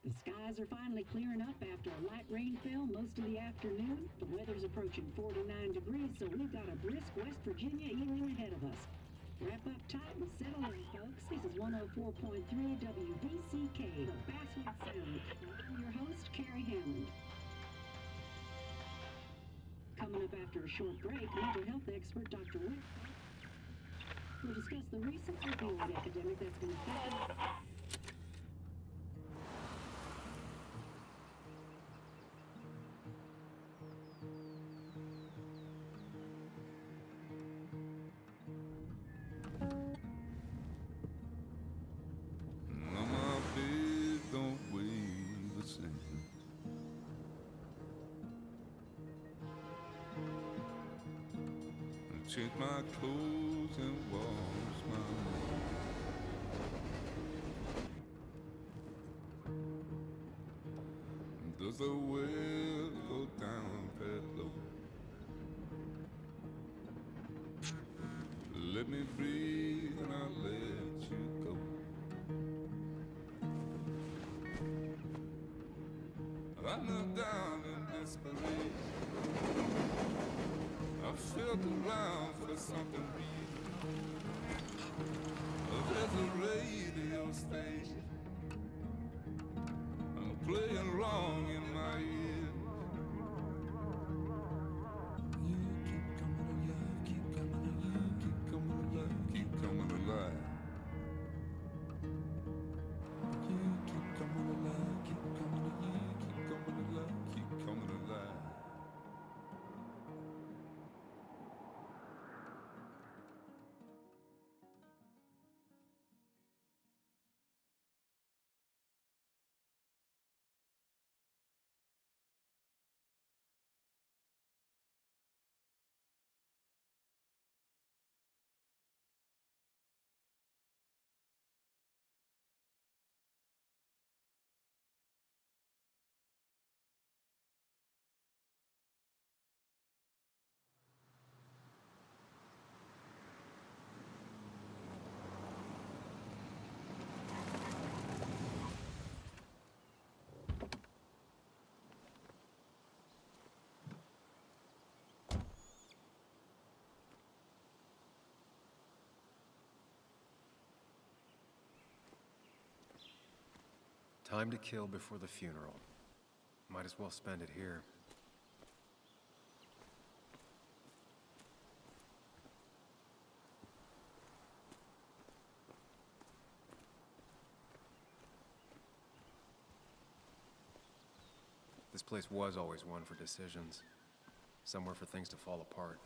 The skies are finally clearing up after a light rainfall most of the afternoon. The weather's approaching 49 degrees, so we've got a brisk West Virginia evening ahead of us. Wrap up tight and settle in, folks. This is 104.3 WVCK, the Basswood Sound. I'm your host, Carrie Hammond. Coming up after a short break, mental health expert Dr. Wick will discuss the recent opioid epidemic that's been affecting. Change my clothes and wash my hands. Does the well go down that low? Let me breathe and I'll let you go. I knelt down in desperation. I felt around for something real. There's a radio station playing wrong in my ear. You keep coming alive, keep coming alive, keep coming alive, keep coming alive. You keep coming alive, keep coming alive, keep coming alive, keep coming alive. Time to kill before the funeral. Might as well spend it here. This place was always one for decisions. Somewhere for things to fall apart.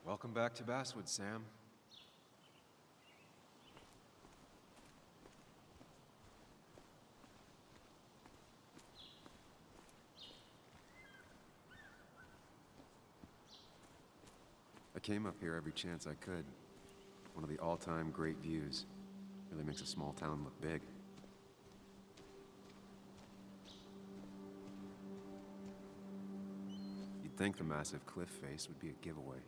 Welcome back to Basswood, Sam. I came up here every chance I could. One of the all-time great views. Really makes a small town look big. You'd think the massive cliff face would be a giveaway.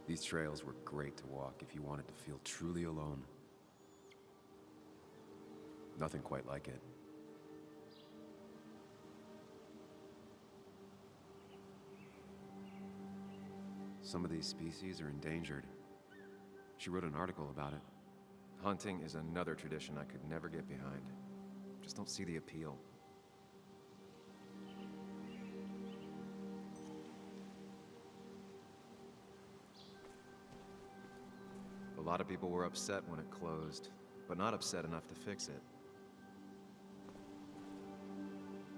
These trails were great to walk if you wanted to feel truly alone. Nothing quite like it. Some of these species are endangered. She wrote an article about it. Hunting is another tradition I could never get behind. Just don't see the appeal. A lot of people were upset when it closed, but not upset enough to fix it.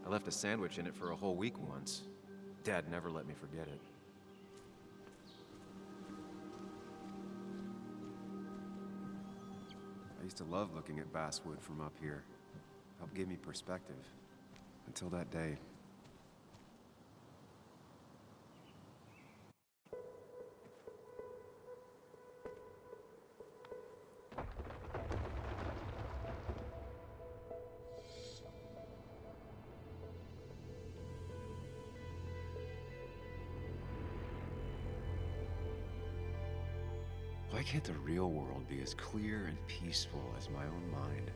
I left a sandwich in it for a whole week once. Dad never let me forget it. used to love looking at Basswood from up here. Helped give me perspective. Until that day. Why can't the real world be as clear and peaceful as my own mind?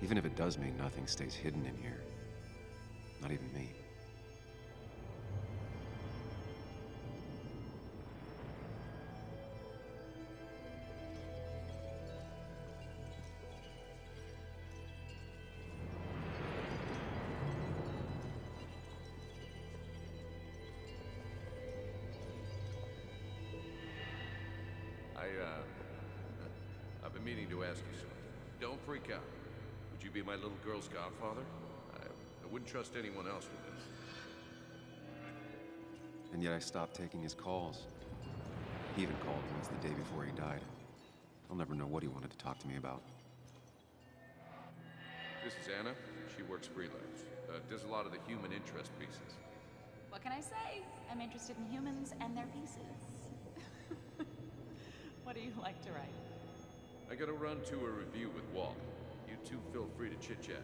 Even if it does mean nothing stays hidden in here. Not even me. I've been meaning to ask you something. Don't freak out. Would you be my little girl's godfather? I wouldn't trust anyone else with this. And yet I stopped taking his calls. He even called once the day before he died. I'll never know what he wanted to talk to me about. This is Anna. She works freelance. Does a lot of the human interest pieces. What can I say? I'm interested in humans and their pieces. What do you like to write? I gotta run to a review with Walt. You two feel free to chit-chat.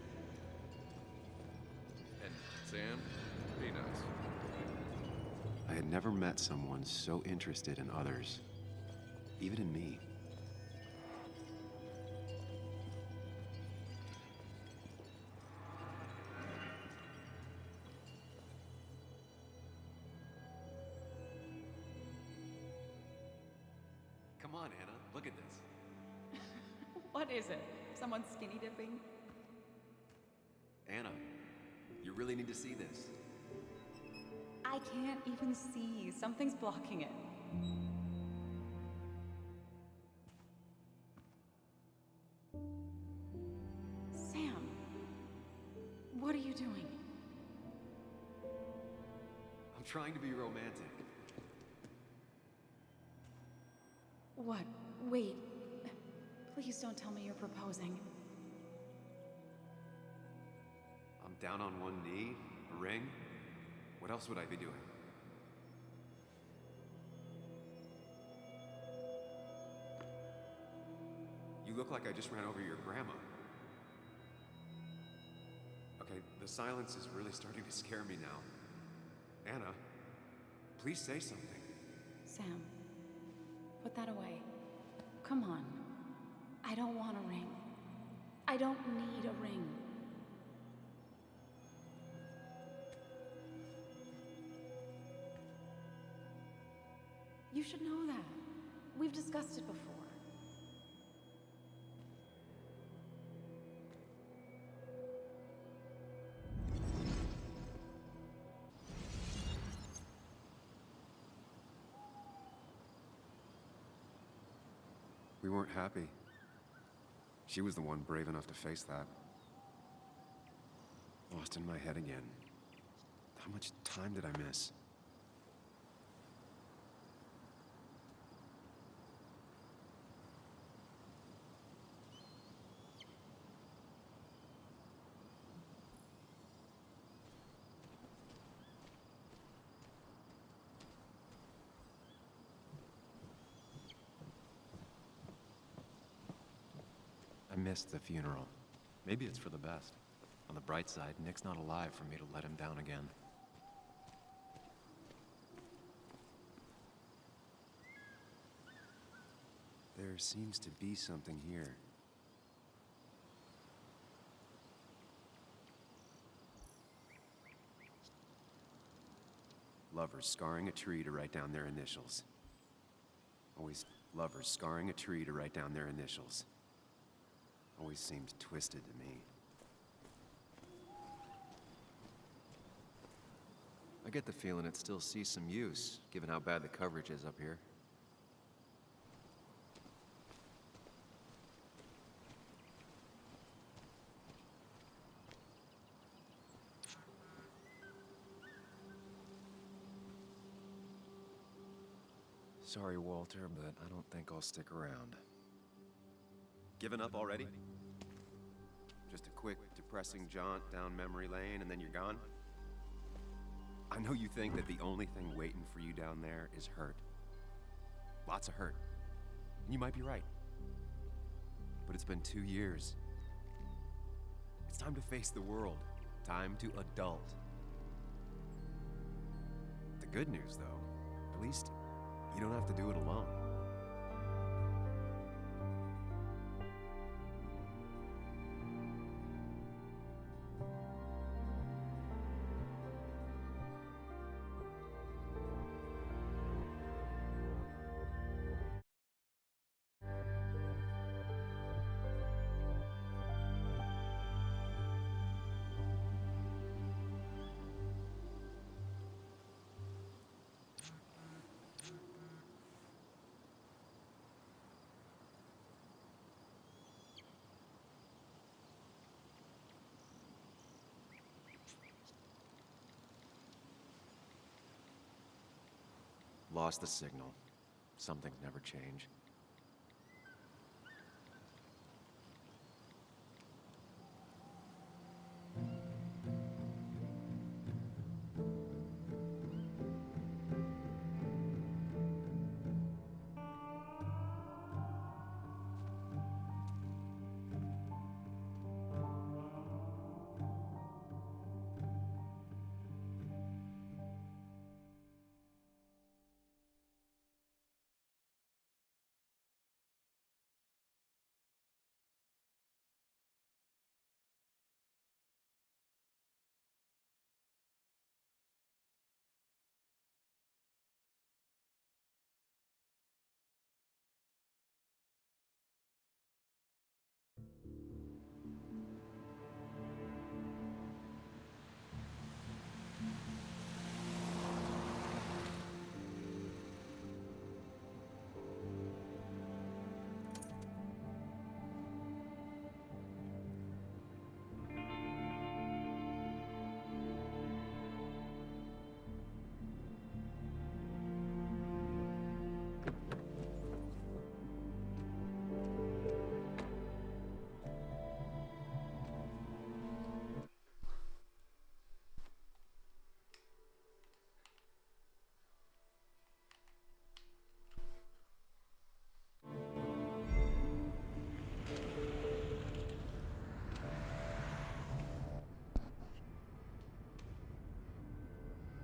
And Sam, be nice. I had never met someone so interested in others. Even in me. Come on, Anna. Look at this. What is it? Someone skinny dipping? Anna, you really need to see this. I can't even see. Something's blocking it. Sam, what are you doing? I'm trying to be romantic. What? Wait. Please don't tell me you're proposing. I'm down on one knee, a ring. What else would I be doing? You look like I just ran over your grandma. Okay, the silence is really starting to scare me now. Anna, please say something. Sam, put that away. Come on. I don't want a ring. I don't need a ring. You should know that. We've discussed it before. We weren't happy. She was the one brave enough to face that. Lost in my head again. How much time did I miss? I missed the funeral. Maybe it's for the best. On the bright side, Nick's not alive for me to let him down again. There seems to be something here. Lovers scarring a tree to write down their initials. Always lovers scarring a tree to write down their initials. Always seemed twisted to me. I get the feeling it still sees some use, given how bad the coverage is up here. Sorry, Walter, but I don't think I'll stick around. Given up already? Just a quick, depressing jaunt down memory lane and then you're gone? I know you think that the only thing waiting for you down there is hurt. Lots of hurt. And you might be right. But it's been 2 years. It's time to face the world. Time to adult. The good news, though, at least you don't have to do it alone. Lost the signal. Some things never change.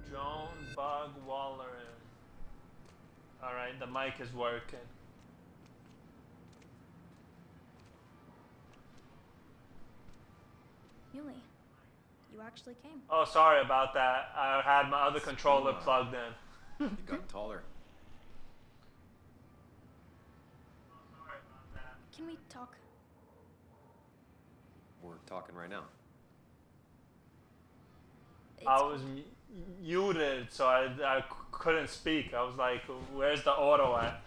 Joan Bug Wallerin. Alright, the mic is working. Yuli, you actually came. Oh, sorry about that. I had my other controller plugged in. You've gotten taller. Can we talk? We're talking right now. I was muted, so I couldn't speak. I was like, where's the auto at?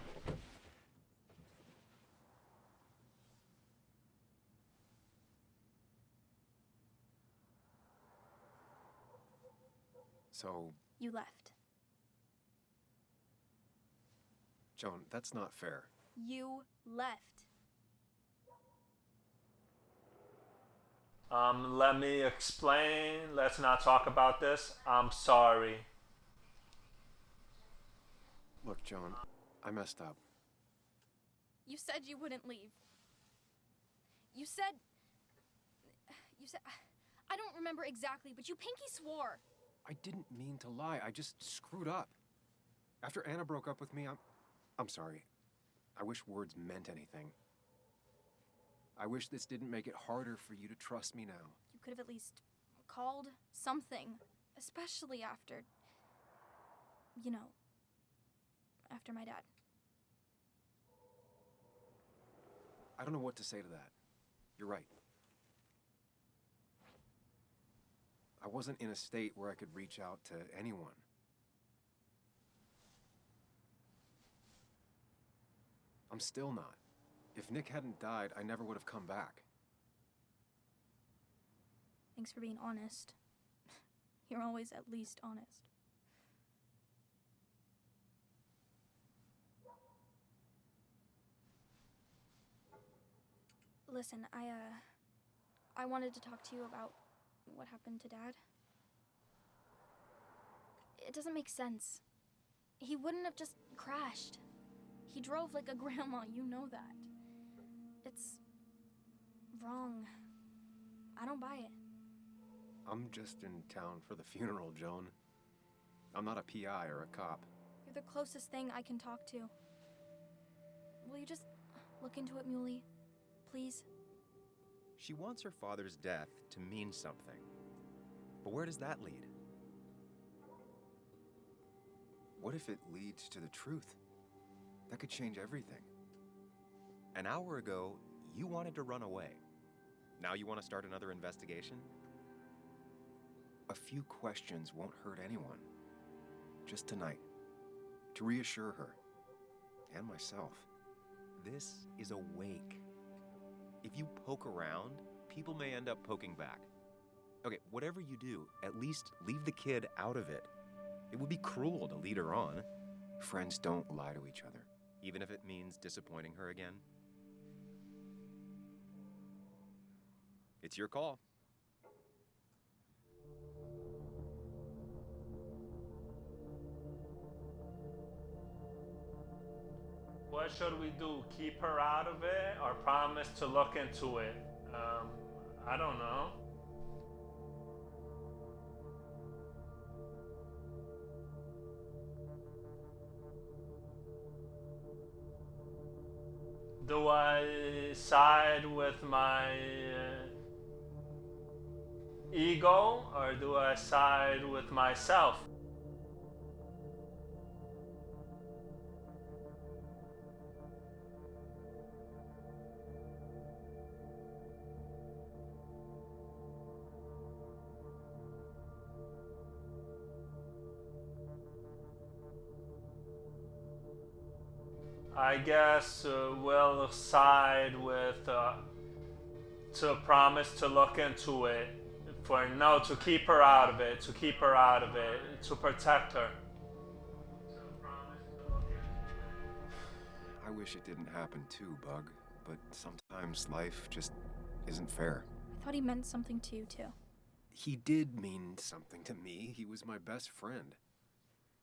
So, You left. Joan, that's not fair. You left. Let me explain. Let's not talk about this. I'm sorry. Look, Joan, I messed up. You said you wouldn't leave. You said... I don't remember exactly, but you pinky swore. I didn't mean to lie. I just screwed up. After Anna broke up with me, I'm sorry. I wish words meant anything. I wish this didn't make it harder for you to trust me now. You could have at least called something, especially after... You know, after my dad. I don't know what to say to that. You're right. I wasn't in a state where I could reach out to anyone. I'm still not. If Nick hadn't died, I never would have come back. Thanks for being honest. You're always at least honest. Listen, I wanted to talk to you about what happened to Dad. It doesn't make sense. He wouldn't have just crashed. He drove like a grandma, you know that. It's wrong. I don't buy it. I'm just in town for the funeral, Joan. I'm not a PI or a cop. You're the closest thing I can talk to. Will you just look into it, Muley? Please? She wants her father's death to mean something. But where does that lead? What if it leads to the truth? That could change everything. An hour ago, you wanted to run away. Now you want to start another investigation? A few questions won't hurt anyone. Just tonight. To reassure her. And myself. This is a wake. If you poke around, people may end up poking back. Okay, whatever you do, at least leave the kid out of it. It would be cruel to lead her on. Friends don't lie to each other, even if it means disappointing her again. It's your call. What should we do? Keep her out of it or promise to look into it? I don't know. Do I side with my ego or do I side with myself? I guess we'll side with to promise to look into it, for no, to keep her out of it, to keep her out of it, to protect her. I wish it didn't happen too, Bug, but sometimes life just isn't fair. I thought he meant something to you, too. He did mean something to me. He was my best friend.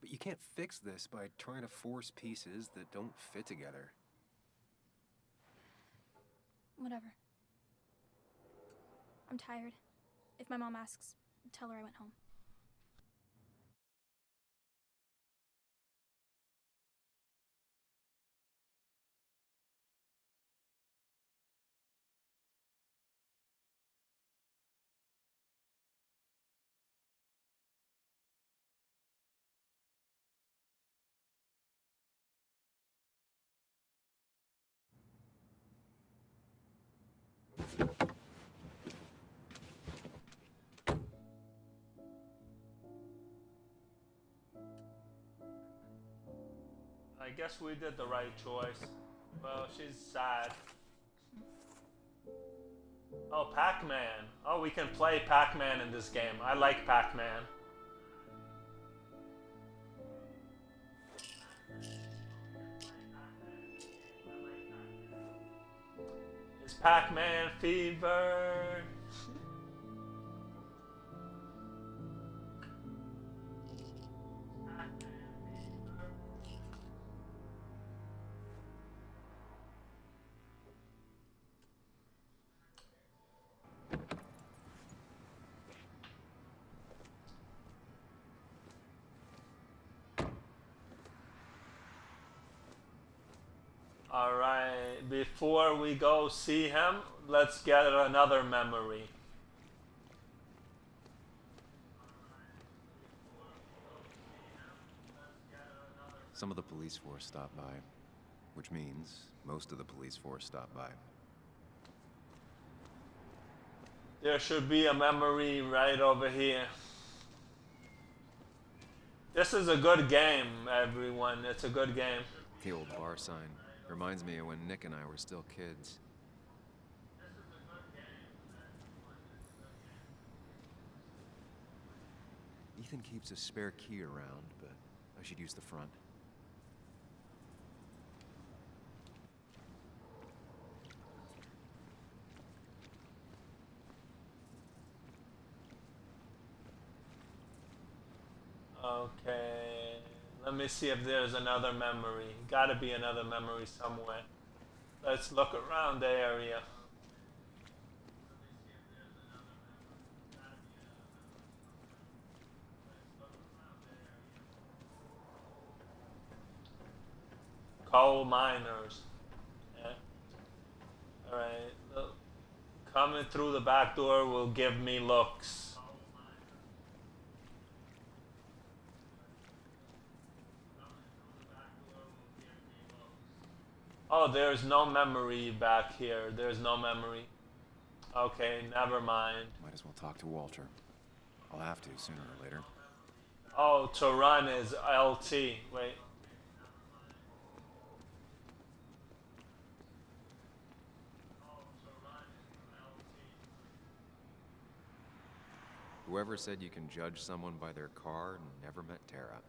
But you can't fix this by trying to force pieces that don't fit together. Whatever. I'm tired. If my mom asks, tell her I went home. I guess we did the right choice. Well, she's sad. Oh, Pac-Man. Oh, we can play Pac-Man in this game. I like Pac-Man. It's Pac-Man fever. Alright, before we go see him, let's get another memory. Some of the police force stopped by, which means most of the police force stopped by. There should be a memory right over here. This is a good game, everyone. It's a good game. The old bar sign reminds me of when Nick and I were still kids. Ethan keeps a spare key around, but I should use the front. Okay. Let me see if there's another memory. Gotta be another memory somewhere. Let's look around the area. Coal miners. Yeah. Alright. Coming through the back door will give me looks. Oh, there's no memory back here. There's no memory. Okay, never mind. Might as well talk to Walter. I'll have to sooner or later. Oh, to run is LT. Wait. Whoever said you can judge someone by their car never met Tara.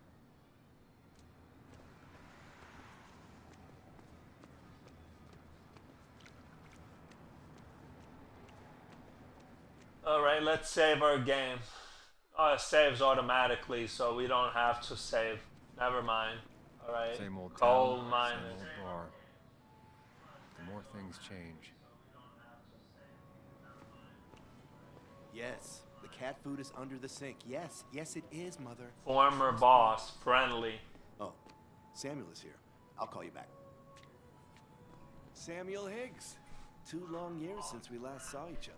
Alright, let's save our game. Oh, it saves automatically, so we don't have to save. Never mind. Alright. Same old coal town, miners. same old bar. The more things change. Yes, the cat food is under the sink. Yes, yes it is, Mother. Former boss, friendly. Oh, Samuel is here. I'll call you back. Samuel Higgs. 2 long years since we last saw each other.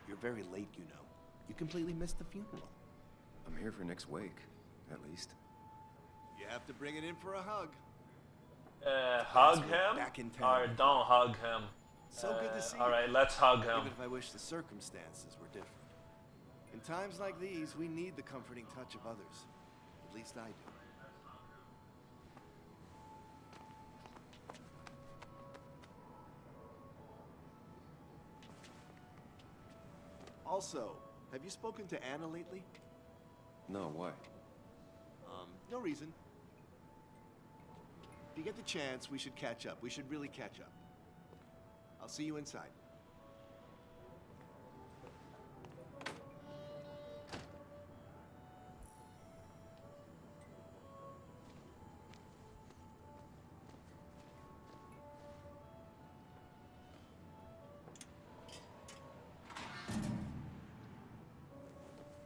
You're very late, you know. You completely missed the funeral. I'm here for Nick's wake, at least. You have to bring it in for a hug. Hug Yes, we're him? back in town. Or don't hug him. So good to see you. Alright, let's hug him. Even if I wish the circumstances were different. In times like these, we need the comforting touch of others. At least I do. Also, have you spoken to Anna lately? No, why? No reason. If you get the chance, we should catch up. We should really catch up. I'll see you inside.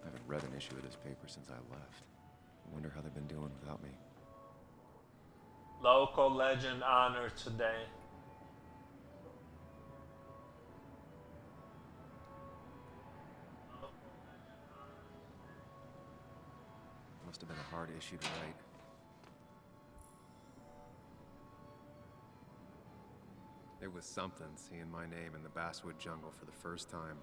I haven't read an issue of this paper since I left. I wonder how they've been doing without me. Local legend honored today. Must have been a hard issue to write. It was something seeing my name in the Basswood jungle for the first time.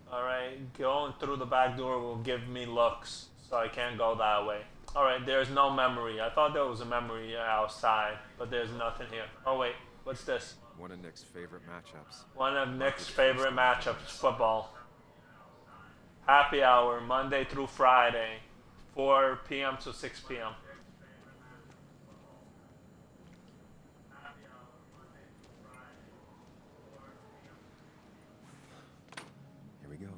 Alright, going through the back door will give me looks, so I can't go that way. Alright, there's no memory. I thought there was a memory outside, but there's nothing here. Oh wait, what's this? One of Nick's favorite matchups. One of Nick's favorite matchups, football. Happy hour, Monday through Friday, 4 p.m. to 6 p.m. Here we go.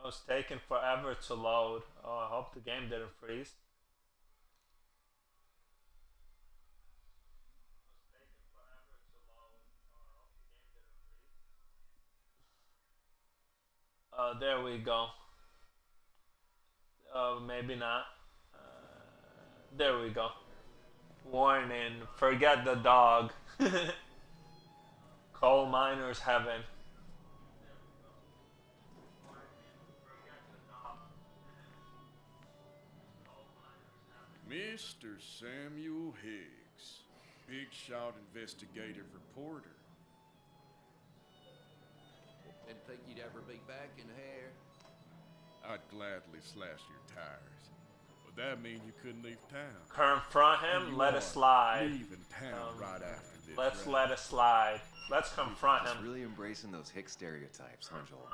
Oh, it's taking forever to load. Oh, I hope the game didn't freeze. There we go. Maybe not. There we go. Warning, forget the dog. Coal miners heaven. Mr. Samuel Higgs, big shot investigative reporter. Didn't think you'd ever be back in here. I'd gladly slash your tires. But that mean you couldn't leave town. Confront And him, you let are it slide. leaving town right after this. Let's right? let it slide. Let's confront Just him. really embracing those hick stereotypes, huh, Joel?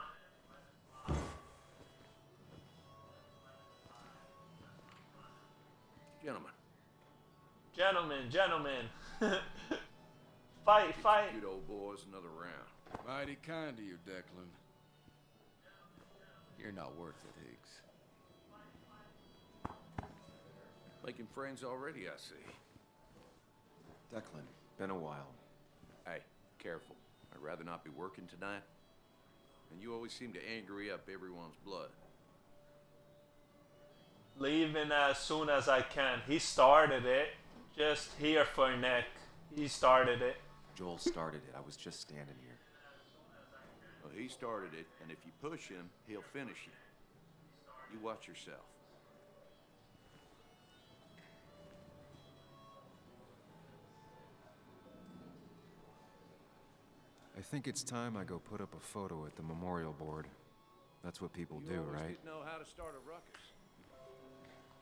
Gentlemen, Gentlemen. Fight. good old boys, another round. Mighty kind of you, Declan. You're not worth it, Higgs. Making friends already, I see. Declan, been a while. Hey, careful. I'd rather not be working tonight. And you always seem to angry up everyone's blood. Leaving as soon as I can. He started it. Just here for Nick. He started it. Joel started it. I was just standing here. Well, he started it, and if you push him, he'll finish you. You watch yourself. I think it's time I go put up a photo at the memorial board. That's what people do, right? Did know how to start a ruckus.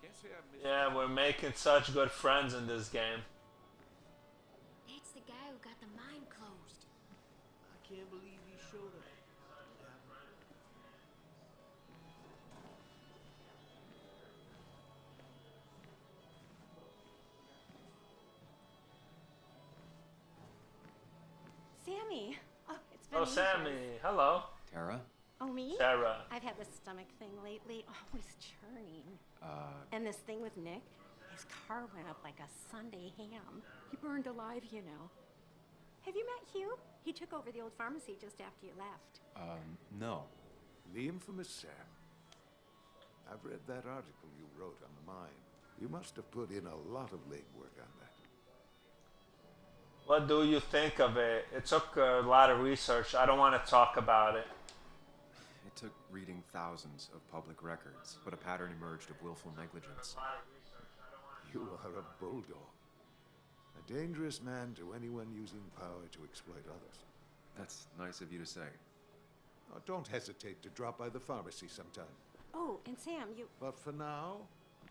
Can't say I missed Yeah, we're making such good friends in this game. That's the guy who got the mine closed. I can't believe you showed up. Sammy! Oh, it's been Oh, ages. Sammy. Hello. Tara? Oh, me? Sarah. I've had this stomach thing lately, always churning. And this thing with Nick, his car went up like a Sunday ham. He burned alive, you know. Have you met Hugh? He took over the old pharmacy just after you left. No. The infamous Sam. I've read that article you wrote on the mine. You must have put in a lot of legwork on that. What do you think of it? It took a lot of research. I don't want to talk about it. It took reading thousands of public records, but a pattern emerged of willful negligence. You are a bulldog. A dangerous man to anyone using power to exploit others. That's nice of you to say. Oh, don't hesitate to drop by the pharmacy sometime. Oh, and Sam, you... But for now,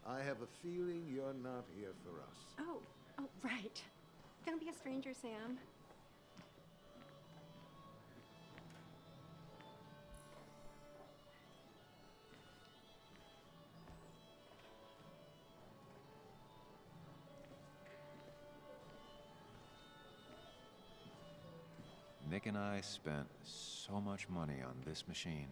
I have a feeling you're not here for us. Oh, right. Don't be a stranger, Sam. Nick and I spent so much money on this machine.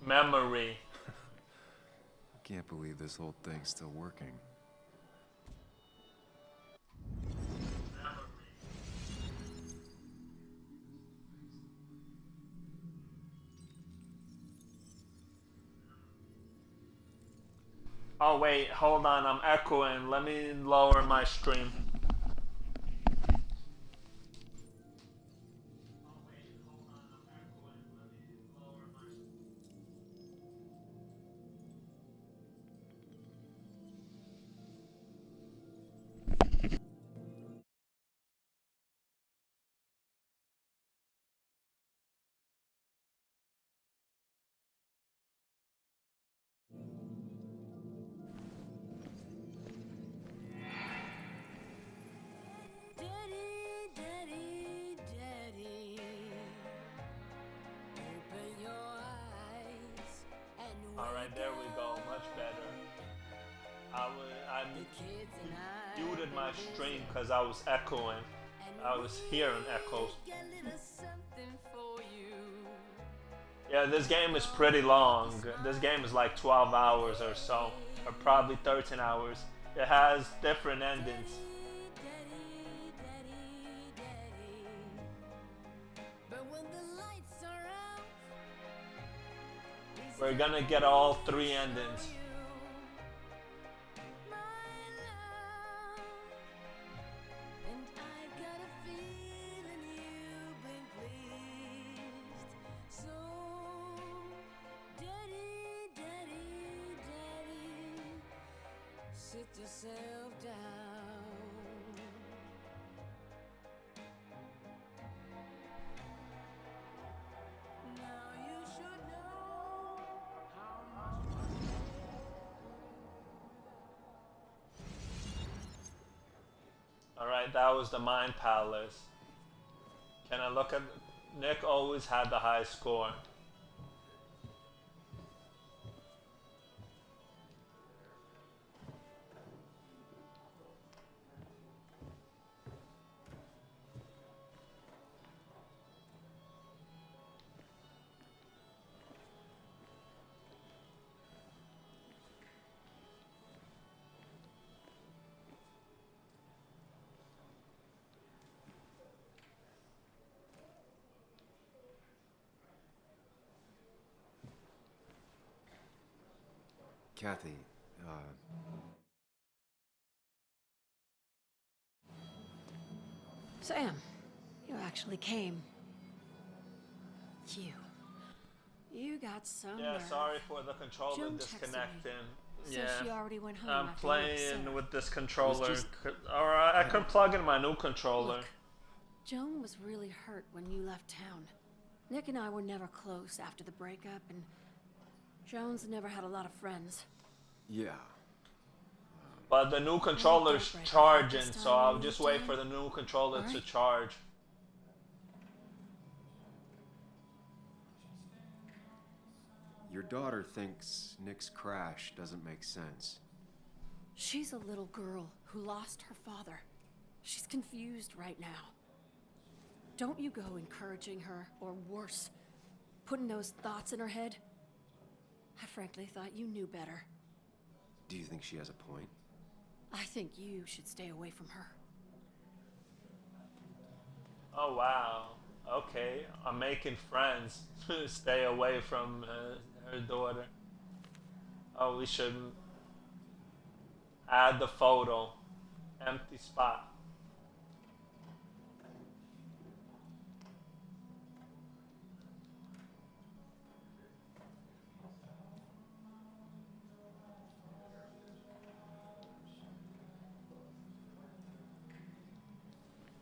Memory. I can't believe this whole thing's still working. Oh wait, hold on, I'm echoing. Let me lower my stream. Alright, there we go, much better. I muted my stream because I was echoing. I was hearing echoes. Yeah, this game is pretty long. This game is like 12 hours or so, or probably 13 hours. It has different endings. We're gonna get all 3 endings. that was the Mind Palace. Can I look at... Nick always had the high score. Kathy, Sam, you actually came. You got some Yeah, nerve. sorry for the controller Joan texted me. disconnecting. Says Yeah, she already went home I'm after you were playing upset. with this controller. just- Alright, I can plug in my new controller. Look, Joan was really hurt when you left town. Nick and I were never close after the breakup, and Joan's never had a lot of friends. yeah. But the new controller's break it up charging, this so time I'll you just moved wait in. for the new controller to Alright. charge. Your daughter thinks Nick's crash doesn't make sense. She's a little girl who lost her father. She's confused right now. Don't you go encouraging her, or worse, putting those thoughts in her head. I frankly thought you knew better. Do you think she has a point? I think you should stay away from her. Oh wow. Okay, I'm making friends. Stay away from her daughter. Oh, we should add the photo. Empty spot.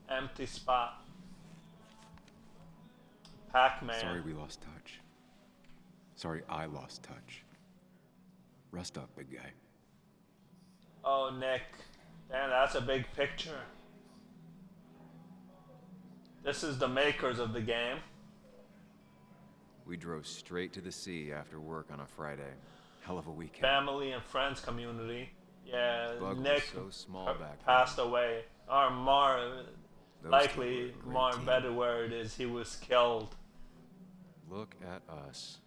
Empty spot. Pac-Man. Sorry we lost touch. Sorry I lost touch. Rest up, big guy. Oh, Nick. Damn, that's a big picture. This is the makers of the game. We drove straight to the sea after work on a Friday. Hell of a weekend. Family and friends community. Yeah, Bug was Nick so small back then. passed away. Or more Those likely, two were a great more team. better word is he was killed. Look at us.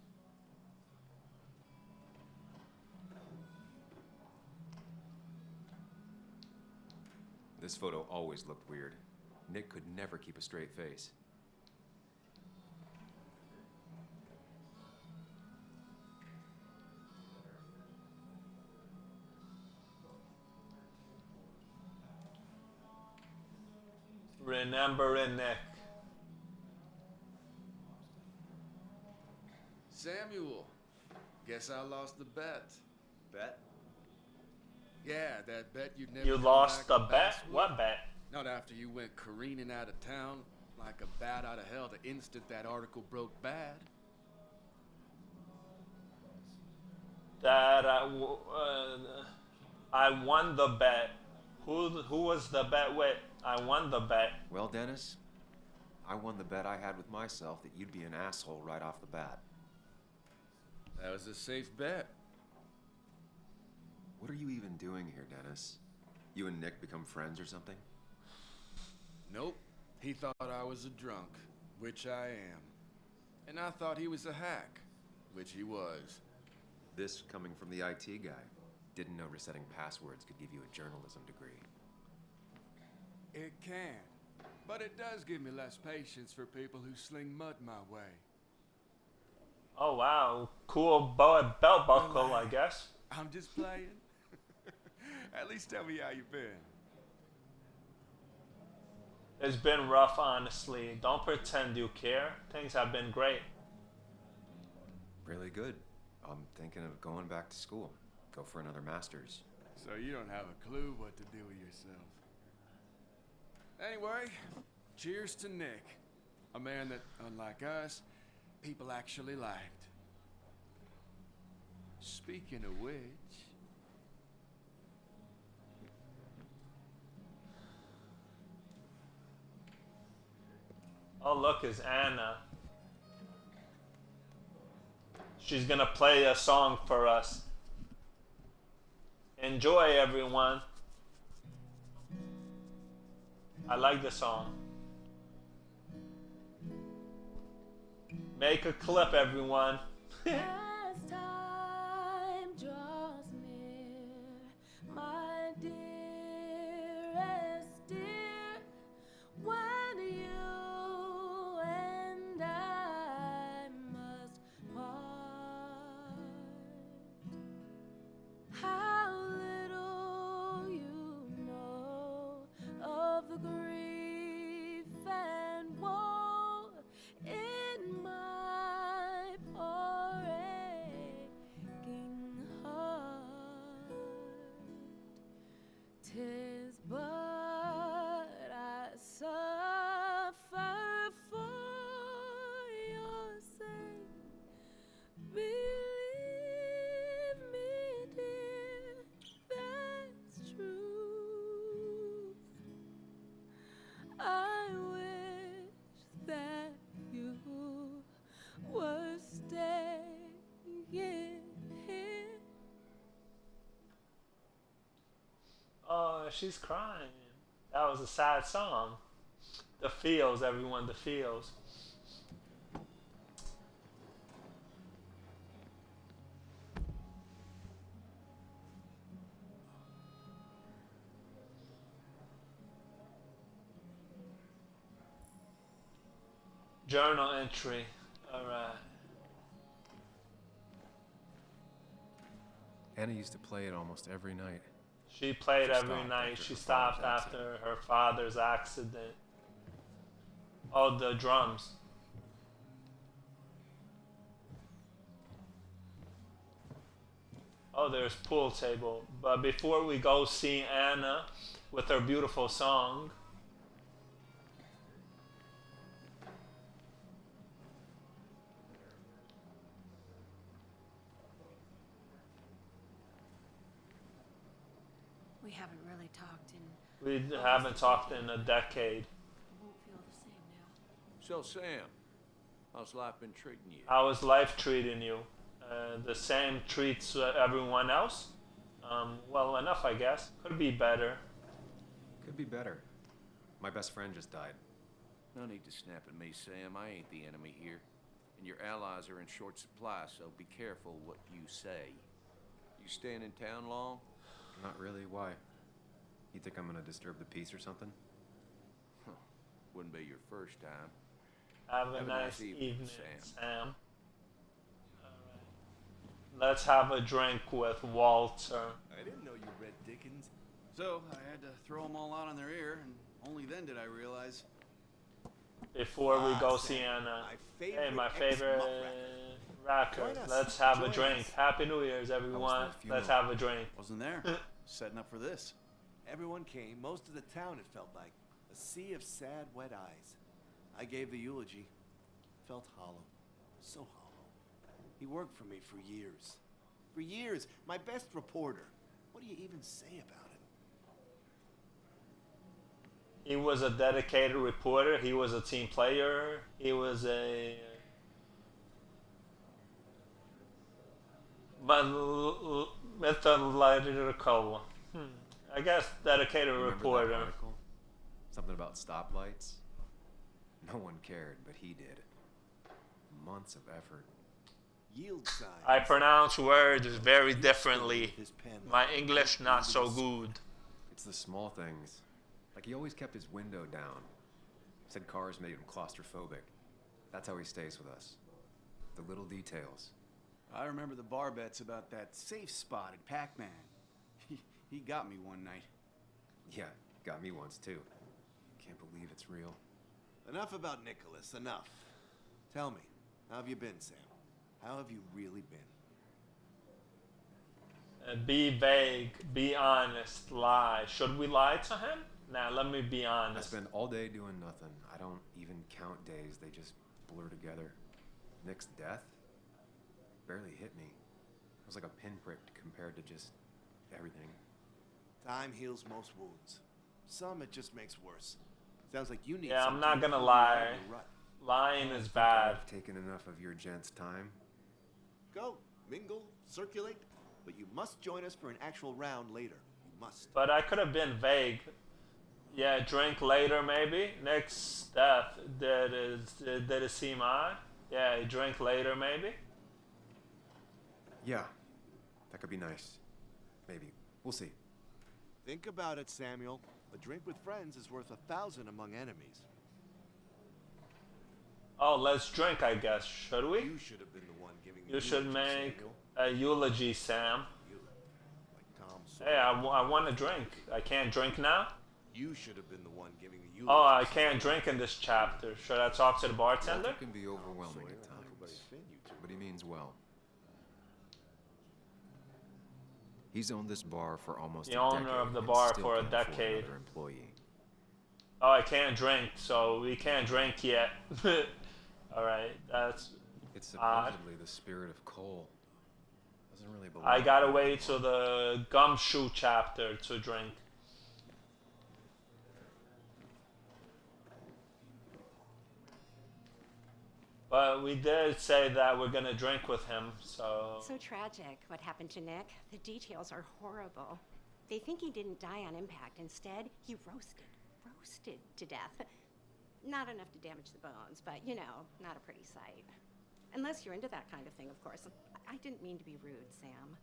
This photo always looked weird. Nick could never keep a straight face. Remembering Nick. Samuel, guess I lost the bet. Bet? Yeah, that bet you'd never You come lost back the to bet? Basswood. What bet? Not after you went careening out of town like a bat out of hell the instant that article broke bad. That I won the bet. Who was the bet with? I won the bet. Well, Dennis, I won the bet I had with myself that you'd be an asshole right off the bat. That was a safe bet. What are you even doing here, Dennis? You and Nick become friends or something? Nope. He thought I was a drunk, which I am. And I thought he was a hack, which he was. This coming from the IT guy. Didn't know resetting passwords could give you a journalism degree. It can. But it does give me less patience for people who sling mud my way. Oh wow, cool belt buckle, I guess. I'm just playing. At least tell me how you been. It's been rough, honestly. Don't pretend you care. Things have been great. Really good. I'm thinking of going back to school. Go for another master's. So you don't have a clue what to do with yourself. Anyway, cheers to Nick. A man that, unlike us, people actually liked. Speaking of which... Oh, look, it's Anna. She's gonna play a song for us. Enjoy, everyone. I like the song. Make a clip, everyone. As time draws near, my dearest dear, when you and I must part, how little you know of the grief and woe in my poor aching heart. 'Tis but I suffer for your sake. Believe me, dear, that's true. I wish that you were staying here. Oh, she's crying. That was a sad song. The feels, everyone, the feels. Journal entry. Alright. Anna used to play it almost every night. She played She every stopped night. after She her stopped father's after her father's accident. Oh, the drums. Oh, there's pool table. But before we go see Anna with her beautiful song, We haven't really talked in. we haven't talked in a decade. Won't feel the same now. So, Sam, how's life been treating you? How is life treating you? The same treats everyone else? Well, enough, I guess. Could be better. Could be better. My best friend just died. No need to snap at me, Sam. I ain't the enemy here. And your allies are in short supply, so be careful what you say. You staying in town long? Not really. Why? You think I'm gonna disturb the peace or something? Huh. Wouldn't be your first time. Have a nice evening, Sam. Alright. Let's have a drink with Walter. I didn't know you read Dickens. So I had to throw them all out on their ear, and only then did I realize. Before we go Sam, see Anna. favorite My ex-muck favorite racker. racker. Join us. Let's have a Join drink. us. Happy New Year's, everyone. Let's have a drink. Wasn't there. Setting up for this. Everyone came, most of the town, it felt like. A sea of sad, wet eyes. I gave the eulogy. Felt hollow. So hollow. He worked for me for years. For years. My best reporter. What do you even say about him? He was a dedicated reporter. He was a team player. He was a mythological, I guess, dedicated Remember reporter. that article? Something about stoplights? No one cared, but he did. Months of effort. Yield sign. I pronounce words very differently. My English not so good. It's the small things. Like he always kept his window down. Said cars made him claustrophobic. That's how he stays with us. The little details. I remember the bar bets about that safe spot at Pac-Man. He got me one night. Yeah, got me once too. Can't believe it's real. Enough about Nicholas, enough. Tell me, how have you been, Sam? How have you really been? Be vague, be honest, lie. Should we lie to him? Nah, let me be I honest. spend all day doing nothing. I don't even count days. They just blur together. Nick's death barely hit me. It was like a pinprick compared to just everything. Time heals most wounds. Some it just makes worse. Sounds like you need Yeah, I'm something not to gonna pull you out of lie. your rut. Lying is I've bad. taken enough of your gent's time. Go, mingle, circulate, but you must join us for an actual round later. You must. But I could have been vague. Yeah, drink later maybe. Nick's death. Did it seem odd? Yeah, drink later maybe. Yeah, that could be nice. Maybe. We'll see. Think about it, Samuel. A drink with friends is worth 1,000 among enemies. Oh, let's drink, I guess. Should we? You should have been the one giving the You should eulogy, make Samuel. a eulogy, Sam. You, like Tom Sawyer. Hey, I want to drink. I can't drink now? You should have been the one giving the eulogy. Oh, I can't drink in this chapter. Should I talk to the bartender? It can be overwhelming at times, but he means well. He's owned this bar for almost The a owner decade of the and bar still for a can't afford decade. another employee. Oh, I can't drink, so we can't drink yet. Alright, that's It's odd. supposedly the spirit of coal. Doesn't really belong. I gotta wait till the gumshoe chapter to drink. But we did say that we're gonna drink with him, so... So tragic what happened to Nick. The details are horrible. They think he didn't die on impact. Instead, he roasted to death. Not enough to damage the bones, but you know, not a pretty sight. Unless you're into that kind of thing, of course. I didn't mean to be rude, Sam.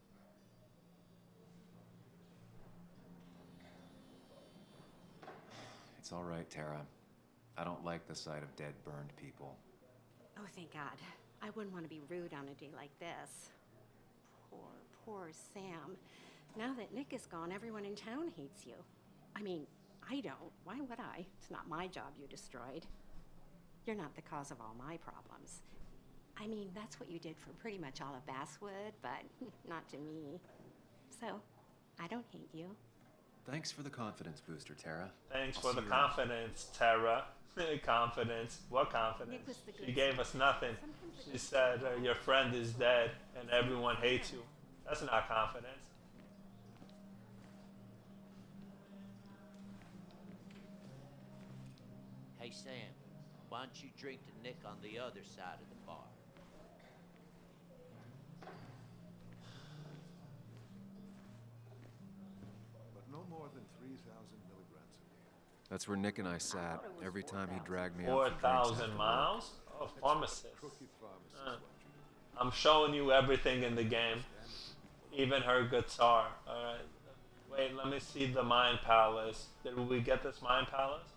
It's all right, Tara. I don't like the sight of dead, burned people. Oh, thank God. I wouldn't want to be rude on a day like this. Poor Sam. Now that Nick is gone, everyone in town hates you. I mean, I don't. Why would I? It's not my job you destroyed. You're not the cause of all my problems. I mean, that's what you did for pretty much all of Basswood, but not to me. So, I don't hate you. Thanks for the confidence booster, Tara. Thanks I'll for see the you around. confidence, Tara. Confidence? What confidence? Nick was the She good gave side. us nothing. She said, your friend is dead and everyone hates you. That's not confidence. Hey, Sam, why don't you drink to Nick on the other side of the bar? But no more than 3,000 milligrams a day. That's where Nick and I sat every time he dragged me out for drinks after 4,000 work. miles? Oh, pharmacist. Crooked pharmacist Uh, want you to I'm showing you everything in the game. Even her guitar. Alright. Wait, let me see the Mind Palace. Did we get this Mind Palace?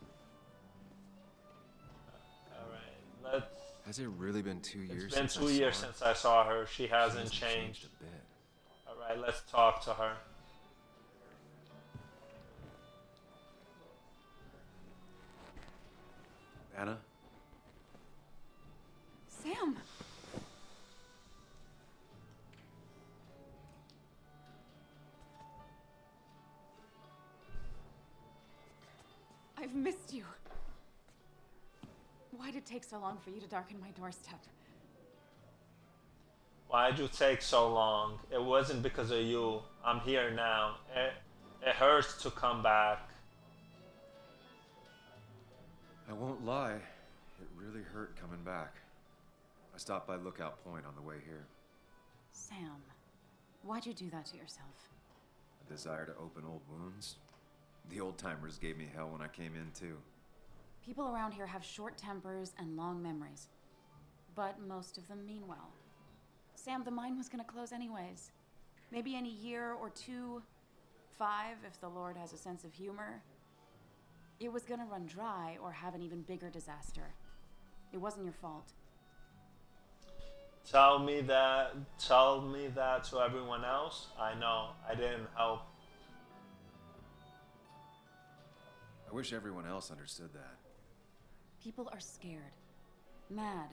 Alright, let's... Has it really been 2 years It's been since 2 I years saw her? since I saw her. She She hasn't changed. a bit. Alright, let's talk to her. Anna? Sam! I've missed you. Why did it take so long for you to darken my doorstep? Why'd you take so long? It wasn't because of you. I'm here now. It hurts to come back. I won't lie. It really hurt coming back. I stopped by Lookout Point on the way here. Sam, why'd you do that to yourself? A desire to open old wounds. The old-timers gave me hell when I came in, too. People around here have short tempers and long memories. But most of them mean well. Sam, the mine was gonna close anyways. Maybe in a year or 2, 5, if the Lord has a sense of humor. It was gonna run dry or have an even bigger disaster. It wasn't your fault. Tell me that to everyone else. I know, I didn't help. I wish everyone else understood that. People are scared. Mad.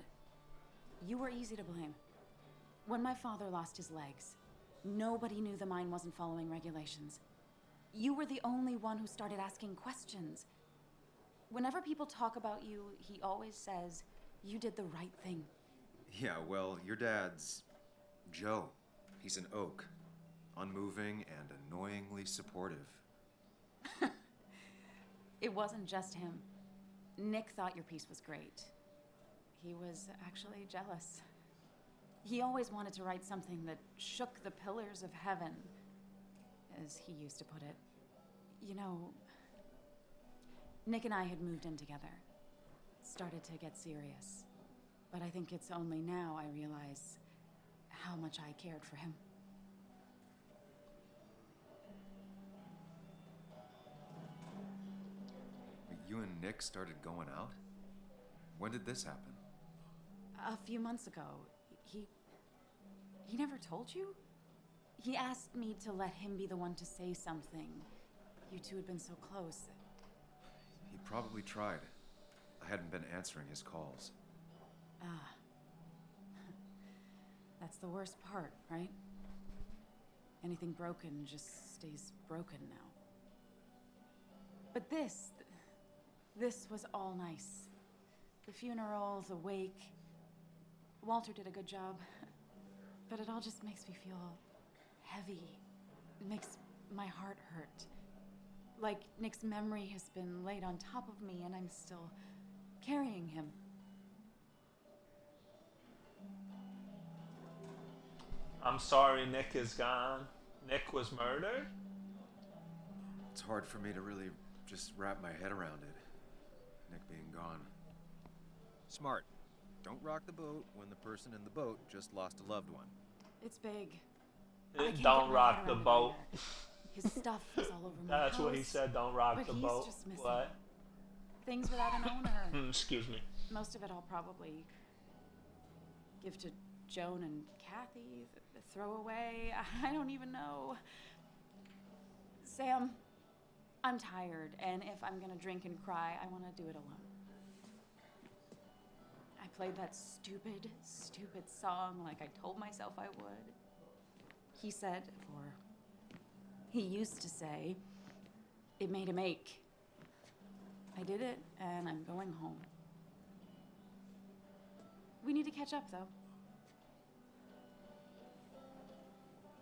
You were easy to blame. When my father lost his legs, nobody knew the mine wasn't following regulations. You were the only one who started asking questions. Whenever people talk about you, he always says, you did the right thing. Yeah, well, your dad's Joe. He's an oak. Unmoving and annoyingly supportive. It wasn't just him. Nick thought your piece was great. He was actually jealous. He always wanted to write something that shook the pillars of heaven, as he used to put it. You know, Nick and I had moved in together, started to get serious. But I think it's only now I realize how much I cared for him. You and Nick started going out? When did this happen? A few months ago. He never told you? He asked me to let him be the one to say something. You two had been so close. He probably tried. I hadn't been answering his calls. Ah. That's the worst part, right? Anything broken just stays broken now. But this was all nice. The funeral, the wake. Walter did a good job. But it all just makes me feel heavy. It makes my heart hurt. Like Nick's memory has been laid on top of me and I'm still carrying him. I'm sorry Nick is gone. Nick was murdered? It's hard for me to really just wrap my head around it. Nick being gone. Smart. Don't rock the boat when the person in the boat just lost a loved one. It's big. Don't rock the boat. His stuff is all over my That's house. what he said, don't rock the boat. He's just missing What? things without an owner. Excuse me. Most of it I'll probably give to Joan and Kathy, throw away. I don't even know. Sam, I'm tired, and if I'm gonna drink and cry, I want to do it alone. I played that stupid song like I told myself I would. He said, or he used to say, it made him ache. I did it, and I'm going home. We need to catch up, though.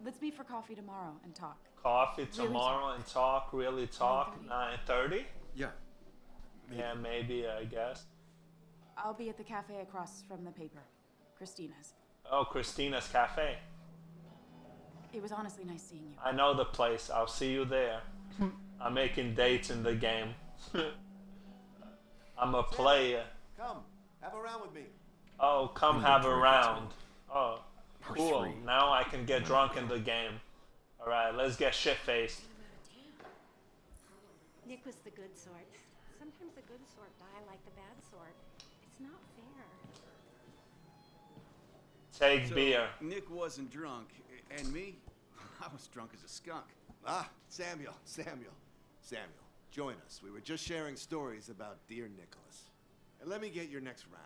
Let's meet for coffee tomorrow and talk. Coffee tomorrow and talk, really talk, 9:30? Yeah. Maybe. Yeah, maybe, I guess. I'll be at the cafe across from the paper. Christina's. Oh, Christina's Cafe. It was honestly nice seeing you. I know the place. I'll see you there. I'm making dates in the game. I'm a player. Come, have a round with me. Oh, come have a round. Oh, cool. Now I can get drunk in the game. Alright, let's get shit-faced. Nick was the good sort. Sometimes the good sort die like the bad sort. It's not fair. Take beer. Nick wasn't drunk, and me, I was drunk as a skunk. Ah, Samuel, join us. We were just sharing stories about dear Nicholas. And let me get your next round.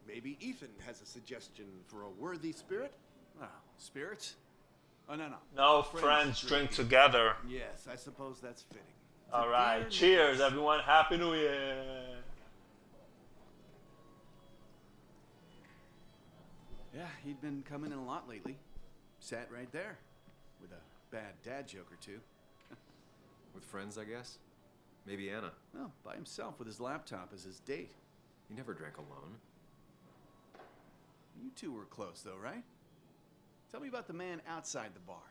Maybe Ethan has a suggestion for a worthy spirit? Oh, spirits? Oh, no. No, friends drink together. Yes, I suppose that's fitting. Alright, cheers everyone. Happy New Year. Yeah, he'd been coming in a lot lately. Sat right there. With a bad dad joke or two. With friends, I guess? Maybe Anna. No, by himself with his laptop as his date. He never drank alone. You two were close though, right? Tell me about the man outside the bar.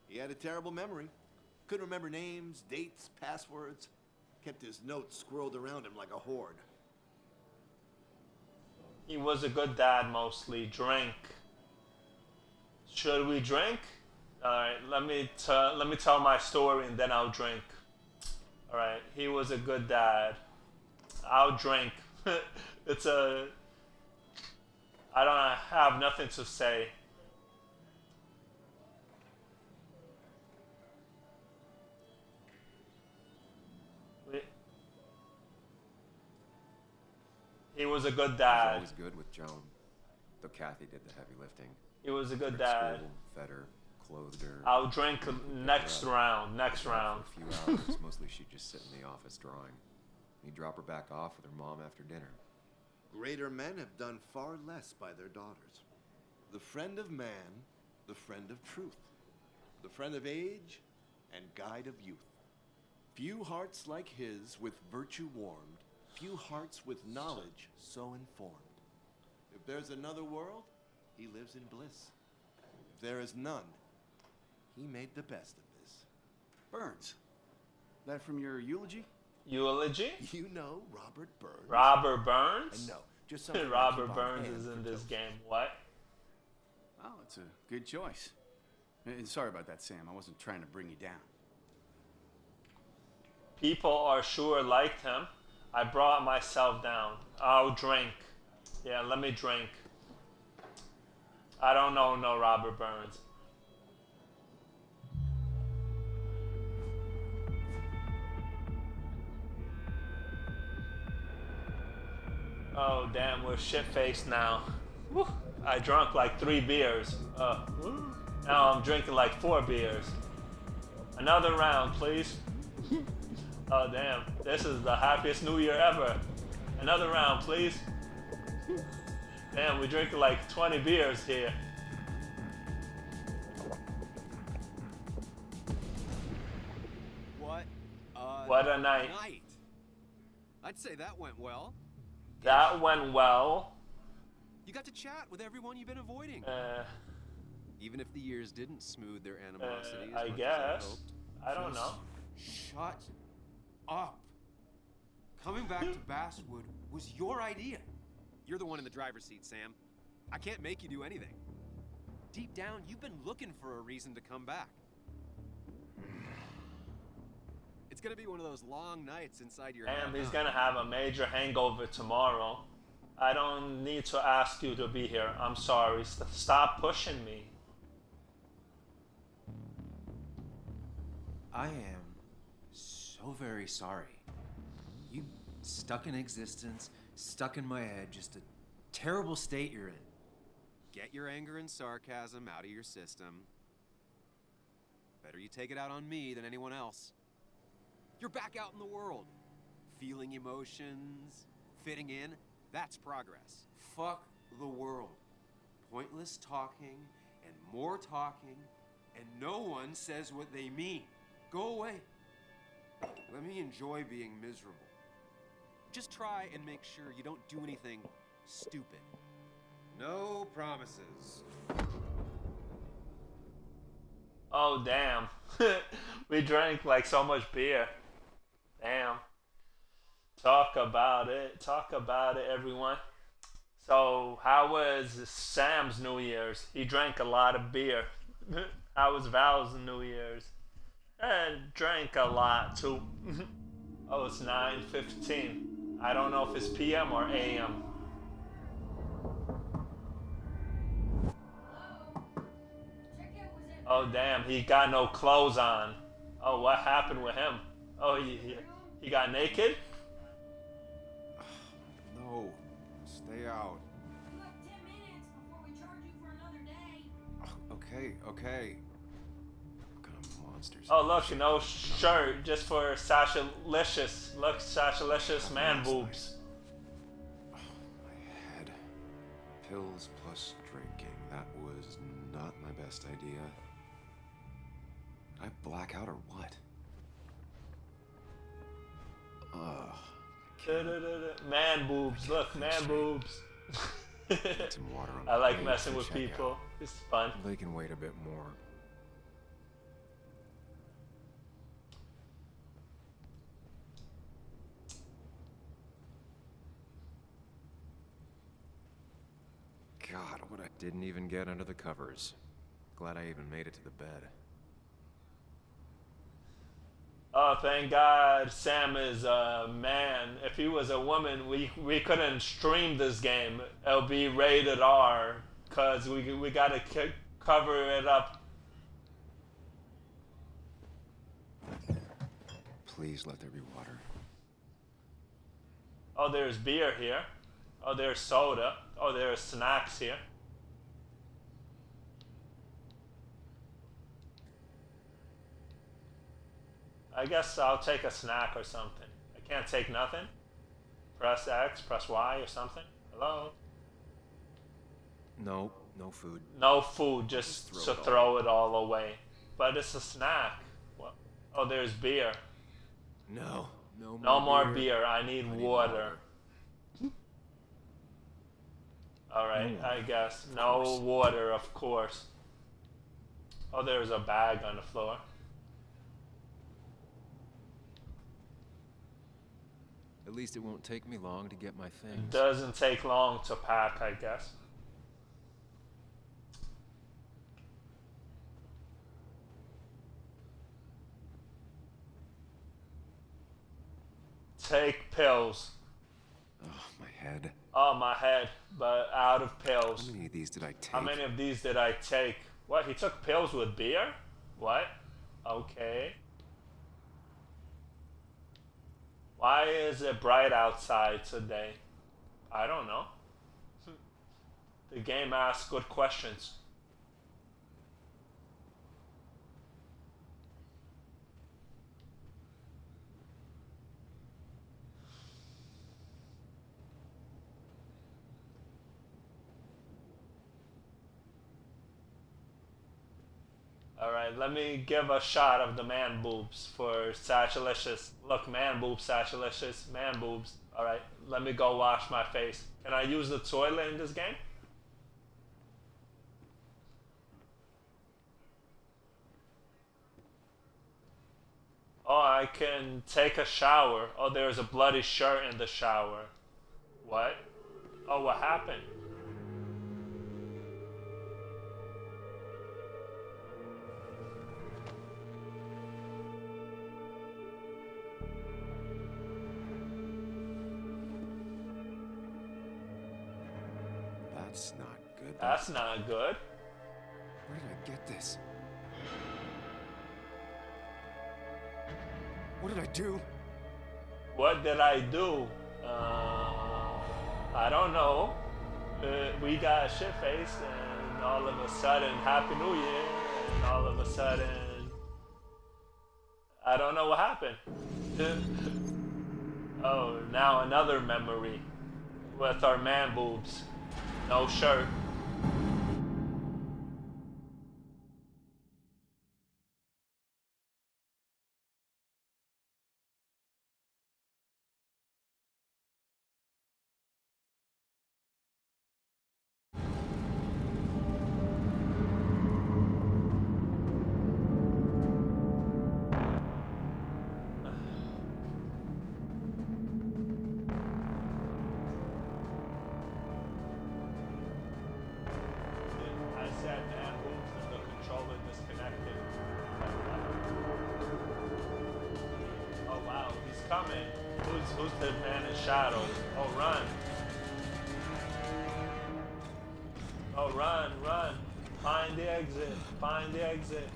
He had a terrible memory. Couldn't remember names, dates, passwords. Kept his notes squirreled around him like a hoard. He was a good dad mostly. Drink. Should we drink? Alright, let me tell my story and then I'll drink. Alright, he was a good dad. I'll drink. I don't have nothing to say. He was a good dad. He was always good with Joan, though Kathy did the heavy lifting. He was a good dad. School, fed her, clothed her. I'll drink next round. Next round. For a few hours, mostly she'd just sit in the office drawing. He'd drop her back off with her mom after dinner. Greater men have done far less by their daughters. The friend of man, the friend of truth, the friend of age, and guide of youth. Few hearts like his with virtue warmed, few hearts with knowledge so informed. If there's another world, he lives in bliss. If there is none, he made the best of this. Burns. That from your eulogy? Eulogy? You know Robert Burns? Robert Burns? And no, just something I Robert keep on Burns hand is in for this toast. game. What? Oh, it's a good choice. And sorry about that, Sam. I wasn't trying to bring you down. People are sure liked him. I brought myself down. I'll drink. Yeah, let me drink. I don't know no Robert Burns. Oh damn, we're shit-faced now. Woo. I drunk like 3 beers. Now I'm drinking like 4 beers. Another round, please. Oh damn, this is the happiest New Year ever. Another round, please. Damn, we're drinking like 20 beers here. What a night. I'd say that went well. That went well. You got to chat with everyone you've been avoiding. Even if the years didn't smooth their animosity as I much guess. as I hoped. I don't know. Shut up. Coming back to Basswood was your idea. You're the one in the driver's seat, Sam. I can't make you do anything. Deep down, you've been looking for a reason to come back. It's gonna be one of those long nights inside your head. Damn, he's huh? gonna have a major hangover tomorrow. I don't need to ask you to be here. I'm sorry. Stop pushing me. I am so very sorry. You stuck in existence, stuck in my head, just a terrible state you're in. Get your anger and sarcasm out of your system. Better you take it out on me than anyone else. You're back out in the world. Feeling emotions, fitting in, that's progress. Fuck the world. Pointless talking and more talking, and no one says what they mean. Go away. Let me enjoy being miserable. Just try and make sure you don't do anything stupid. No promises. Oh, damn. We drank like so much beer. Damn. Talk about it. Talk about it, everyone. So, how was Sam's New Year's? He drank a lot of beer. How was Val's New Year's? And drank a lot too. Oh, it's 9:15. I don't know if it's PM or AM. Oh damn, he got no clothes on. Oh, what happened with him? Oh, he got naked? No, stay out. You have 10 minutes before we charge you for another day. Okay. What kind of monsters? Oh look, no shirt just for Sasha Licious. Look, Sasha Licious man boobs. My head. Pills plus drinking. That was not my best idea. Did I black out or what? Man boobs. Look, man boobs. Need some water on I like the messing plate with to check people. out. It's fun. They can wait a bit more. God, what I didn't even get under the covers. Glad I even made it to the bed. Oh, thank God Sam is a man. If he was a woman, we couldn't stream this game. It'll be rated R, because we gotta cover it up. Please let there be water. Oh, there's beer here. Oh, there's soda. Oh, there's snacks here. I guess I'll take a snack or something. I can't take nothing. Press X, press Y or something. Hello? No, no food. No food, just to throw it all away. But it's a snack. Well, oh, there's beer. No. No more beer. I need water. Alright, I guess. No water, of course. Oh, there's a bag on the floor. At least it won't take me long to get my things. It doesn't take long to pack, I guess. Take pills. Oh, my head. Oh, my head, but out of pills. How many of these did I take? How many of these did I take? What? He took pills with beer? What? Okay. Why is it bright outside today? I don't know. The game asks good questions. Alright, let me give a shot of the man boobs for Satchelicious. Look, man boobs, Satchelicious, man boobs. Alright, let me go wash my face. Can I use the toilet in this game? Oh, I can take a shower. Oh, there's a bloody shirt in the shower. What? Oh, what happened? That's not good. That's not good. Where did I get this? What did I do? What did I do? I don't know. We got shit-faced and all of a sudden, Happy New Year, and all of a sudden, I don't know what happened. Oh, now another memory with our man boobs. No shirt. Coming. Who's the man in shadows? Oh, run. Oh, run, run. Find the exit. Find the exit.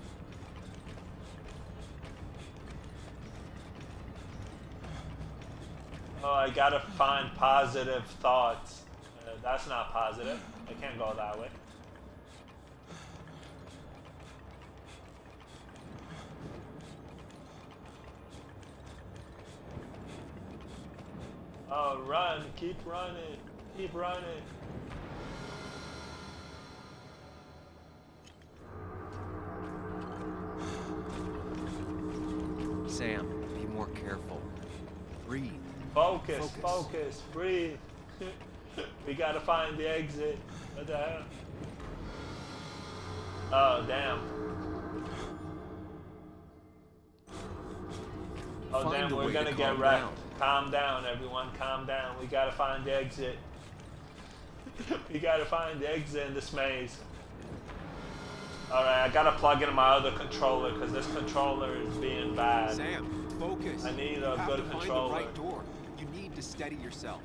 Oh, I gotta find positive thoughts. That's not positive. I can't go that way. Oh, run, keep running, keep running. Sam, be more careful. Breathe. Focus, focus, breathe. We gotta find the exit. What the hell? Oh, damn. Oh, damn, we're gonna get wrecked. Calm down, everyone. Calm down. We gotta find the exit. We gotta find the exit in this maze. Alright, I gotta plug in my other controller because this controller is being bad. Sam, focus. I need a good controller. Find the right door. You need to steady yourself.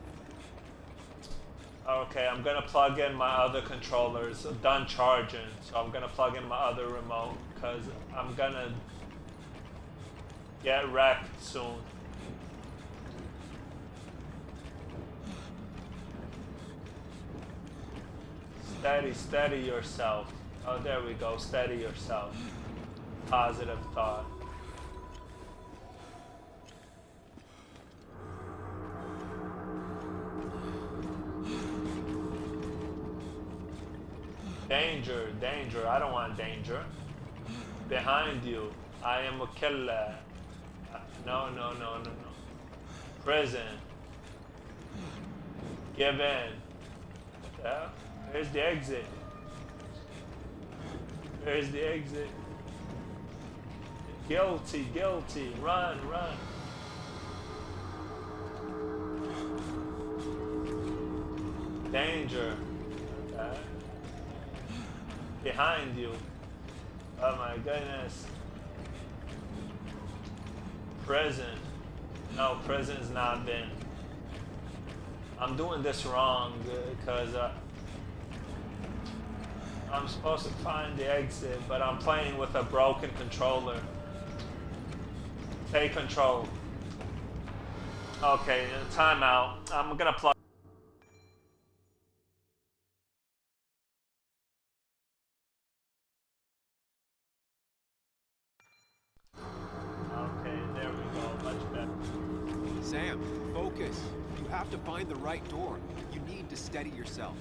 Okay, I'm gonna plug in my other controllers. I'm done charging, so I'm gonna plug in my other remote because I'm gonna get wrecked soon. Steady yourself. Oh, there we go. Steady yourself. Positive thought. Danger, danger. I don't want danger. Behind you. I am a killer. No, no, no, no, no. Prison. Give in. Yeah. Here's the exit. Here's the exit. Guilty, guilty. Run, run. Danger. Okay. Behind you. Oh my goodness. Prison. No, prison's not been. I'm doing this wrong because I'm supposed to find the exit, but I'm playing with a broken controller. Take control. Okay, timeout. I'm gonna plug. Okay, there we go. Much better. Sam, focus. You have to find the right door. You need to steady yourself.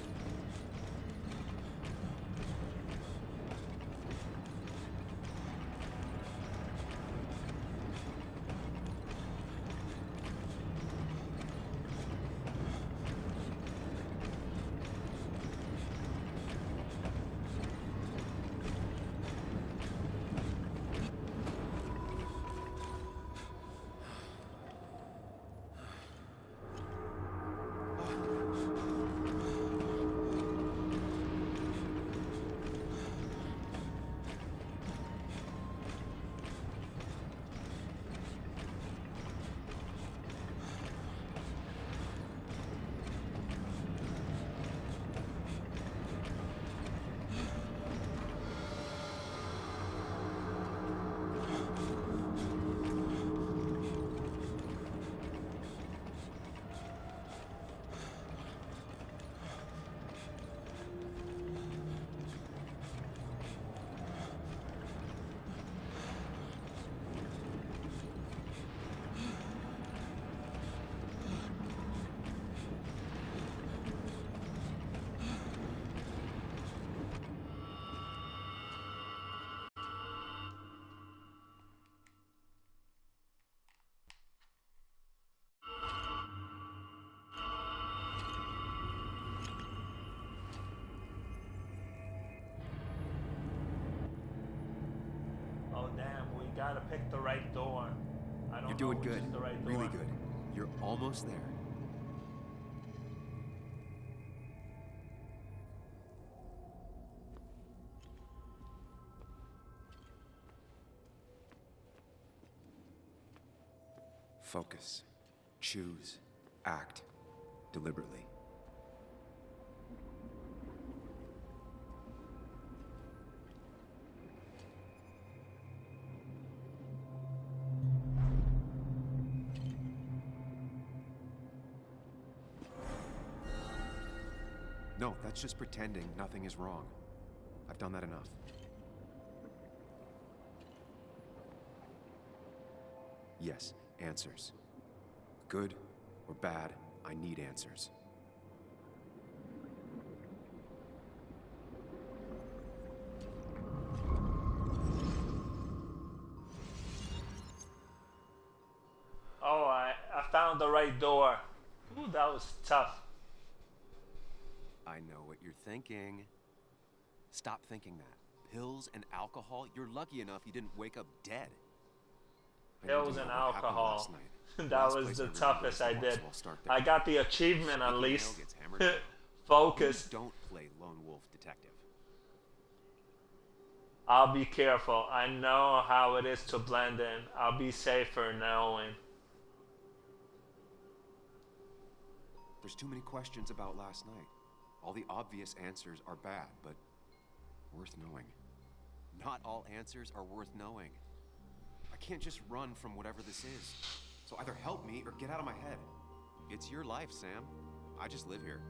Oh damn, we gotta pick the right door. I don't You're doing know which good. is the right door. Really good. You're almost there. Focus. Choose. Act. Deliberately. No, that's just pretending nothing is wrong. I've done that enough. Yes, answers. Good or bad, I need answers. Oh, I found the right door. Ooh, that was tough. I know what you're thinking. Stop thinking that. Pills and alcohol, you're lucky enough you didn't wake up dead. Pills and alcohol. That Last was place the I really toughest I was, did. so I'll start there. I got the achievement at Squeaky least. nail gets hammered. Focus. Please don't play lone wolf detective. I'll be careful. I know how it is to blend in. I'll be safer knowing. There's too many questions about last night. All the obvious answers are bad, but worth knowing. Not all answers are worth knowing. I can't just run from whatever this is. So either help me or get out of my head. It's your life, Sam. I just live here.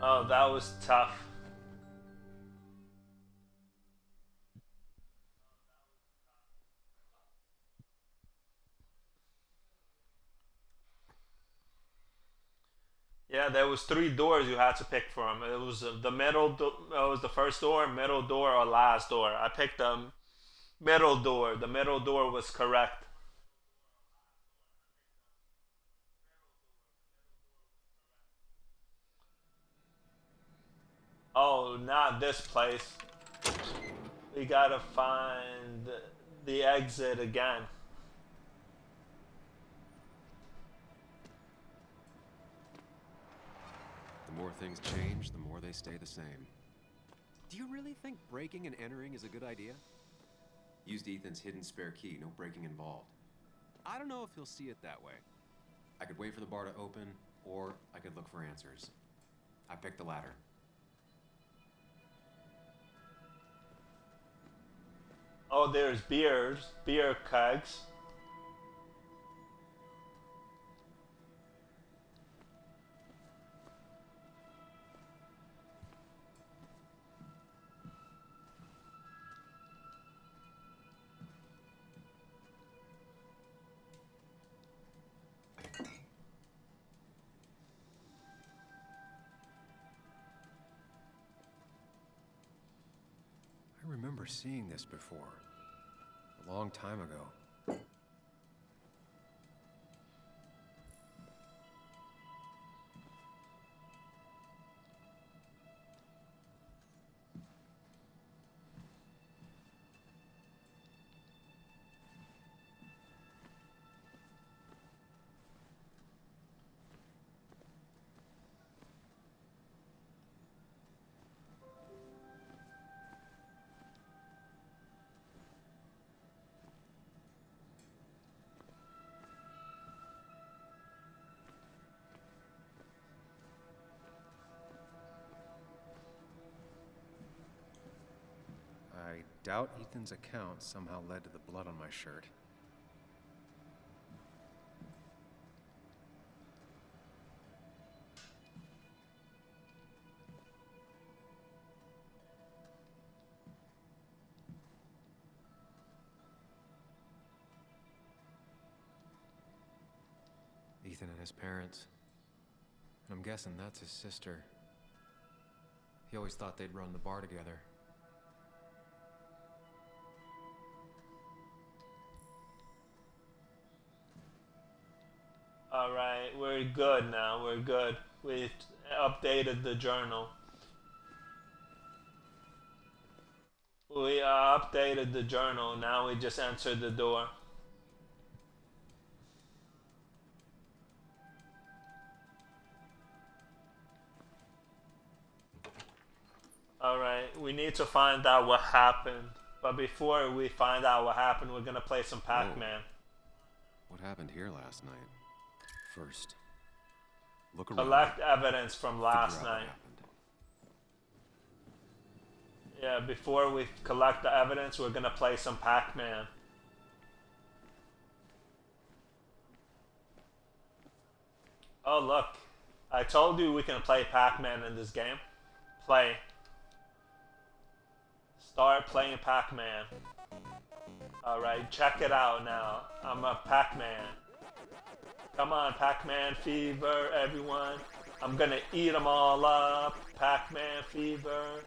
Oh, that was tough. Yeah, there was 3 doors you had to pick from. It was the middle. It was the first door, middle door, or last door. I picked Middle door. The middle door was correct. Oh, not this place. We gotta find the exit again. The more things change, the more they stay the same. Do you really think breaking and entering is a good idea? Used Ethan's hidden spare key, no breaking involved. I don't know if he'll see it that way. I could wait for the bar to open, or I could look for answers. I picked the latter. Oh, there's beer kegs. I remember seeing this before. A long time ago. I doubt Ethan's account somehow led to the blood on my shirt. Ethan and his parents. And I'm guessing that's his sister. He always thought they'd run the bar together. Alright, we're good now. We're good. We've updated the journal. We updated the journal. Now we just entered the door. Alright, we need to find out what happened. But before we find out what happened, we're gonna play some Pac-Man. What happened here last night? First, look around. Collect evidence from last night. Yeah, before we collect the evidence, we're gonna play some Pac-Man. Oh look, I told you we can play Pac-Man in this game. Play. Start playing Pac-Man. Alright, check it out now. I'm a Pac-Man. Come on, Pac-Man fever, everyone. I'm gonna eat them all up. Pac-Man fever.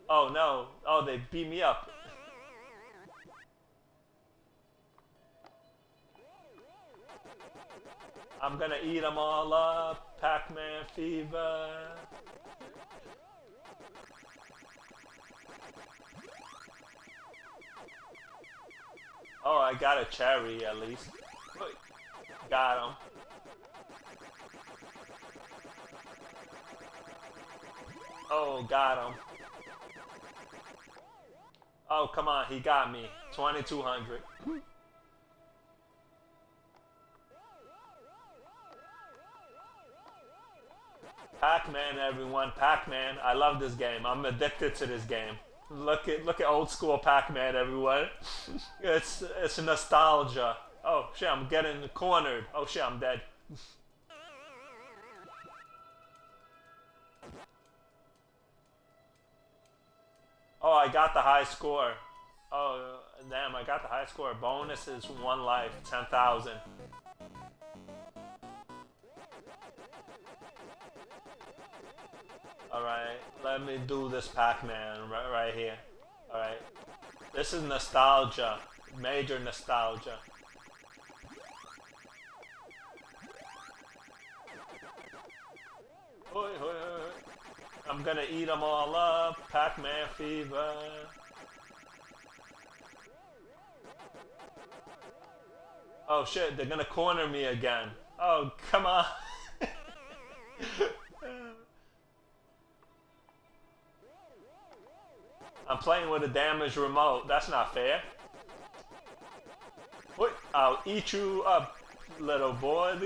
Oh no. Oh, they beat me up. I'm gonna eat them all up. Pac-Man fever. Oh, I got a cherry at least. Got him. Oh, got him. Oh, come on, he got me. 2,200. Pac-Man, everyone. Pac-Man. I love this game. I'm addicted to this game. Look at old school Pac-Man, everyone. It's nostalgia. Oh shit, I'm getting cornered. Oh shit, I'm dead. Oh, I got the high score. Oh damn, I got the high score. Bonus is 1 life, 10,000. Alright, let me do this Pac-Man right here. Alright. This is nostalgia. Major nostalgia. Hoi, hoi, hoi. I'm gonna eat them all up. Pac-Man fever. Oh shit, they're gonna corner me again. Oh, come on. I'm playing with a damaged remote. That's not fair. Wait, I'll eat you up, little boy.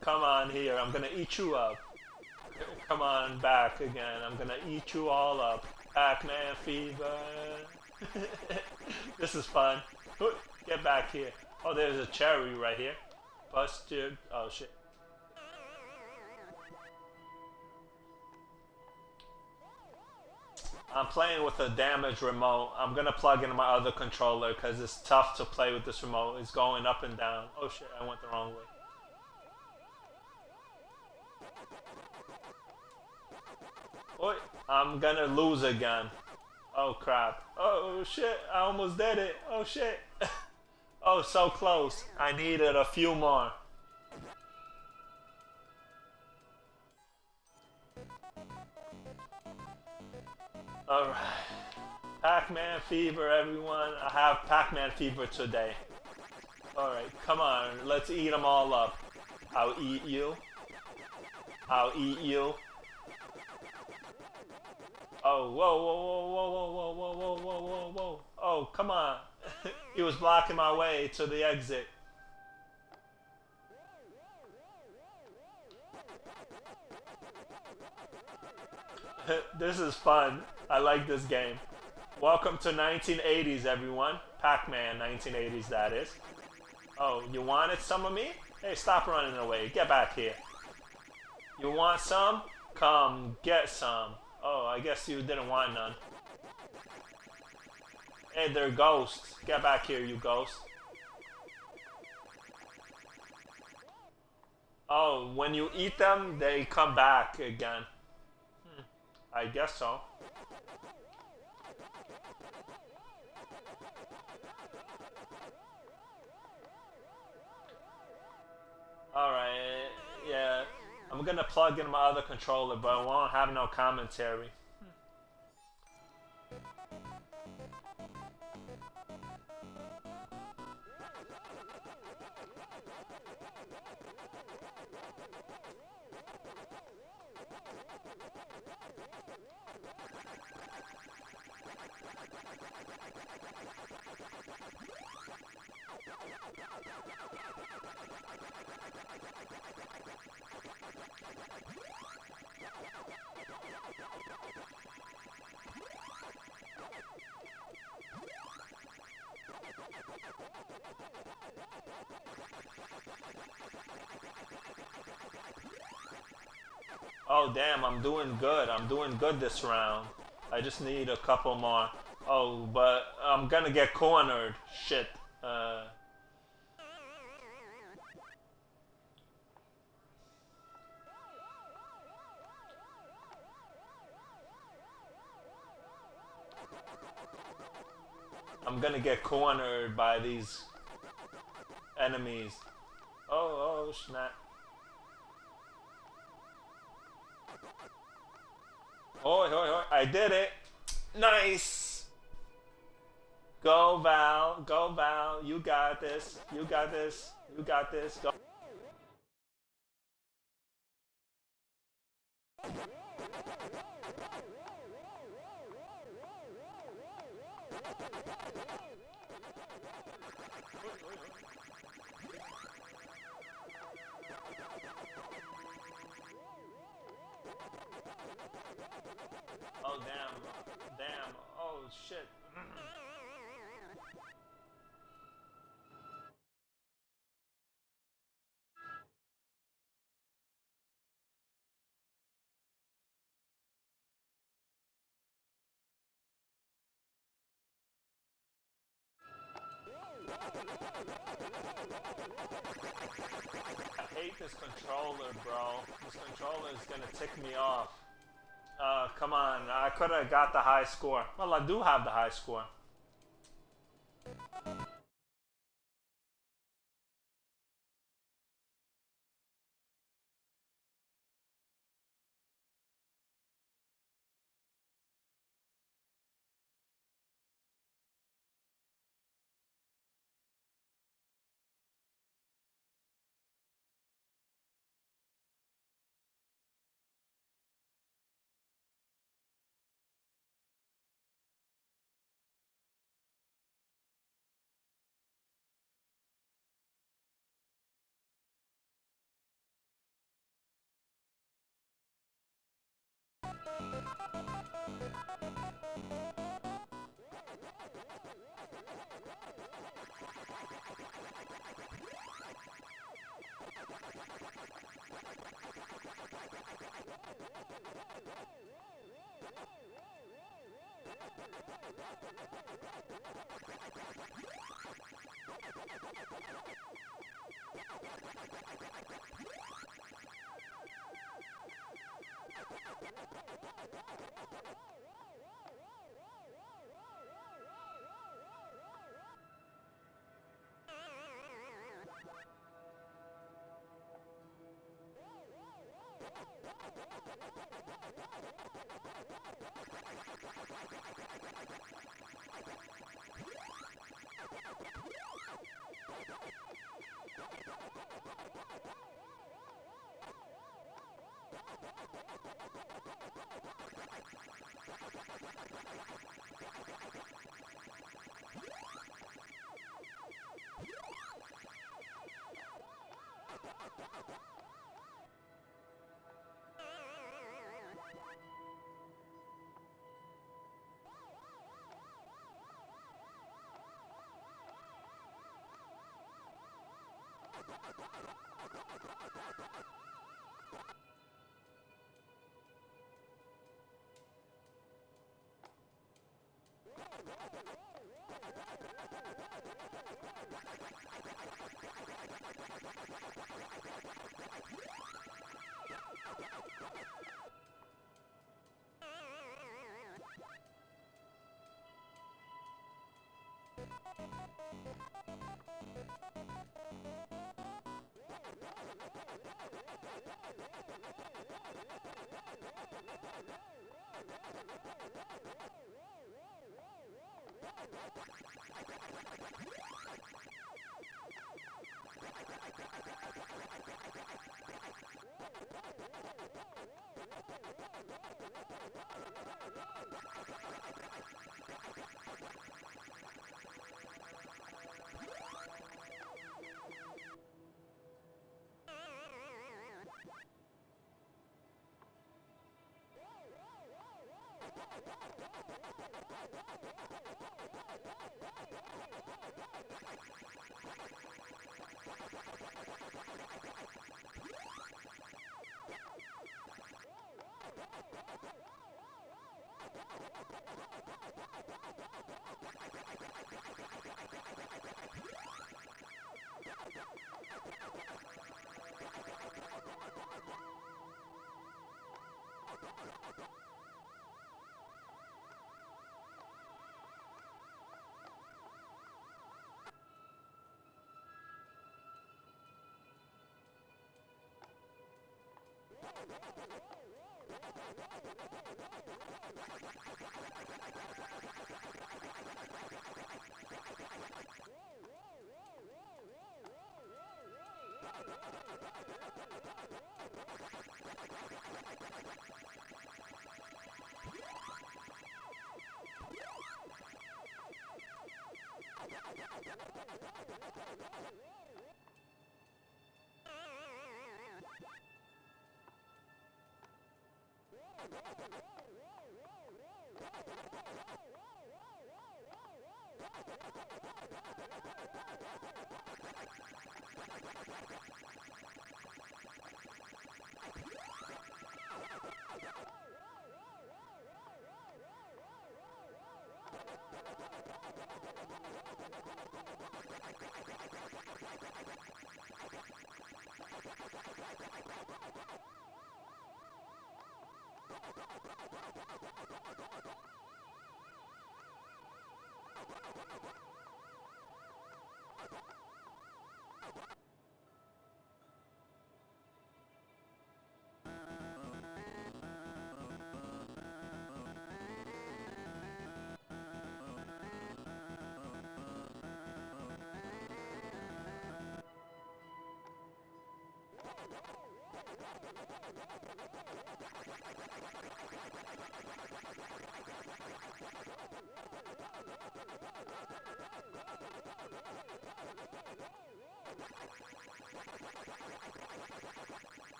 Come on here. I'm gonna eat you up. Come on back again. I'm gonna eat you all up. Pac-Man fever. This is fun. Get back here. Oh, there's a cherry right here. Busted. Oh shit. I'm playing with a damaged remote. I'm gonna plug in my other controller because it's tough to play with this remote. It's going up and down. Oh shit, I went the wrong way. Oi, I'm gonna lose again. Oh crap. Oh shit, I almost did it. Oh shit. Oh, so close. I needed a few more. Alright. Pac-Man fever, everyone. I have Pac-Man fever today. Alright, come on. Let's eat them all up. I'll eat you. I'll eat you. Oh, whoa, whoa, whoa, whoa, whoa, whoa, whoa, whoa, whoa, whoa, whoa. Oh, come on. He was blocking my way to the exit. This is fun. I like this game. Welcome to 1980s, everyone. Pac-Man 1980s, that is. Oh, you wanted some of me? Hey, stop running away. Get back here. You want some? Come get some. Oh, I guess you didn't want none. Hey, they're ghosts. Get back here, you ghost. Oh, when you eat them, they come back again. I guess so. Alright, yeah. I'm gonna plug in my other controller, but I won't have no commentary. Oh damn, I'm doing good. I'm doing good this round. I just need a couple more. Oh, but I'm gonna get cornered. Shit. I'm gonna get cornered by these enemies. Oh, snap. Oh, I did it. Nice. Go, Val. Go, Val. You got this. You got this. You got this. Go. Oh, damn. Damn. Oh, shit. I hate this controller, bro. This controller is gonna tick me off. Come on. I could have got the high score. Well, I do have the high score.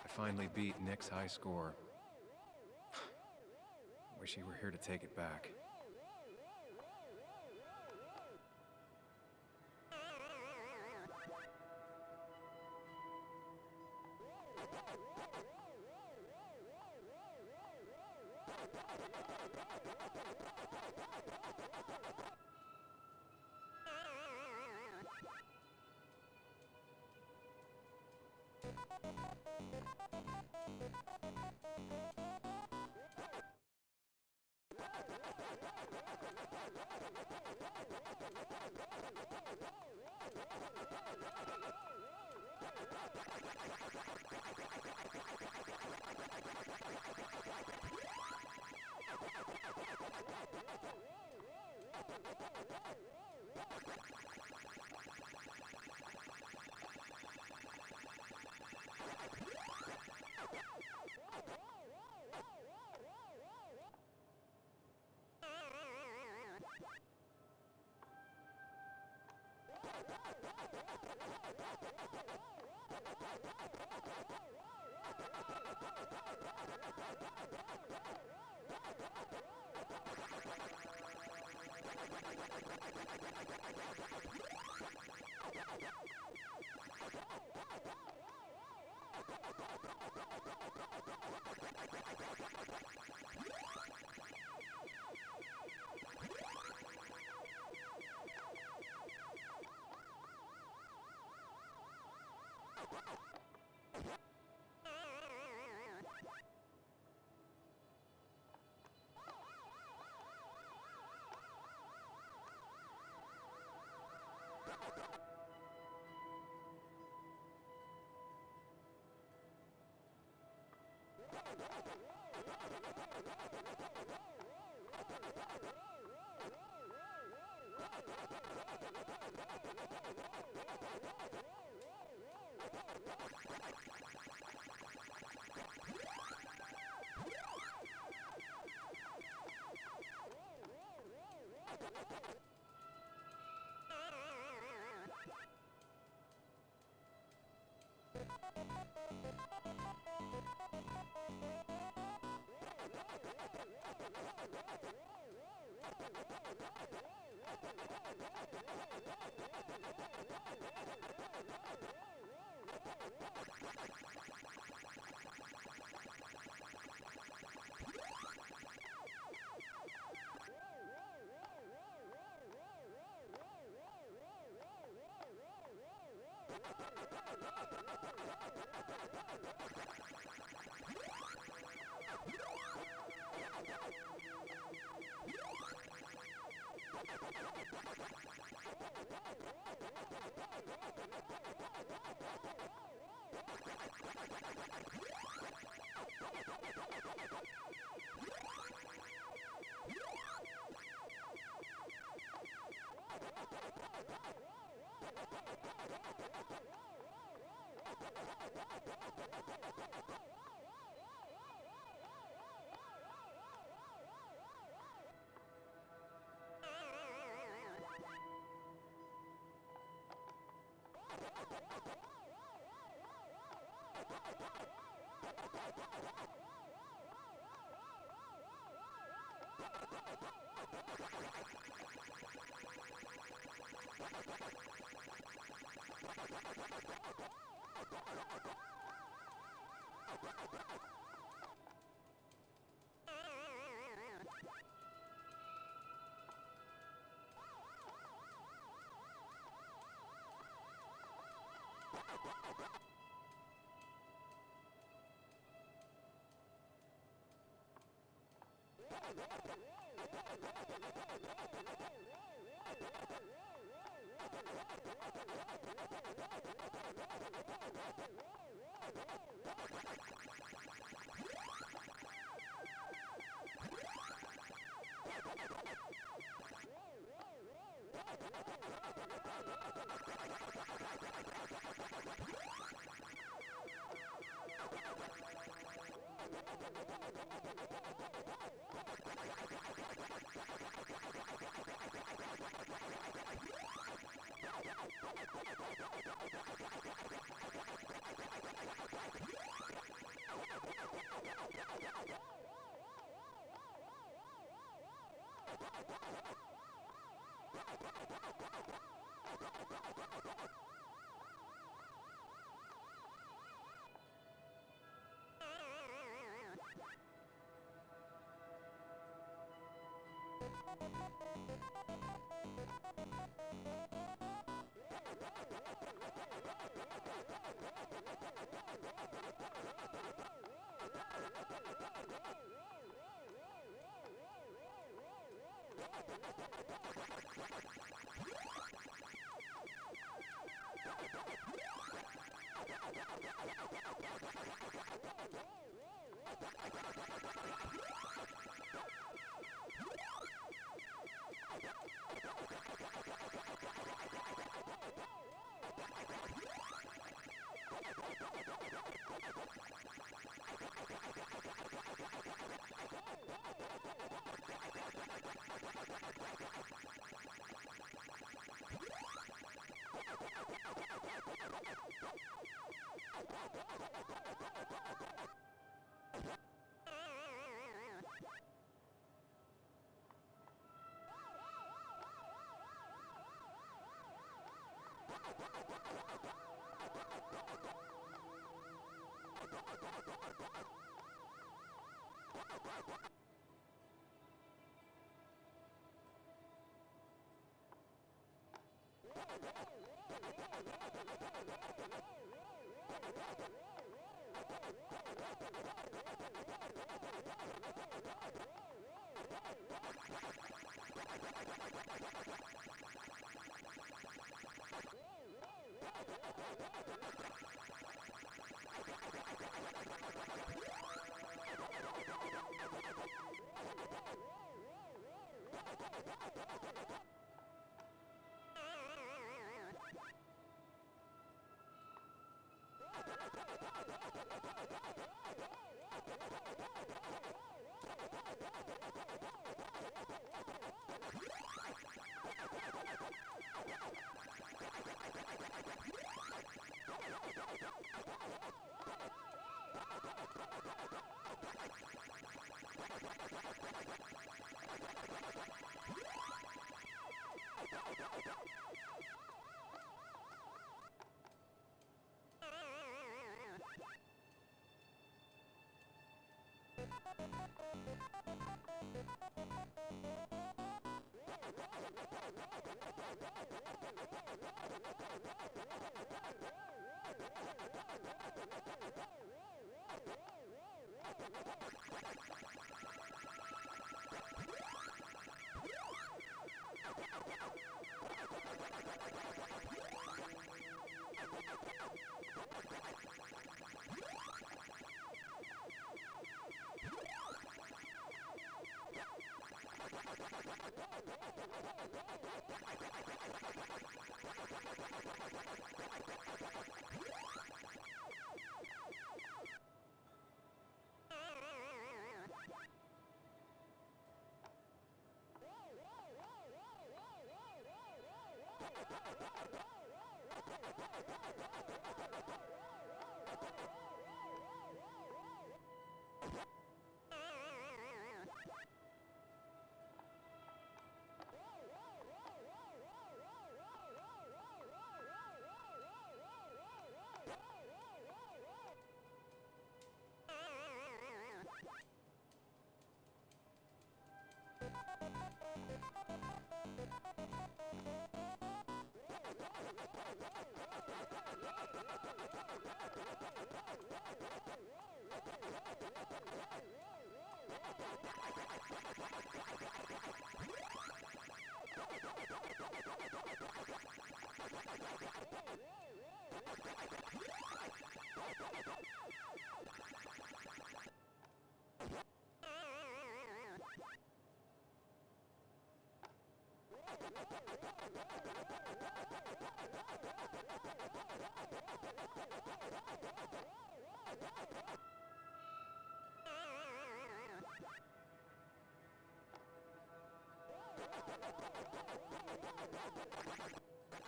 I finally beat Nick's high score. Wish he were here to take it back.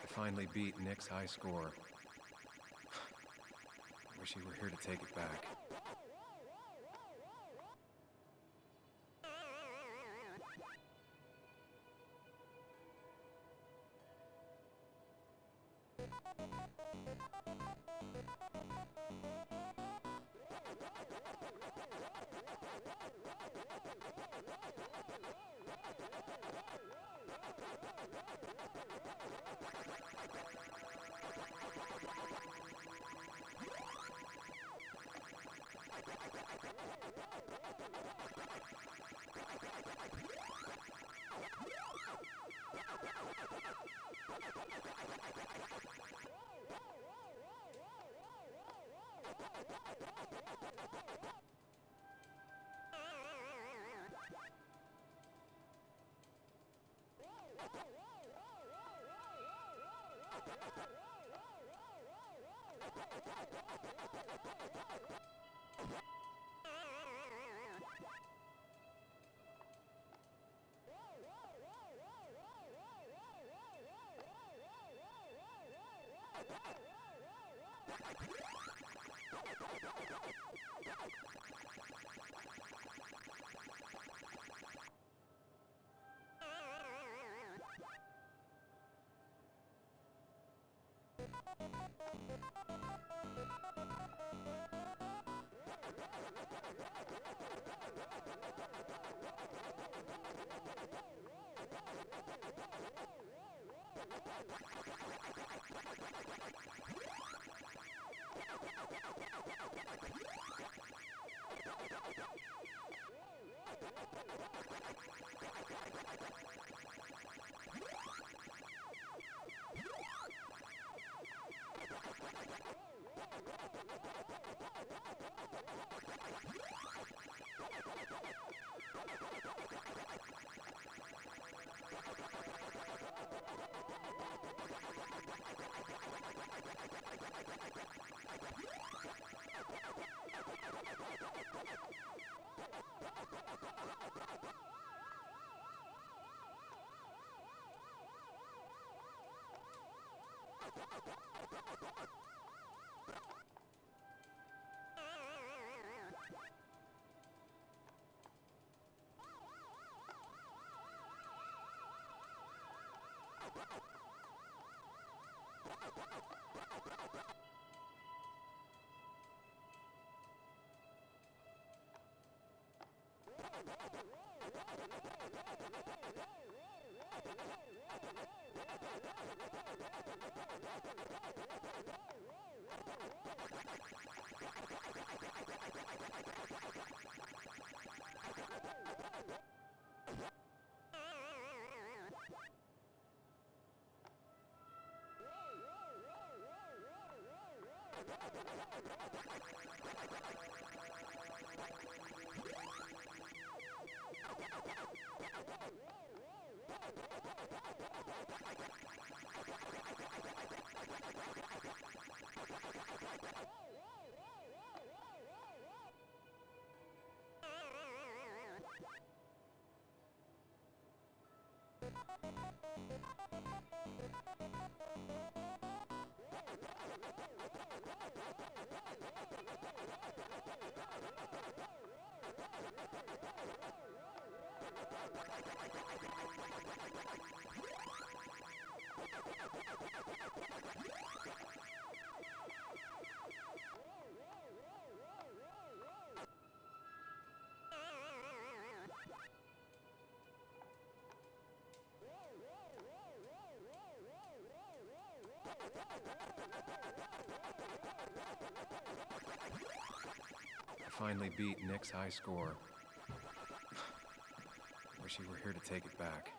I finally beat Nick's high score. Wish he were here to take it back. I finally beat Nick's high score. Wish he were here to take it back.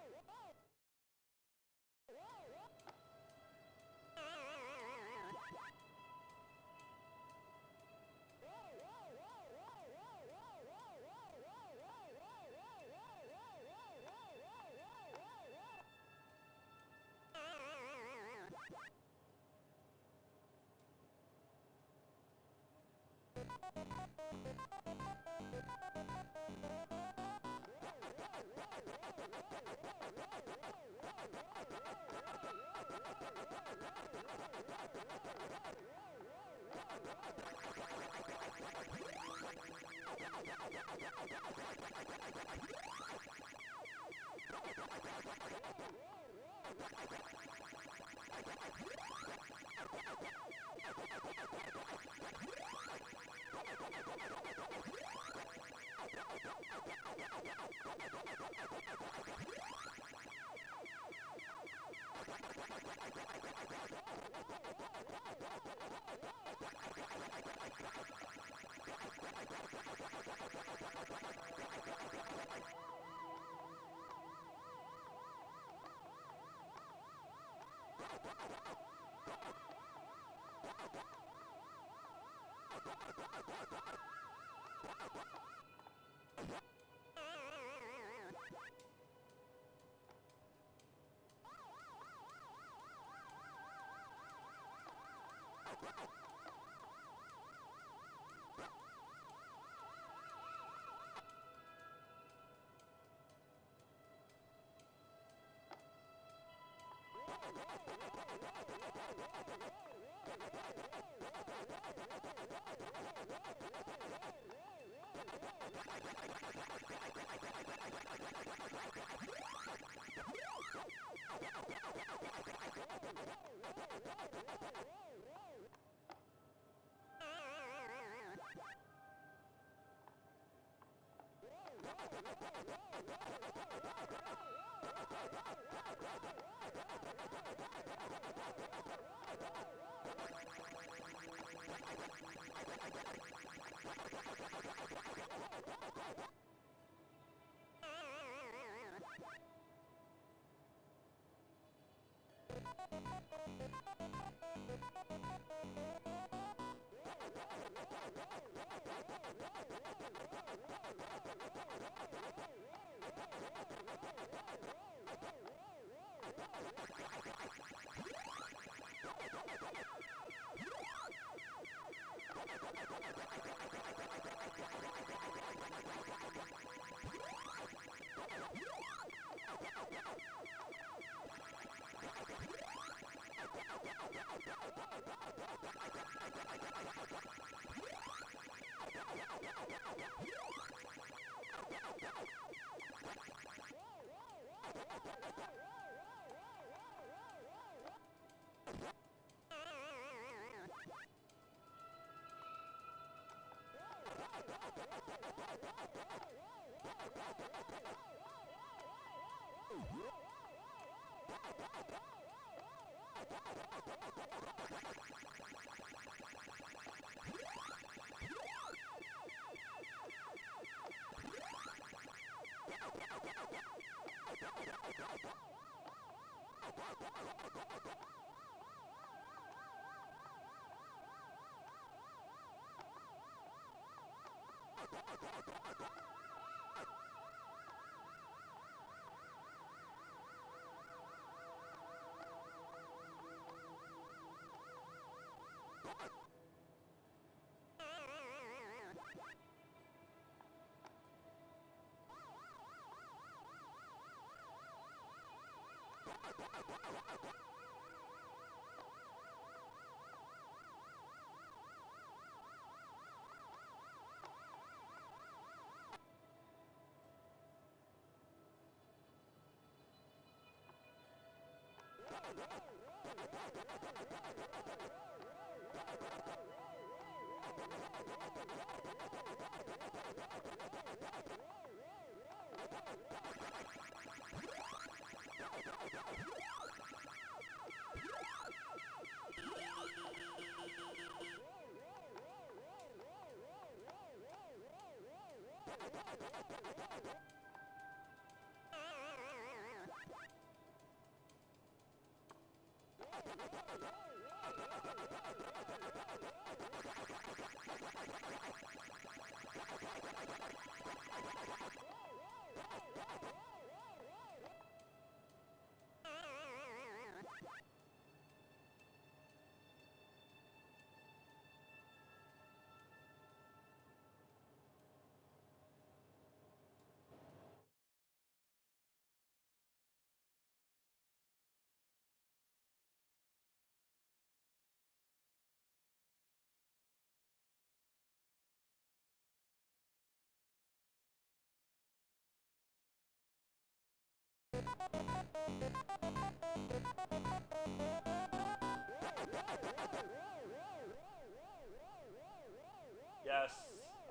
Yes,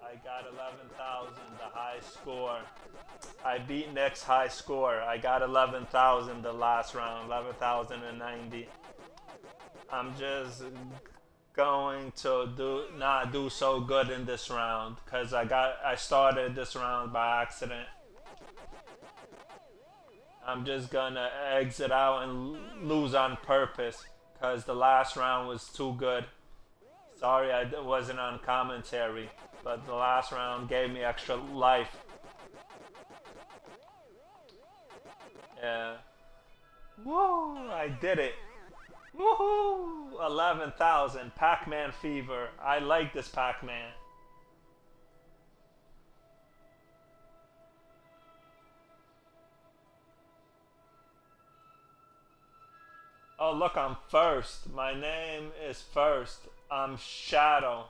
I got 11,000, the high score. I beat Nick's high score. I got 11,000 the last round, 11,090. I'm just going to not do so good in this round because I started this round by accident. I'm just gonna exit out and lose on purpose because the last round was too good. Sorry I wasn't on commentary, but the last round gave me extra life. Yeah. Woo! I did it. Woohoo! 11,000. Pac-Man fever. I like this Pac-Man. Oh, look, I'm first. My name is first. I'm Shadow.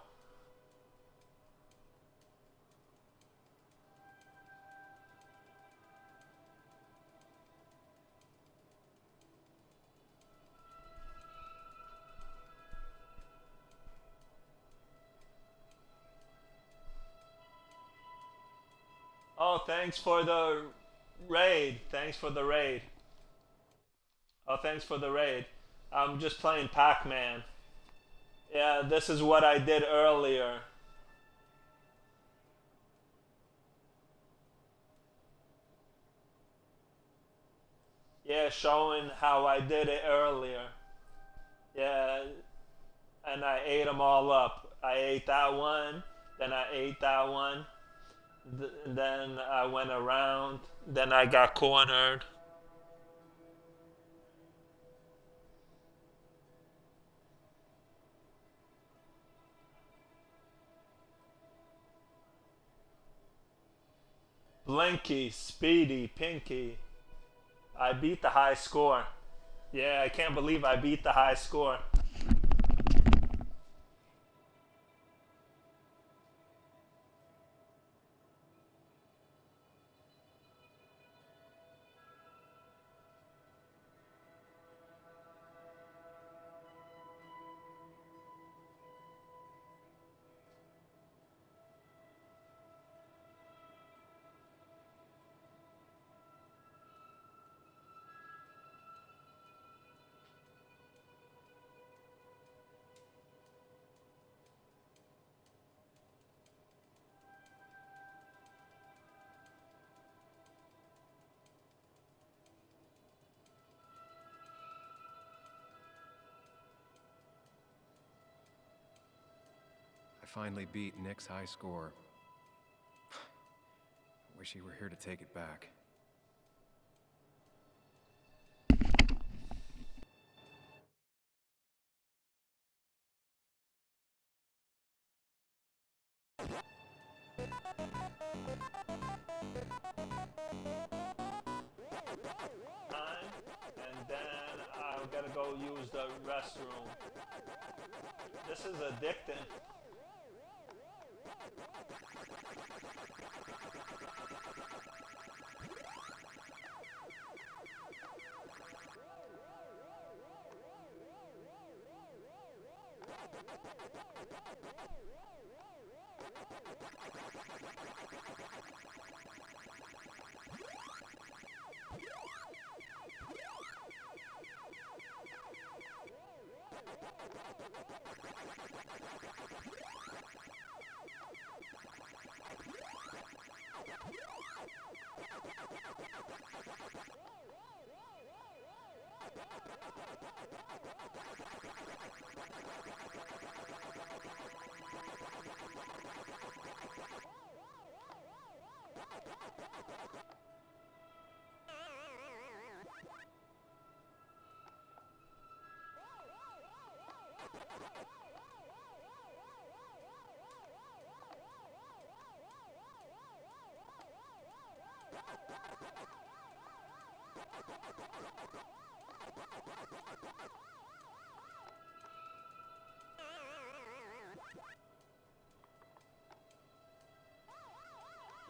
Oh, thanks for the raid. Thanks for the raid. Oh, thanks for the raid. I'm just playing Pac-Man. Yeah, this is what I did earlier. Yeah, showing how I did it earlier. Yeah, and I ate them all up. I ate that one, then I ate that one, then I went around, then I got cornered. Blinky, Speedy, Pinky. I beat the high score. Yeah, I can't believe I beat the high score. I finally beat Nick's high score. I wish he were here to take it back. And then I'm gonna go use the restroom. This is addicting.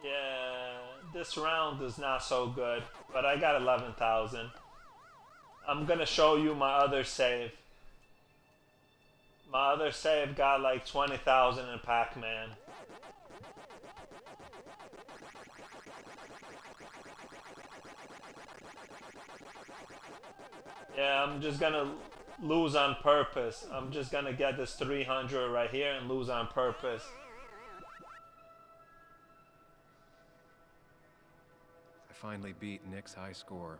Yeah, this round is not so good, but I got 11,000. I'm gonna show you my other save. My other save got like 20,000 in Pac-Man. Yeah, I'm just gonna lose on purpose. I'm just gonna get this 300 right here and lose on purpose. I finally beat Nick's high score.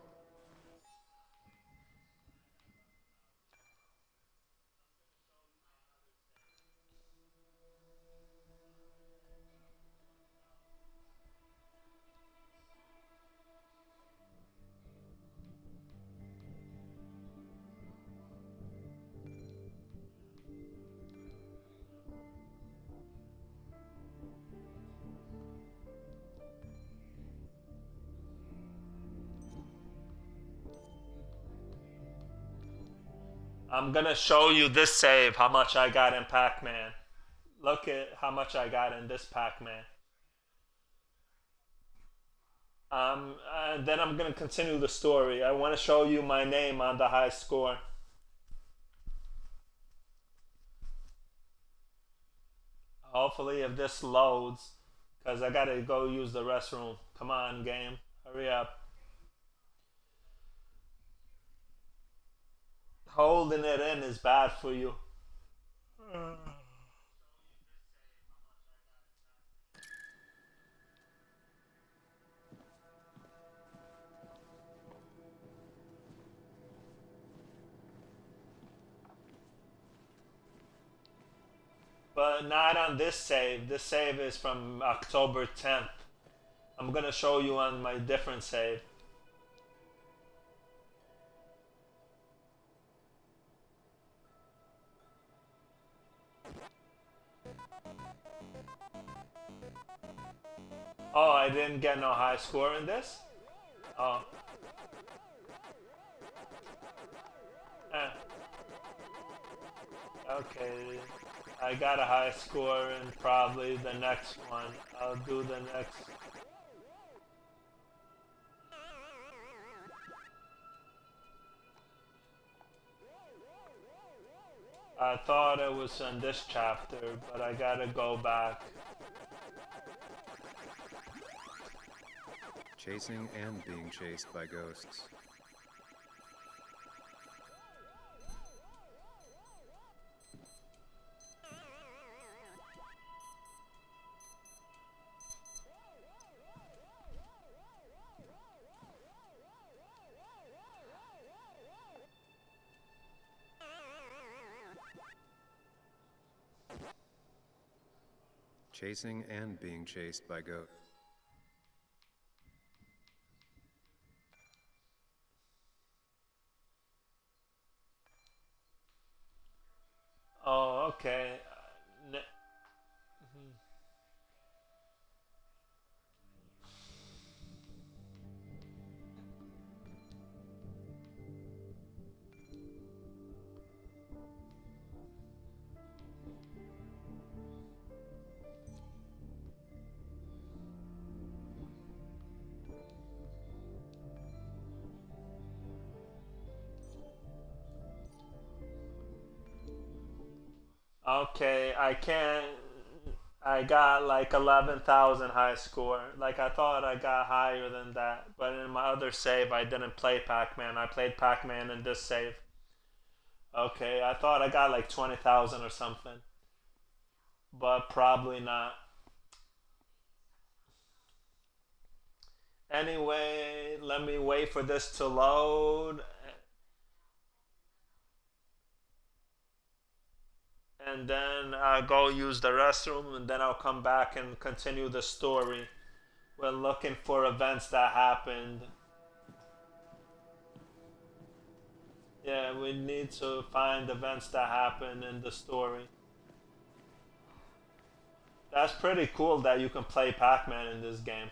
I'm gonna show you this save, how much I got in Pac-Man. Look at how much I got in this Pac-Man. And then I'm gonna continue the story. I want to show you my name on the high score. Hopefully if this loads, Because I gotta go use the restroom. Come on, game. Hurry up. Holding it in is bad for you. But not on this save. This save is from October 10th. I'm gonna show you on my different save. Oh, I didn't get no high score in this? Oh. Okay. I got a high score in probably the next one. I'll do the next. I thought it was in this chapter, but I gotta go back. Chasing and being chased by ghosts. Chasing and being chased by ghosts. Oh, okay. Okay, I got like 11,000 high score. Like I thought I got higher than that. But in my other save, I didn't play Pac-Man. I played Pac-Man in this save. Okay, I thought I got like 20,000 or something. But probably not. Anyway, let me wait for this to load. And then I'll go use the restroom, and then I'll come back and continue the story. We're looking for events that happened. Yeah, we need to find events that happened in the story. That's pretty cool that you can play Pac-Man in this game.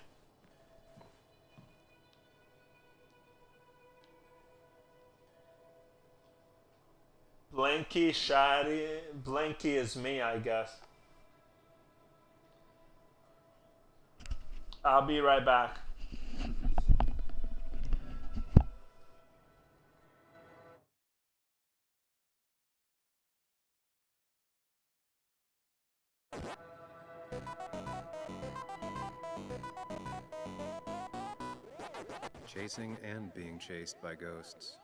Blinky, Shady. Blinky is me, I guess. I'll be right back. Chasing and being chased by ghosts.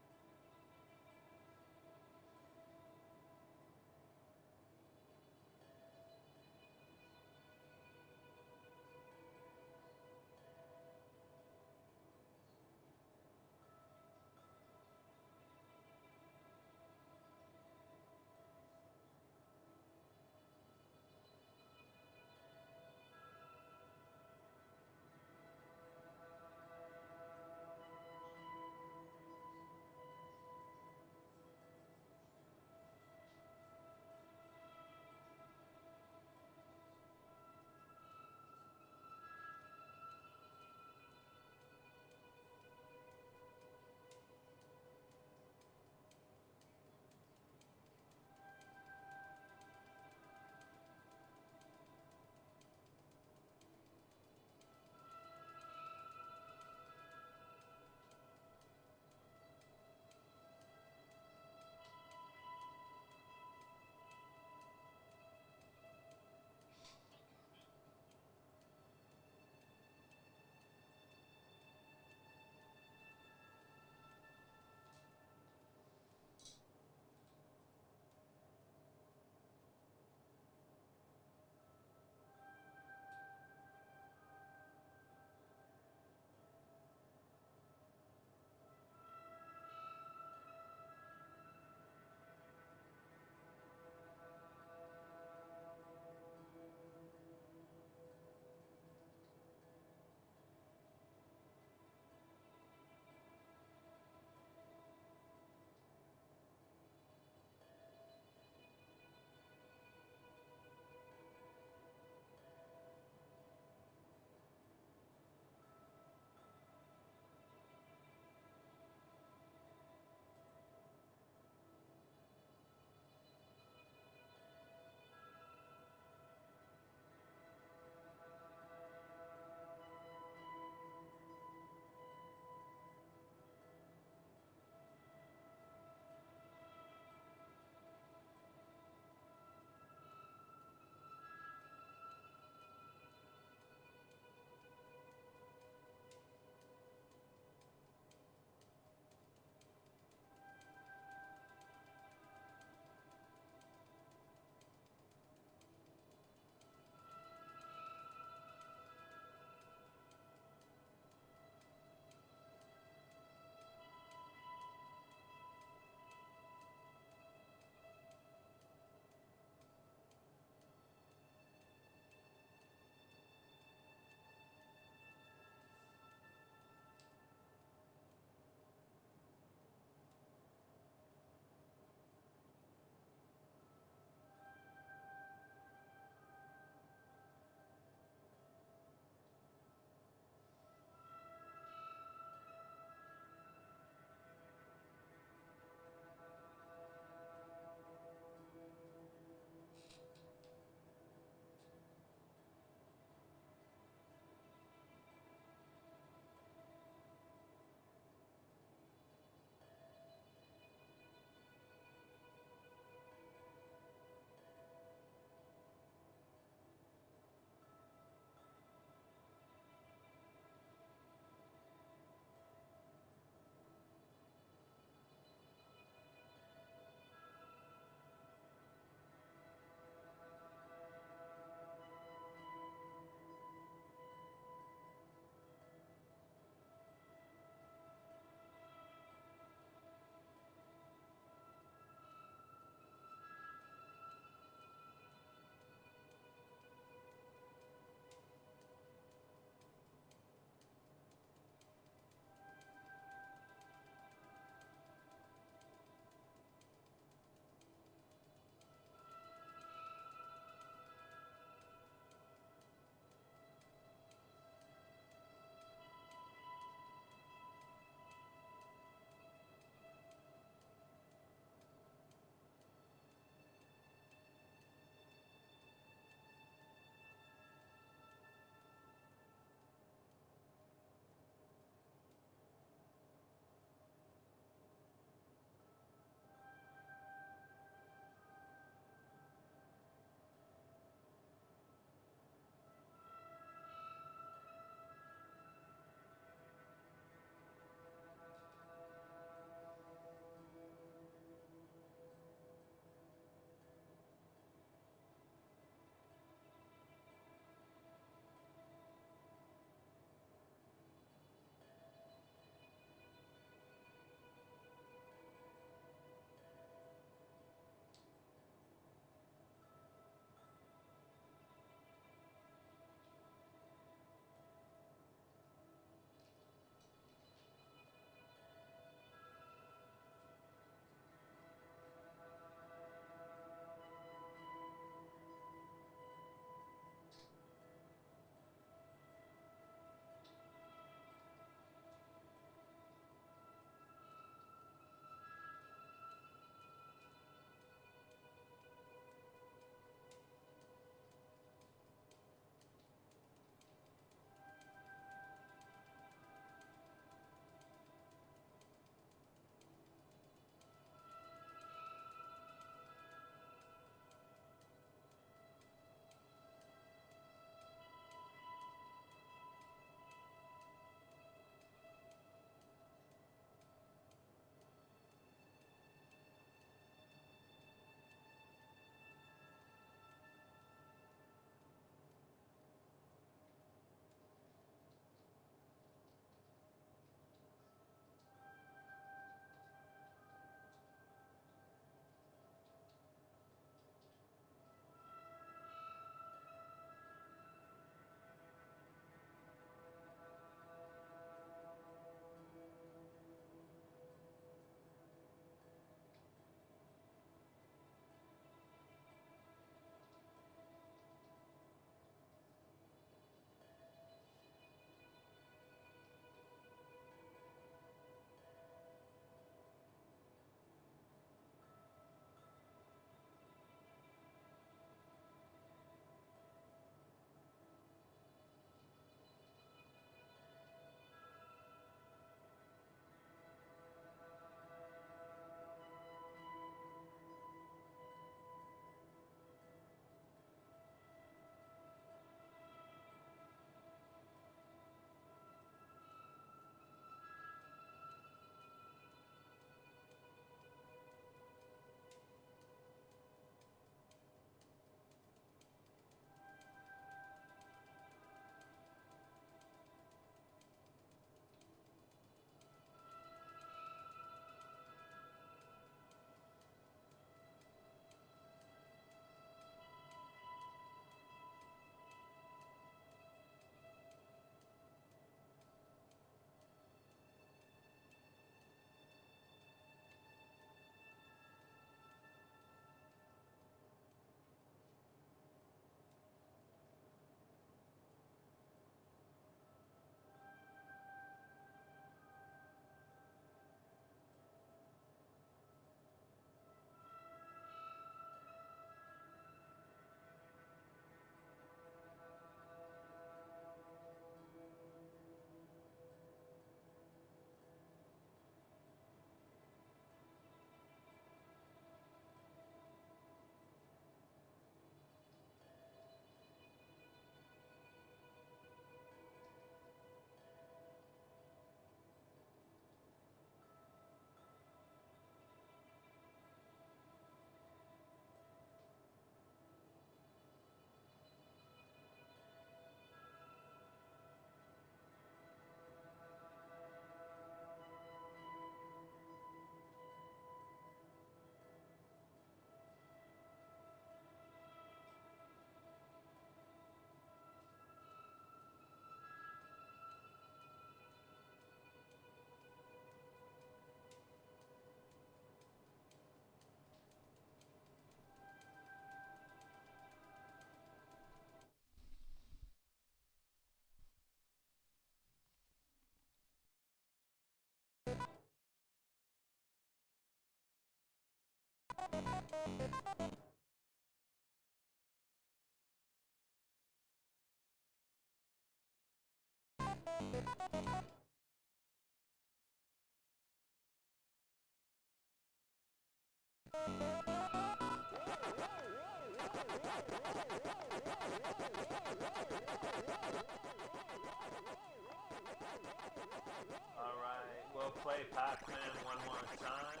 Alright, we'll play Pac-Man one more time,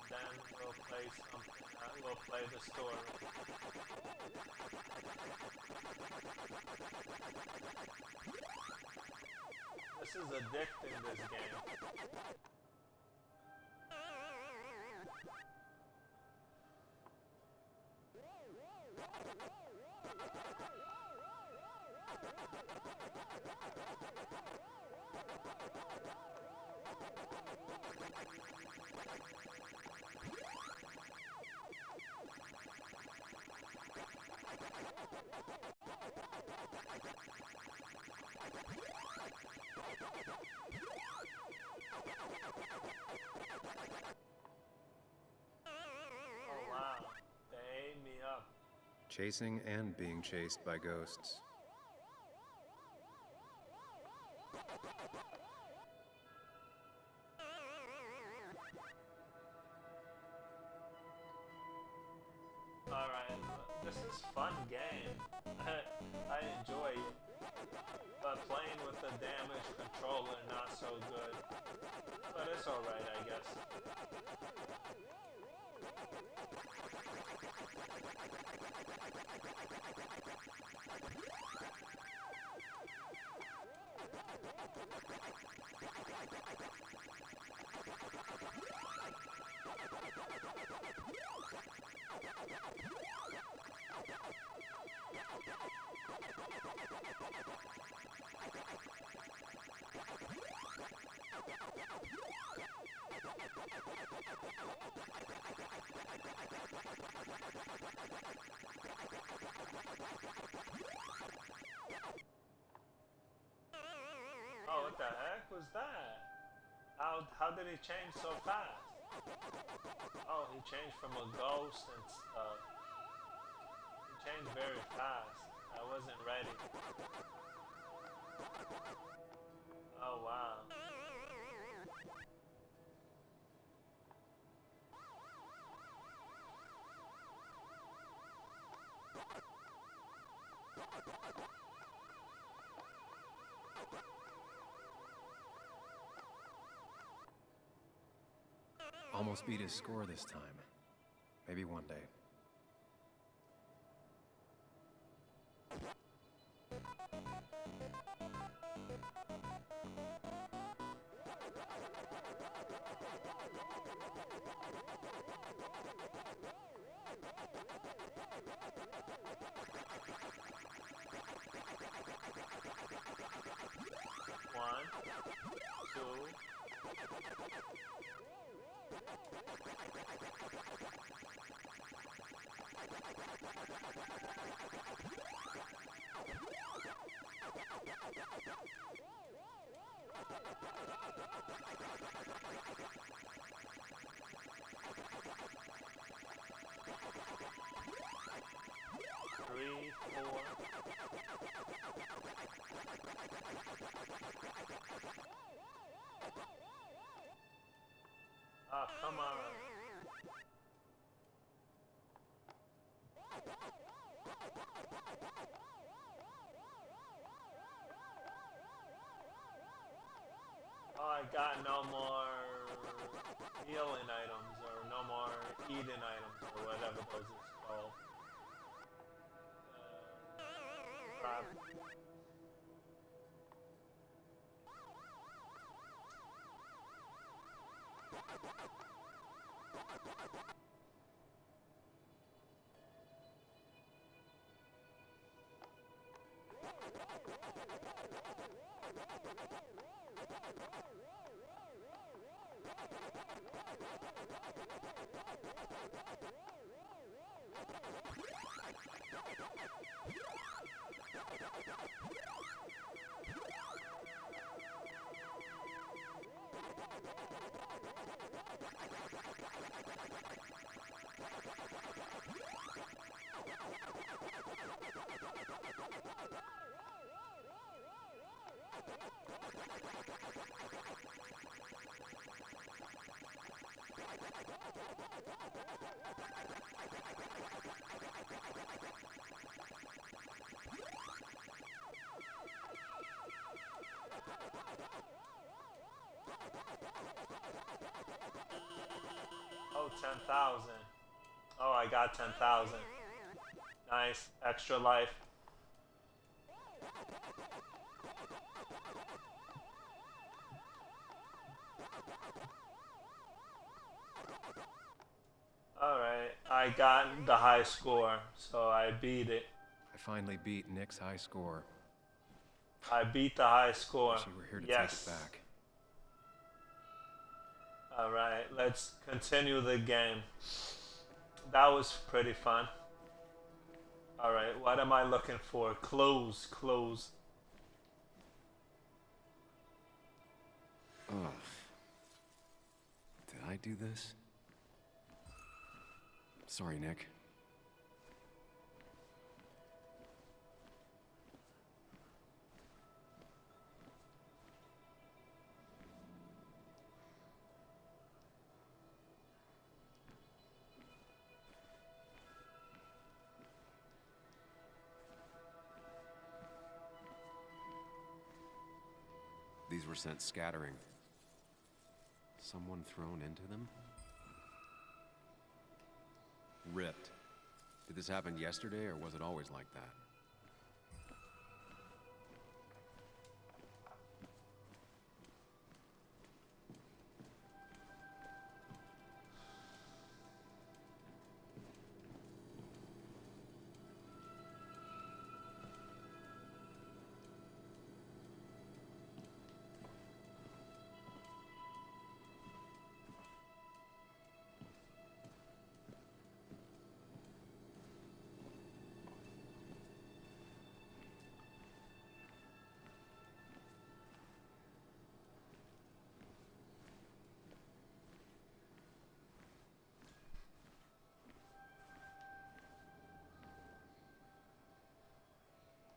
and then we'll play something, we'll play the story. This is addicting, this game. Oh wow, they ate me up. Chasing and being chased by ghosts. Alright, this is fun game. I enjoy it. But playing with the damaged controller, not so good. But it's alright, I guess. Oh, what the heck was that? How did he change so fast? Oh, he changed from a ghost and stuff. He changed very fast. I wasn't ready. Oh, wow. Almost beat his score this time. Maybe one day. One, two. Three, four. Ah, come on. Oh, I got no more healing items or no more eating items or whatever those is called. Crap. Oh, 10,000. Oh, I got 10,000. Nice. Extra life. Alright, I got the high score, so I beat it. I finally beat Nick's high score. I beat the high score. Wish you were here to Yes. take it back. Alright, let's continue the game. That was pretty fun. Alright, what am I looking for? Clues, clues. Ugh. Did I do this? Sorry, Nick. These were sent scattering. Someone thrown into them? Ripped. Did this happen yesterday, or was it always like that?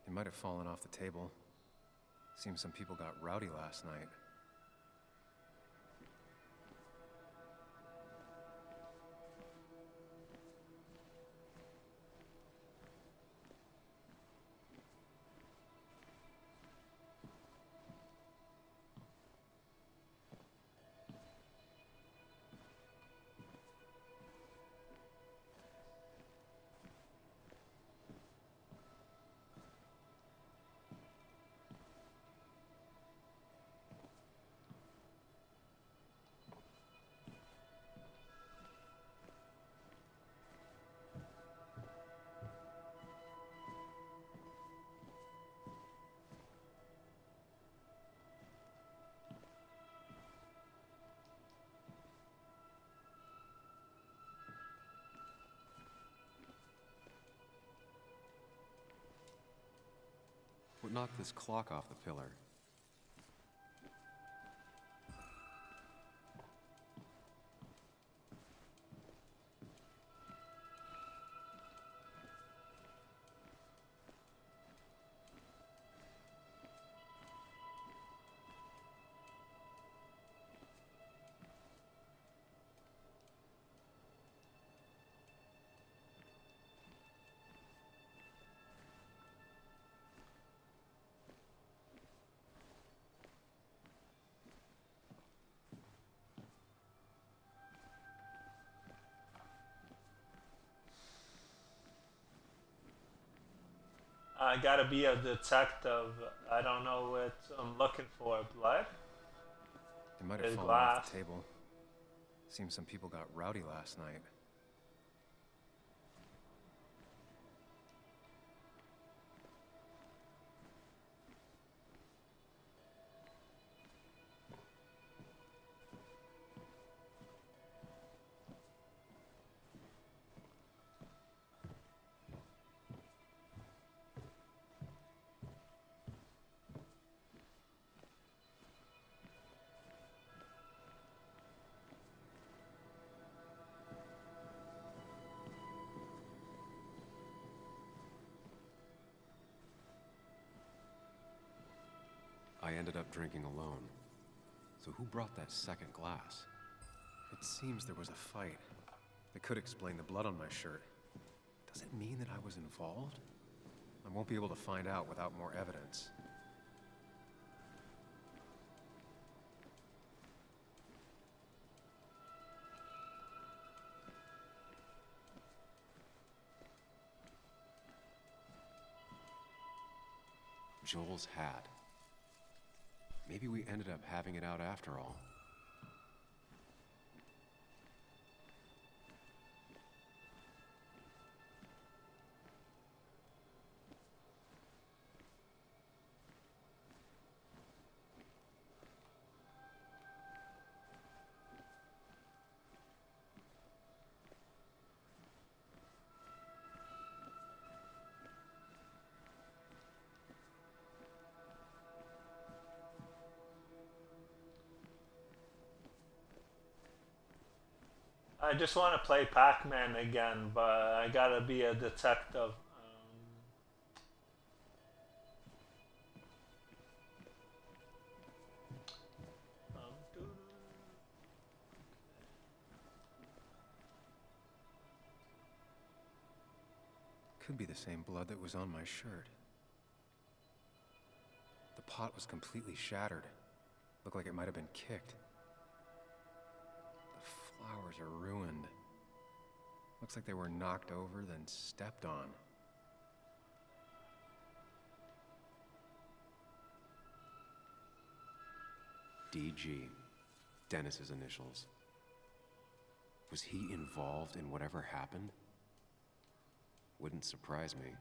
It might have fallen off the table. Seems some people got rowdy last night. What knocked this clock off the pillar? I gotta be a detective. I don't know what I'm looking for. Blood? It might have There's fallen glass. off the table. Seems some people got rowdy last night. I ended up drinking alone. So who brought that second glass? It seems there was a fight. It could explain the blood on my shirt. Does it mean that I was involved? I won't be able to find out without more evidence. Joel's hat. Maybe we ended up having it out after all. I just want to play Pac-Man again, but I gotta be a detective. Could be the same blood that was on my shirt. The pot was completely shattered. Looked like it might have been kicked. The flowers are ruined. Looks like they were knocked over, then stepped on. DG. Dennis's initials. Was he involved in whatever happened? Wouldn't surprise me.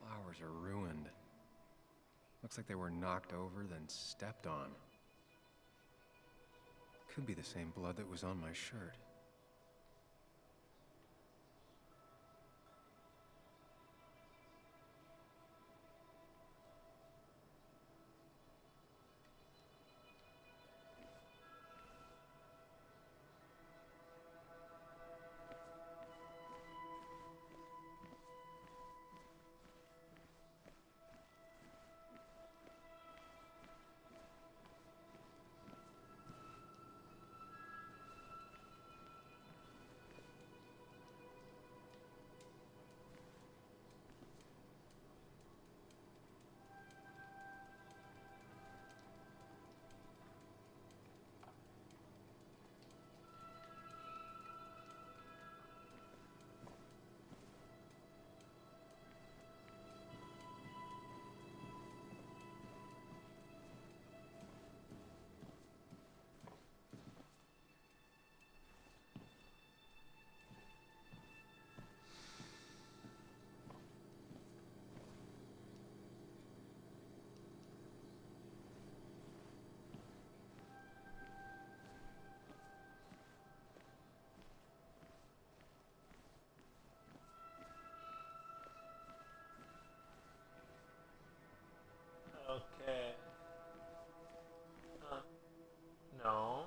Flowers are ruined. Looks like they were knocked over, then stepped on. Could be the same blood that was on my shirt. Okay. No.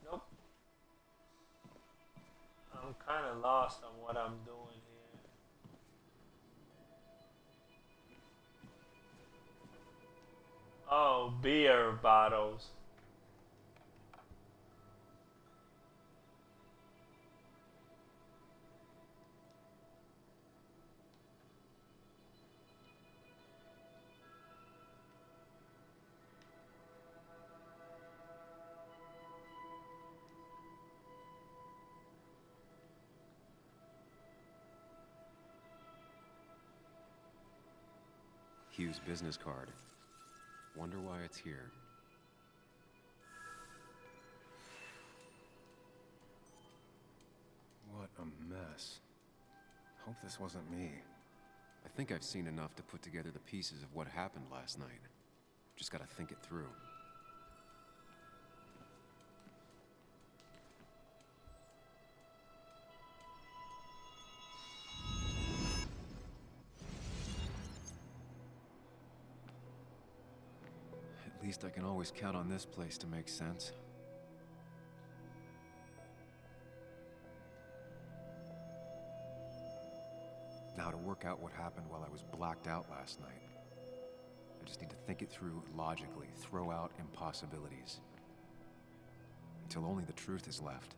Nope. I'm kind of lost on what I'm doing here. Oh, beer bottles. Hugh's business card. Wonder why it's here. What a mess. Hope this wasn't me. I think I've seen enough to put together the pieces of what happened last night. Just gotta think it through. At least I can always count on this place to make sense. Now to work out what happened while I was blacked out last night. I just need to think it through logically, throw out impossibilities. Until only the truth is left.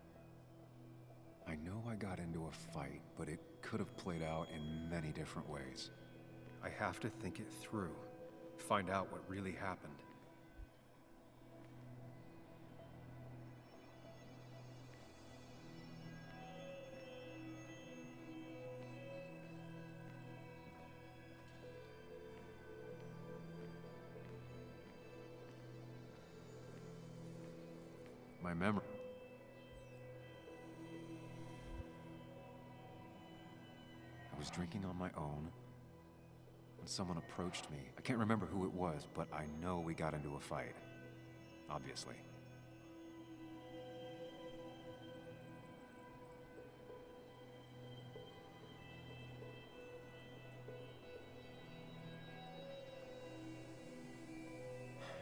I know I got into a fight, but it could have played out in many different ways. I have to think it through, find out what really happened. My memory. I was drinking on my own when someone approached me. I can't remember who it was, but I know we got into a fight. Obviously.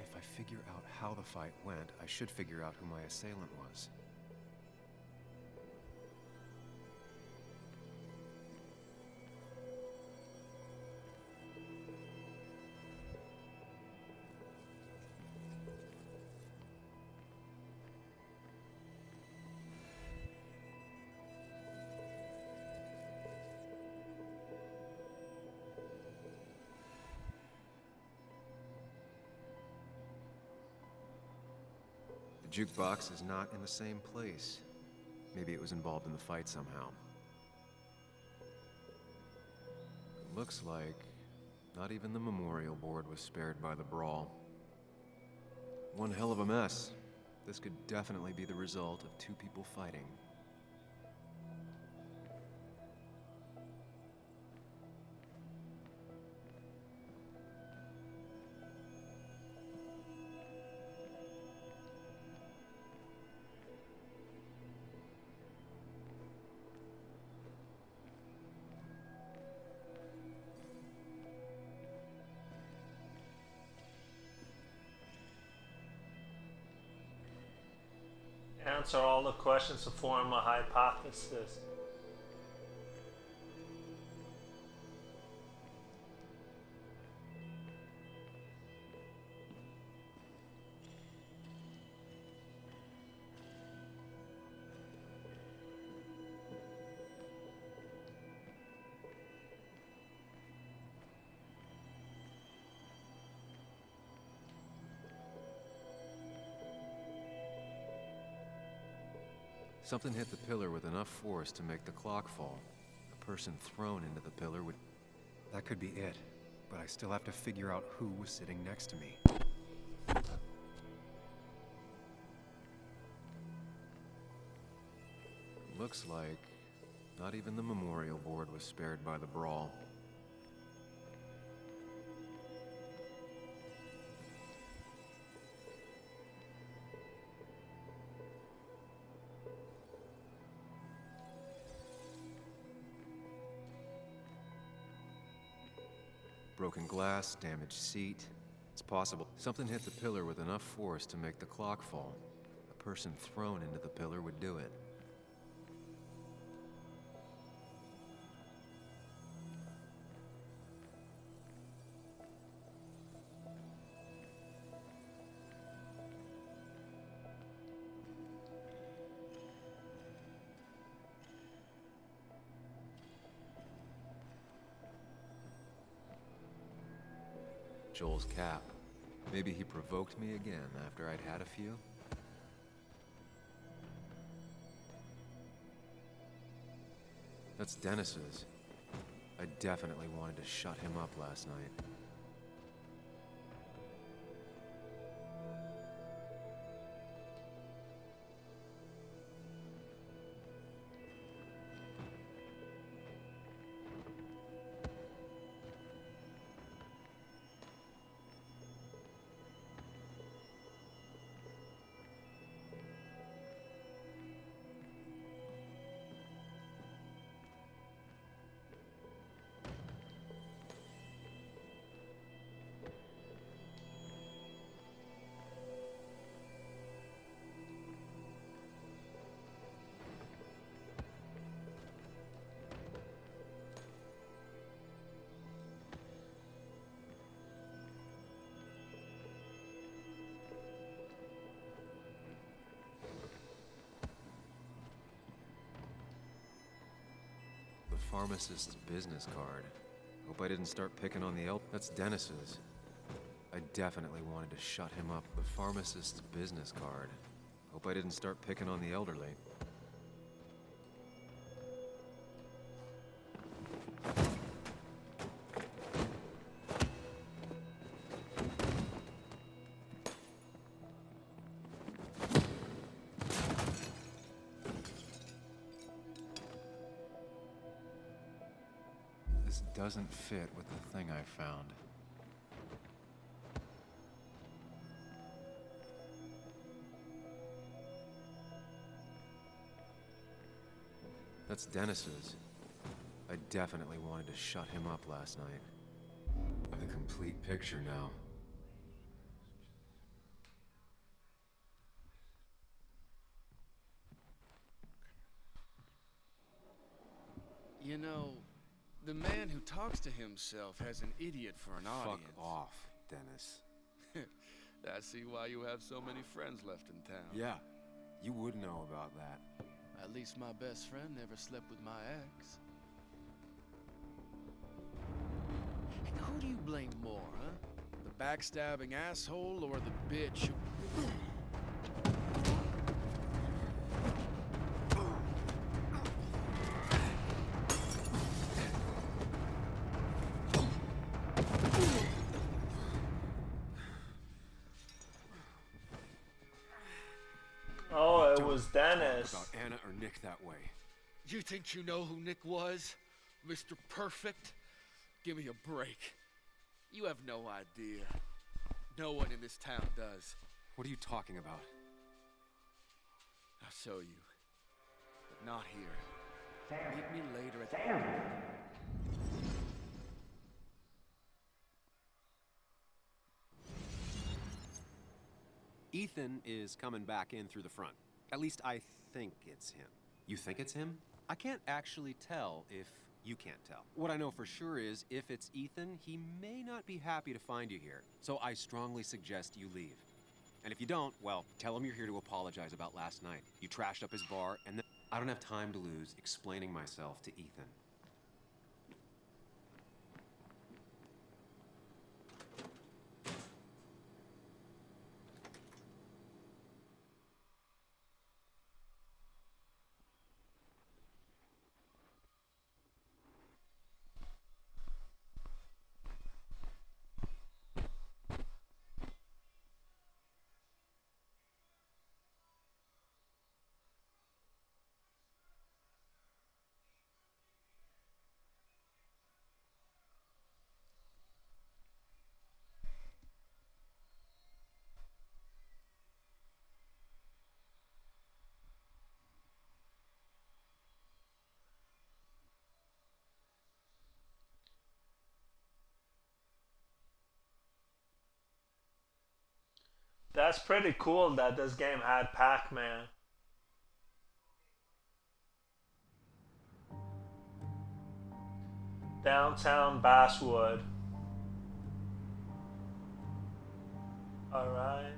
If I figure out how the fight went, I should figure out who my assailant was. The jukebox is not in the same place. Maybe it was involved in the fight somehow. Looks like not even the memorial board was spared by the brawl. One hell of a mess. This could definitely be the result of two people fighting. Answer all the questions to form a hypothesis. Something hit the pillar with enough force to make the clock fall. A person thrown into the pillar would... That could be it, but I still have to figure out who was sitting next to me. Looks like not even the memorial board was spared by the brawl. Broken glass, damaged seat. It's possible. Something hit the pillar with enough force to make the clock fall. A person thrown into the pillar would do it. Joel's cap. Maybe he provoked me again after I'd had a few? That's Dennis's. I definitely wanted to shut him up last night. pharmacist's business card. Hope I didn't start picking on the elk. That's Dennis's. I definitely wanted to shut him up. The pharmacist's business card. Hope I didn't start picking on the elderly. This doesn't fit with the thing I found. That's Dennis's. I definitely wanted to shut him up last night. I have a complete picture now. You know, the man who talks to himself has an idiot for an audience. Fuck off, Dennis. I see why you have so many friends left in town. Yeah, you would know about that. At least my best friend never slept with my ex. And who do you blame more, huh? The backstabbing asshole or the bitch who... Oh, it was Dennis. About Anna or Nick that way. You think you know who Nick was? Mr. Perfect? Give me a break. You have no idea. No one in this town does. What are you talking about? I'll show you. But not here. Meet me later at the... Ethan is coming back in through the front. At least I think it's him. You think it's him? I can't actually tell if you can't tell. What I know for sure is if it's Ethan, he may not be happy to find you here. So I strongly suggest you leave. And if you don't, well, tell him you're here to apologize about last night. You trashed up his bar, and then I don't have time to lose explaining myself to Ethan. That's pretty cool that this game had Pac-Man. Downtown Basswood. Alright.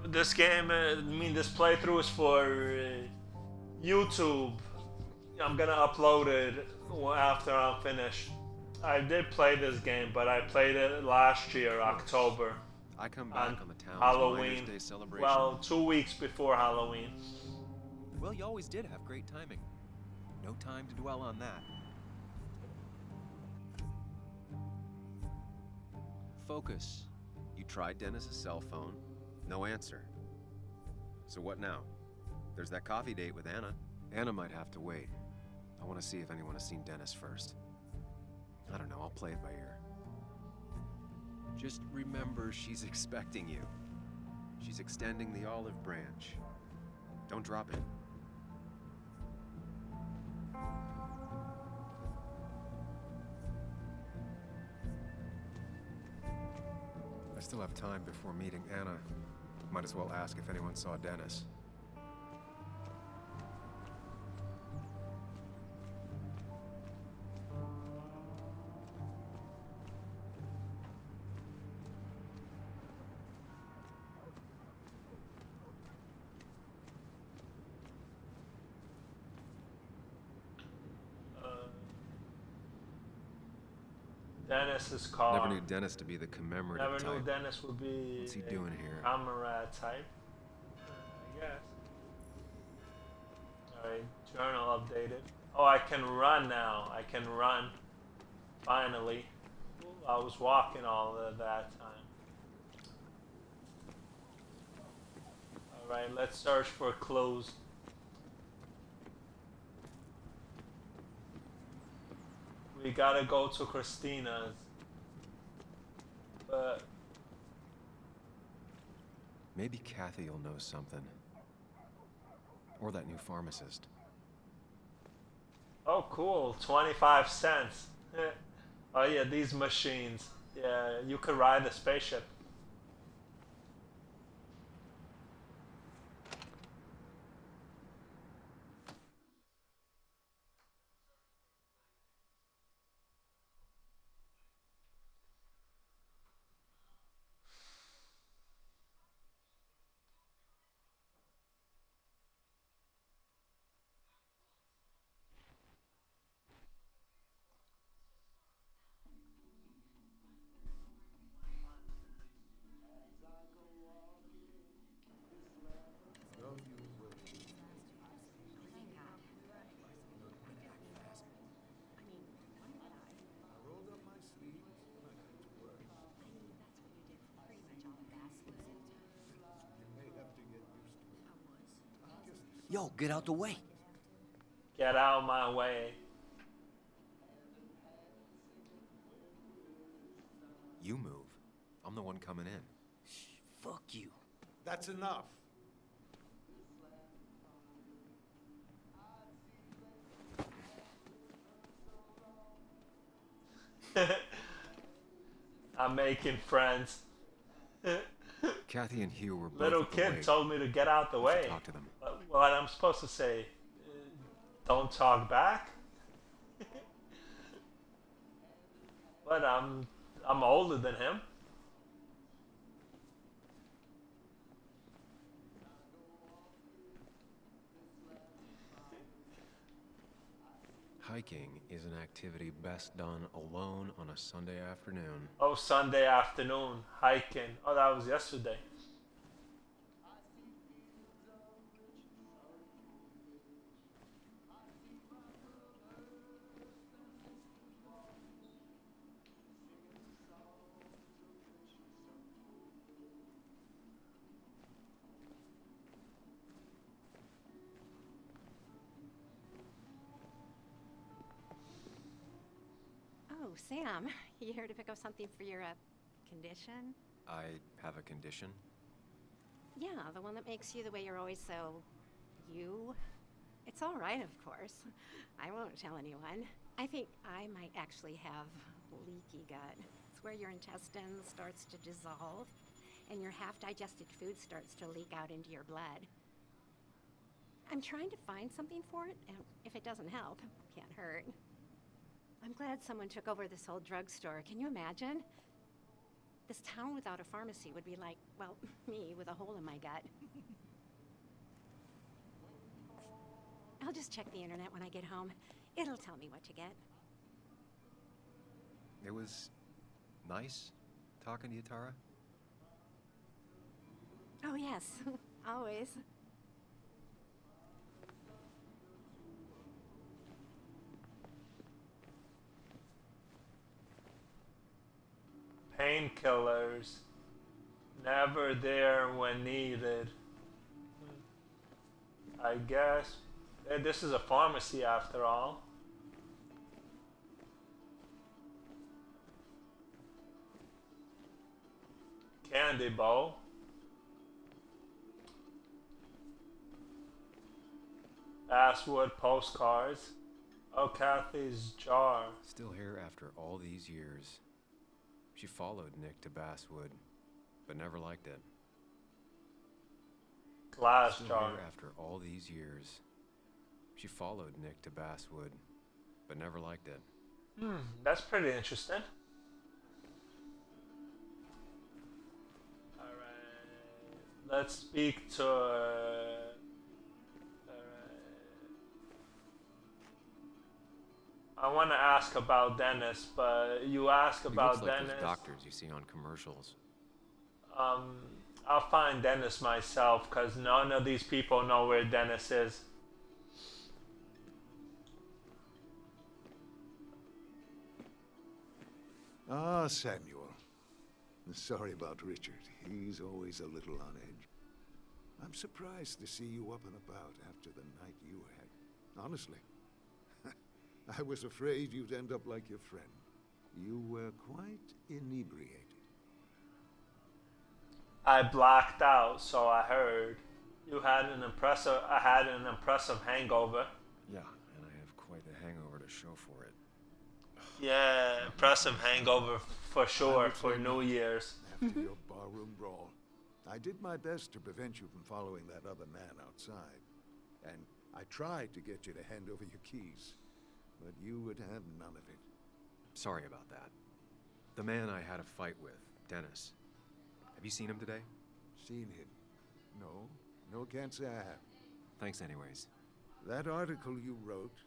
This game, this playthrough is for YouTube. I'm gonna upload it after I'm finished. I did play this game, but I played it last year, October. I come back on the town's Halloween. Miners' Day celebration. Well, 2 weeks before Halloween. Well, you always did have great timing. No time to dwell on that. Focus. You tried Dennis's cell phone. No answer. So what now? There's that coffee date with Anna. Anna might have to wait. I want to see if anyone has seen Dennis first. I don't know, I'll play it by ear. Just remember she's expecting you. She's extending the olive branch. Don't drop it. I still have time before meeting Anna. Might as well ask if anyone saw Dennis. Dennis's car. Never knew Dennis to be the commemorative Never type. knew Dennis would be What's he doing here? comrade type. I guess. Alright, journal updated. Oh, I can run now. I can run. Finally. Ooh, I was walking all of that time. Alright, let's search for clues. We gotta go to Christina's. But Maybe Kathy will know something. Or that new pharmacist. oh, cool, 25 cents. Oh yeah, these machines. Yeah, you could ride a spaceship. Yo, get out the way. Get out of my way. You move. I'm the one coming in. Fuck you. That's enough. I'm making friends. Kathy and Hugh were both Little at the kid lake. told me to get out the We should way. talk to them. What I'm supposed to say? Don't talk back. But I'm older than him. Hiking is an activity best done alone on a Sunday afternoon. Oh, Sunday afternoon hiking. Oh, that was yesterday. Oh, Sam, you here to pick up something for your condition? I have a condition. Yeah, the one that makes you the way you're always so you. It's all right, of course. I won't tell anyone. I think I might actually have leaky gut. It's where your intestine starts to dissolve and your half-digested food starts to leak out into your blood. I'm trying to find something for it, and if it doesn't help, can't hurt. I'm glad someone took over this old drugstore. Can you imagine? This town without a pharmacy would be like, well, me with a hole in my gut. I'll just check the internet when I get home. It'll tell me what to get. It was nice talking to you, Tara. Oh, yes. Always. Painkillers. Never there when needed. I guess. This is a pharmacy after all. Candy bowl. Basswood postcards. Oh, Kathy's jar. Still here after all these years. She followed Nick to Basswood, but never liked it. Glass Still jar. here after all these years. She followed Nick to Basswood, but never liked it. That's pretty interesting. Alright. Let's speak to I want to ask ask about Dennis, but you ask He about looks like Dennis. those doctors you see on commercials. I'll find Dennis myself, because none of these people know where Dennis is. Ah, Samuel. Sorry about Richard. He's always a little on edge. I'm surprised to see you up and about after the night you had. Honestly. I was afraid you'd end up like your friend. You were quite inebriated. I blacked out, so I heard. I had an impressive hangover. Yeah, and I have quite the hangover to show for it. Yeah, impressive hangover for sure for New Year's. After your barroom brawl, I did my best to prevent you from following that other man outside. And I tried to get you to hand over your keys, but you would have none of it. Sorry about that. The man I had a fight with, Dennis. Have you seen him today? Seen him? No. No, can't say I have. Thanks anyways. That article you wrote,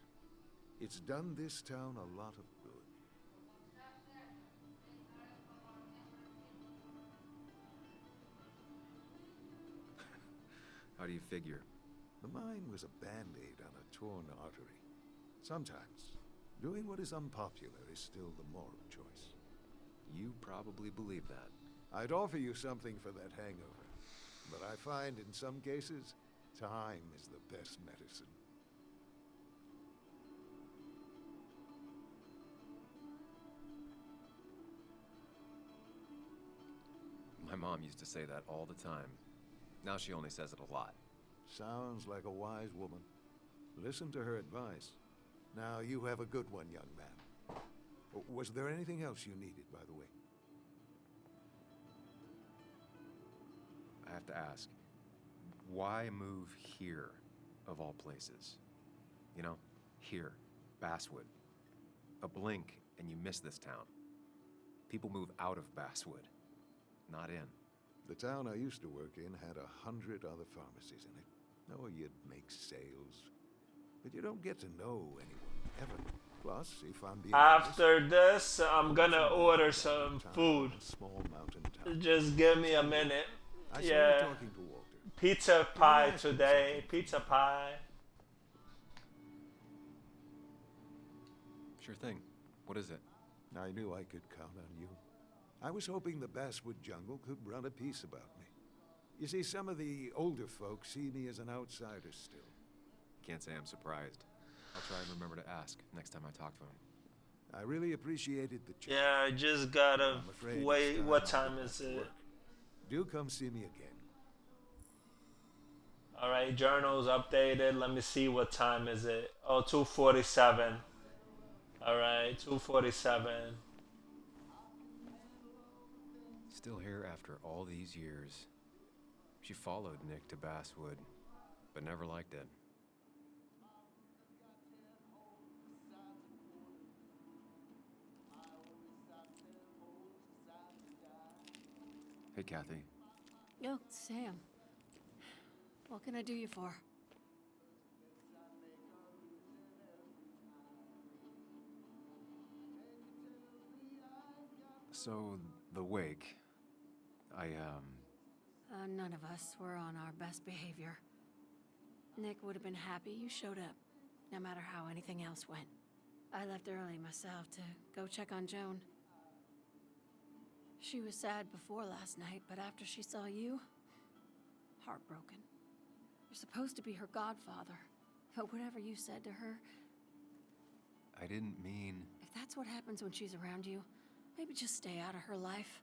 it's done this town a lot of good. How do you figure? The mine was a band-aid on a torn artery. Sometimes, doing what is unpopular is still the moral choice. You probably believe that. I'd offer you something for that hangover, but I find in some cases, time is the best medicine. My mom used to say that all the time. Now she only says it a lot. Sounds like a wise woman. Listen to her advice. Now, you have a good one, young man. Was there anything else you needed, by the way? I have to ask, why move here, of all places? You know, here, Basswood. A blink and you miss this town. People move out of Basswood, not in. The town I used to work in had 100 other pharmacies in it. Oh, you'd make sales. But you don't get to know anyone, ever. Plus, if I'm being After honest, this, I'm gonna order some food. Small mountain town. Just give me a minute. I saw you Yeah. talking to Walter. Pizza pie today. Pizza pie. Sure thing. What is it? I knew I could count on you. I was hoping the Basswood Jungle could run a piece about me. You see, some of the older folks see me as an outsider still. Can't say I'm surprised. I'll try and remember to ask next time I talk to him. I really appreciated the chat. Yeah, I just gotta I'm afraid wait. it's What time time is it? Do come see me again. All right, journals updated. Let me see what time is it. Oh, 2:47. All right, 2:47. Still here after all these years. She followed Nick to Basswood, but never liked it. Hey, Kathy. Oh, Sam. What can I do you for? So, the wake. None of us were on our best behavior. Nick would have been happy you showed up, no matter how anything else went. I left early myself to go check on Joan. She was sad before last night, but after she saw you, heartbroken. You're supposed to be her godfather, but whatever you said to her, I didn't mean... if that's what happens when she's around you, maybe just stay out of her life.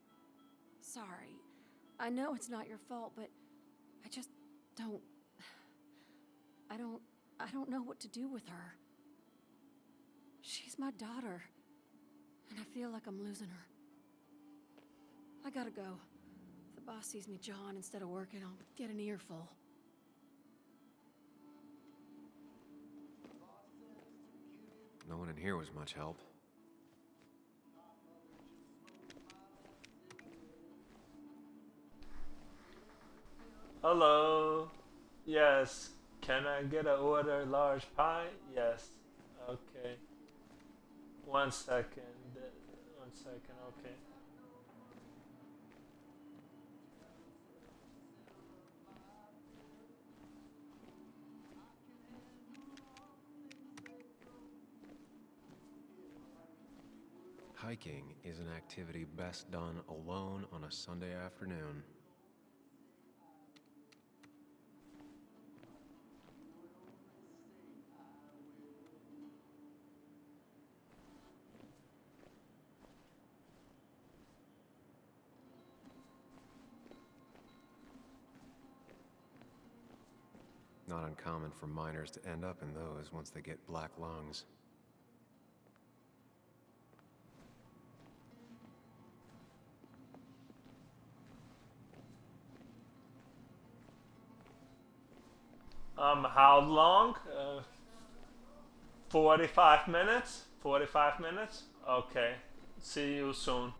Sorry. I know it's not your fault, but I just don't... I don't know what to do with her. She's my daughter, and I feel like I'm losing her. I gotta go. If the boss sees me jawing instead of working, I'll get an earful. No one in here was much help. Hello. Yes. Can I get an order large pie? Yes. Okay. 1 second. 1 second, okay. Hiking is an activity best done alone on a Sunday afternoon. Not uncommon for miners to end up in those once they get black lungs. How long? 45 minutes? 45 minutes? Okay. See you soon.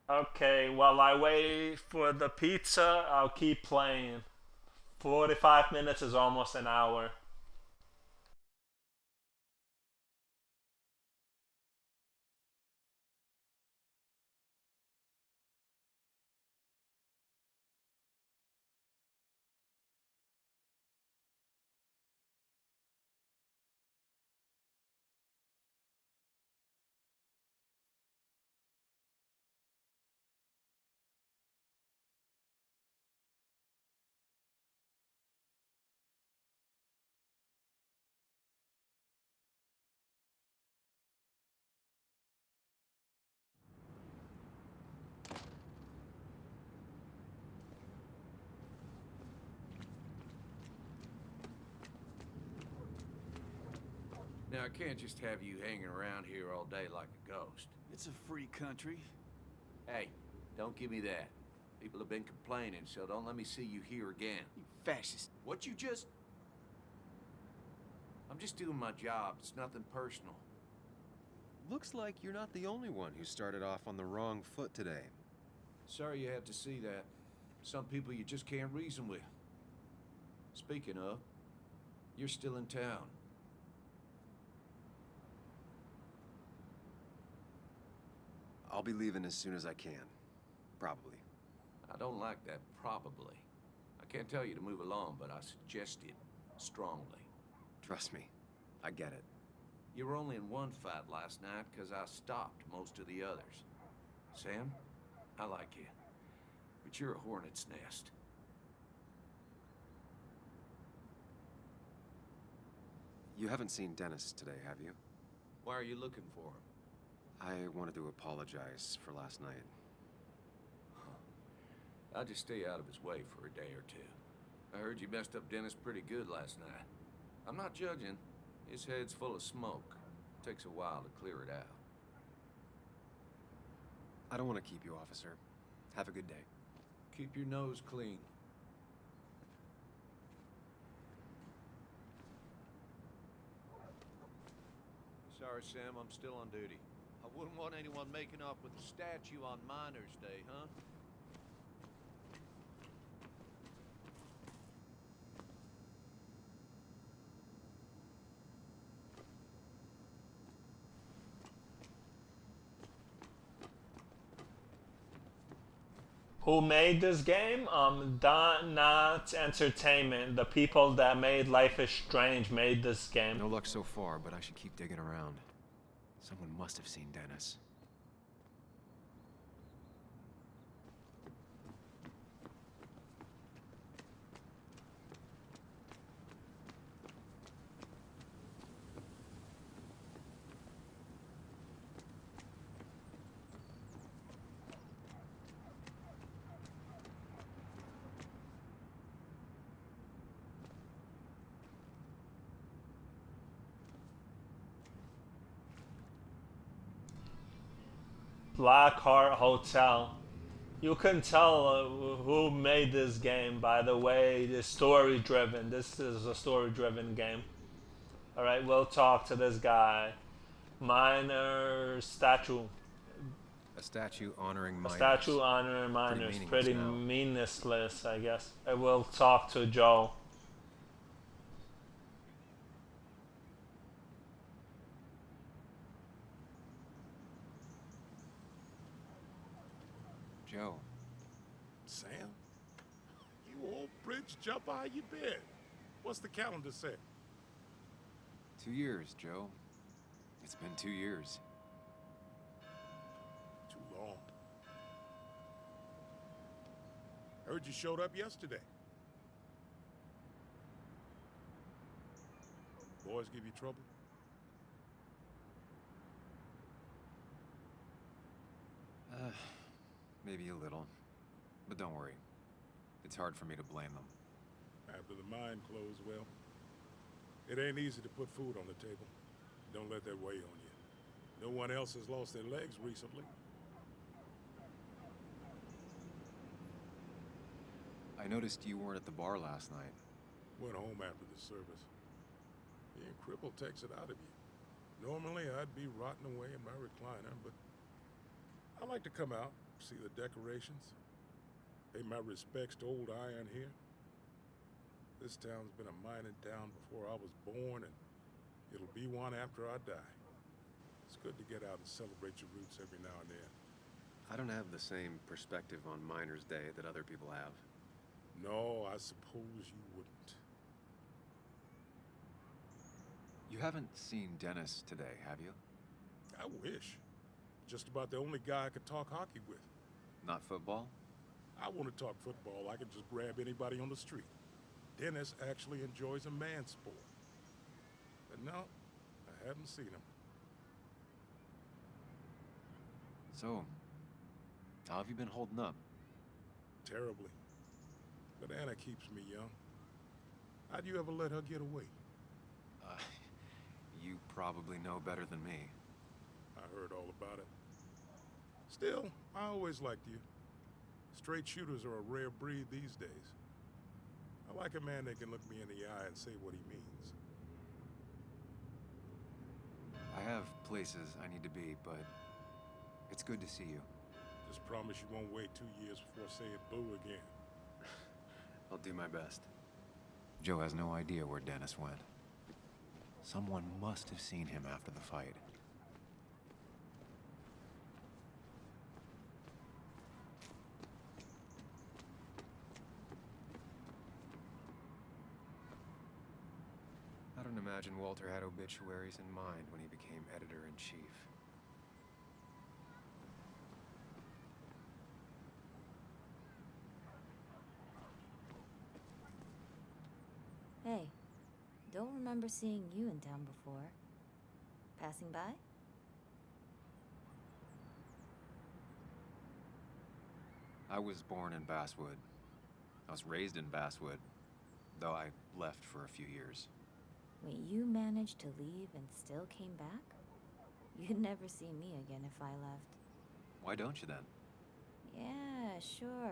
Okay, while I wait for the pizza, I'll keep playing. 45 minutes is almost an hour. Now, I can't just have you hanging around here all day like a ghost. It's a free country. Hey, don't give me that. People have been complaining, so don't let me see you here again. You fascist. What you just... I'm just doing my job. It's nothing personal. Looks like you're not the only one who started off on the wrong foot today. Sorry you had to see that. Some people you just can't reason with. Speaking of, you're still in town. I'll be leaving as soon as I can. Probably. I don't like that probably. I can't tell you to move along, but I suggest it strongly. Trust me, I get it. You were only in one fight last night because I stopped most of the others. Sam, I like you, but you're a hornet's nest. You haven't seen Dennis today, have you? Why are you looking for him? I wanted to apologize for last night. I'll just stay out of his way for a day or two. I heard you messed up Dennis pretty good last night. I'm not judging. His head's full of smoke. Takes a while to clear it out. I don't want to keep you, officer. Have a good day. Keep your nose clean. Sorry, Sam, I'm still on duty. I wouldn't want anyone making off with the statue on Miners' Day, huh? Who made this game? Don Knotts Entertainment. The people that made Life is Strange made this game. No luck so far, but I should keep digging around. Someone must have seen Dennis. Blackheart Hotel. You can tell who made this game by the way it's story driven. This is a story driven game. Alright, we'll talk to this guy. Miner statue. A statue honoring A miners. statue honoring miners. Pretty now. meaningless, I guess. I will talk to Joe. Joe. Sam? You old bridge jumper, how you been? What's the calendar say? 2 years, Joe. It's been 2 years. Too long. Heard you showed up yesterday. Boys give you trouble? Maybe a little. But don't worry. It's hard for me to blame them. After the mine closed, well, it ain't easy to put food on the table. Don't let that weigh on you. No one else has lost their legs recently. I noticed you weren't at the bar last night. Went home after the service. Being crippled takes it out of you. Normally, I'd be rotting away in my recliner, but I like to come out, see the decorations, pay my respects to old Iron here. This town's been a mining town before I was born, and it'll be one after I die. It's good to get out and celebrate your roots every now and then. I don't have the same perspective on Miners' Day that other people have. No, I suppose you wouldn't. You haven't seen Dennis today, have you? I wish. Just about the only guy I could talk hockey with. Not football? I want to talk football. I can just grab anybody on the street. Dennis actually enjoys a man's sport. But no, I haven't seen him. So, how have you been holding up? Terribly. But Anna keeps me young. How'd you ever let her get away? You probably know better than me. I heard all about it. Still, I always liked you. Straight shooters are a rare breed these days. I like a man that can look me in the eye and say what he means. I have places I need to be, but it's good to see you. Just promise you won't wait 2 years before saying boo again. I'll do my best. Joe has no idea where Dennis went. Someone must have seen him after the fight. I don't imagine Walter had obituaries in mind when he became editor-in-chief. Hey, don't remember seeing you in town before. Passing by? I was born in Basswood. I was raised in Basswood, though I left for a few years. Wait, you managed to leave and still came back? You'd never see me again if I left. Why don't you then? Yeah, sure.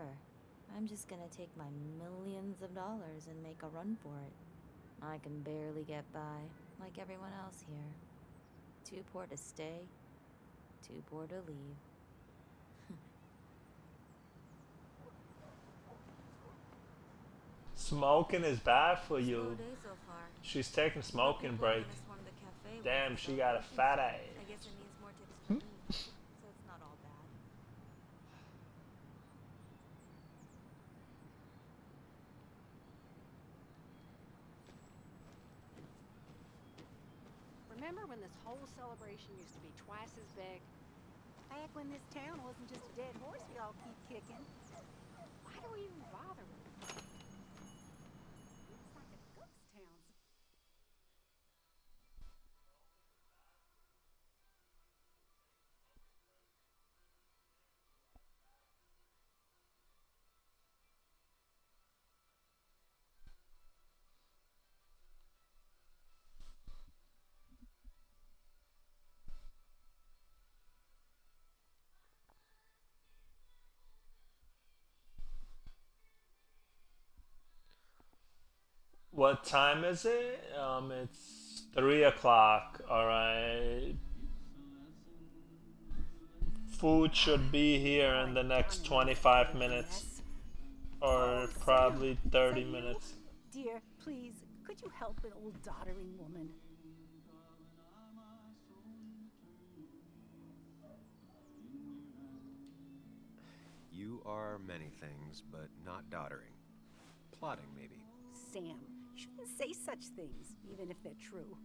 I'm just gonna take my millions of dollars and make a run for it. I can barely get by, like everyone else here. Too poor to stay, too poor to leave. Smoking is bad for you. Slow day so far. She's taking smoking break. Swarm the cafe Damn, with she us, got a so fat ass. I guess it means more tips for me, so it's not all bad. Remember when this whole celebration used to be twice as big? Back when this town wasn't just a dead horse we all keep kicking. Why do we even bother with it? It's like a ghost town. What time is it? It's 3 o'clock. Alright. Food should be here in the next 25 minutes. Or probably 30 minutes. Dear, please, could you help an old doddering woman? You are many things, but not doddering. Plotting, maybe. Sam, you shouldn't say such things, even if they're true.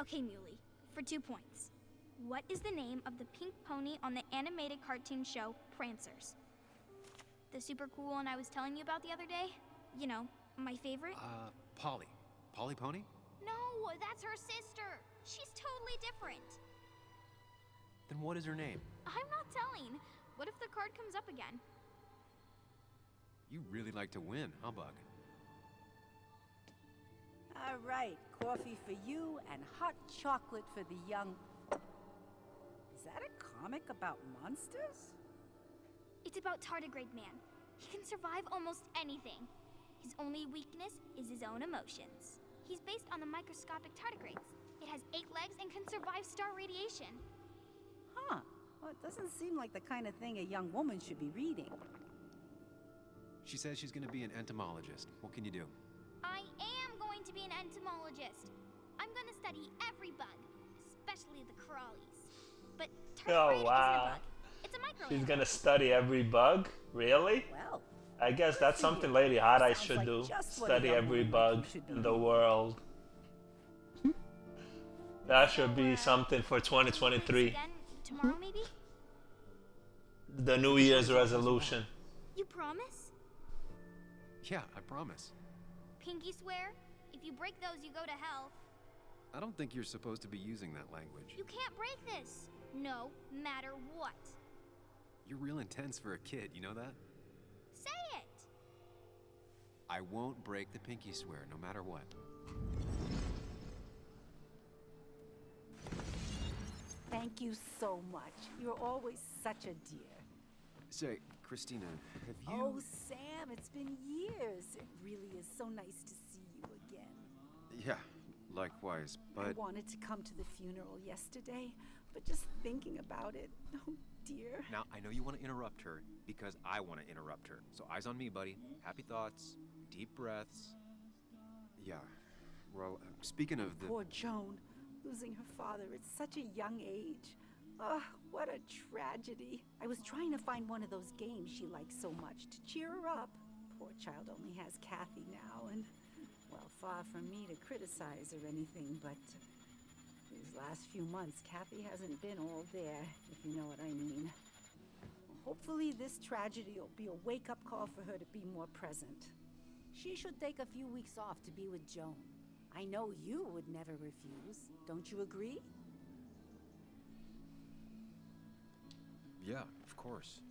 Okay, Muley, for 2 points. What is the name of the pink pony on the animated cartoon show Prancers? The super cool one I was telling you about the other day? You know, my favorite? Polly. Polly Pony? No, that's her sister. She's totally different. Then what is her name? I'm not telling. What if the card comes up again? You really like to win, huh, Bug? All right, coffee for you and hot chocolate for the young... Is that a comic about monsters? It's about Tardigrade Man. He can survive almost anything. His only weakness is his own emotions. He's based on the microscopic tardigrades. It has 8 legs and can survive star radiation. Huh. Well, it doesn't seem like the kind of thing a young woman should be reading. She says she's gonna be an entomologist. What can you do? I am going to be an entomologist. I'm going to study every bug, especially the crawlies. But tardigrade isn't a bug. It's a micro. She's gonna study every bug? Really? Well, I guess that's something Lady Hot Eyes should do. Study every bug in the world. That should be something for 2023. Again, tomorrow maybe? The New Year's resolution. You promise? Yeah, I promise. Pinky swear? If you break those, you go to hell. I don't think you're supposed to be using that language. You can't break this. No matter what. You're real intense for a kid, you know that? Say it. I won't break the pinky swear, no matter what. Thank you so much. You're always such a dear. Say, Christina, have you... Oh, Sam, it's been years. It really is so nice to see you again. Yeah, likewise, but... I wanted to come to the funeral yesterday, but just thinking about it, oh dear. Now, I know you want to interrupt her, because I want to interrupt her. So eyes on me, buddy. Happy thoughts, deep breaths. Yeah, well, speaking of the... Poor Joan, losing her father at such a young age. Ah, what a tragedy. I was trying to find one of those games she likes so much to cheer her up. Poor child only has Kathy now, and, well, far from me to criticize or anything, but these last few months, Kathy hasn't been all there, if you know what I mean. Hopefully this tragedy will be a wake-up call for her to be more present. She should take a few weeks off to be with Joan. I know you would never refuse. Don't you agree? Yeah, of course.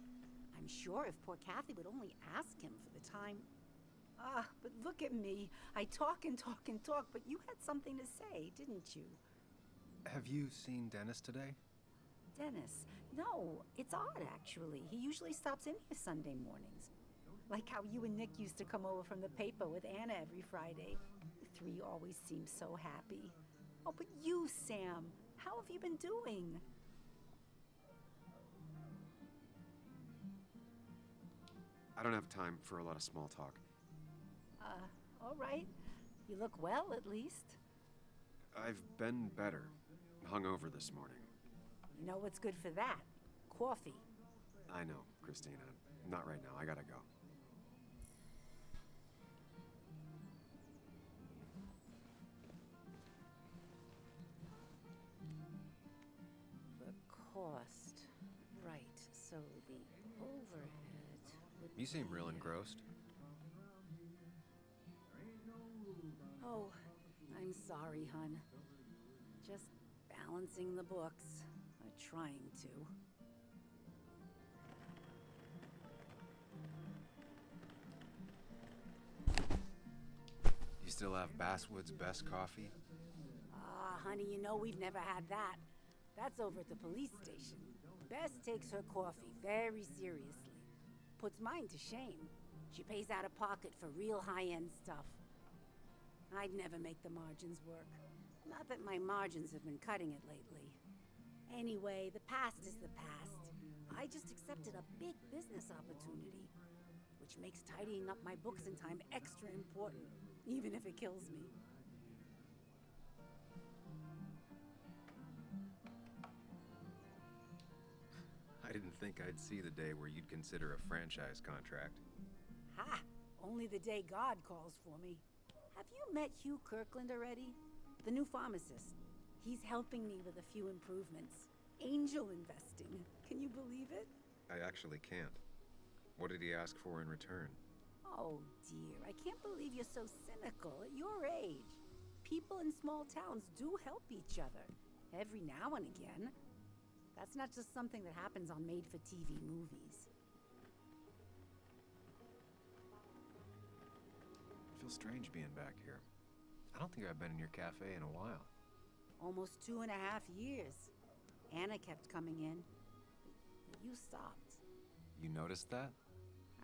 I'm sure if poor Kathy would only ask him for the time... Ah, but look at me. I talk and talk and talk, but you had something to say, didn't you? Have you seen Dennis today? Dennis? No, it's odd, actually. He usually stops in here Sunday mornings. Like how you and Nick used to come over from the paper with Anna every Friday. The three always seem so happy. Oh, but you, Sam, how have you been doing? I don't have time for a lot of small talk. All right. You look well, at least. I've been better. Hungover this morning. You know what's good for that? Coffee. I know, Christina. Not right now. I gotta go. The cost. Right. So You seem real engrossed. Oh, I'm sorry, hun. Just balancing the books. Or trying to. You still have Basswood's best coffee? Ah, honey, you know we've never had that. That's over at the police station. Bess takes her coffee very seriously. Puts mine to shame. She pays out of pocket for real high-end stuff. I'd never make the margins work. Not that my margins have been cutting it lately. Anyway, the past is the past. I just accepted a big business opportunity, which makes tidying up my books in time extra important, even if it kills me. I didn't think I'd see the day where you'd consider a franchise contract. Ha! Only the day God calls for me. Have you met Hugh Kirkland already? The new pharmacist. He's helping me with a few improvements. Angel investing. Can you believe it? I actually can't. What did he ask for in return? Oh dear, I can't believe you're so cynical at your age. People in small towns do help each other. Every now and again. That's not just something that happens on made-for-TV movies. I feel strange being back here. I don't think I've been in your cafe in a while. Almost 2.5 years. Anna kept coming in, but you stopped. You noticed that?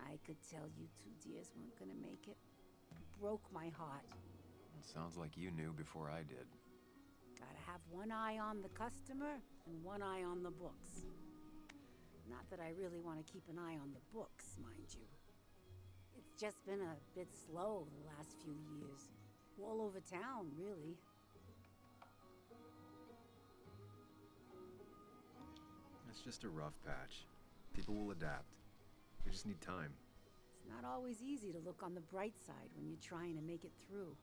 I could tell you two dears weren't gonna make it. It broke my heart. It sounds like you knew before I did. Gotta have one eye on the customer and one eye on the books. Not that I really want to keep an eye on the books, mind you. It's just been a bit slow the last few years. All over town, really. It's just a rough patch. People will adapt. We just need time. It's not always easy to look on the bright side when you're trying to make it through.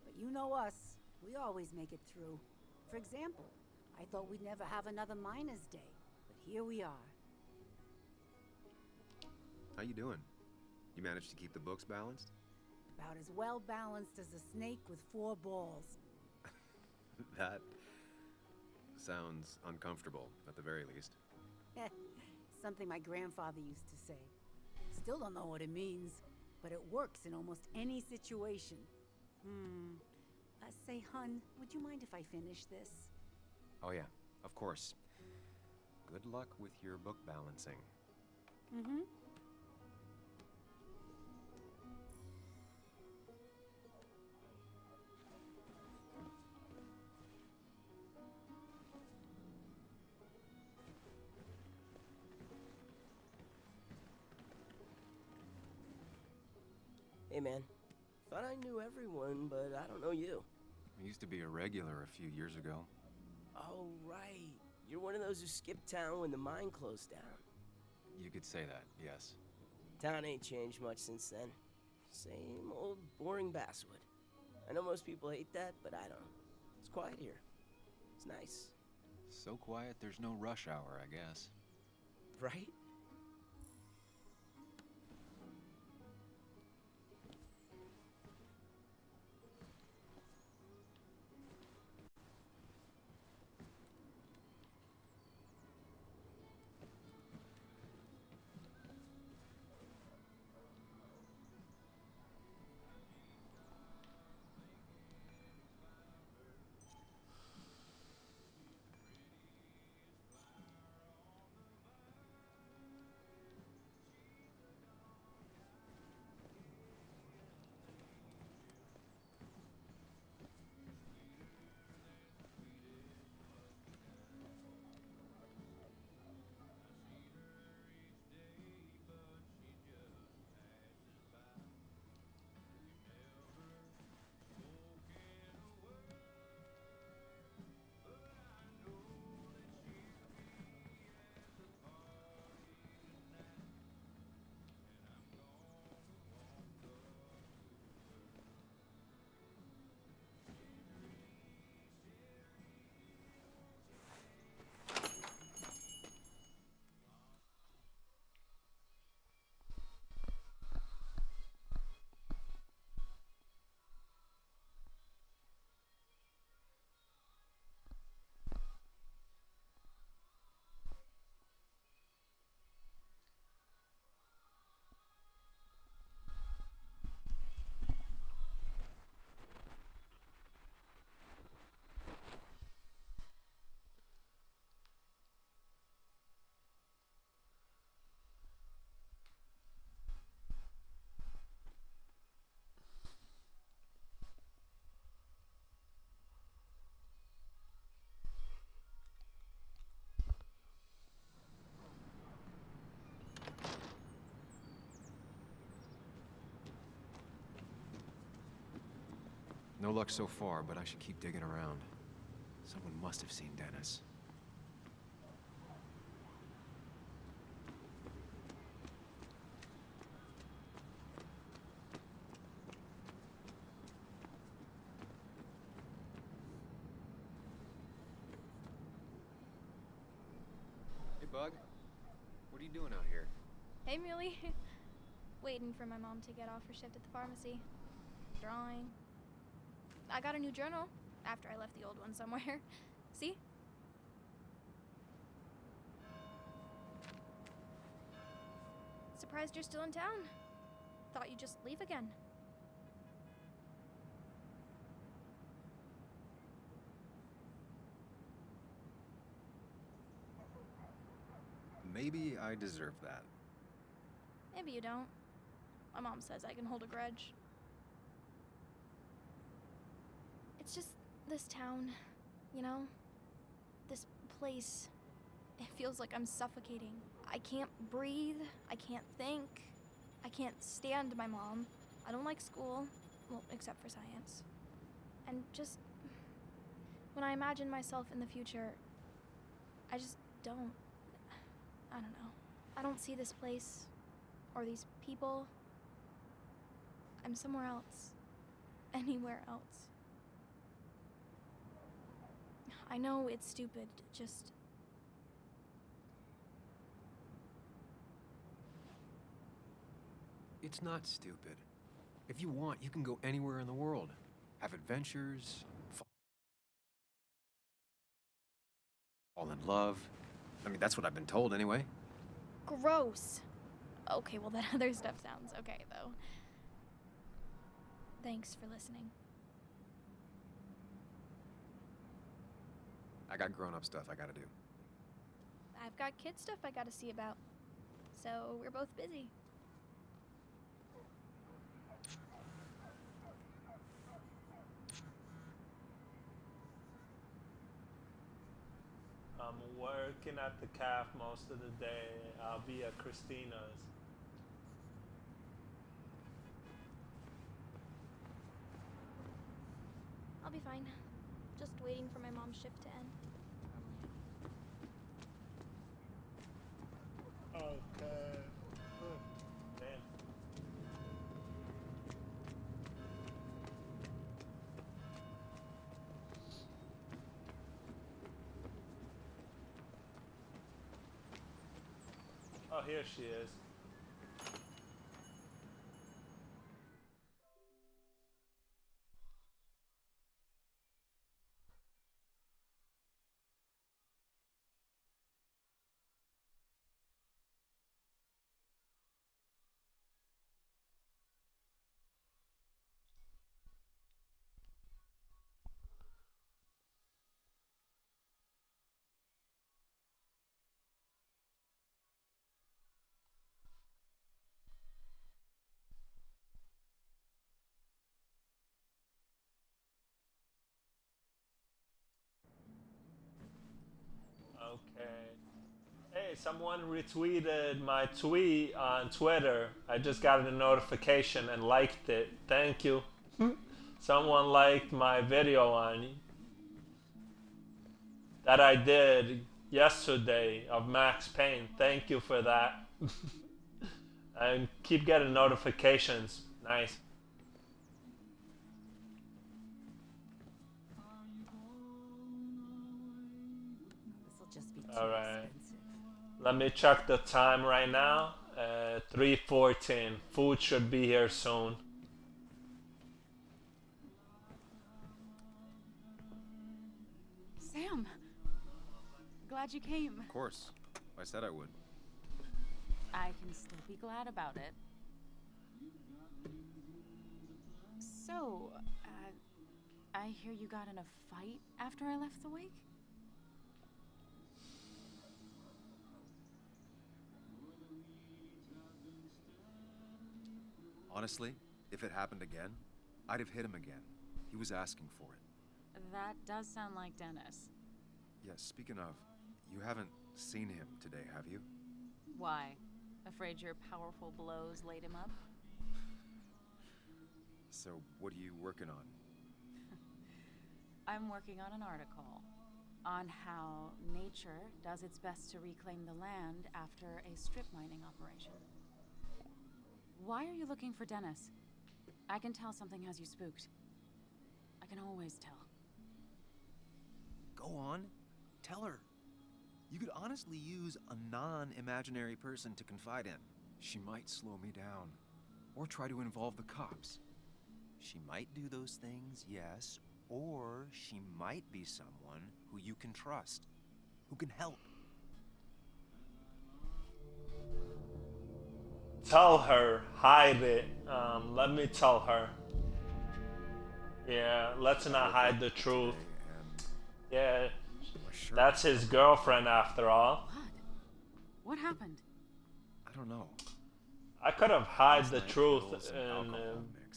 But you know us, we always make it through. For example, I thought we'd never have another Miners' Day, but here we are. How you doing? You managed to keep the books balanced? About as well balanced as a snake with 4 balls. That sounds uncomfortable, at the very least. Something my grandfather used to say. Still don't know what it means, but it works in almost any situation. Say, hun, would you mind if I finish this? Oh yeah, of course. Good luck with your book balancing. Mm-hmm. Hey man, thought I knew everyone, but I don't know you. I used to be a regular a few years ago. Oh, right. You're one of those who skipped town when the mine closed down. You could say that, yes. Town ain't changed much since then. Same old boring Basswood. I know most people hate that, but I don't. It's quiet here. It's nice. So quiet there's no rush hour, I guess. Right? No luck so far, but I should keep digging around. Someone must have seen Dennis. Hey, Bug. What are you doing out here? Hey, Muley. Waiting for my mom to get off her shift at the pharmacy. Drawing. I got a new journal after I left the old one somewhere. See? Surprised you're still in town. Thought you'd just leave again. Maybe I deserve that. Maybe you don't. My mom says I can hold a grudge. It's just this town, you know? This place. It feels like I'm suffocating. I can't breathe. I can't think. I can't stand my mom. I don't like school. Well, except for science. And just... when I imagine myself in the future, I just don't. I don't know. I don't see this place. Or these people. I'm somewhere else. Anywhere else. I know it's stupid, just... It's not stupid. If you want, you can go anywhere in the world. Have adventures, fall in love. I mean, that's what I've been told anyway. Gross. Okay, well that other stuff sounds okay, though. Thanks for listening. I got grown-up stuff I gotta do. I've got kid stuff I gotta see about. So we're both busy. I'm working at the calf most of the day. I'll be at Christina's. I'll be fine. Just waiting for my mom's shift to end. Okay. Damn. Oh, here she is. Okay. Hey, someone retweeted my tweet on Twitter. I just got a notification and liked it. Thank you. Someone liked my video on that I did yesterday of Max Payne. Thank you for that. And keep getting notifications. Nice. All right. Let me check the time right now. 3:14. Food should be here soon. Sam, glad you came. Of course. I said I would. I can still be glad about it. So, I hear you got in a fight after I left the wake? Honestly, if it happened again, I'd have hit him again. He was asking for it. That does sound like Dennis. Yeah, speaking of, you haven't seen him today, have you? Why? Afraid your powerful blows laid him up? So, what are you working on? I'm working on an article on how nature does its best to reclaim the land after a strip mining operation. Why are you looking for Dennis? I can tell something has you spooked. I can always tell. Go on. Tell her. You could honestly use a non-imaginary person to confide in. She might slow me down. Or try to involve the cops. She might do those things, yes. Or she might be someone who you can trust. Who can help. Tell her. Hide it. Let me tell her. Yeah, let's not hide the truth. Yeah, that's his girlfriend after all. What happened? I don't know. I could have hid the truth and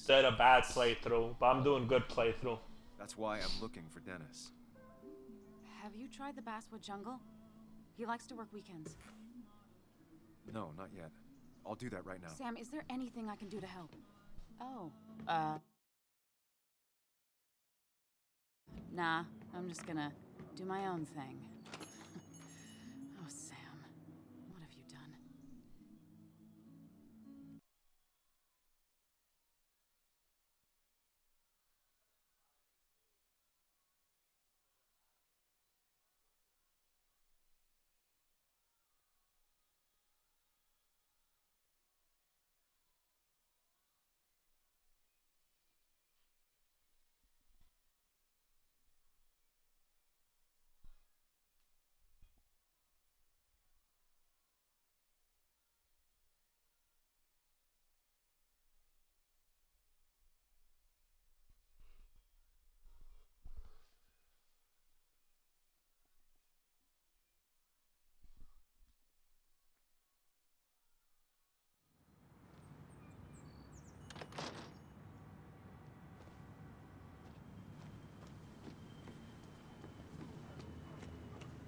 did a bad playthrough, but I'm doing good playthrough. That's why I'm looking for Dennis. Have you tried the Basswood Jungle? He likes to work weekends. No, not yet. I'll do that right now. Sam, is there anything I can do to help? Oh, nah, I'm just gonna do my own thing. Oh, Sam, what have you done?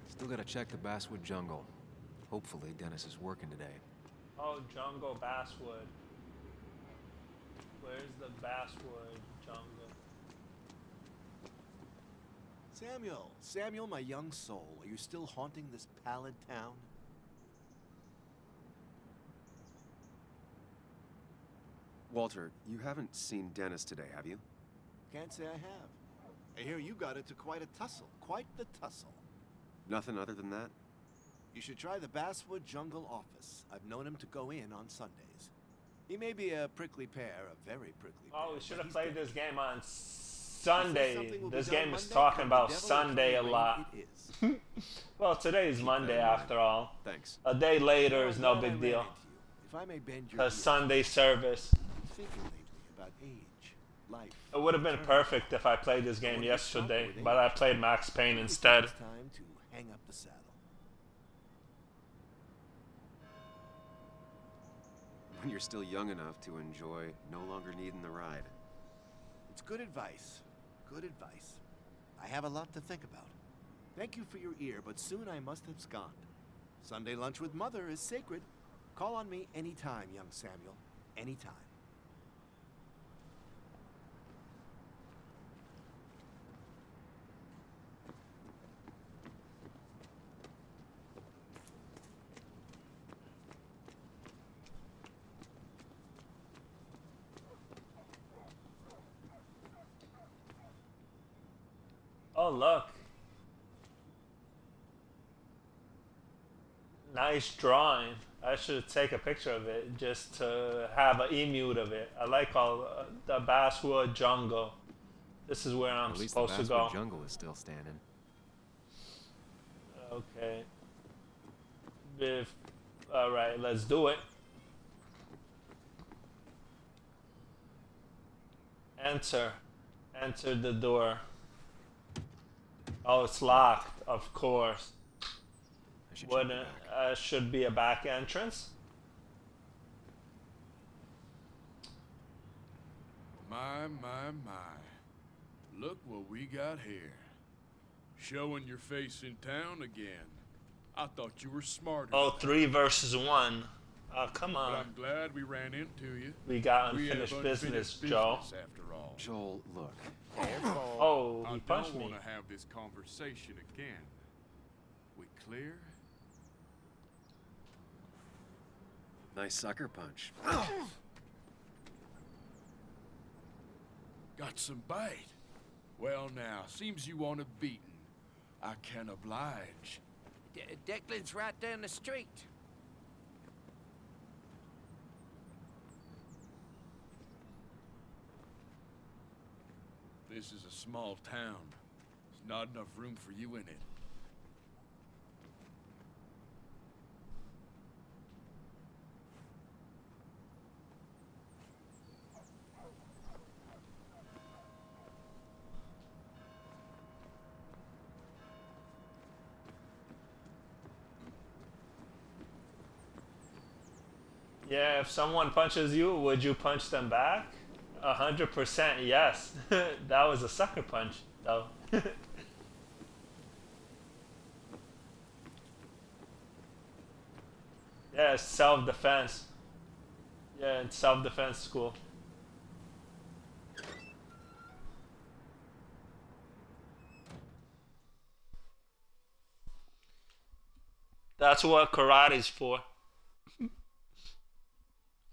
Still gotta check the Basswood Jungle. Hopefully Dennis is working today. Oh, Jungle Basswood. Where's the Basswood Jungle? Samuel, my young soul, are you still haunting this pallid town? Walter, you haven't seen Dennis today, have you? Can't say I have. I hear you got into quite a tussle. Quite the tussle. Nothing other than that? You should try the Basswood Jungle office. I've known him to go in on Sundays. He may be a prickly pear, a very prickly pear. Oh, we should have but played he's this game on Sunday. something will be This done game is Monday, talking come about the devil or Sunday a come the rain, lot. it is. Well, today is Monday after all. Thanks. A day later is no Glad I big ran deal. into you. If I may bend your Because ear, Sunday service. I'm thinking lately about age, life. It would have been perfect if I played this game yesterday, but I played Max Payne instead. It's time to hang up the saddle. When you're still young enough to enjoy no longer needing the ride. It's good advice. Good advice. I have a lot to think about. Thank you for your ear, but soon I must abscond. Sunday lunch with Mother is sacred. Call on me anytime, young Samuel. Anytime. Oh, look. Nice drawing. I should take a picture of it just to have an emote of it. I like all the Basswood Jungle. This is where I'm At least supposed the to go. Basswood Jungle is still standing. Okay. Alright, let's do it. Enter. Enter the door. Oh, it's locked, of course. Wouldn't should be a back entrance? My. Look what we got here. Showing your face in town again. I thought you were smarter. Oh, 3 versus 1. Oh, come But on. I'm glad we ran into you. We got We have unfinished business, business Joe. after all. Joel, look. Careful. Oh, I he punched don't me. want to have this conversation again. We clear? Nice sucker punch. Got some bite. Well now, seems you want a beating. I can oblige. Declan's right down the street. This is a small town. There's not enough room for you in it. Yeah, if someone punches you, would you punch them back? 100% yes. That was a sucker punch, though. Yeah, it's self-defense. Yeah, it's self-defense school. That's what karate's for.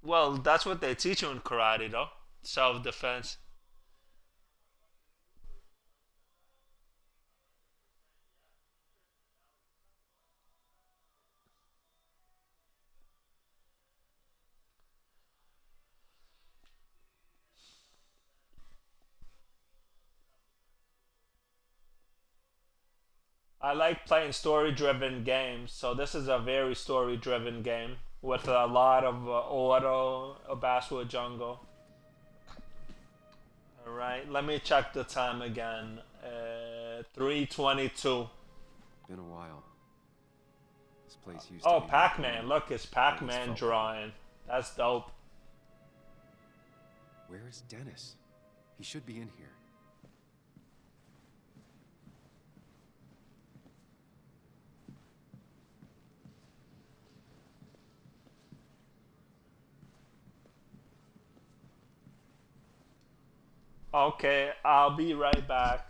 Well, that's what they teach you in karate, though. Self-defense. I like playing story-driven games, so this is a very story-driven game with a lot of auto, a Basswood Jungle. All right, let me check the time again. 3:22. Been a while. This place used Oh, to be. Pac-Man! Look, it's Pac-Man felt drawing. That's dope. Where is Dennis? He should be in here. Okay, I'll be right back.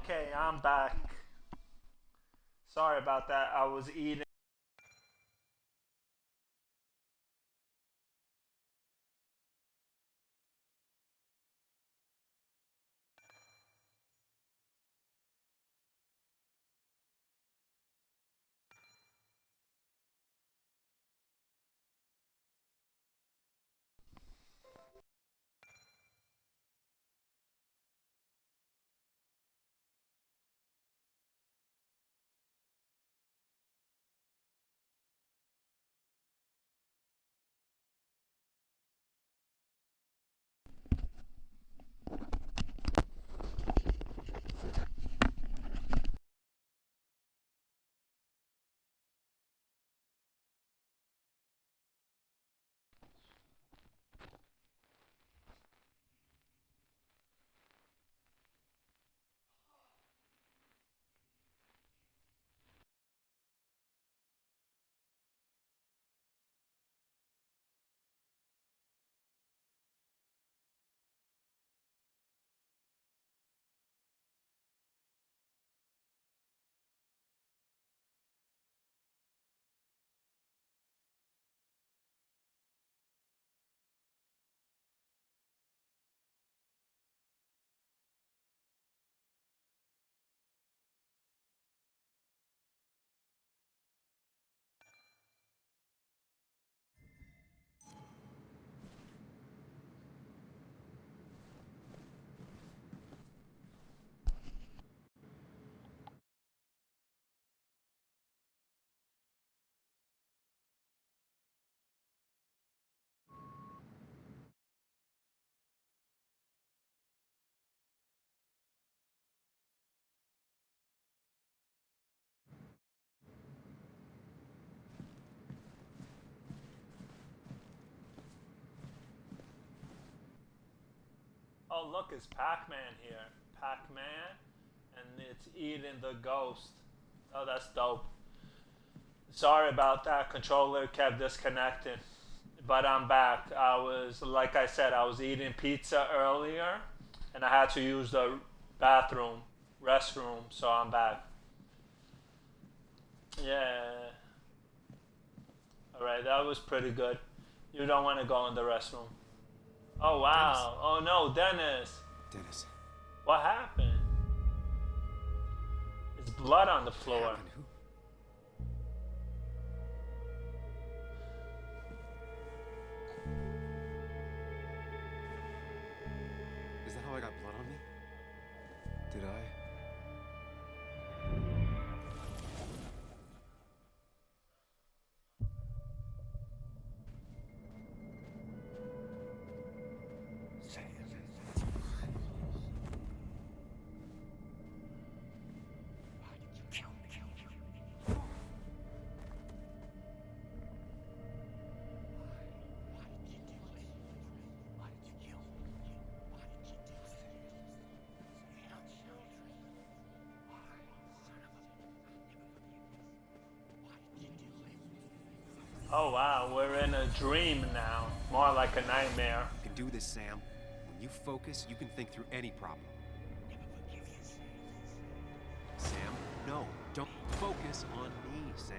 Okay, I'm back. Sorry about that. I was eating. Oh, look, it's Pac-Man here. Pac-Man, and it's eating the ghost. Oh, that's dope. Sorry about that. Controller kept disconnecting, but I'm back. I was, like I said, I was eating pizza earlier, and I had to use the restroom, so I'm back. Yeah. Alright, that was pretty good. You don't want to go in the restroom. Oh, wow. Oh, no, Dennis. Dennis. What happened? There's blood on the floor. Is that how I got blood on me? Did I? Oh wow, we're in a dream now. More like a nightmare. You can do this, Sam. When you focus, you can think through any problem. Sam, no, don't focus on me, Sam.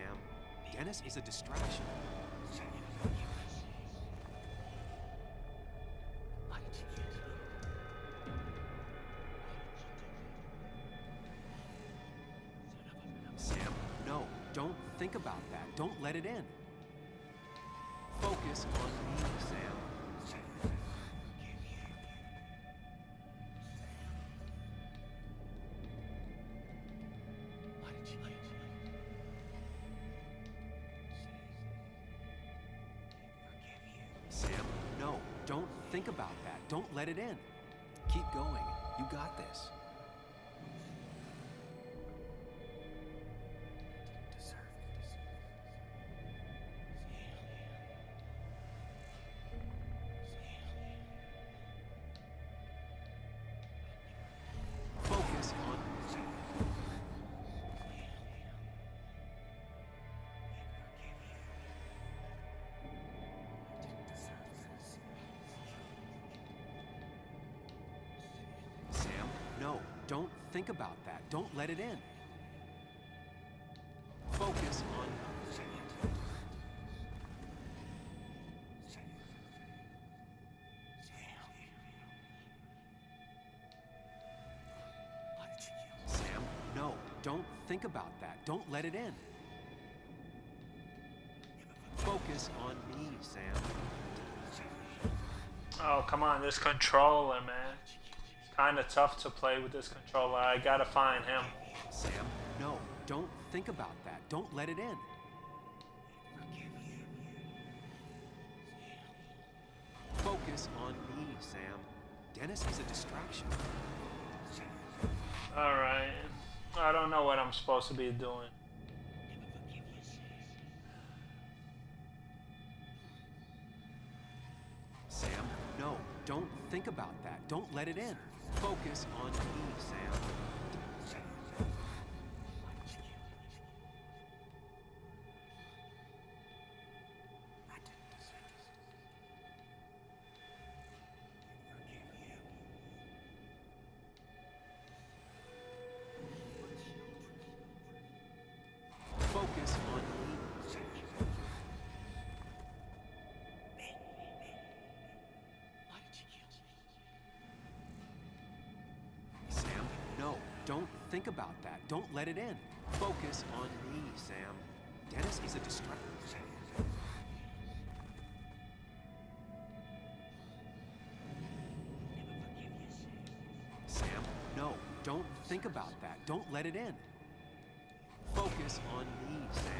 Dennis is a distraction. Sam, no, don't think about that. Don't let it in. Focus on me, Sam. Sam, no, don't think about that. Don't let it in. Keep going. You got this. think about that. Don't let it in. Focus on... Sam, no. Don't think about that. Don't let it in. Focus on me, Sam. Oh, come on, this controller, man. It's kind of tough to play with this controller. I gotta find him. Sam, no. Don't think about that. Don't let it in. Focus on me, Sam. Dennis is a distraction. Alright. I don't know what I'm supposed to be doing. Sam, no. Don't think about that. Don't let it in. Focus on me, Sam. Focus on me. Sam, no. Don't think about that. Don't let it in. Focus on me, Sam. Dennis is a distraction. Sam, no. Don't think about that. Don't let it in. Focus on me, Sam.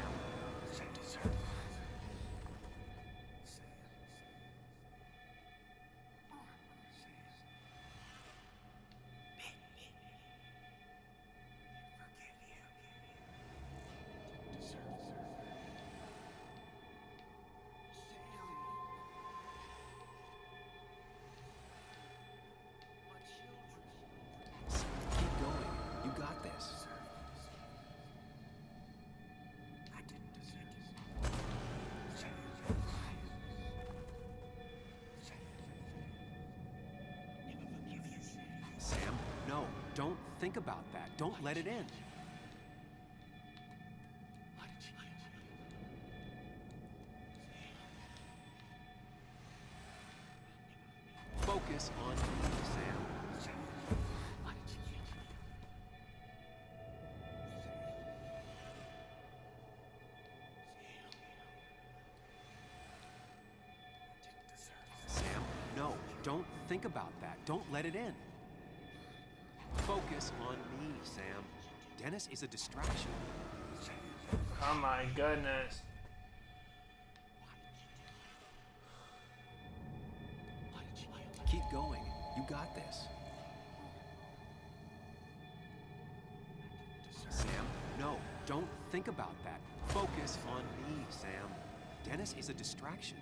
Keep going. You got this. Sam, no. Don't think about that. Don't let it in. Focus on me, Sam. Sam, no. Don't think about that. Don't let it in. Focus on me, Sam. Dennis is a distraction. Oh my goodness. Keep going. You got this. Sam, no. Don't think about that. Focus on me, Sam. Dennis is a distraction.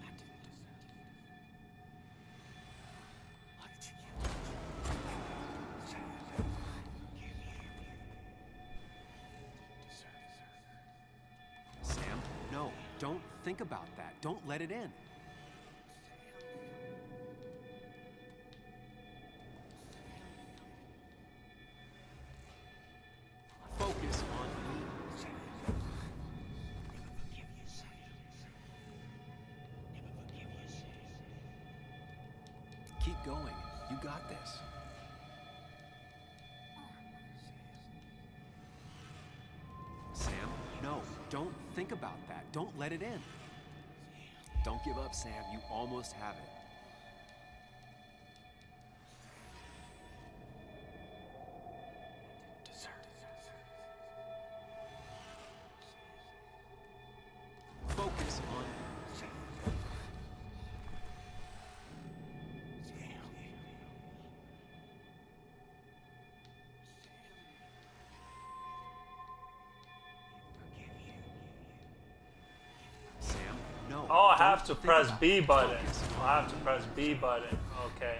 Sam, no. Don't think about that. Don't let it in. Focus on me. Keep going. You got this. Sam, no. Don't think about that. Don't let it in. Don't give up, Sam. You almost have it. Focus on... Sam, no. Oh, I have Don't to think press about B it. button. Focus I on have to press B button. Okay.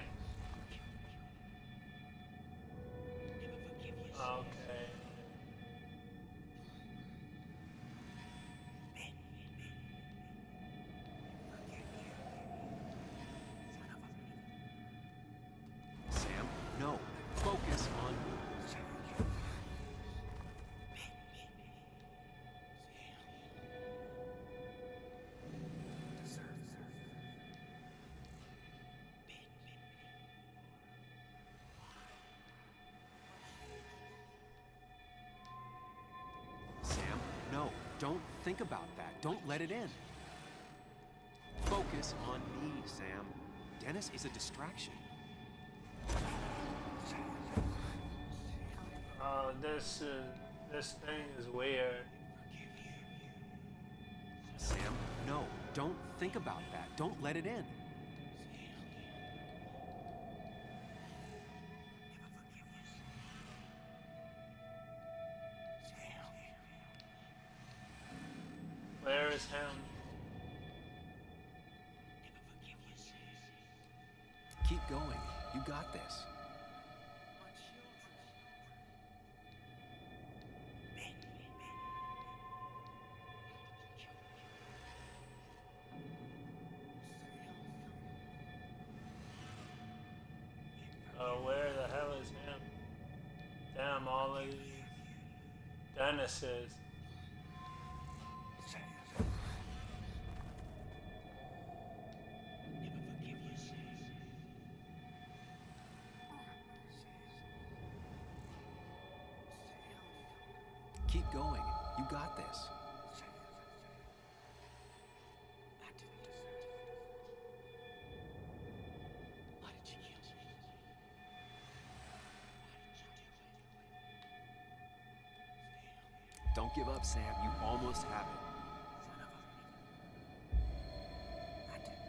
Okay. Sam, no. Focus on... Don't think about that. Don't let it in. Focus on me, Sam. Dennis is a distraction. This thing is weird. Sam, no. Don't think about that. Don't let it in. Where is him? Keep going. You got this. Where the hell is him? Damn, all of these Dennises. Keep going. You got this. Don't give up, Sam. You almost have it.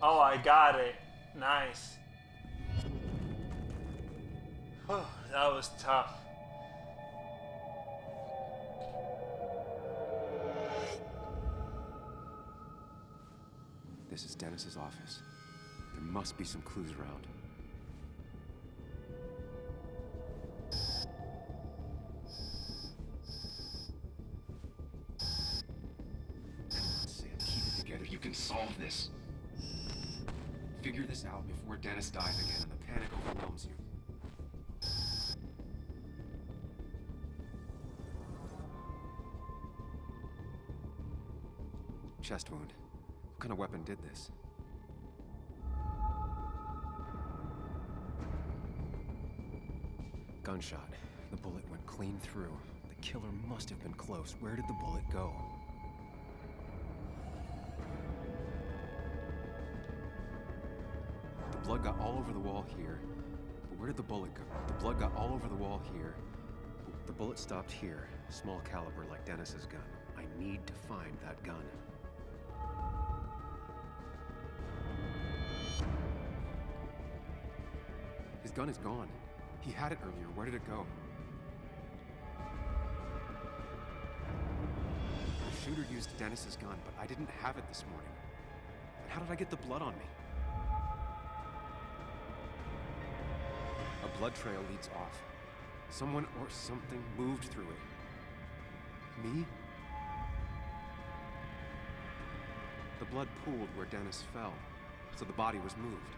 Oh, I got it. Nice. That was tough. This is Dennis's office. There must be some clues around. Sam, keep it together. You can solve this. Figure this out before Dennis dies again and the panic overwhelms you. Chest wound. What kind of weapon did this? Gunshot. The bullet went clean through. The killer must have been close. Where did the bullet go? The blood got all over the wall here. But where did the bullet go? The blood got all over the wall here. The bullet stopped here. Small caliber like Dennis's gun. I need to find that gun. His gun is gone. He had it earlier. Where did it go? The shooter used Dennis's gun, but I didn't have it this morning. And how did I get the blood on me? A blood trail leads off. Someone or something moved through it. Me? The blood pooled where Dennis fell, so the body was moved.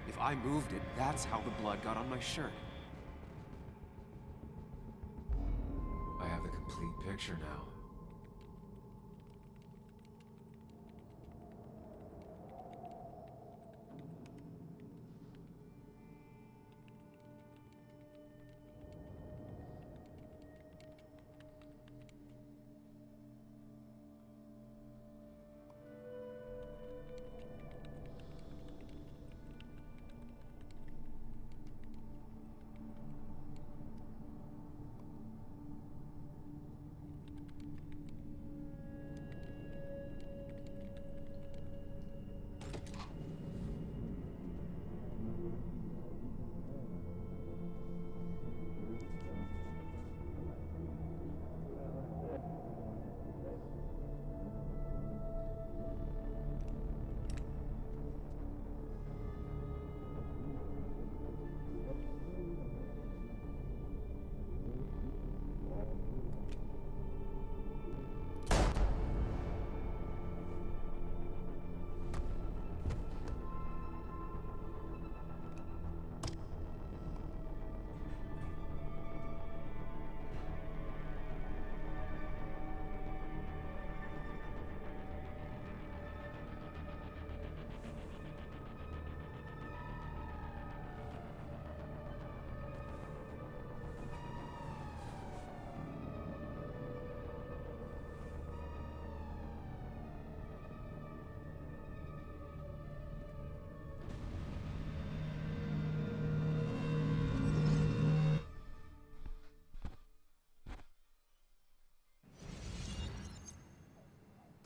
If I moved it, that's how the blood got on my shirt. I have the complete picture now.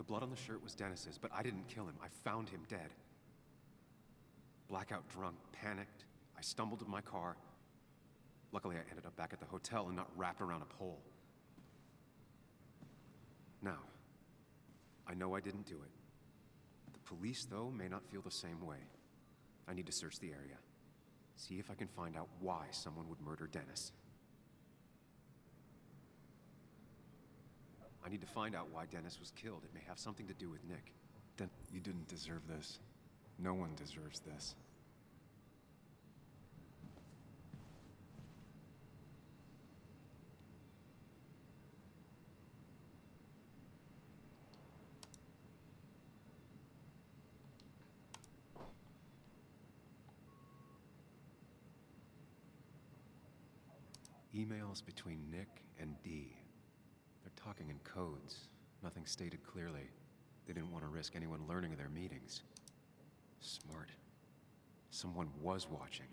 The blood on the shirt was Dennis's, but I didn't kill him. I found him dead. Blackout drunk, panicked. I stumbled to my car. Luckily, I ended up back at the hotel and not wrapped around a pole. Now, I know I didn't do it. The police, though, may not feel the same way. I need to search the area. See if I can find out why someone would murder Dennis. I need to find out why Dennis was killed. It may have something to do with Nick. Then you didn't deserve this. No one deserves this. Emails between Nick and Dee. They're talking in codes. Nothing stated clearly. They didn't want to risk anyone learning of their meetings. Smart. Someone was watching.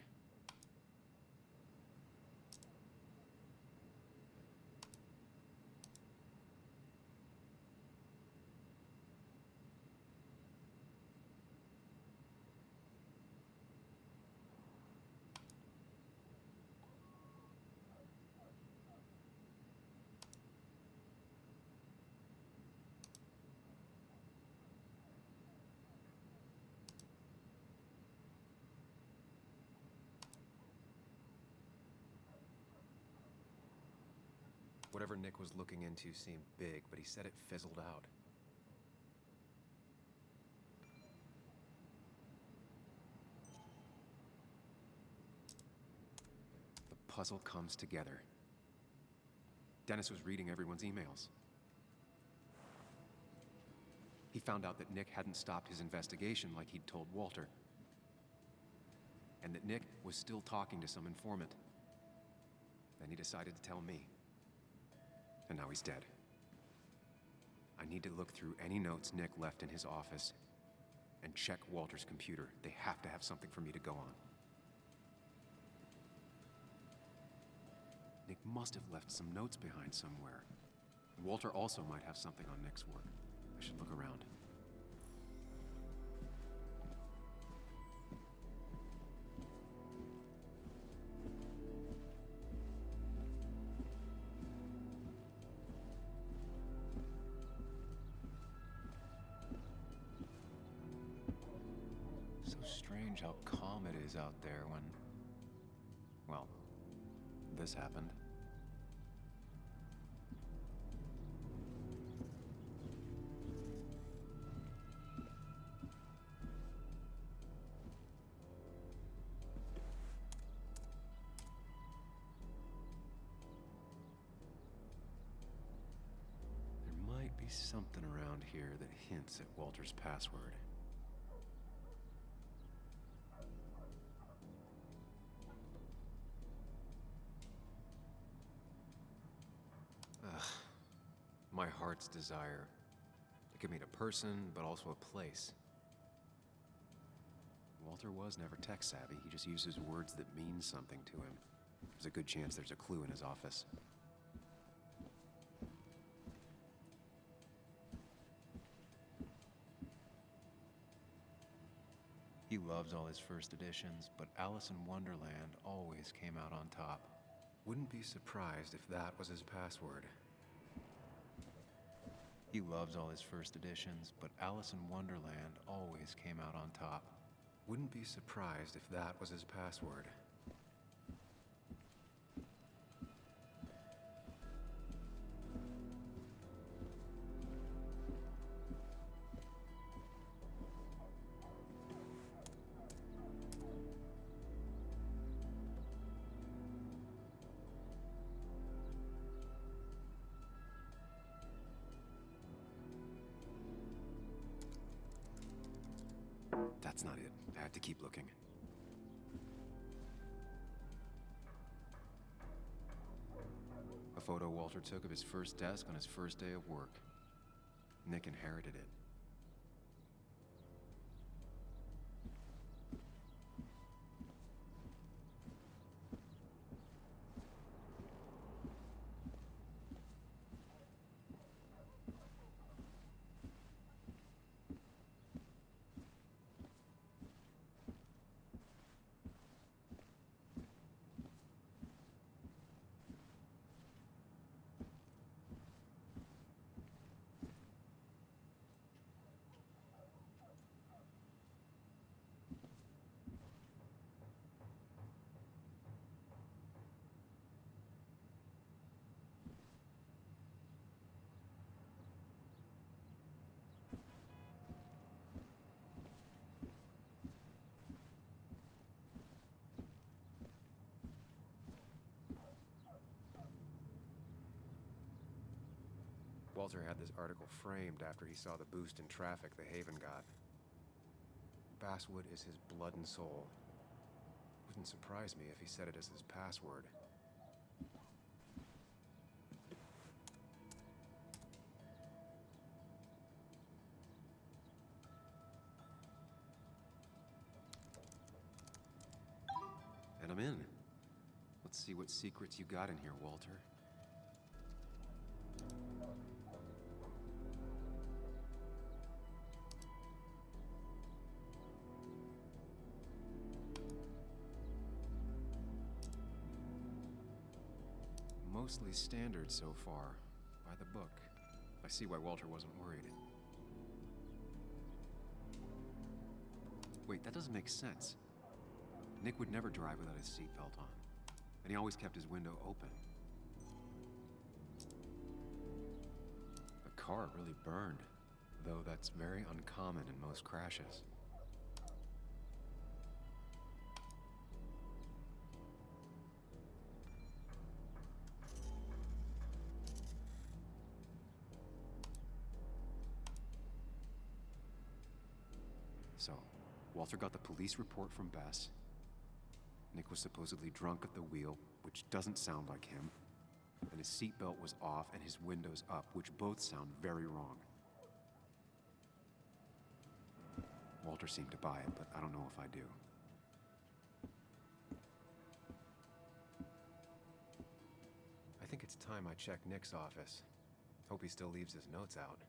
Whatever Nick was looking into seemed big, but he said it fizzled out. The puzzle comes together. Dennis was reading everyone's emails. He found out that Nick hadn't stopped his investigation like he'd told Walter. And that Nick was still talking to some informant. Then he decided to tell me. And now he's dead. I need to look through any notes Nick left in his office and check Walter's computer. They have to have something for me to go on. Nick must have left some notes behind somewhere. Walter also might have something on Nick's work. I should look around. Strange how calm it is out there when, well, this happened. There might be something around here that hints at Walter's password. My heart's desire. It could mean a person, but also a place. Walter was never tech-savvy. He just uses words that mean something to him. There's a good chance there's a clue in his office. He loves all his first editions, but Alice in Wonderland always came out on top. Wouldn't be surprised if that was his password. He loves all his first editions, but Alice in Wonderland always came out on top. Wouldn't be surprised if that was his password. That's not it. I have to keep looking. A photo Walter took of his first desk on his first day of work. Nick inherited it. Walter had this article framed after he saw the boost in traffic the Haven got. Basswood is his blood and soul. Wouldn't surprise me if he said it as his password. And I'm in. Let's see what secrets you got in here, Walter. Mostly standard so far, by the book. I see why Walter wasn't worried. Wait, that doesn't make sense. Nick would never drive without his seatbelt on, and he always kept his window open. The car really burned, though that's very uncommon in most crashes. So, Walter got the police report from Bess. Nick was supposedly drunk at the wheel, which doesn't sound like him. And his seatbelt was off and his windows up, which both sound very wrong. Walter seemed to buy it, but I don't know if I do. I think it's time I check Nick's office. Hope he still leaves his notes out.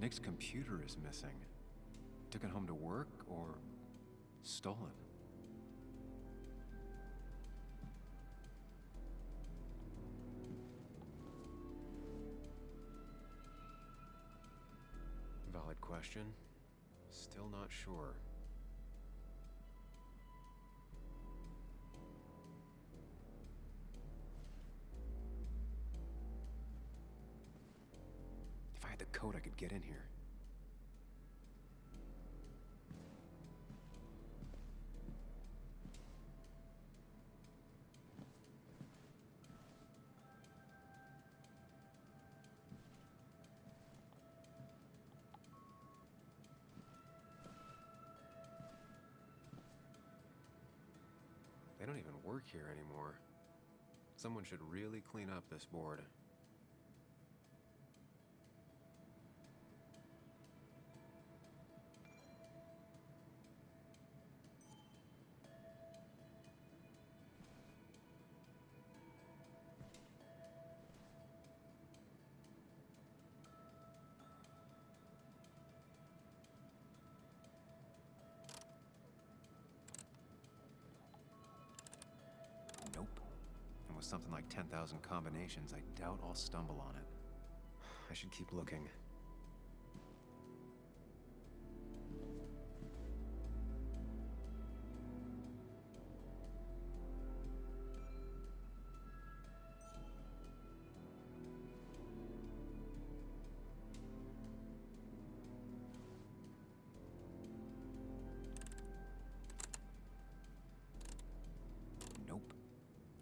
Nick's computer is missing. Took it home to work or stolen? Valid question. Still not sure. If I had the code, I could get in here. They don't even work here anymore. Someone should really clean up this board. Nope. And with something like 10,000 combinations, I doubt I'll stumble on it. I should keep looking.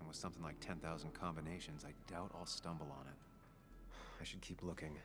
With something like 10,000 combinations, I doubt I'll stumble on it. I should keep looking.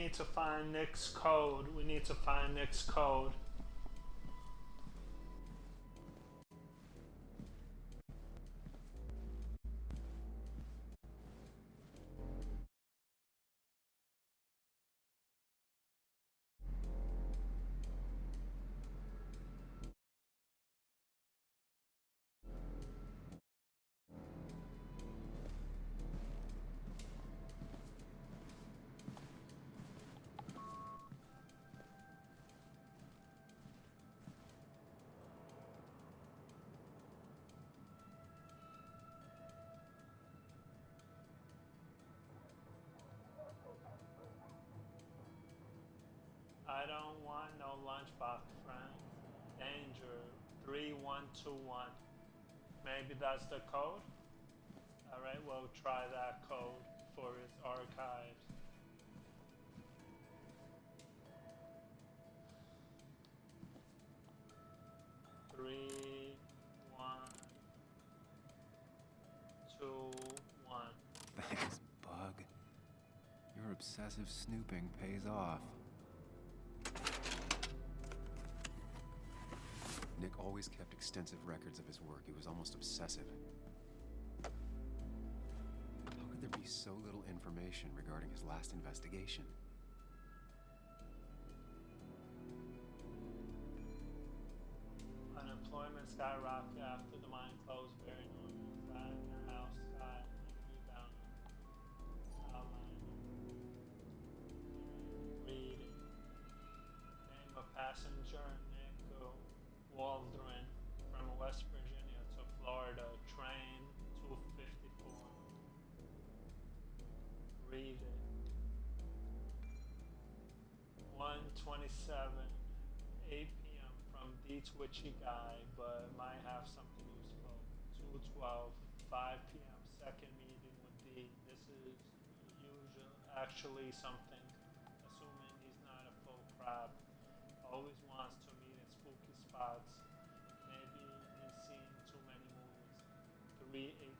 need to find Nick's code. We need to find Nick's code. I don't want no lunchbox, friend. Danger 3121. Maybe that's the code? Alright, we'll try that code for his archives. Three, one, two, one. Thanks, Bug. Your obsessive snooping pays off. Nick always kept extensive records of his work. He was almost obsessive. How could there be so little information regarding his last investigation? Unemployment skyrocketed after the mine closed. Very normal. Flat in your house, sky, rebound. Outline. Reading. Name of passenger, Nick Waldron, from West Virginia to Florida, train 254. Read it. 1:27, 8 p.m. from the Twitchy guy, but might have something useful. 2:12, 5 p.m. second meeting with D. This is actually something, assuming he's not a full crab. Always wants to meet in spooky spots. Maybe he's seen too many movies. 3:18,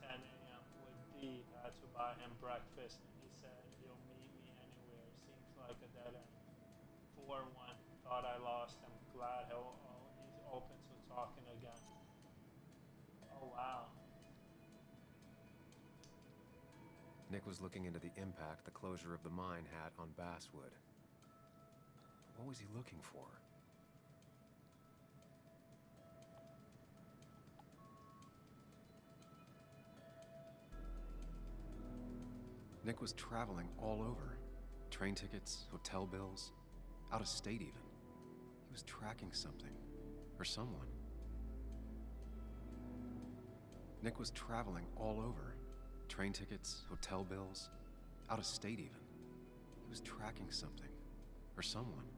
10 a.m. with D. Had to buy him breakfast, and he said he'll meet me anywhere. Seems like a dead end. 4:1, thought I lost him. Glad he's open to talking again. Oh wow. Nick was looking into the impact the closure of the mine had on Basswood. What was he looking for? Nick was traveling all over. Train tickets, hotel bills, out of state even. He was tracking something, or someone. Nick was traveling all over. Train tickets, hotel bills, out of state even. He was tracking something, or someone.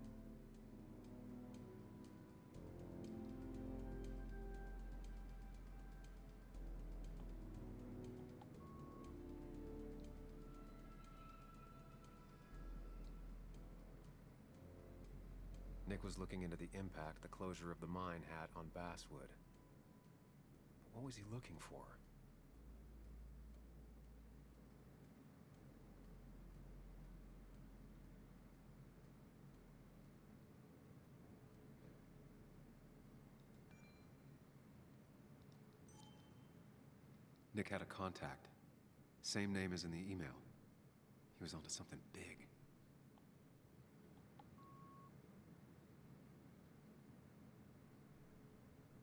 Nick was looking into the impact the closure of the mine had on Basswood. But what was he looking for? Nick had a contact. Same name as in the email. He was onto something big.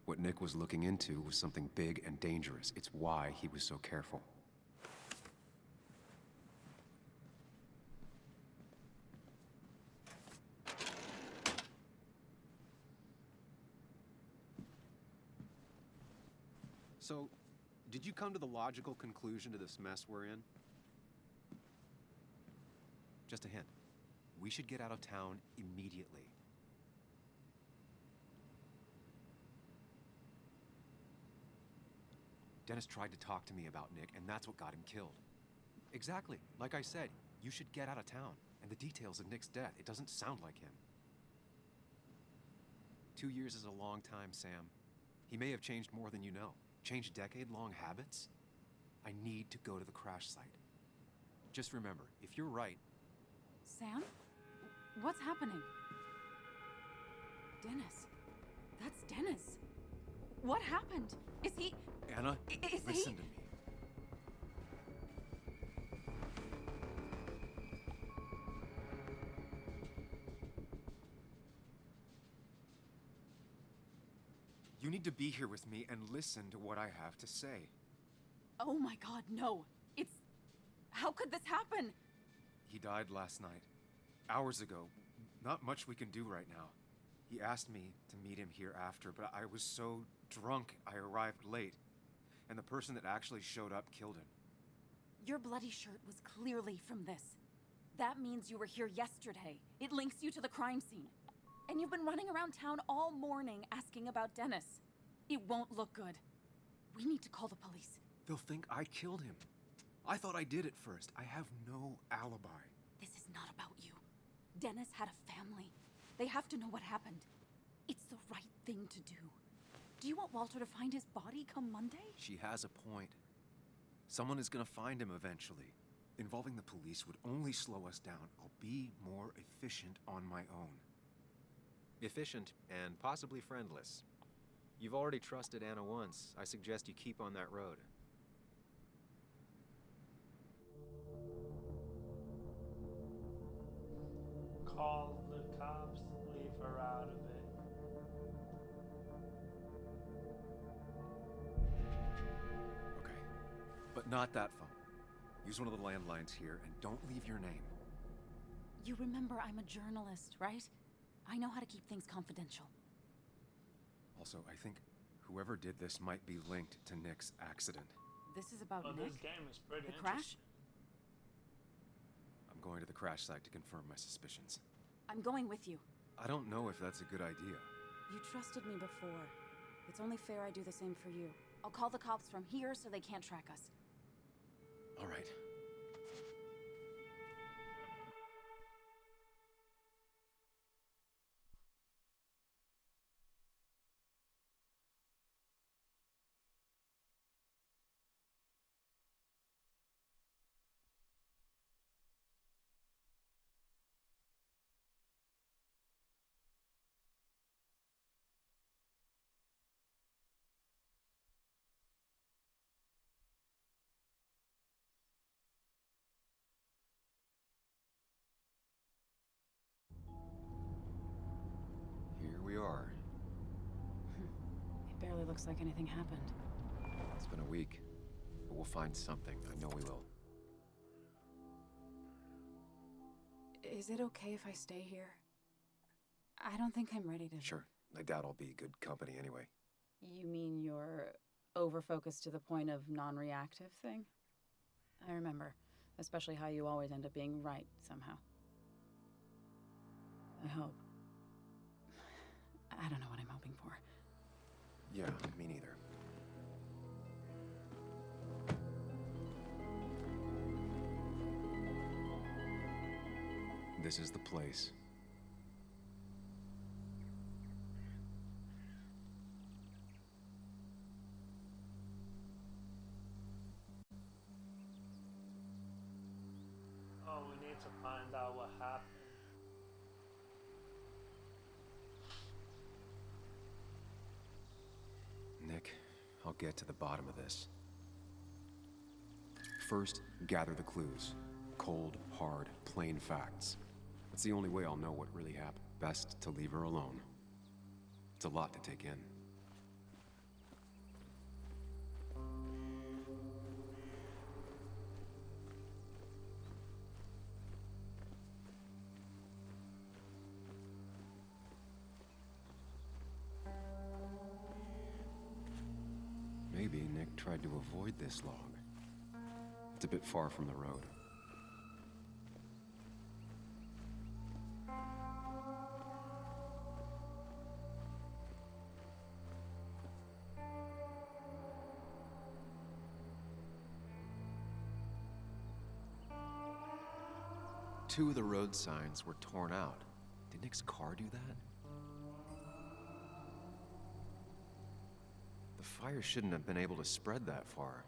What Nick was looking into was something big and dangerous. It's why he was so careful. So, did you come to the logical conclusion to this mess we're in? Just a hint. We should get out of town immediately. Dennis tried to talk to me about Nick, and that's what got him killed. Exactly. Like I said, you should get out of town. And the details of Nick's death, it doesn't sound like him. 2 years is a long time, Sam. He may have changed more than you know. Changed decade-long habits? I need to go to the crash site. Just remember, if you're right, Sam? What's happening? Dennis. That's Dennis. What happened? Is he... Anna, Is listen he... to me. You need to be here with me and listen to what I have to say. Oh my god, no. It's... How could this happen? He died last night. Hours ago. Not much we can do right now. He asked me to meet him here after, but I was so drunk I arrived late. And the person that actually showed up killed him. Your bloody shirt was clearly from this. That means you were here yesterday. It links you to the crime scene. And you've been running around town all morning asking about Dennis. It won't look good. We need to call the police. They'll think I killed him. I thought I did at first. I have no alibi. This is not about you. Dennis had a family. They have to know what happened. It's the right thing to do. Do you want Walter to find his body come Monday? She has a point. Someone is gonna find him eventually. Involving the police would only slow us down. I'll be more efficient on my own. Efficient and possibly friendless. You've already trusted Anna once. I suggest you keep on that road. Call the cops, leave her out of it. Okay. But not that phone. Use one of the landlines here and don't leave your name. You remember I'm a journalist, right? I know how to keep things confidential. Also, I think whoever did this might be linked to Nick's accident. This is about Well, Nick? this game is pretty The crash? interesting. I'm going to the crash site to confirm my suspicions. I'm going with you. I don't know if that's a good idea. You trusted me before. It's only fair I do the same for you. I'll call the cops from here so they can't track us. All right. Here we are. It barely looks like anything happened. It's been a week, but we'll find something. I know we will. Is it okay if I stay here? I don't think I'm ready to... Sure. I doubt I'll be good company anyway. You mean you're over-focused to the point of non-reactive thing? I remember. Especially how you always end up being right, somehow. I hope. I don't know what I'm hoping for. Yeah, me neither. This is the place. Oh, we need to find out what happened. Nick, I'll get to the bottom of this. First, gather the clues. Cold, hard, plain facts. That's the only way I'll know what really happened. Best to leave her alone. It's a lot to take in. Maybe Nick tried to avoid this log. It's a bit far from the road. Two of the road signs were torn out. Did Nick's car do that? The fire shouldn't have been able to spread that far.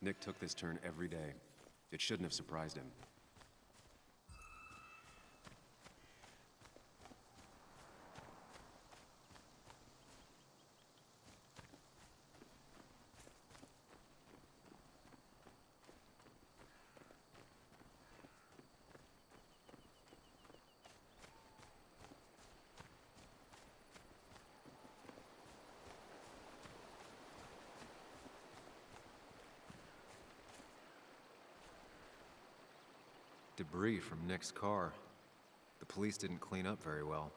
Nick took this turn every day. It shouldn't have surprised him. Debris from Nick's car. The police didn't clean up very well.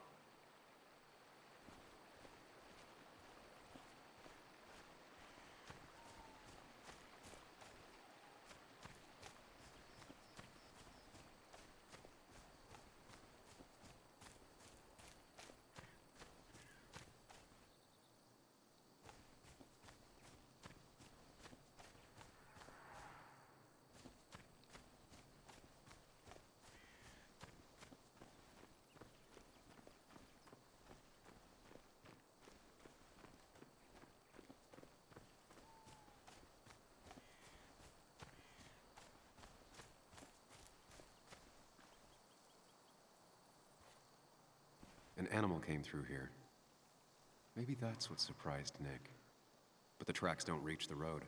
An animal came through here. Maybe that's what surprised Nick. But the tracks don't reach the road.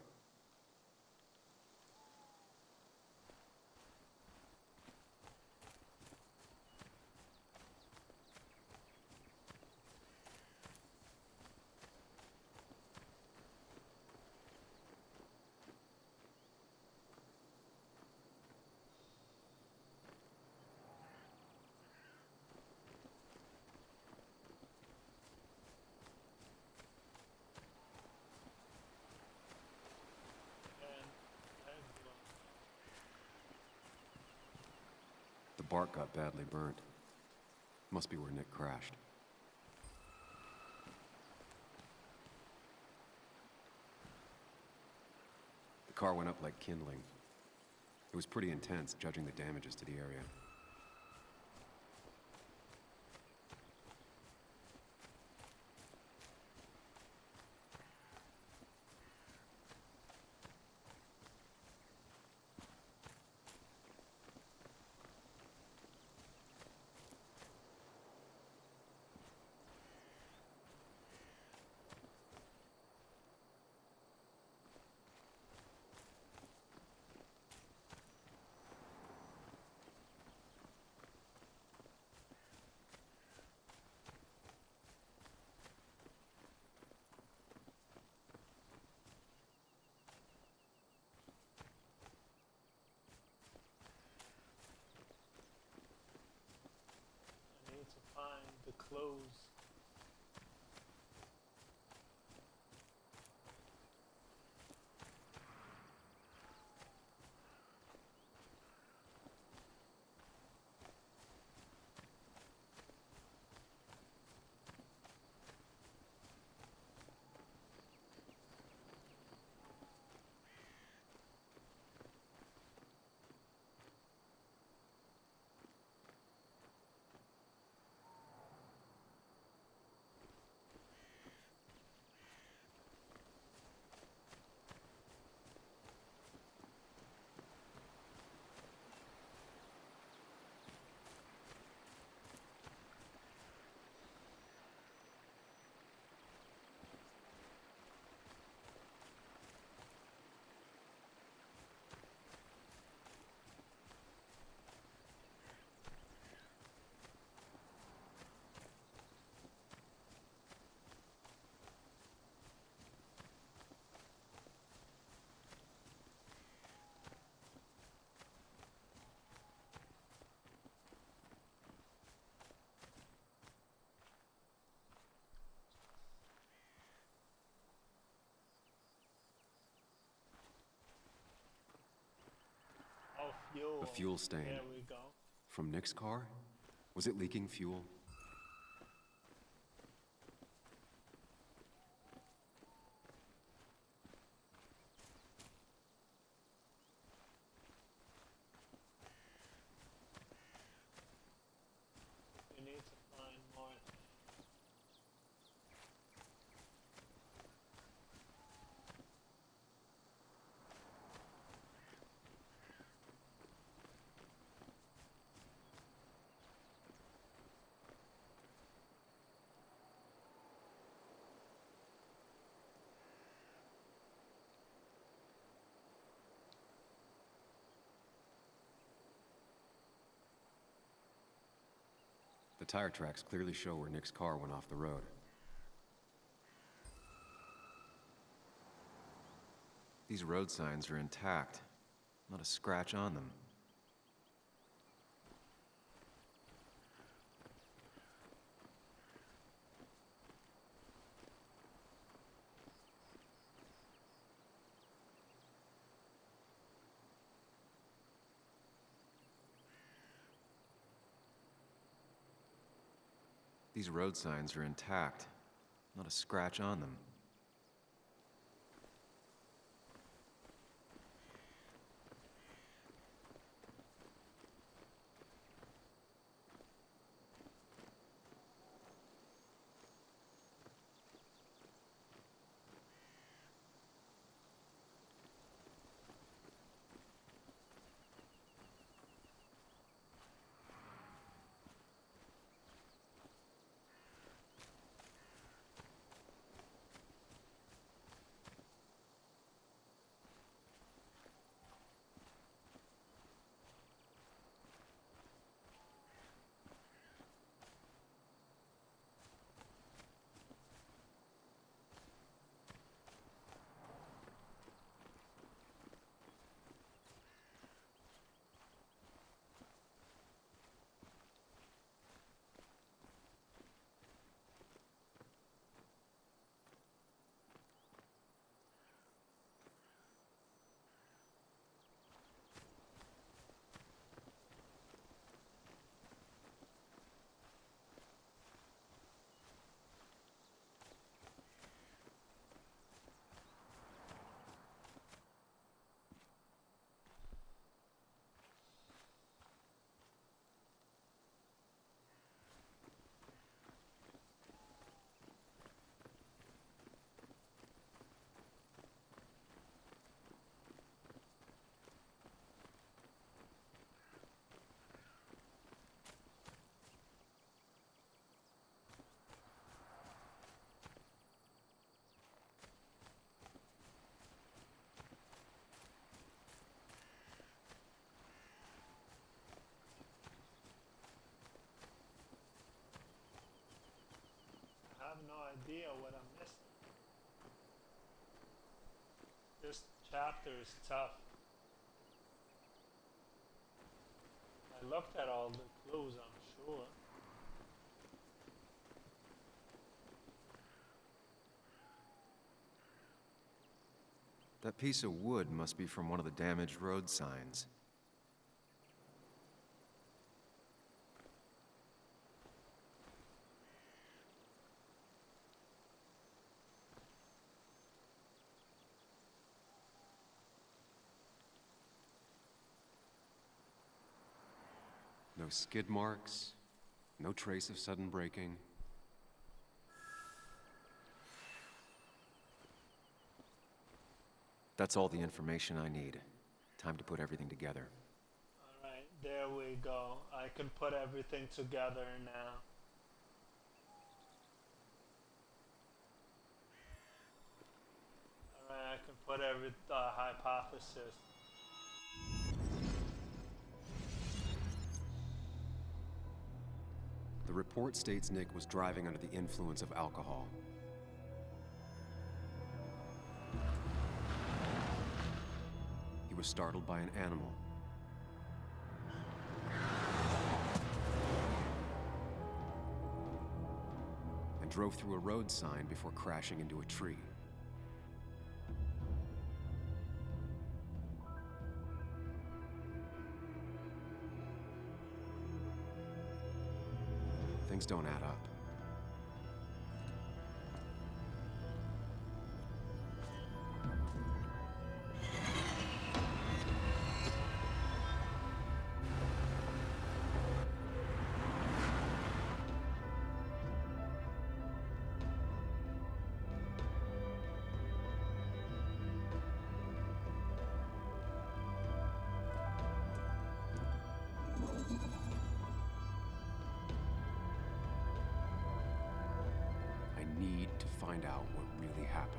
The bark got badly burnt. Must be where Nick crashed. The car went up like kindling. It was pretty intense, judging the damages to the area. Find the clothes. Fuel. A fuel stain. There we go. From Nick's car? Was it leaking fuel? We need to find more. The tire tracks clearly show where Nick's car went off the road. These road signs are intact. Not a scratch on them. These road signs are intact. Not a scratch on them. I have no idea what I'm missing. This chapter is tough. I looked at all the clues, I'm sure. That piece of wood must be from one of the damaged road signs. No skid marks, no trace of sudden braking. That's all the information I need. Time to put everything together. Alright, there we go. I can put everything together now. Alright, I can put every hypothesis. The report states Nick was driving under the influence of alcohol. He was startled by an animal. And drove through a road sign before crashing into a tree. Things don't add up. I need to find out what really happened.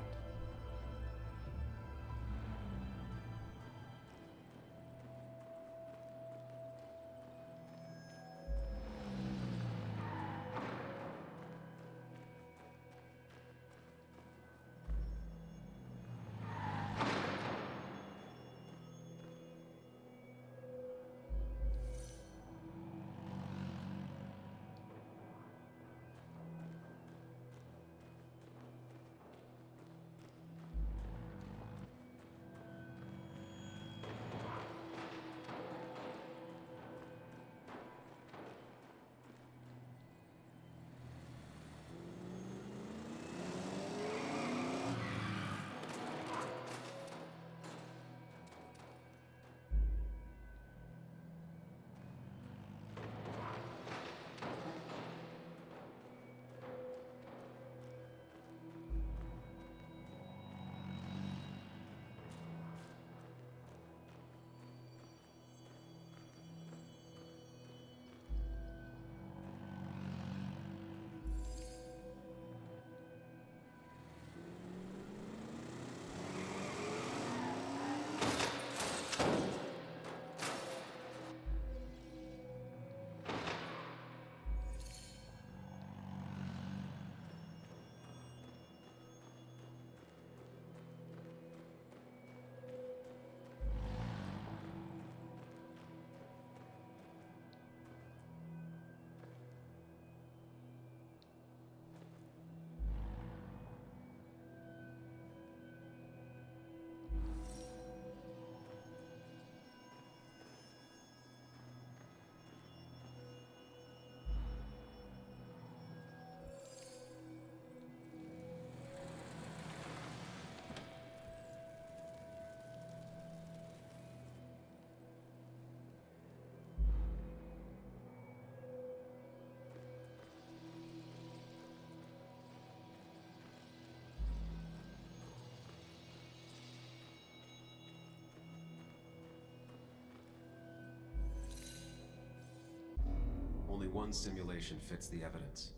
one simulation fits the evidence.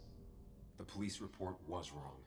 The police report was wrong.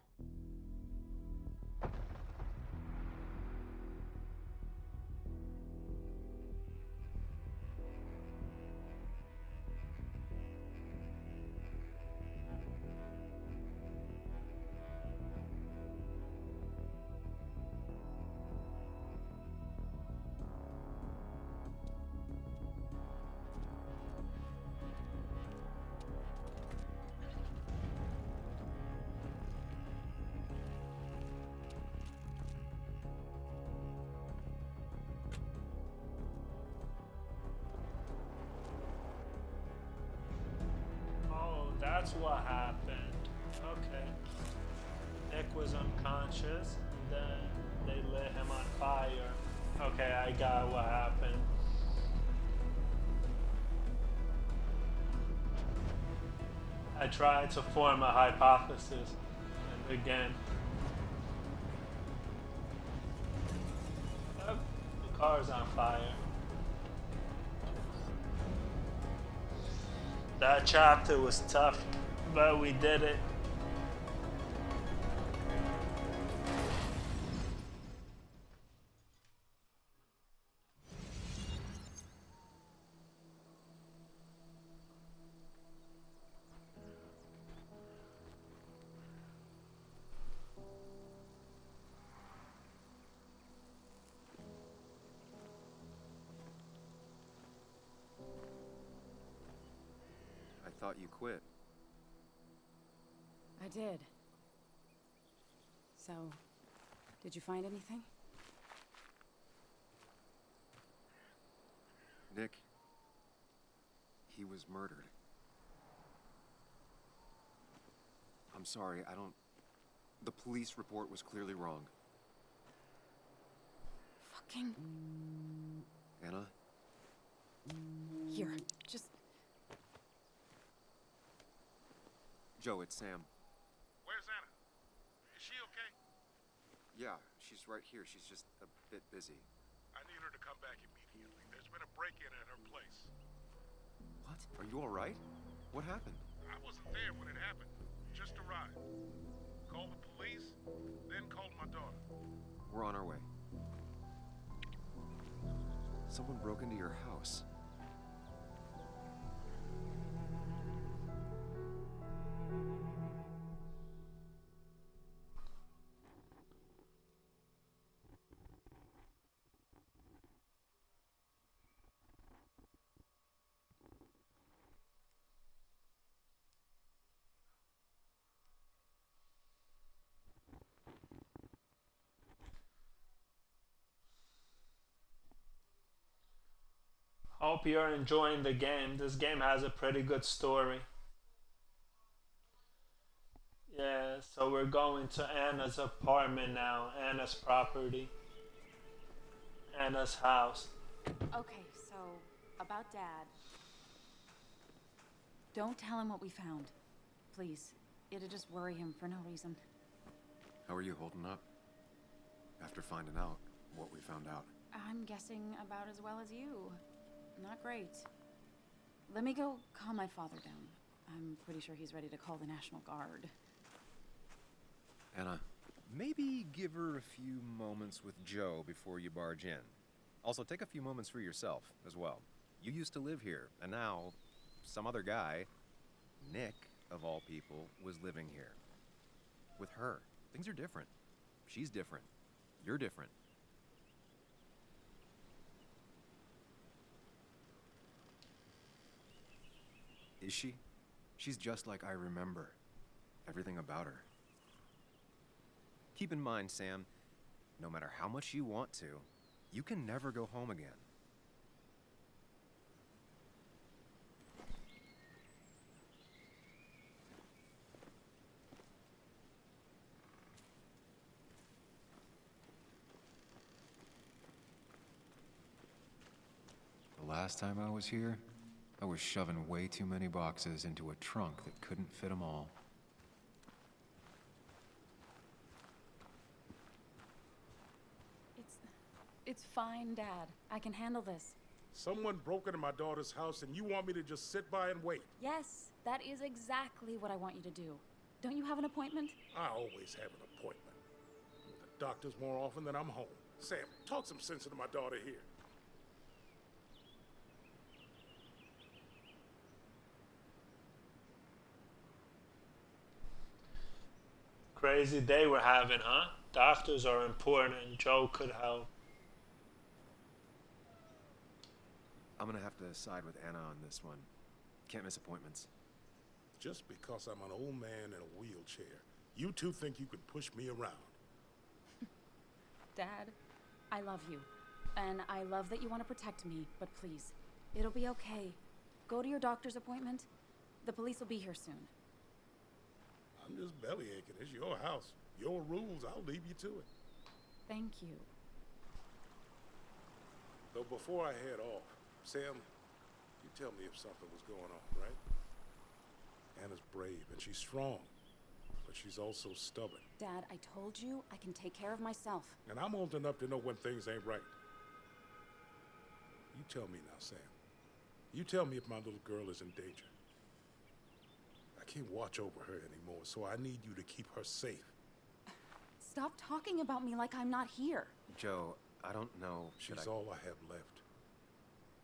That's what happened. Okay. Nick was unconscious, and then they lit him on fire. Okay, I got what happened. I tried to form a hypothesis, and again, oh, the car's on fire. That chapter was tough, but we did it. I thought you quit. I did. So, did you find anything? Nick, he was murdered. I'm sorry, the police report was clearly wrong. Fucking... Anna? Here, just... Joe, it's Sam. Where's Anna? Is she okay? Yeah, she's right here. She's just a bit busy. I need her to come back immediately. There's been a break-in at her place. What? Are you all right? What happened? I wasn't there when it happened. Just arrived. Called the police, then called my daughter. We're on our way. Someone broke into your house. Hope you're enjoying the game. This game has a pretty good story. Yeah, so we're going to Anna's apartment now. Anna's property. Anna's house. Okay, so, about Dad. Don't tell him what we found. Please. It'll just worry him for no reason. How are you holding up? After finding out what we found out. I'm guessing about as well as you. Not great. Let me go calm my father down. I'm pretty sure he's ready to call the National Guard. Anna, Maybe give her a few moments with Joe before you barge in. Also, take a few moments for yourself as well. You used to live here, and now some other guy, Nick, of all people, was living here. With her. Things are different. She's different. You're different. Is she? She's just like I remember. Everything about her. Keep in mind, Sam, no matter how much you want to, you can never go home again. The last time I was here, I was shoving way too many boxes into a trunk that couldn't fit them all. It's fine, Dad. I can handle this. Someone broke into my daughter's house and you want me to just sit by and wait? Yes, that is exactly what I want you to do. Don't you have an appointment? I always have an appointment. With the doctors more often than I'm home. Sam, talk some sense into my daughter here. Crazy day we're having, huh? Doctors are important. Joe could help. I'm gonna have to side with Anna on this one. Can't miss appointments. Just because I'm an old man in a wheelchair, you two think you can push me around. Dad, I love you. And I love that you want to protect me, but please, it'll be okay. Go to your doctor's appointment. The police will be here soon. I'm just belly aching. It's your house. Your rules. I'll leave you to it. Thank you. Though before I head off, Sam, you tell me if something was going on, right? Anna's brave and she's strong, but she's also stubborn. Dad, I told you I can take care of myself. And I'm old enough to know when things ain't right. You tell me now, Sam. You tell me if my little girl is in danger. I can't watch over her anymore, so I need you to keep her safe. Stop talking about me like I'm not here. Joe, I don't know. She's all I have left.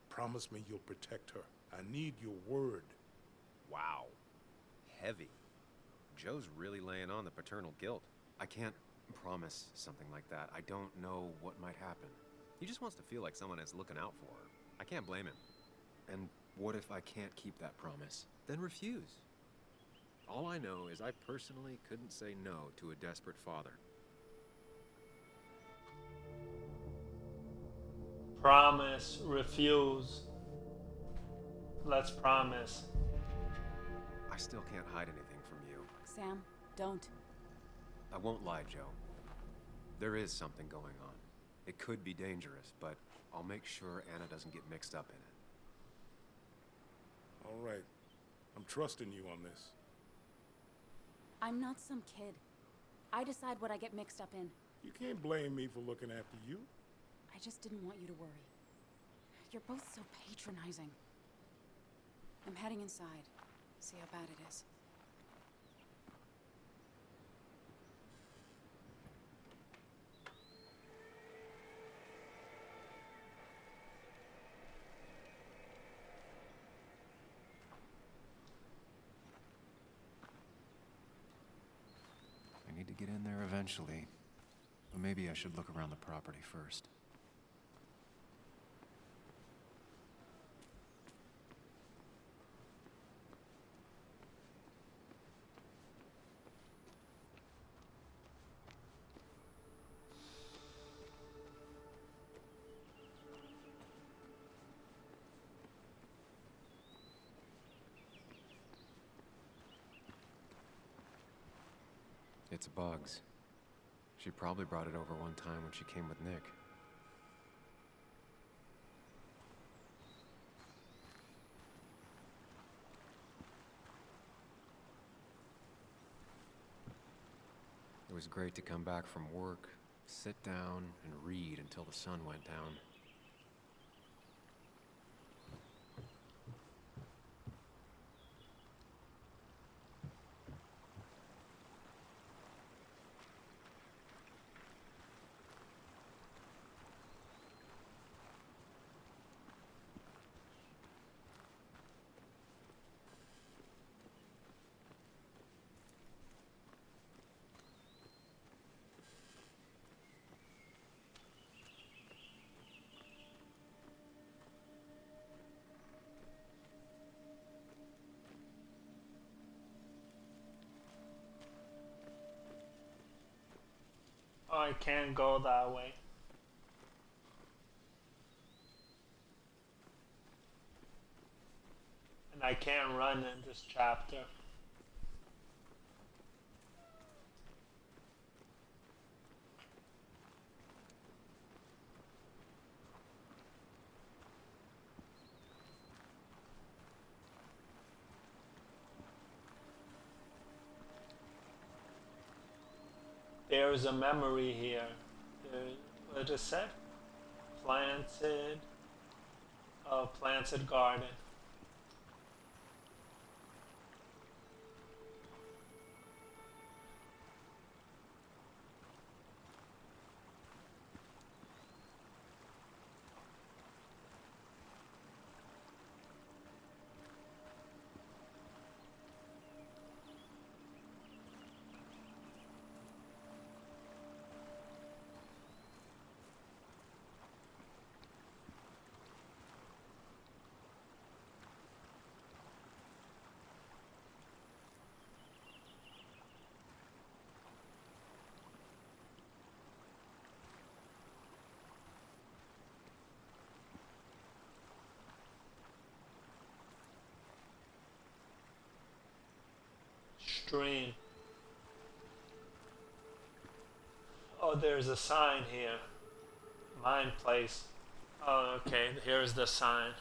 Promise me you'll protect her. I need your word. Wow. Heavy. Joe's really laying on the paternal guilt. I can't promise something like that. I don't know what might happen. He just wants to feel like someone is looking out for her. I can't blame him. And what if I can't keep that promise? Then refuse. All I know is I personally couldn't say no to a desperate father. Promise, refuse. Let's promise. I still can't hide anything from you. Sam, don't. I won't lie, Joe. There is something going on. It could be dangerous, but I'll make sure Anna doesn't get mixed up in it. All right. I'm trusting you on this. I'm not some kid. I decide what I get mixed up in. You can't blame me for looking after you. I just didn't want you to worry. You're both so patronizing. I'm heading inside. See how bad it is. I need to get in there eventually. So maybe I should look around the property first. It's Bugs. She probably brought it over one time when she came with Nick. It was great to come back from work, sit down, and read until the sun went down. I can't go that way. And I can't run in this chapter. There's a memory here. What it said? Planted A planted garden. Stream. Oh, there's a sign here. Mine place. Oh, okay. Here's the sign.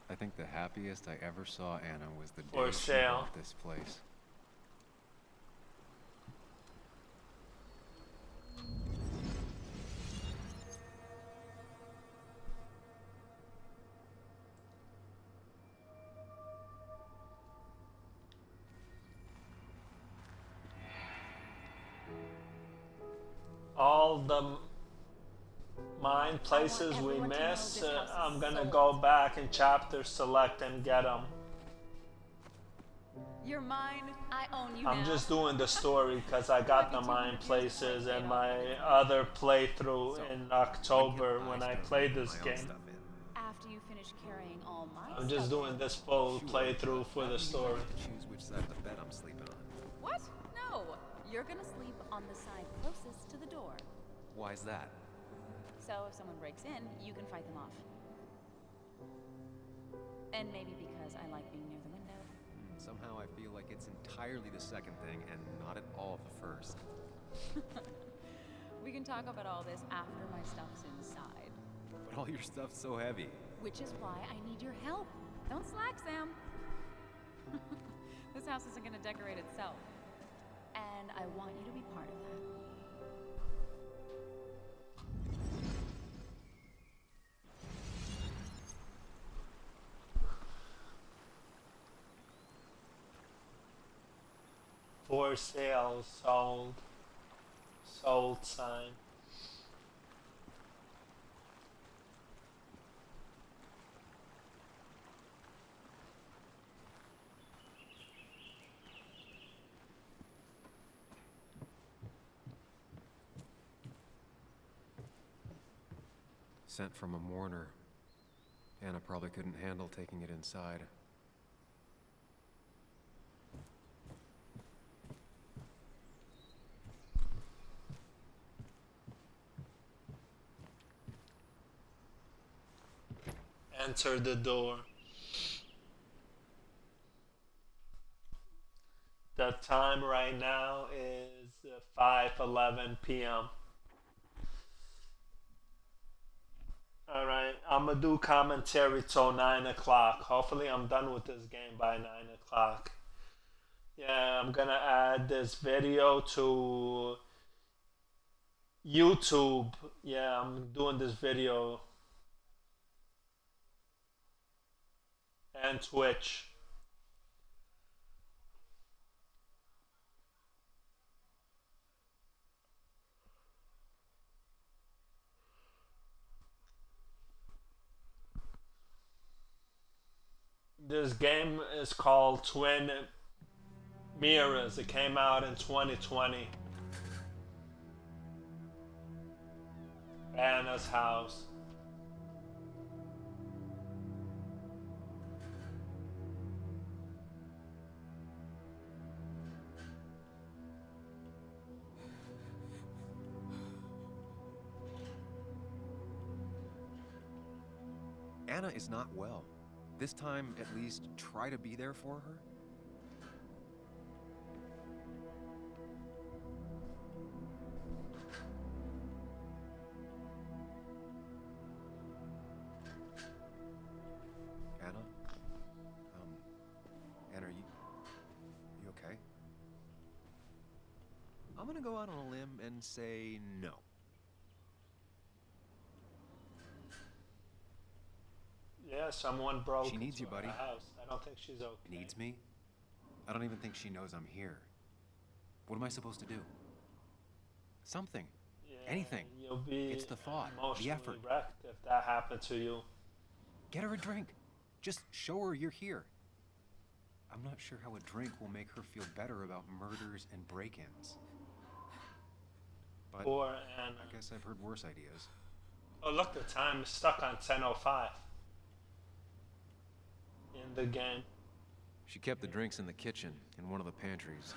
I think the happiest I ever saw Anna was the For day she sale. bought this place. All the mine places we miss, I'm gonna go back in chapter select and get them. You're mine. I own you I'm now. just doing the story because I got the mine places and my other playthrough in October when I played this game. After you finish carrying all my I'm just doing this full playthrough for the story. Choose which side of the bed I'm sleeping on. What? No. You're gonna sleep on the side closest to the door. Why's that? So if someone breaks in, you can fight them off. And maybe because I like being near the window. Somehow I feel like it's entirely the second thing and not at all the first. We can talk about all this after my stuff's inside. But all your stuff's so heavy. Which is why I need your help. Don't slack, Sam. This house isn't gonna decorate itself. And I want you to be part of that. For sale, sold. Sold sign. Sent from a mourner. Anna probably couldn't handle taking it inside. Enter the door. The time right now is 5:11 p.m. Alright, I'm gonna do commentary till 9 o'clock. Hopefully I'm done with this game by 9 o'clock. Yeah, I'm gonna add this video to YouTube. Yeah, I'm doing this video. And Twitch. This game is called Twin Mirrors. It came out in 2020. Anna's house. Anna is not well. This time, at least, try to be there for her. Anna? Anna, are you okay? I'm gonna go out on a limb and say no. Yeah, someone broke She needs you, into her buddy. house. I don't think she's okay. Needs me? I don't even think she knows I'm here. What am I supposed to do? Something. Yeah, Anything. You'll be It's the thought, the emotionally effort. wrecked if that happened to you. Get her a drink. Just show her you're here. I'm not sure how a drink will make her feel better about murders and break-ins. But Poor Anna. I guess I've heard worse ideas. Oh, look, the time is stuck on 10:05 in the game. She kept the drinks in the kitchen, in one of the pantries.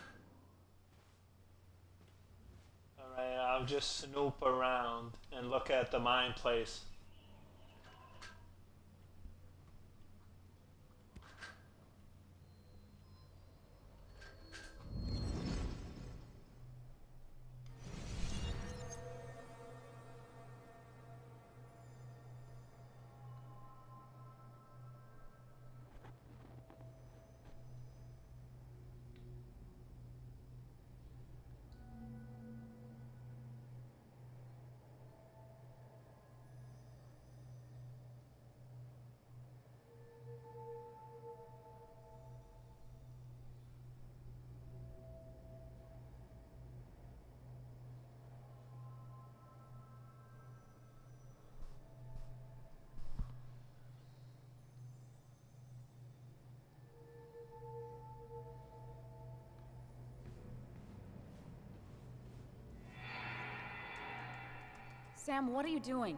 Alright, I'll just snoop around and look at the mine place. Sam, what are you doing?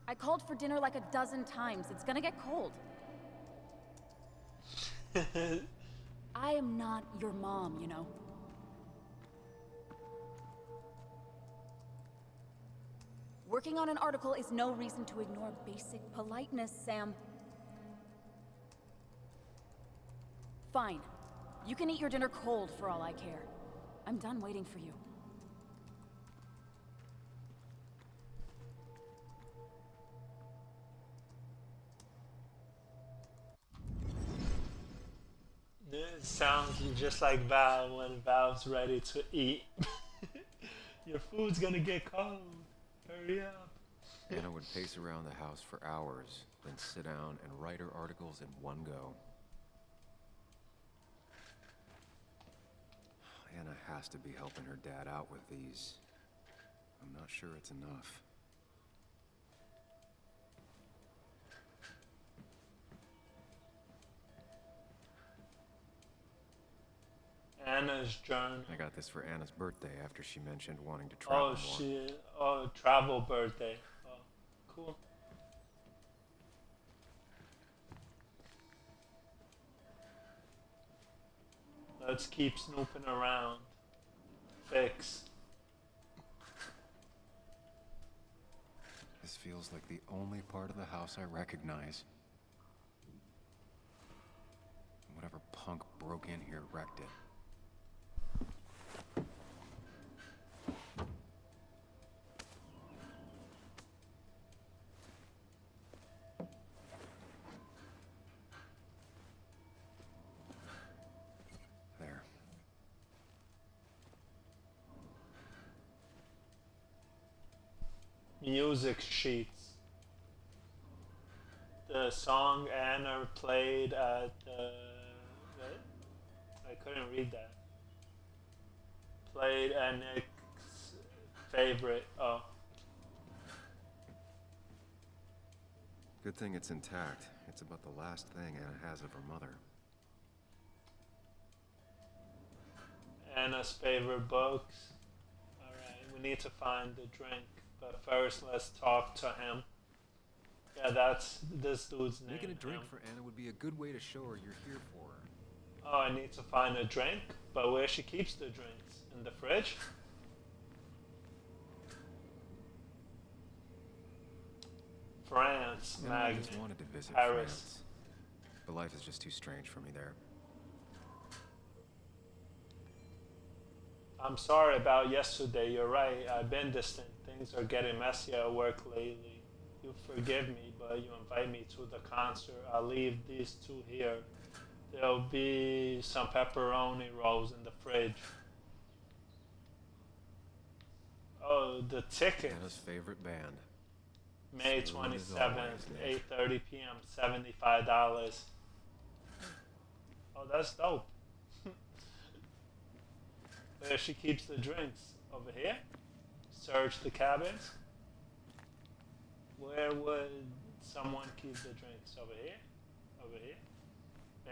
I called for dinner like a dozen times. It's gonna get cold. I am not your mom, you know. Working on an article is no reason to ignore basic politeness, Sam. Fine. You can eat your dinner cold for all I care. I'm done waiting for you. It sounds just like Val when Val's ready to eat. Your food's gonna get cold. Hurry up. Anna would pace around the house for hours, then sit down and write her articles in one go. Anna has to be helping her dad out with these. I'm not sure it's enough. Anna's journal. I got this for Anna's birthday after she mentioned wanting to travel more. Travel birthday. Oh, cool. Let's keep snooping around. Fix. This feels like the only part of the house I recognize. Whatever punk broke in here wrecked it. There. Music sheets. The song Anna played at the... I couldn't read that. Played at Nick's favorite. Oh. Good thing it's intact. It's about the last thing Anna has of her mother. Anna's favorite books. Alright, we need to find the drink. But first, let's talk to him. Yeah, that's this dude's name. Making a drink him. for Anna would be a good way to show her you're here for her. Oh, I need to find a drink? But where she keeps the drinks? In the fridge? France, I Magnet, just wanted to visit Paris. France. But life is just too strange for me there. I'm sorry about yesterday, you're right. I've been distant. Things are getting messy at work lately. You forgive me, but you invite me to the concert. I'll leave these two here. There'll be some pepperoni rolls in the fridge. Oh, the ticket. Anna's favorite band. May 27th, 8:30 p.m., $75. Oh, that's dope. Where she keeps the drinks? Over here? Search the cabins. Where would someone keep the drinks? Over here? Over here?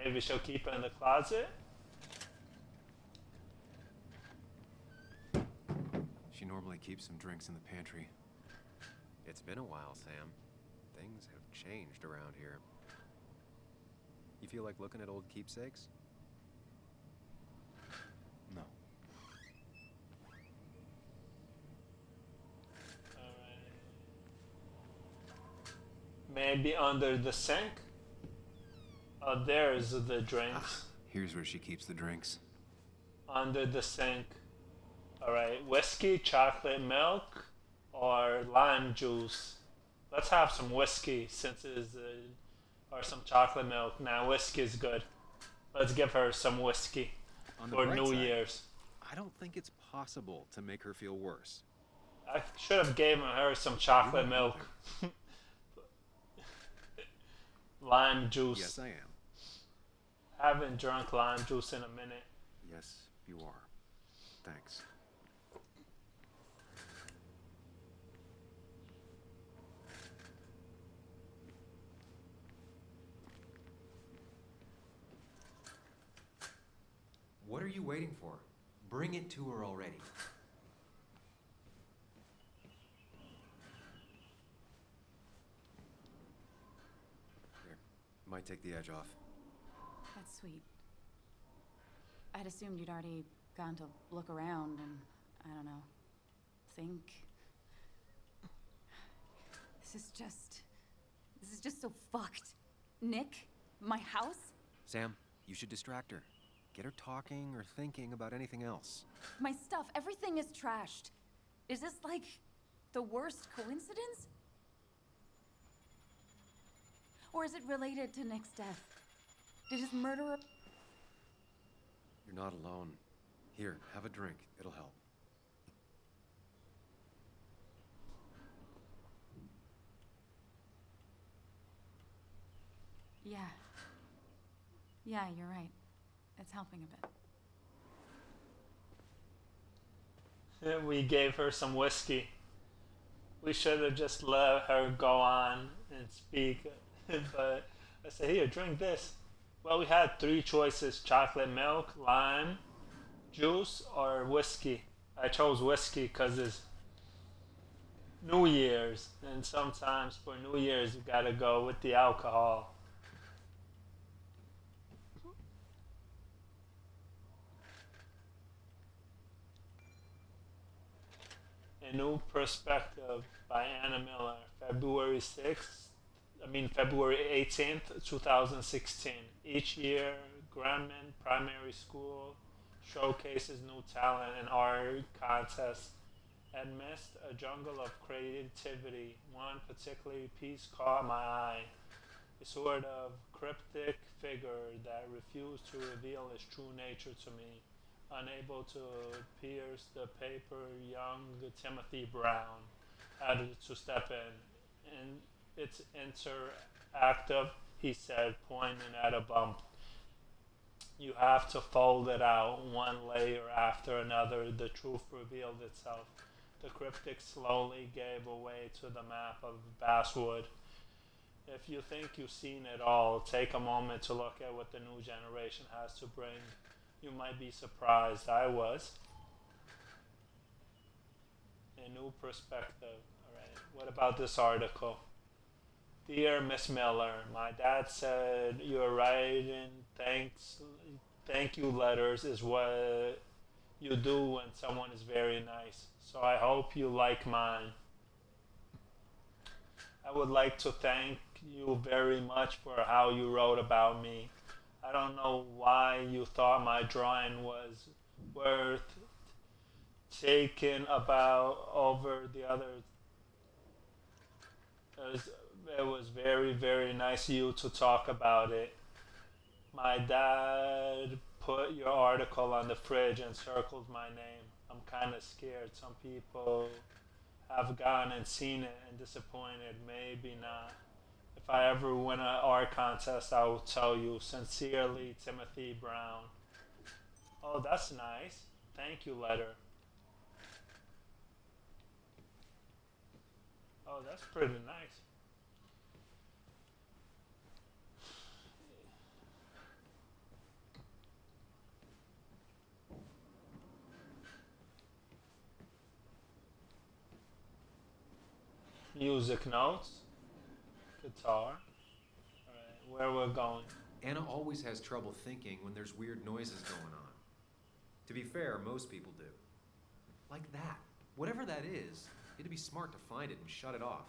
Maybe she'll keep it in the closet? She normally keeps some drinks in the pantry. It's been a while, Sam. Things have changed around here. You feel like looking at old keepsakes? No. Maybe under the sink? Oh, there's the drinks. Here's where she keeps the drinks. Under the sink. Alright, whiskey, chocolate milk, or lime juice. Let's have some whiskey since it is, or some chocolate milk. Nah, whiskey is good. Let's give her some whiskey On the for bright New side, Year's. I don't think it's possible to make her feel worse. I should have given her some chocolate milk. Lime juice. Yes, I am. Haven't drunk lime juice in a minute. Yes, you are. Thanks. What are you waiting for? Bring it to her already. Here, might take the edge off. That's sweet. I'd assumed you'd already gone to look around and, I don't know, think. This is just so fucked. Nick, my house, Sam, you should distract her. Get her talking or thinking about anything else. my stuff, everything is trashed. Is this like the worst coincidence? Or is it related to Nick's death? Did his murderer... You're not alone. Here, have a drink. It'll help. Yeah. Yeah, you're right. It's helping a bit. We gave her some whiskey. We should have just let her go on and speak. But I said, here, drink this. Well, we had three choices: chocolate milk, lime juice, or whiskey. I chose whiskey because it's New Year's, and sometimes for New Year's you gotta go with the alcohol. A New Perspective by Anna Miller, February 18th, 2016. Each year, Grumman Primary School showcases new talent in art contests. Amidst a jungle of creativity, one particular piece caught my eye. A sort of cryptic figure that refused to reveal its true nature to me. Unable to pierce the paper, young Timothy Brown had to step in. And it's interactive, he said, pointing at a bump. You have to fold it out one layer after another. The truth revealed itself. The cryptic slowly gave way to the map of Basswood. If you think you've seen it all, take a moment to look at what the new generation has to bring. You might be surprised. I was. A New Perspective. All right. What about this article? Dear Miss Miller, my dad said your writing thank you letters is what you do when someone is very nice. So I hope you like mine. I would like to thank you very much for how you wrote about me. I don't know why you thought my drawing was worth taking about over the others. It was very, very nice of you to talk about it. My dad put your article on the fridge and circled my name. I'm kind of scared. Some people have gone and seen it and disappointed. Maybe not. If I ever win an art contest, I will tell you. Sincerely, Timothy Brown. Oh, that's nice. Thank you, letter. Oh, that's pretty nice. Music notes. Guitar. Alright, where we're going. Anna always has trouble thinking when there's weird noises going on. To be fair, most people do. Like that. Whatever that is, it'd be smart to find it and shut it off.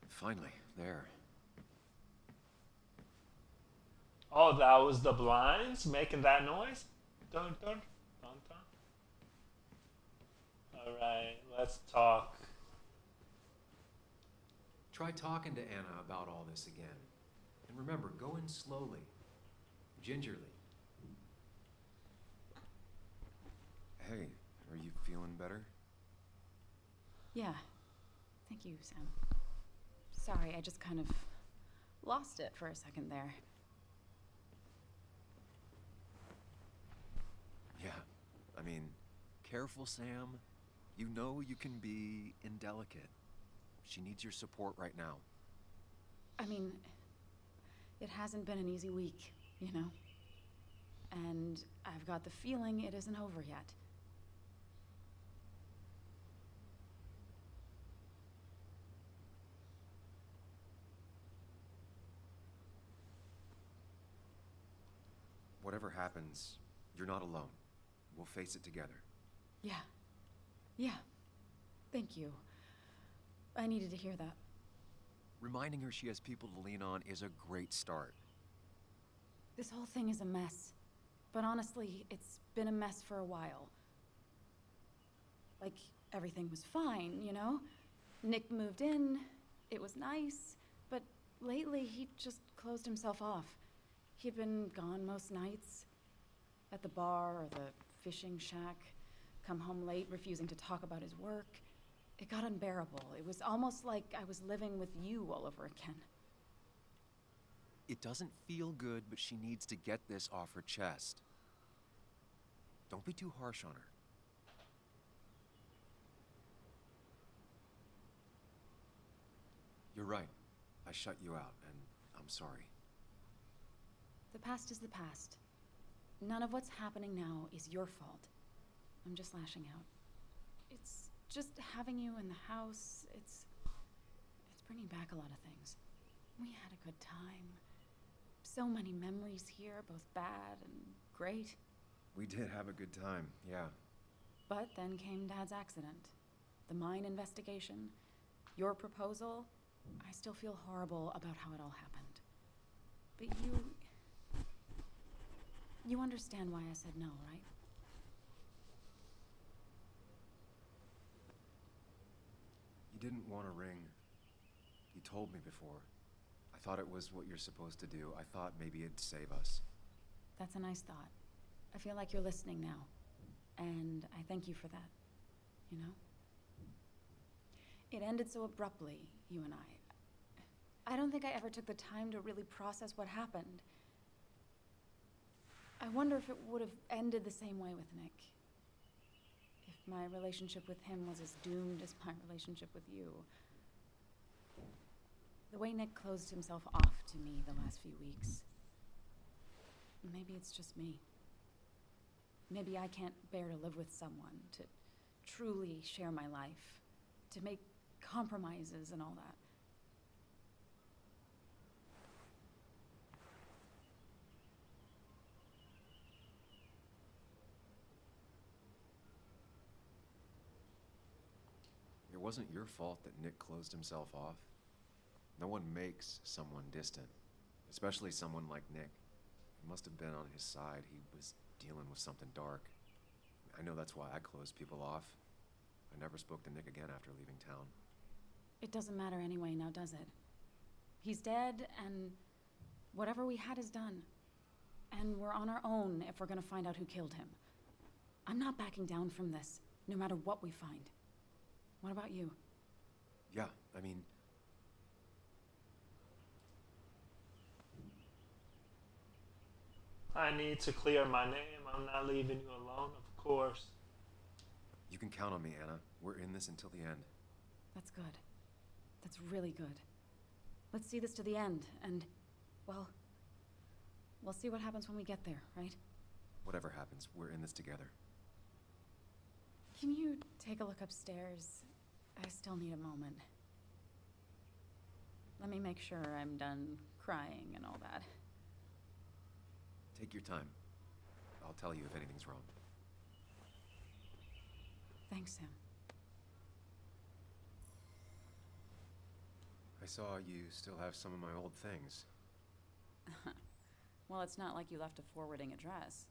Finally, there. Oh, that was the blinds making that noise? Dun dun dun dun. Alright, let's talk. Try talking to Anna about all this again. And remember, go in slowly. Gingerly. Hey, are you feeling better? Yeah. Thank you, Sam. Sorry, I just kind of lost it for a second there. Yeah, I mean, careful, Sam. You know you can be indelicate. She needs your support right now. I mean, it hasn't been an easy week, you know? And I've got the feeling it isn't over yet. Whatever happens, you're not alone. We'll face it together. Yeah. Yeah. Thank you. I needed to hear that. Reminding her she has people to lean on is a great start. This whole thing is a mess. But honestly, it's been a mess for a while. Like, everything was fine, you know? Nick moved in, it was nice, but lately he just closed himself off. He'd been gone most nights. At the bar or the fishing shack. Come home late, refusing to talk about his work. It got unbearable. It was almost like I was living with you all over again. It doesn't feel good, but she needs to get this off her chest. Don't be too harsh on her. You're right. I shut you out, and I'm sorry. The past is the past. None of what's happening now is your fault. I'm just lashing out. It's just having you in the house. It's bringing back a lot of things. We had a good time. So many memories here, both bad and great. We did have a good time, yeah. But then came Dad's accident. The mine investigation. Your proposal. I still feel horrible about how it all happened. But you understand why I said no, right? You didn't want a ring. You told me before. I thought it was what you're supposed to do. I thought maybe it'd save us. That's a nice thought. I feel like you're listening now. And I thank you for that. You know? It ended so abruptly, you and I. I don't think I ever took the time to really process what happened. I wonder if it would have ended the same way with Nick. If my relationship with him was as doomed as my relationship with you. The way Nick closed himself off to me the last few weeks. Maybe it's just me. maybe I can't bear to live with someone, to truly share my life, to make compromises and all that. It wasn't your fault that Nick closed himself off. No one makes someone distant, especially someone like Nick. It must have been on his side. He was dealing with something dark. I know that's why I closed people off. I never spoke to Nick again after leaving town. It doesn't matter anyway, now does it? He's dead, and whatever we had is done. And we're on our own if we're gonna find out who killed him. I'm not backing down from this, no matter what we find. What about you? Yeah, I mean... I need to clear my name. I'm not leaving you alone, of course. You can count on me, Anna. We're in this until the end. That's good. That's really good. Let's see this to the end, and, well, we'll see what happens when we get there, right? Whatever happens, we're in this together. Can you take a look upstairs? I still need a moment. Let me make sure I'm done crying and all that. Take your time. I'll tell you if anything's wrong. Thanks, Sam. I saw you still have some of my old things. Well, it's not like you left a forwarding address.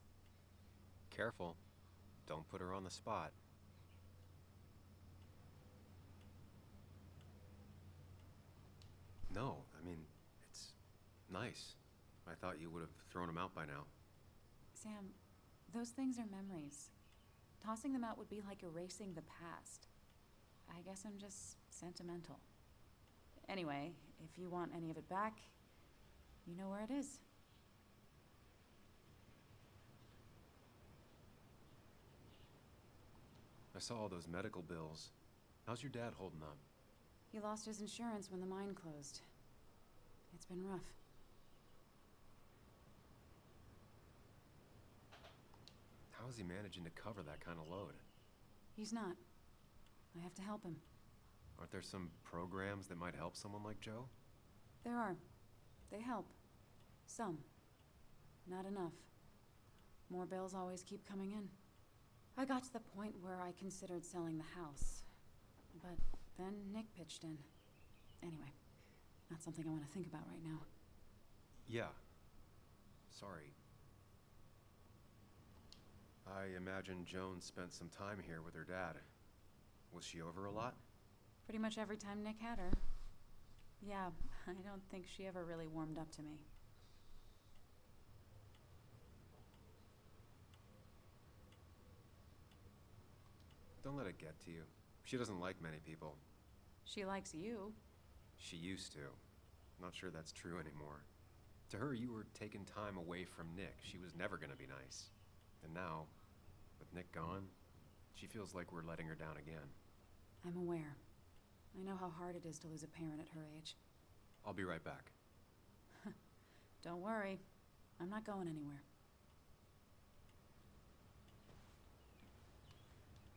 Careful. Don't put her on the spot. No, I mean, it's nice. I thought you would have thrown them out by now. Sam, those things are memories. Tossing them out would be like erasing the past. I guess I'm just sentimental. Anyway, if you want any of it back, you know where it is. I saw all those medical bills. How's your dad holding up? He lost his insurance when the mine closed. It's been rough. How is he managing to cover that kind of load? He's not. I have to help him. Aren't there some programs that might help someone like Joe? There are. They help. Some. Not enough. More bills always keep coming in. I got to the point where I considered selling the house. But then Nick pitched in. Anyway, not something I want to think about right now. Yeah. Sorry. I imagine Joan spent some time here with her dad. Was she over a lot? Pretty much every time Nick had her. Yeah, I don't think she ever really warmed up to me. Don't let it get to you. She doesn't like many people. She likes you. She used to. Not sure that's true anymore. To her, you were taking time away from Nick. She was never gonna be nice. And now, with Nick gone, she feels like we're letting her down again. I'm aware. I know how hard it is to lose a parent at her age. I'll be right back. Don't worry. I'm not going anywhere.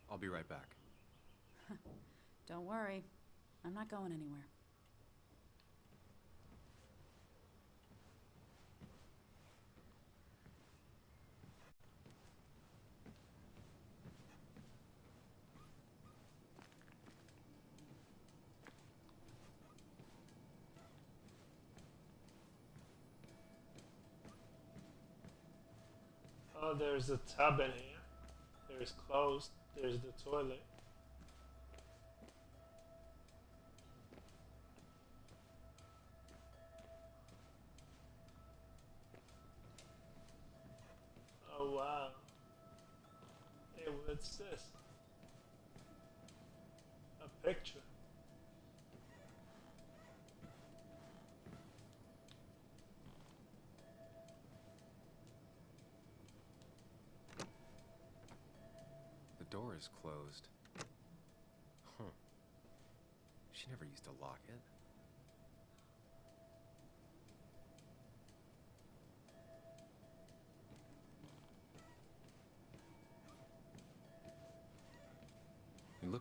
I'll be right back. Don't worry. I'm not going anywhere. Oh, there's a tub in here. There's clothes. There's the toilet. Oh wow. Hey, what's this? A picture. The door is closed. Huh. She never used to lock it.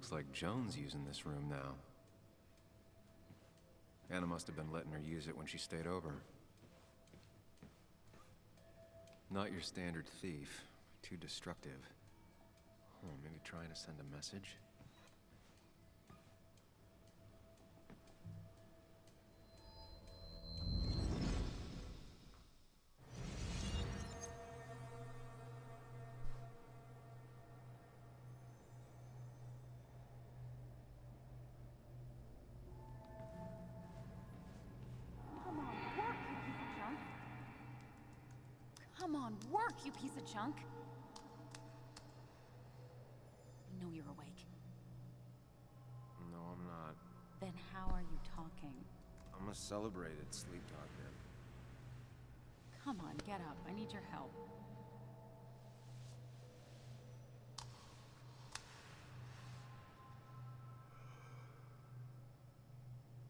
Looks like Joan's using this room now. Anna must have been letting her use it when she stayed over. Not your standard thief. Too destructive. Oh, maybe trying to send a message? Come on, work, you piece of junk! I know you're awake. No, I'm not. Then how are you talking? I'm a celebrated sleep talker. Come on, get up. I need your help.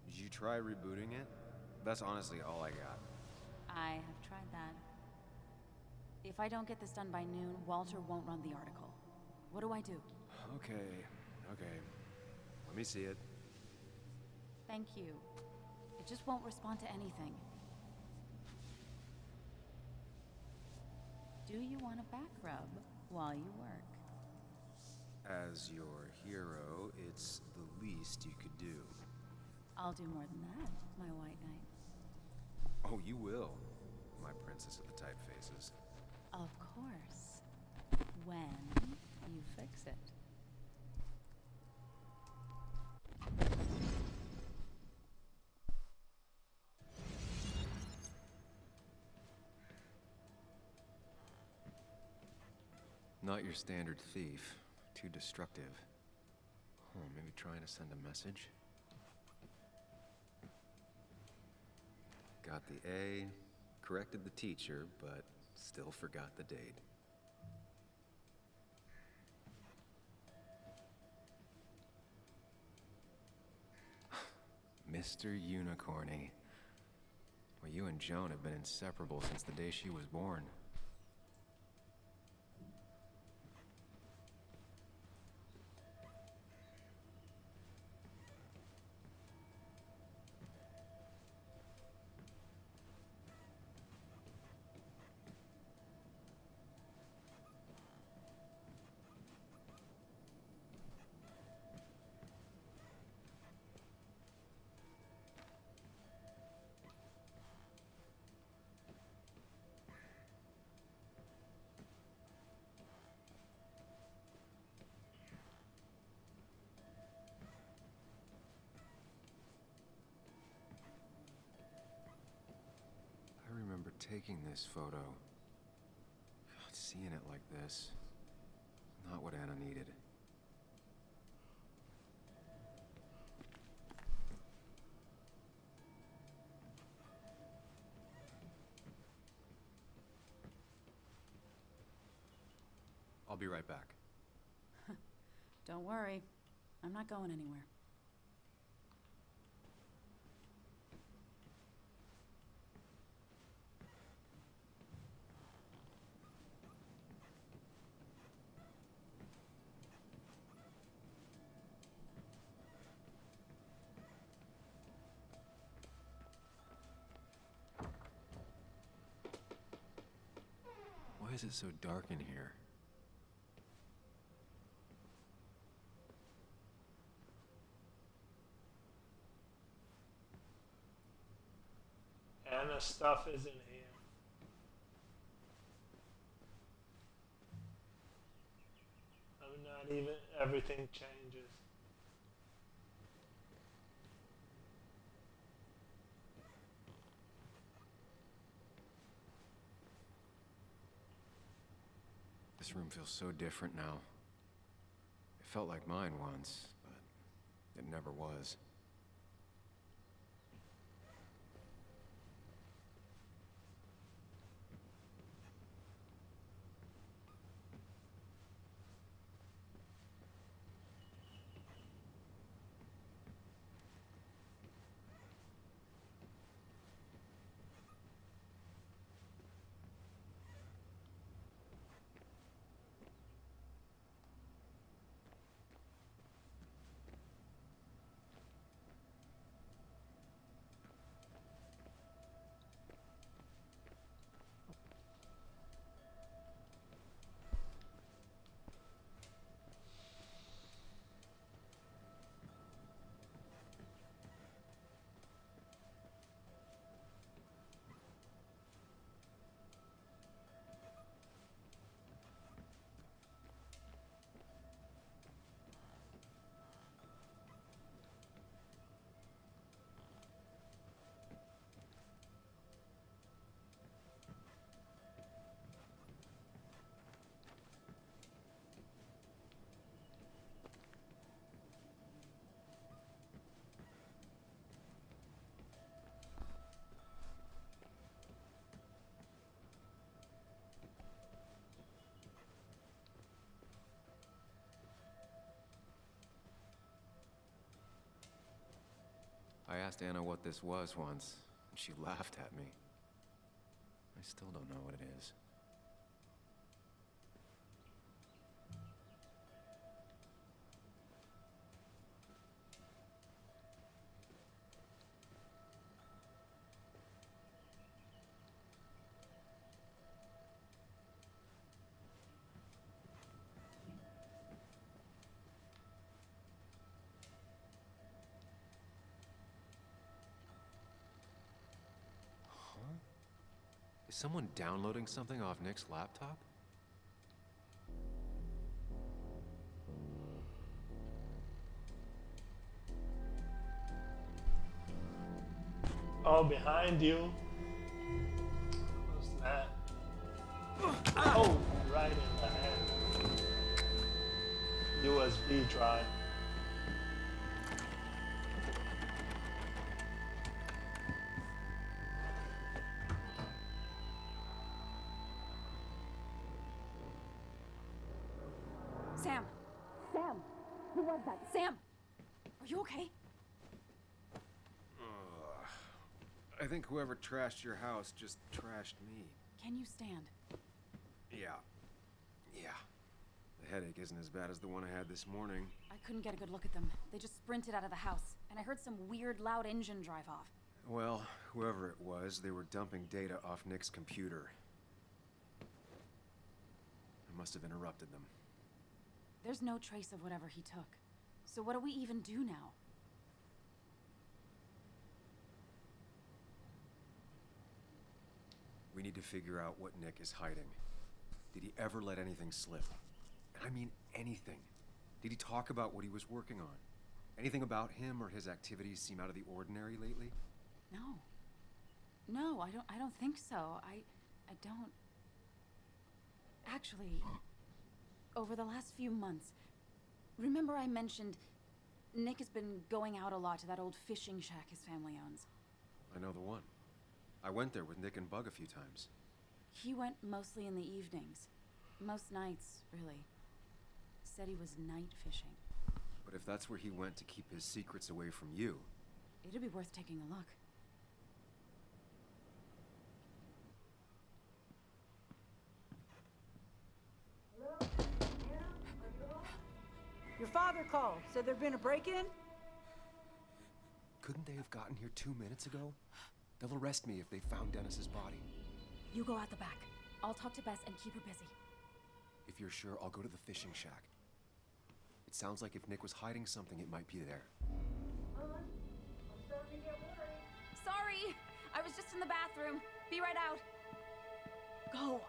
Did you try rebooting it? That's honestly all I got. I have tried that. If I don't get this done by noon, Walter won't run the article. What do I do? Okay. Let me see it. Thank you. It just won't respond to anything. Do you want a back rub while you work? As your hero, it's the least you could do. I'll do more than that, my white knight. Oh, you will, my princess of the typefaces. Of course. When you fix it. Not your standard thief. Too destructive. Oh, maybe trying to send a message? Got the A, corrected the teacher, but still forgot the date. Mr. Unicorny. Well, you and Joan have been inseparable since the day she was born. I remember taking this photo. God, seeing it like this. Not what Anna needed. I'll be right back. Don't worry. I'm not going anywhere. Why is it so dark in here? Anna's stuff is in here. I mean, not even everything changes. This room feels so different now. It felt like mine once, but it never was. asked Anna what this was once, and she laughed at me. I still don't know what it is. Is someone downloading something off Nick's laptop? Oh, behind you. What's that? Oh, right in the head. USB drive. Sam! Sam! Who was that? Sam! Are you okay? I think whoever trashed your house just trashed me. Can you stand? Yeah. The headache isn't as bad as the one I had this morning. I couldn't get a good look at them. They just sprinted out of the house, and I heard some weird, loud engine drive off. Well, whoever it was, they were dumping data off Nick's computer. I must have interrupted them. There's no trace of whatever he took. So what do we even do now? We need to figure out what Nick is hiding. Did he ever let anything slip? And I mean anything. Did he talk about what he was working on? Anything about him or his activities seem out of the ordinary lately? No. No, I don't think so. I don't. Actually, over the last few months, remember I mentioned Nick has been going out a lot to that old fishing shack his family owns. I know the one. I went there with Nick and Bug a few times. He went mostly in the evenings. Most nights, really. Said he was night fishing. But if that's where he went to keep his secrets away from you... It'd be worth taking a look. Your father called. Said there'd been a break-in? Couldn't they have gotten here 2 minutes ago? They'll arrest me if they found Dennis's body. You go out the back. I'll talk to Bess and keep her busy. If you're sure, I'll go to the fishing shack. It sounds like if Nick was hiding something, it might be there. Sorry! I was just in the bathroom. Be right out. Go!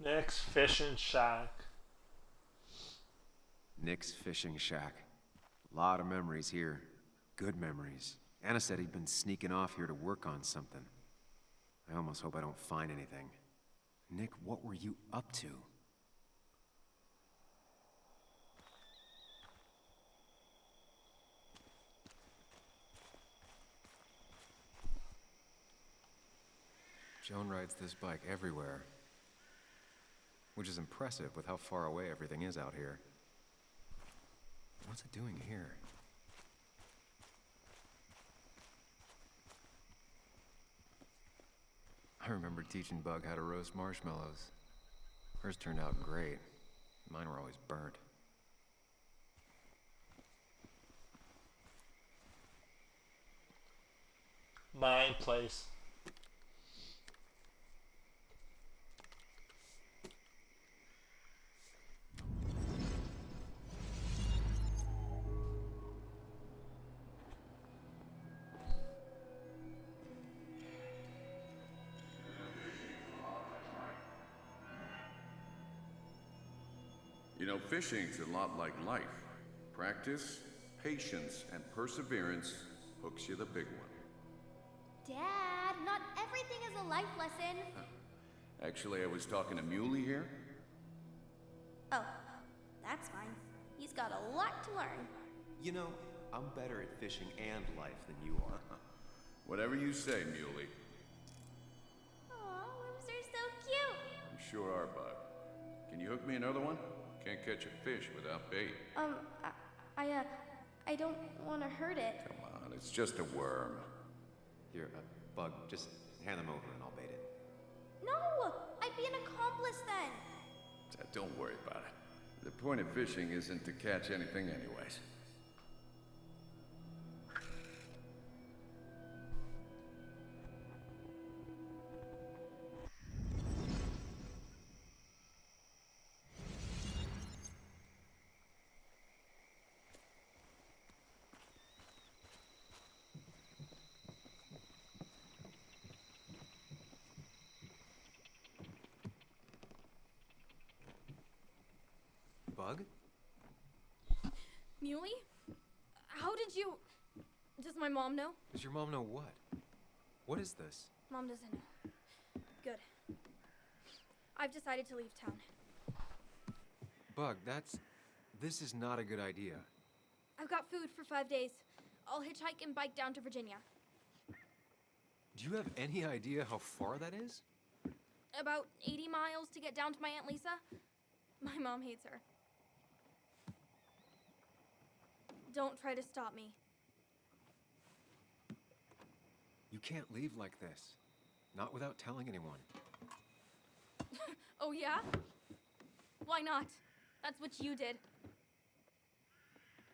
Nick's fishing shack. Nick's fishing shack. A lot of memories here. Good memories. Anna said he'd been sneaking off here to work on something. I almost hope I don't find anything. Nick, what were you up to? Joan rides this bike everywhere. Which is impressive with how far away everything is out here. What's it doing here? I remember teaching Bug how to roast marshmallows. Hers turned out great. Mine were always burnt. Mine place. You know, fishing's a lot like life. Practice, patience, and perseverance hooks you the big one. Dad, not everything is a life lesson. Actually, I was talking to Muley here. Oh, that's fine. He's got a lot to learn. You know, I'm better at fishing and life than you are. Whatever you say, Muley. Aw, worms are so cute. You sure are, Bug. Can you hook me another one? Can't catch a fish without bait. I don't want to hurt it. Come on, it's just a worm. Here, Bug, just hand them over and I'll bait it. No, I'd be an accomplice then. Don't worry about it. The point of fishing isn't to catch anything anyways. Bug? Muley? How did you... Does my mom know? Does your mom know what? What is this? Mom doesn't know. Good. I've decided to leave town. Bug, this is not a good idea. I've got food for 5 days. I'll hitchhike and bike down to Virginia. Do you have any idea how far that is? About 80 miles to get down to my Aunt Lisa. My mom hates her. Don't try to stop me. You can't leave like this. Not without telling anyone. Oh, yeah? Why not? That's what you did.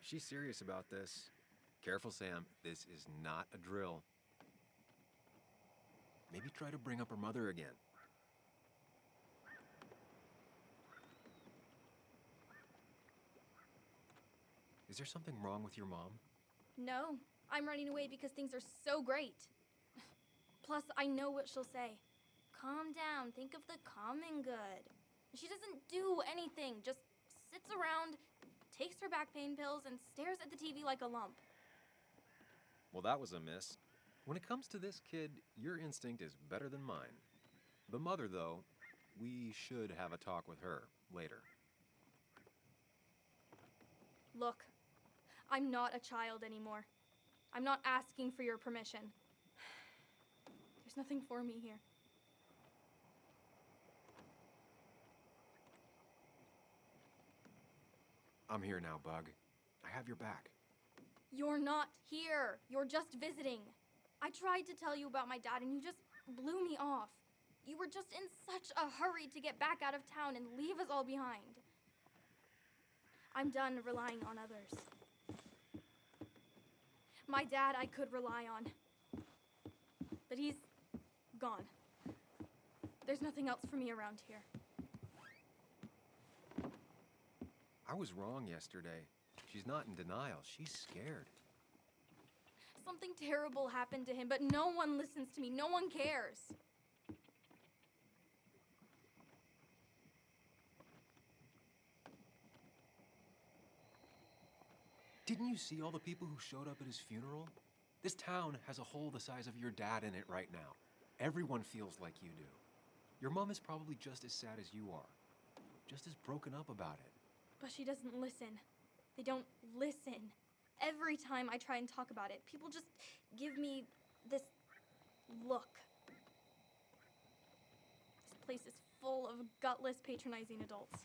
She's serious about this. Careful, Sam. This is not a drill. Maybe try to bring up her mother again. Is there something wrong with your mom? No, I'm running away because things are so great. Plus, I know what she'll say. Calm down, think of the common good. She doesn't do anything, just sits around, takes her back pain pills, and stares at the TV like a lump. Well, that was a miss. When it comes to this kid, your instinct is better than mine. The mother, though, we should have a talk with her later. Look, I'm not a child anymore. I'm not asking for your permission. There's nothing for me here. I'm here now, Bug. I have your back. You're not here. You're just visiting. I tried to tell you about my dad and you just blew me off. You were just in such a hurry to get back out of town and leave us all behind. I'm done relying on others. My dad I could rely on. But he's gone. There's nothing else for me around here. I was wrong yesterday. She's not in denial. She's scared. Something terrible happened to him, but no one listens to me. No one cares. Didn't you see all the people who showed up at his funeral? This town has a hole the size of your dad in it right now. Everyone feels like you do. Your mom is probably just as sad as you are. Just as broken up about it. But she doesn't listen. They don't listen. Every time I try and talk about it, people just give me this look. This place is full of gutless, patronizing adults.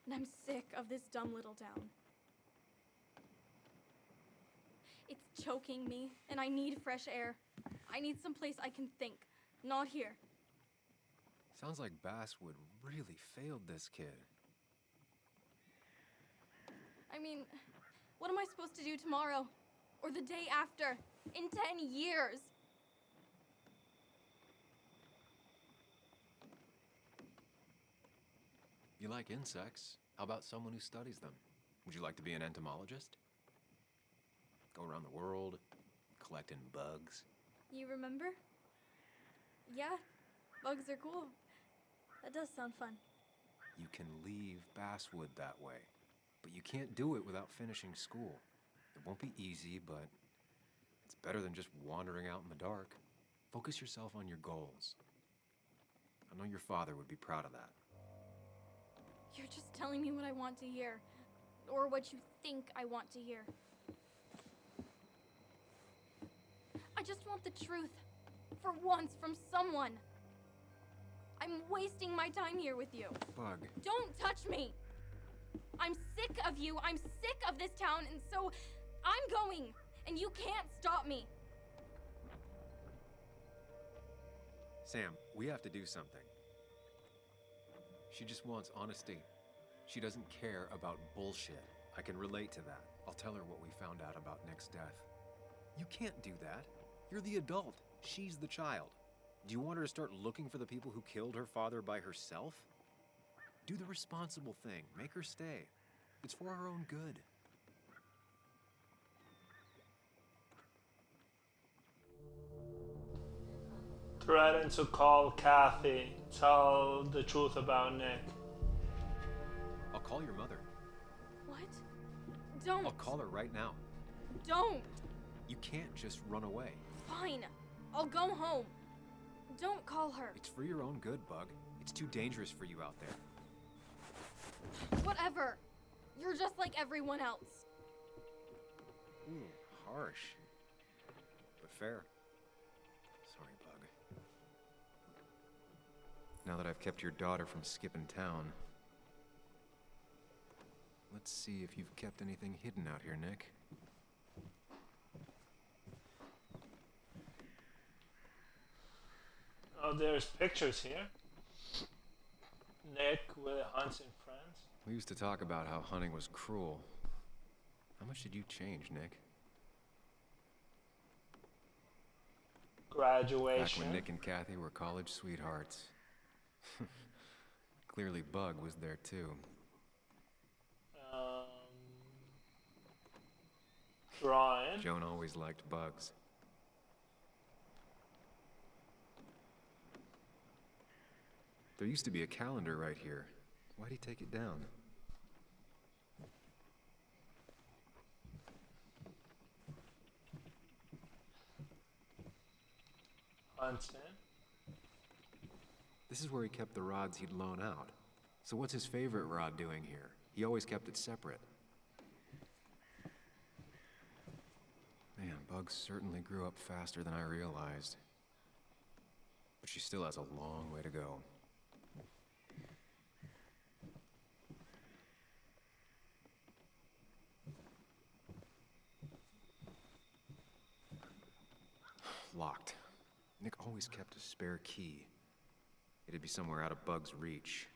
And I'm sick of this dumb little town. It's choking me, and I need fresh air. I need someplace I can think, not here. Sounds like Basswood really failed this kid. I mean, what am I supposed to do tomorrow? Or the day after? In 10 years? You like insects? How about someone who studies them? Would you like to be an entomologist? Go around the world, collecting bugs. You remember? Yeah, bugs are cool. That does sound fun. You can leave Basswood that way, but you can't do it without finishing school. It won't be easy, but it's better than just wandering out in the dark. Focus yourself on your goals. I know your father would be proud of that. You're just telling me what I want to hear. Or what you think I want to hear. I just want the truth. For once, from someone. I'm wasting my time here with you. Bug. Don't touch me! I'm sick of you, I'm sick of this town, and so I'm going! And you can't stop me! Sam, we have to do something. She just wants honesty. She doesn't care about bullshit. I can relate to that. I'll tell her what we found out about Nick's death. You can't do that. You're the adult. She's the child. Do you want her to start looking for the people who killed her father by herself? Do the responsible thing. Make her stay. It's for her own good. Threaten to call Kathy. Tell the truth about Nick. I'll call your mother. What? Don't. I'll call her right now. Don't. You can't just run away. Fine. I'll go home. Don't call her. It's for your own good, Bug. It's too dangerous for you out there. Whatever. You're just like everyone else. Ooh, harsh. But fair. Sorry, Bug. Now that I've kept your daughter from skipping town, let's see if you've kept anything hidden out here, Nick. Oh, there's pictures here. Nick with hunting friends. We used to talk about how hunting was cruel. How much did you change, Nick? Graduation. Back when Nick and Kathy were college sweethearts. Clearly Bug was there too. Drawing. Joan always liked bugs. There used to be a calendar right here. Why'd he take it down? Hunting. This is where he kept the rods he'd loan out. So what's his favorite rod doing here? He always kept it separate. Man, Bugs certainly grew up faster than I realized. But she still has a long way to go. Locked. Nick always kept a spare key. It'd be somewhere out of Bug's reach.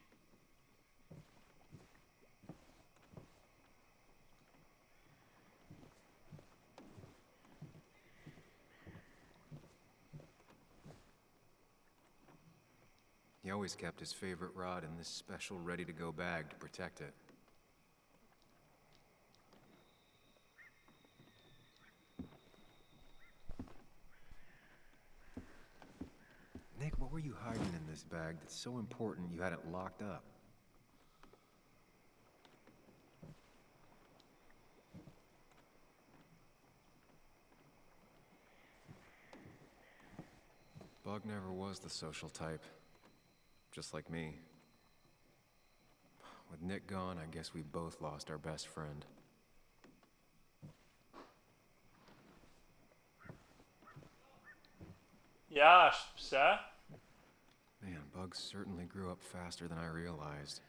He always kept his favorite rod in this special ready-to-go bag to protect it. Nick, what were you hiding in this bag that's so important you had it locked up? Bug never was the social type. Just like me. With Nick gone, I guess we both lost our best friend. Yeah, sir. Man, Bugs certainly grew up faster than I realized.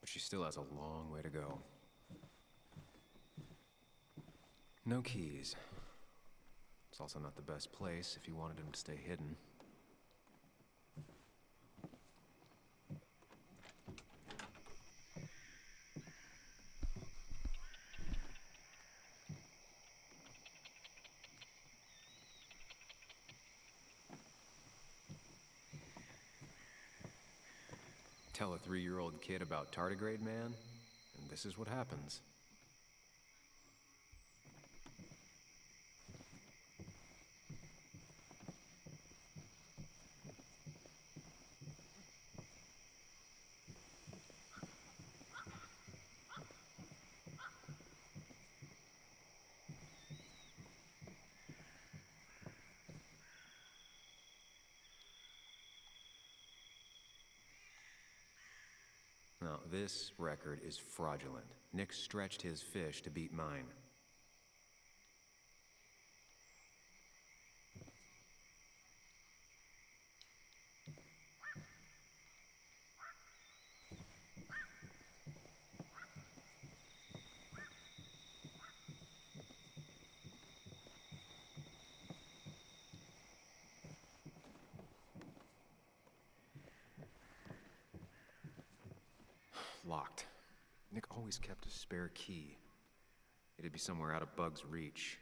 But she still has a long way to go. No keys. It's also not the best place if you wanted him to stay hidden. Tell a 3-year-old kid about tardigrade man, and this is what happens. this record is fraudulent. Nick stretched his fish to beat mine. Locked. Nick always kept a spare key. It'd be somewhere out of Bug's reach.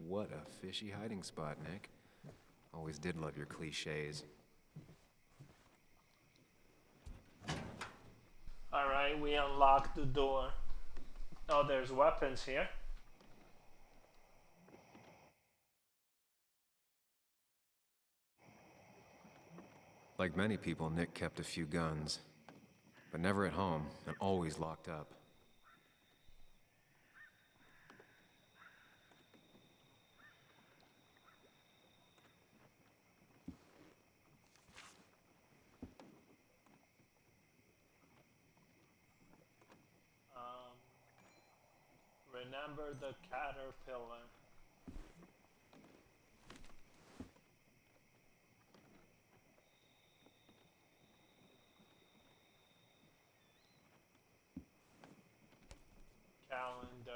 What a fishy hiding spot, Nick. Always did love your cliches. Alright, we unlocked the door. Oh, there's weapons here. Like many people, Nick kept a few guns, but never at home and always locked up. Remember the caterpillar. Calendar.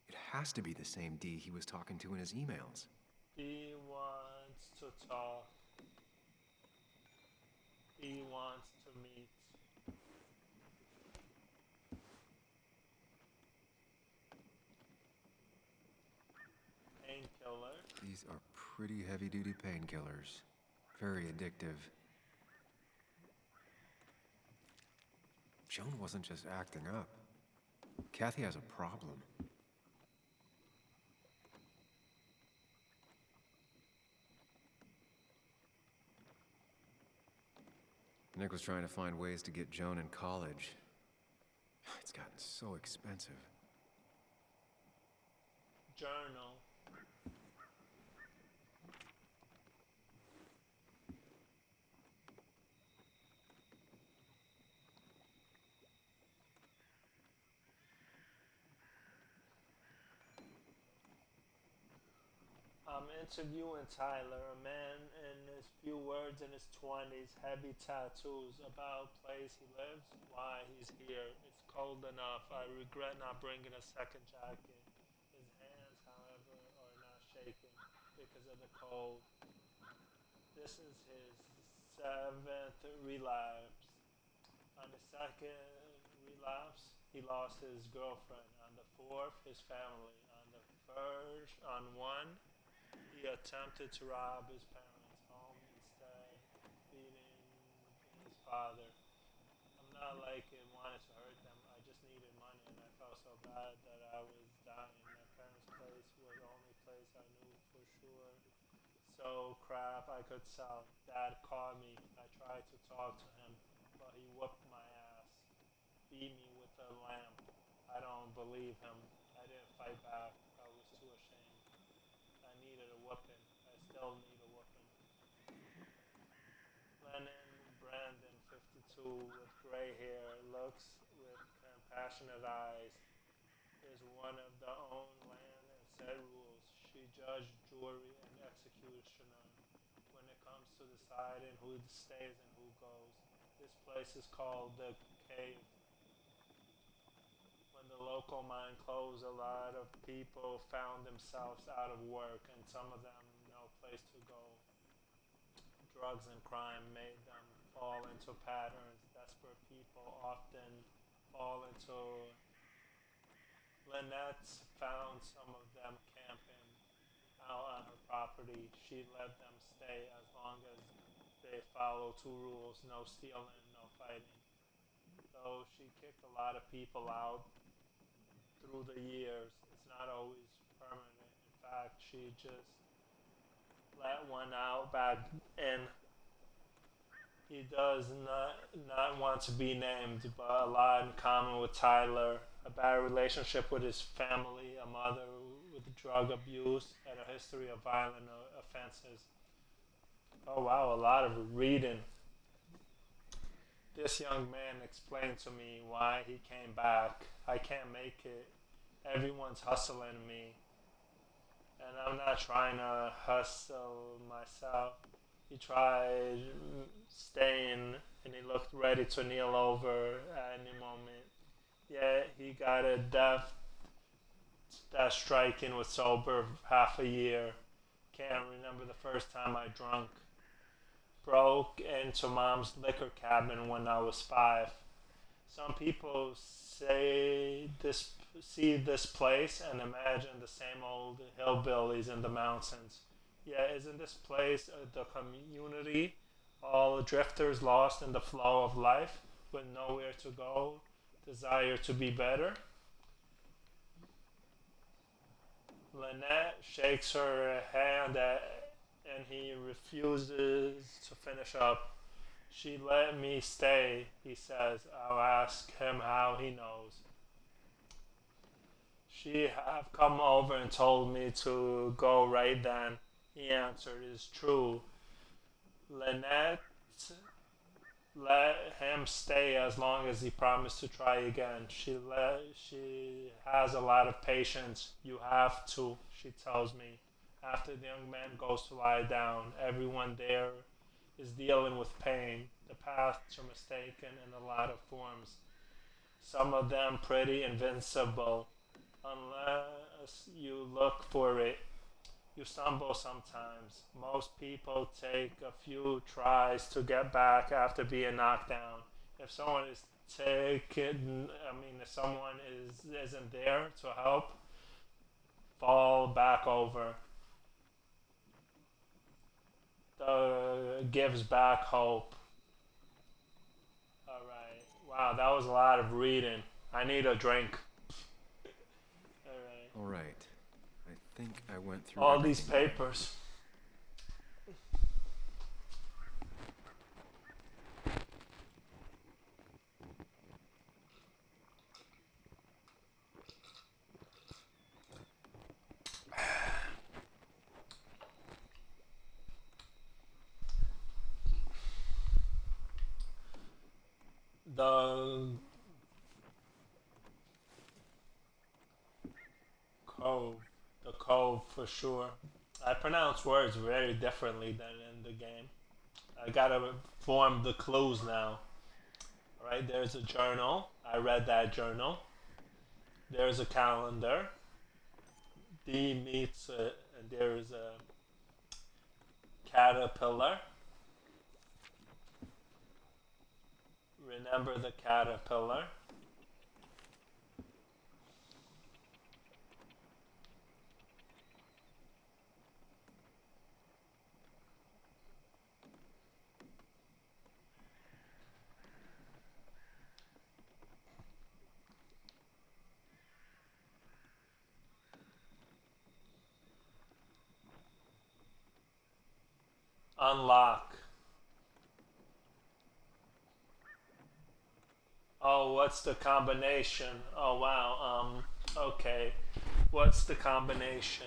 It has to be the same D he was talking to in his emails. He wants to talk. He wants to meet. Painkiller. These are pretty heavy-duty painkillers. Very addictive. Joan wasn't just acting up. Kathy has a problem. Nick was trying to find ways to get Joan in college. It's gotten so expensive. Journal. I'm interviewing Tyler, a man in his few words in his 20s, heavy tattoos, about place he lives, why he's here. It's cold enough. I regret not bringing a second jacket. His hands, however, are not shaking because of the cold. This is his 7th relapse. On the 2nd relapse, he lost his girlfriend. On the 4th, his family. On the 1st, on 1, he attempted to rob his parents' home instead, beating his father. I'm not like it wanted to hurt them. I just needed money, and I felt so bad that I was dying. My parents' place was the only place I knew for sure. So crap I could sell. Dad called me. I tried to talk to him, but he whooped my ass. Beat me with a lamp. I don't believe him. I didn't fight back. I was too ashamed. I needed a whooping. I still need a whooping. Lennon Brandon, 52, with gray hair, looks with compassionate eyes, is one of the own land and set rules. She judged jury and executioner when it comes to deciding who stays and who goes. This place is called the Cave. the local mine closed, a lot of people found themselves out of work, and some of them no place to go. Drugs and crime made them fall into patterns. Desperate people often fall into. Lynette found some of them camping out on her property. She let them stay as long as they follow two rules: no stealing, no fighting. Though she kicked a lot of people out through the years, it's not always permanent. In fact, she just let one out back in. He does not want to be named, but a lot in common with Tyler. A bad relationship with his family, a mother with drug abuse, and a history of violent offenses. Oh wow, a lot of reading. This young man explained to me why he came back. I can't make it. Everyone's hustling me. And I'm not trying to hustle myself. He tried staying and he looked ready to kneel over at any moment. Yet he got a death that striking was sober half a year. Can't remember the first time I drunk. Broke into Mom's liquor cabinet when I was 5. Some people see this place and imagine the same old hillbillies in the mountains. Yeah, isn't this place the community? All drifters lost in the flow of life with nowhere to go, desire to be better? Lynette shakes her hand and he refuses to finish up. She let me stay, he says. I'll ask him how he knows. She have come over and told me to go right then. He answered, it's true. Lynette let him stay as long as he promised to try again. She has a lot of patience. You have to, she tells me. After the young man goes to lie down, everyone there is dealing with pain. The paths are mistaken in a lot of forms. Some of them pretty invincible. Unless you look for it, you stumble sometimes. Most people take a few tries to get back after being knocked down. If someone is if someone isn't there to help, fall back over. Gives back hope. Alright. Wow, that was a lot of reading. I need a drink. Alright. I think I went through all these papers. The cove for sure. I pronounce words very differently than in the game. I gotta form the clues now. Alright, there's a journal. I read that journal. There's a calendar. D meets and there's a caterpillar. Remember the caterpillar. Unlock. Oh, what's the combination? Oh, wow. Okay. What's the combination?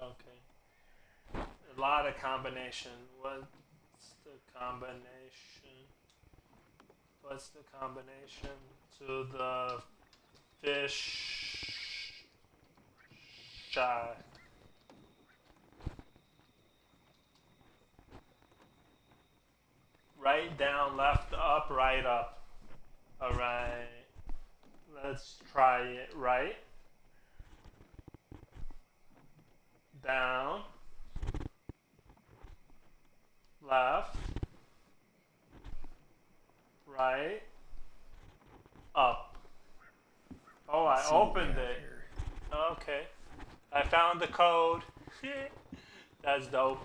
Okay. A lot of combination. What's the combination? What's the combination to the fish shack. Right, down, left, up, right, up. Alright. Let's try it. Right. Down. Left. Right. Up. Oh, I opened it. Okay. I found the code. That's dope.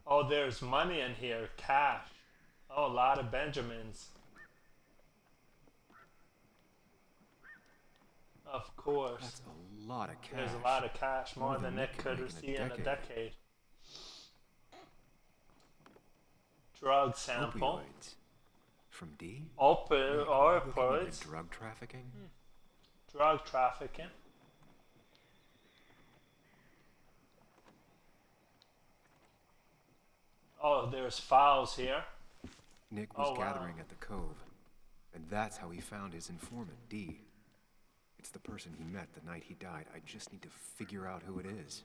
Oh, there's money in here. Cash. Oh, a lot of Benjamins. Of course. That's a lot of cash. There's a lot of cash, more More than than Nick Nick could could make receive in in a a decade. Drug sample. Opioids. From D? Opioids. Drug trafficking? Drug trafficking. Oh, there's files here. Nick was Oh, wow. gathering at the Cove, and that's how he found his informant, D. It's the person he met the night he died. I just need to figure out who it is.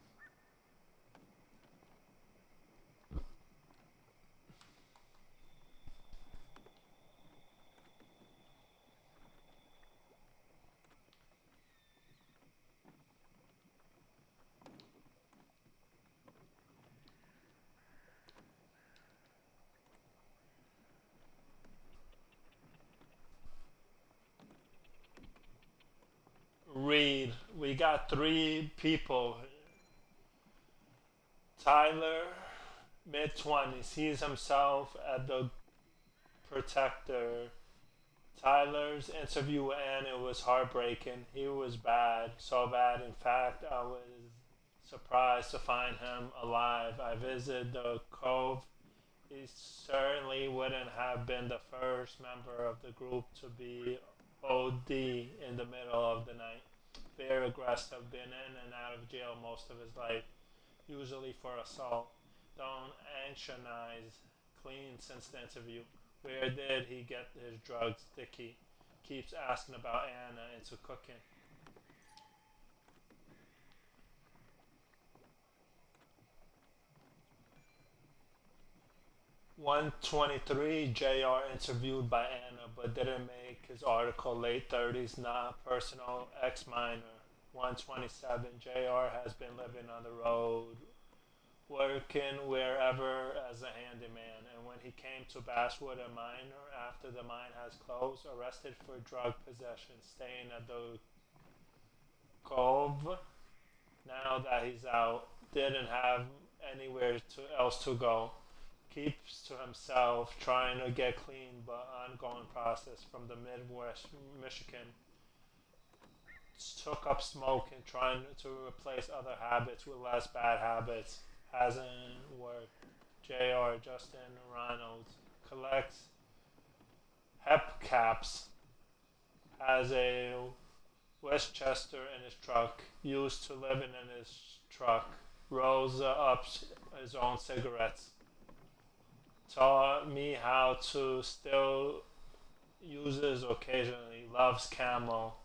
Read. We got 3 people. Tyler, mid-20s, sees himself as the protector. Tyler's interview with Anna was heartbreaking. He was bad, so bad. In fact, I was surprised to find him alive. I visited the Cove. He certainly wouldn't have been the first member of the group to be OD in the middle of the night. Very aggressive, been in and out of jail most of his life, usually for assault. Don't anxionize clean since the interview. Where did he get his drugs? Dickie keeps asking about Anna into cooking. $123 JR interviewed by Anna but didn't make his article. Late 30s, not personal, ex-minor. $127 JR has been living on the road, working wherever as a handyman, and when he came to Basswood, a minor, after the mine has closed, arrested for drug possession, staying at the Cove. Now that he's out, didn't have anywhere else to go. Keeps to himself, trying to get clean, but ongoing process from the Midwest, Michigan. Took up smoking, trying to replace other habits with less bad habits. Hasn't worked. JR, Justin Reynolds, collects hepcaps. Has a Westchester in his truck. Used to living in his truck. Rolls up his own cigarettes. Taught me how to still uses occasionally. Loves Camel.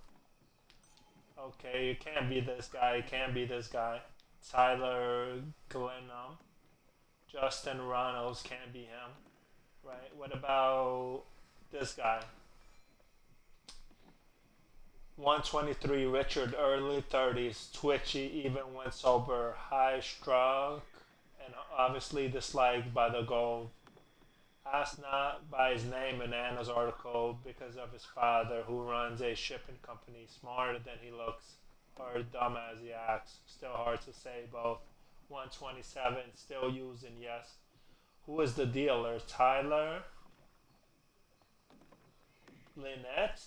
Okay, you can't be this guy. You can't be this guy. Tyler Glenham. Justin Reynolds can't be him. Right? What about this guy? 123 Richard, early 30s, twitchy even when sober, high strung, and obviously disliked by the Gold. Asked not by his name in Anna's article because of his father, who runs a shipping company. Smarter than he looks, or dumb as he acts. Still hard to say both. 127, still using, yes. Who is the dealer? Tyler? Lynette?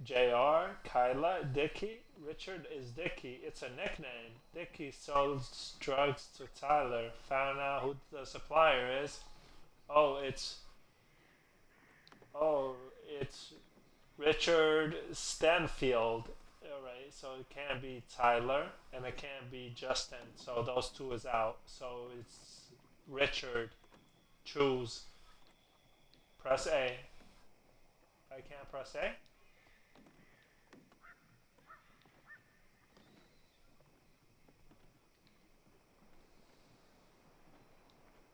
JR? Kyla? Dickie? Richard is Dickie. It's a nickname. Dickie sells drugs to Tyler. Found out who the supplier is. It's Richard Stanfield. Alright, so it can't be Tyler and it can't be Justin. So those two is out. So it's Richard. Choose. Press A. I can't press A?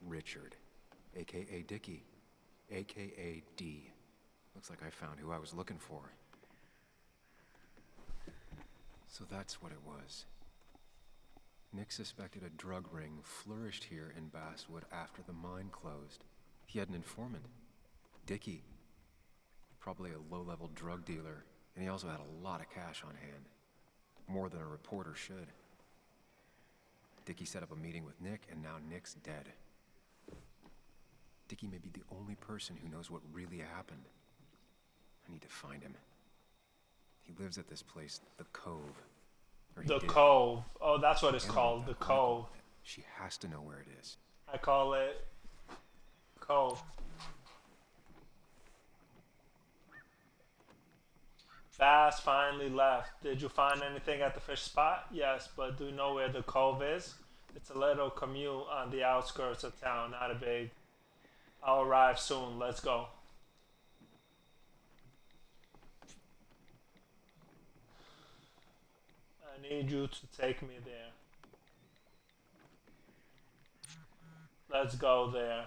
Richard, aka Dickie, aka D. Looks like I found who I was looking for. So that's what it was. Nick suspected a drug ring flourished here in Basswood after the mine closed. He had an informant, Dickie. Probably a low-level drug dealer, and he also had a lot of cash on hand. More than a reporter should. Dickie set up a meeting with Nick, and now Nick's dead. Dickie may be the only person who knows what really happened. I need to find him. He lives at this place, the Cove. The Cove. Oh, that's what it's called, the Cove. She has to know where it is. I call it Cove. Bass finally left. Did you find anything at the fish spot? Yes, but do you know where the Cove is? It's a little commune on the outskirts of town, not a big. I'll arrive soon. Let's go. I need you to take me there. Let's go there.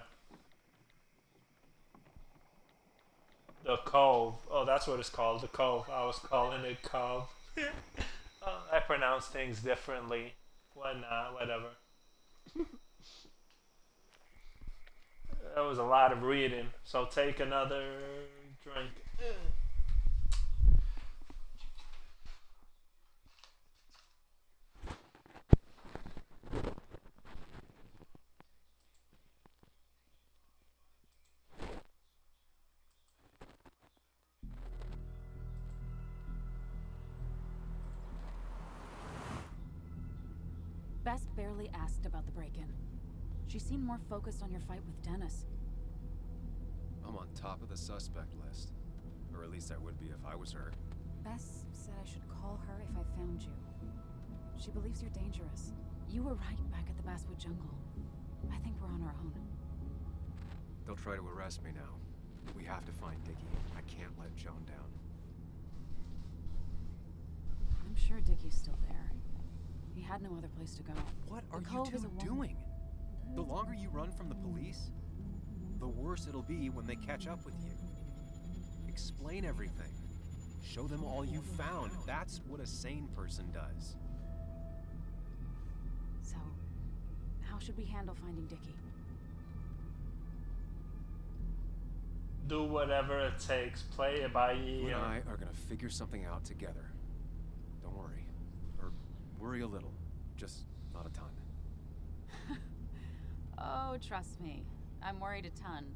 The Cove. Oh, that's what it's called. The Cove. I was calling it Cove. I pronounce things differently. When whatever. That was a lot of reading. So take another drink. Bess barely asked about the break-in. She seemed more focused on your fight with Dennis. I'm on top of the suspect list. Or at least I would be if I was her. Bess said I should call her if I found you. She believes you're dangerous. You were right back at the Basswood Jungle. I think we're on our own. They'll try to arrest me now. We have to find Dickie. I can't let Joan down. I'm sure Dickie's still there. He had no other place to go. What are you two doing? The longer you run from the police, the worse it'll be when they catch up with you. Explain everything. Show them all you found. That's what a sane person does. So, how should we handle finding Dickie? Do whatever it takes. Play it by ear. You and I are gonna figure something out together. Don't worry. Or worry a little. Just not a ton. Oh, trust me. I'm worried a ton.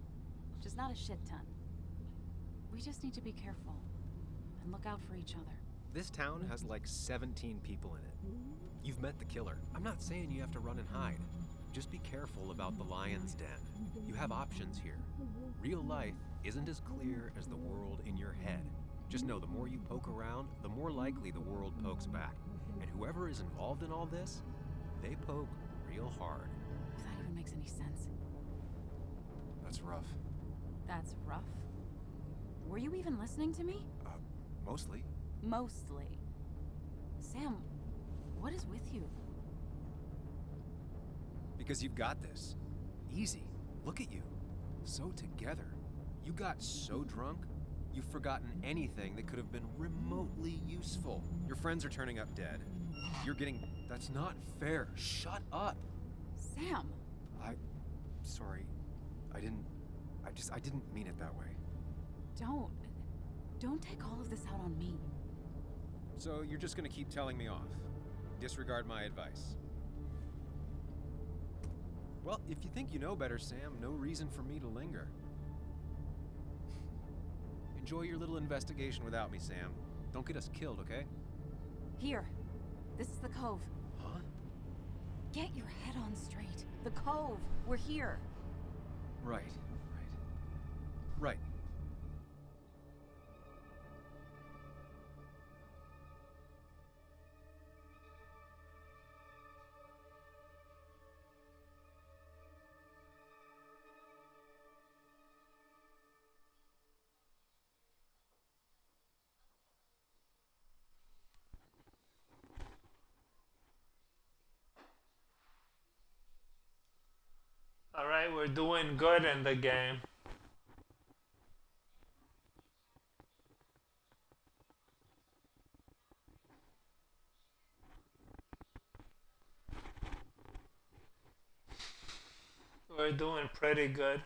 Just not a shit ton. We just need to be careful. And look out for each other. This town has like 17 people in it. You've met the killer. I'm not saying you have to run and hide. Just be careful about the Lion's Den. You have options here. Real life isn't as clear as the world in your head. Just know the more you poke around, the more likely the world pokes back. And whoever is involved in all this, they poke real hard. If that even makes any sense. That's rough. That's rough? Were you even listening to me? Mostly. Mostly. Sam, what is with you? Because you've got this. Easy. Look at you. So together. You got so drunk, you've forgotten anything that could have been remotely useful. Your friends are turning up dead. You're getting... That's not fair. Shut up. Sam. Sorry. I didn't mean it that way. Don't take all of this out on me. So you're just gonna keep telling me off? Disregard my advice? Well, if you think you know better, Sam, no reason for me to linger. Enjoy your little investigation without me, Sam. Don't get us killed, okay? Here. This is the Cove. Huh? Get your head on straight. The Cove. We're here. Right. Right. Alright, we're doing good in the game. We're doing pretty good.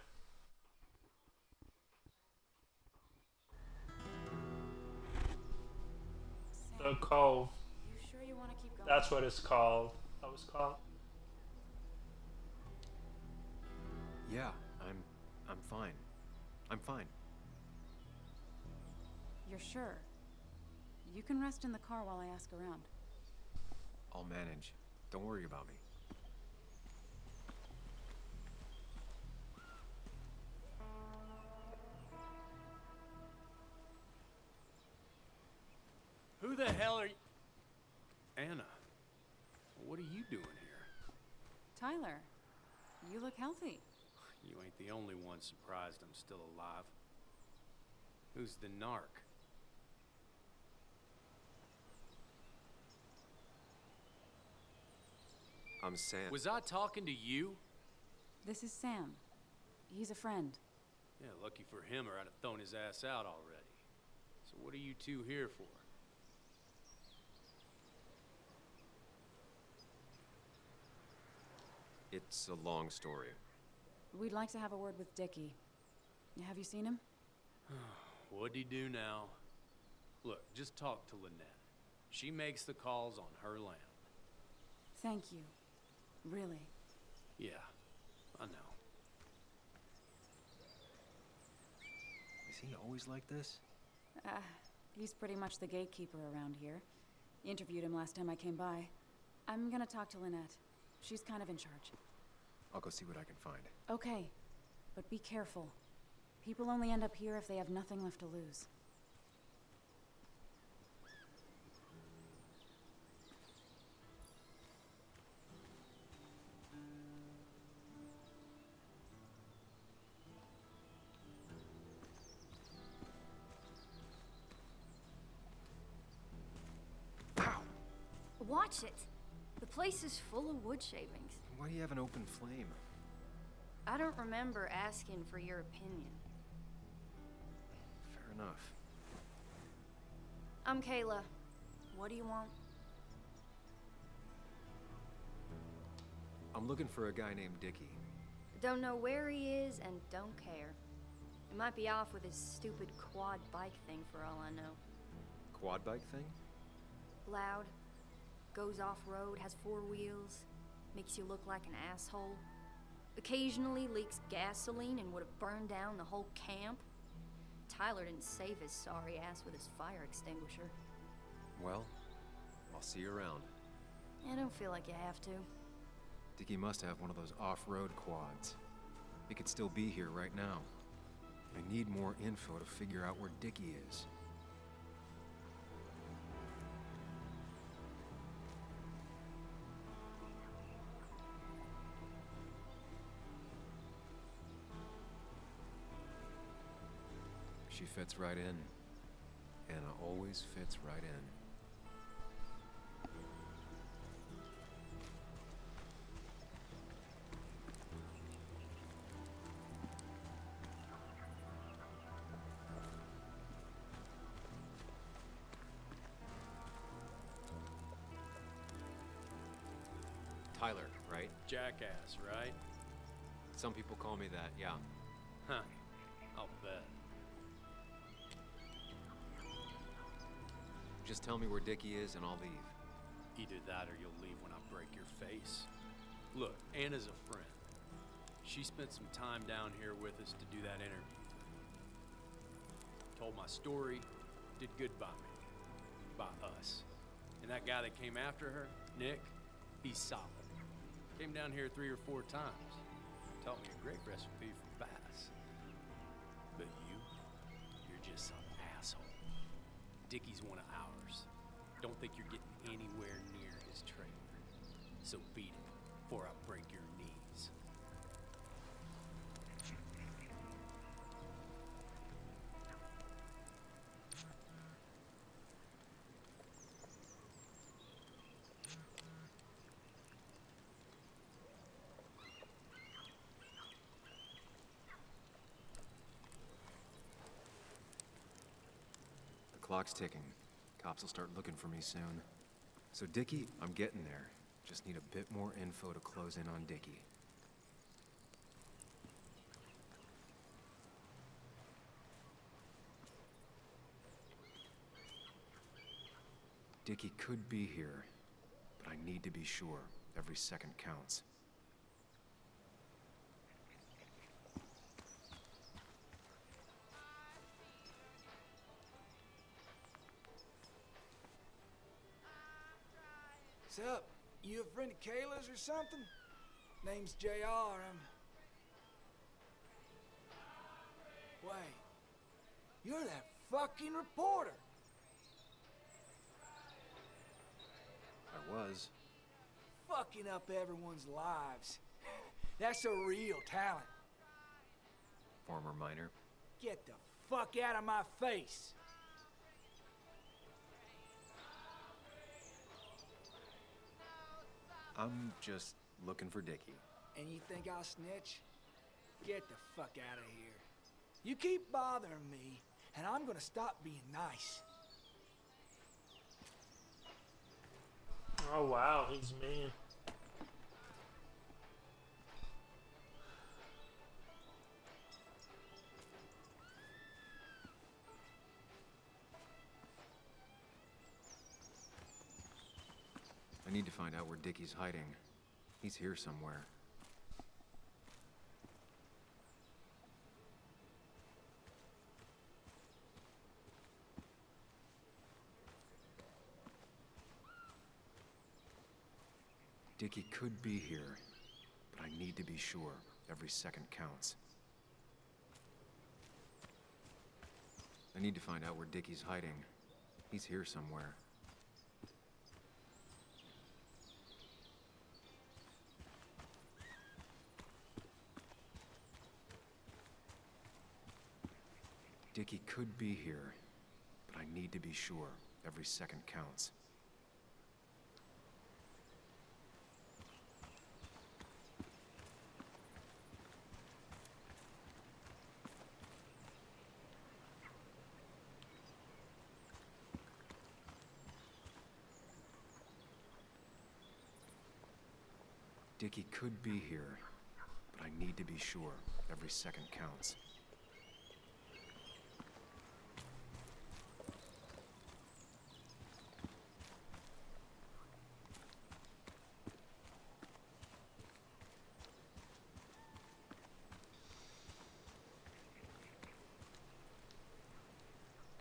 The Cove. You sure you want to keep going? That's what it's called. That was called. Yeah, I'm fine. I'm fine. You're sure? You can rest in the car while I ask around. I'll manage. Don't worry about me. Who the hell are you? Anna, what are you doing here? Tyler, you look healthy. You ain't the only one surprised I'm still alive. Who's the narc? I'm Sam. Was I talking to you? This is Sam. He's a friend. Yeah, lucky for him or I'd have thrown his ass out already. So what are you two here for? It's a long story. We'd like to have a word with Dickie. Have you seen him? What'd he do now? Look, just talk to Lynette. She makes the calls on her land. Thank you. Really. Yeah, I know. Is he always like this? He's pretty much the gatekeeper around here. Interviewed him last time I came by. I'm gonna talk to Lynette. She's kind of in charge. I'll go see what I can find. Okay, but be careful. People only end up here if they have nothing left to lose. Watch it. The place is full of wood shavings. Why do you have an open flame? I don't remember asking for your opinion. Fair enough. I'm Kayla. What do you want? I'm looking for a guy named Dickie. Don't know where he is and don't care. He might be off with his stupid quad bike thing for all I know. Quad bike thing? Loud. Goes off-road, has 4 wheels. Makes you look like an asshole. Occasionally leaks gasoline and would have burned down the whole camp. Tyler didn't save his sorry ass with his fire extinguisher. Well, I'll see you around. I don't feel like you have to. Dickie must have one of those off-road quads. He could still be here right now. I need more info to figure out where Dickie is. She fits right in. Anna always fits right in. Tyler, right? Jackass, right? Some people call me that, yeah. Huh. I'll bet. Just tell me where Dickie is and I'll leave. Either that or you'll leave when I break your face. Look, Anna's a friend. She spent some time down here with us to do that interview thing. Told my story, did good by me. By us. And that guy that came after her, Nick, he's solid. Came down here 3 or 4 times. Taught me a great recipe for bass. But you're just some asshole. Dickie's one of ours. Don't think you're getting anywhere near his trailer. So beat it before I break your knees. clock's ticking. Cops will start looking for me soon. So Dickie, I'm getting there. Just need a bit more info to close in on Dickie. Dickie could be here, but I need to be sure. Every second counts. What's up? You a friend of Kayla's or something? Name's JR. Wait. You're that fucking reporter. I was. Fucking up everyone's lives. That's a real talent. Former miner. Get the fuck out of my face. I'm just looking for Dickie. And you think I'll snitch? Get the fuck out of here. You keep bothering me, and I'm gonna stop being nice. Oh wow, he's mean. I need to find out where Dickie's hiding. He's here somewhere. Dickie could be here, but I need to be sure. Every second counts. I need to find out where Dickie's hiding. He's here somewhere. Dickie could be here, but I need to be sure. Every second counts. Dickie could be here, but I need to be sure. Every second counts.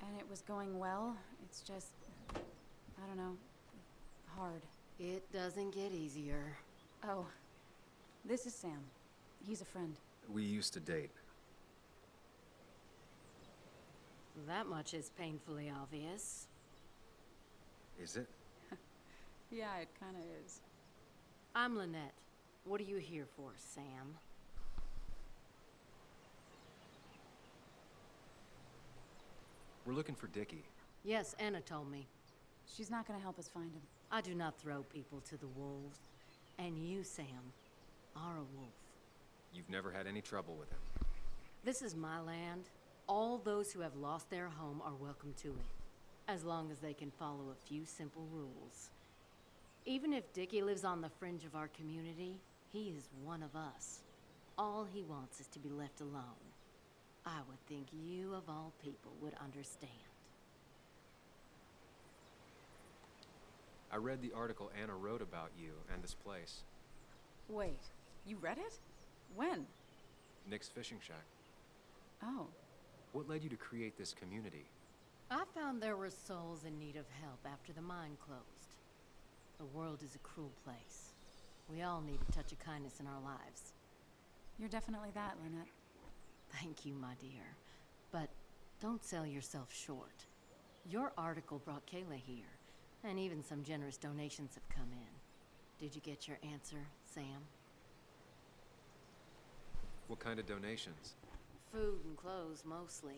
And it was going well. It's just, I don't know, hard. It doesn't get easier. Oh, this is Sam. He's a friend. We used to date. That much is painfully obvious. Is it? Yeah, it kind of is. I'm Lynette. What are you here for, Sam? We're looking for Dickie. Yes, Anna told me. She's not gonna help us find him. I do not throw people to the wolves. And you, Sam, are a wolf. You've never had any trouble with him. This is my land. All those who have lost their home are welcome to it, as long as they can follow a few simple rules. Even if Dickie lives on the fringe of our community, he is one of us. All he wants is to be left alone. I would think you, of all people, would understand. I read the article Anna wrote about you and this place. Wait, you read it? When? Nick's fishing shack. Oh. What led you to create this community? I found there were souls in need of help after the mine closed. The world is a cruel place. We all need a touch of kindness in our lives. You're definitely that, Lynette. Thank you, my dear. But don't sell yourself short. Your article brought Kayla here, and even some generous donations have come in. Did you get your answer, Sam? What kind of donations? Food and clothes, mostly.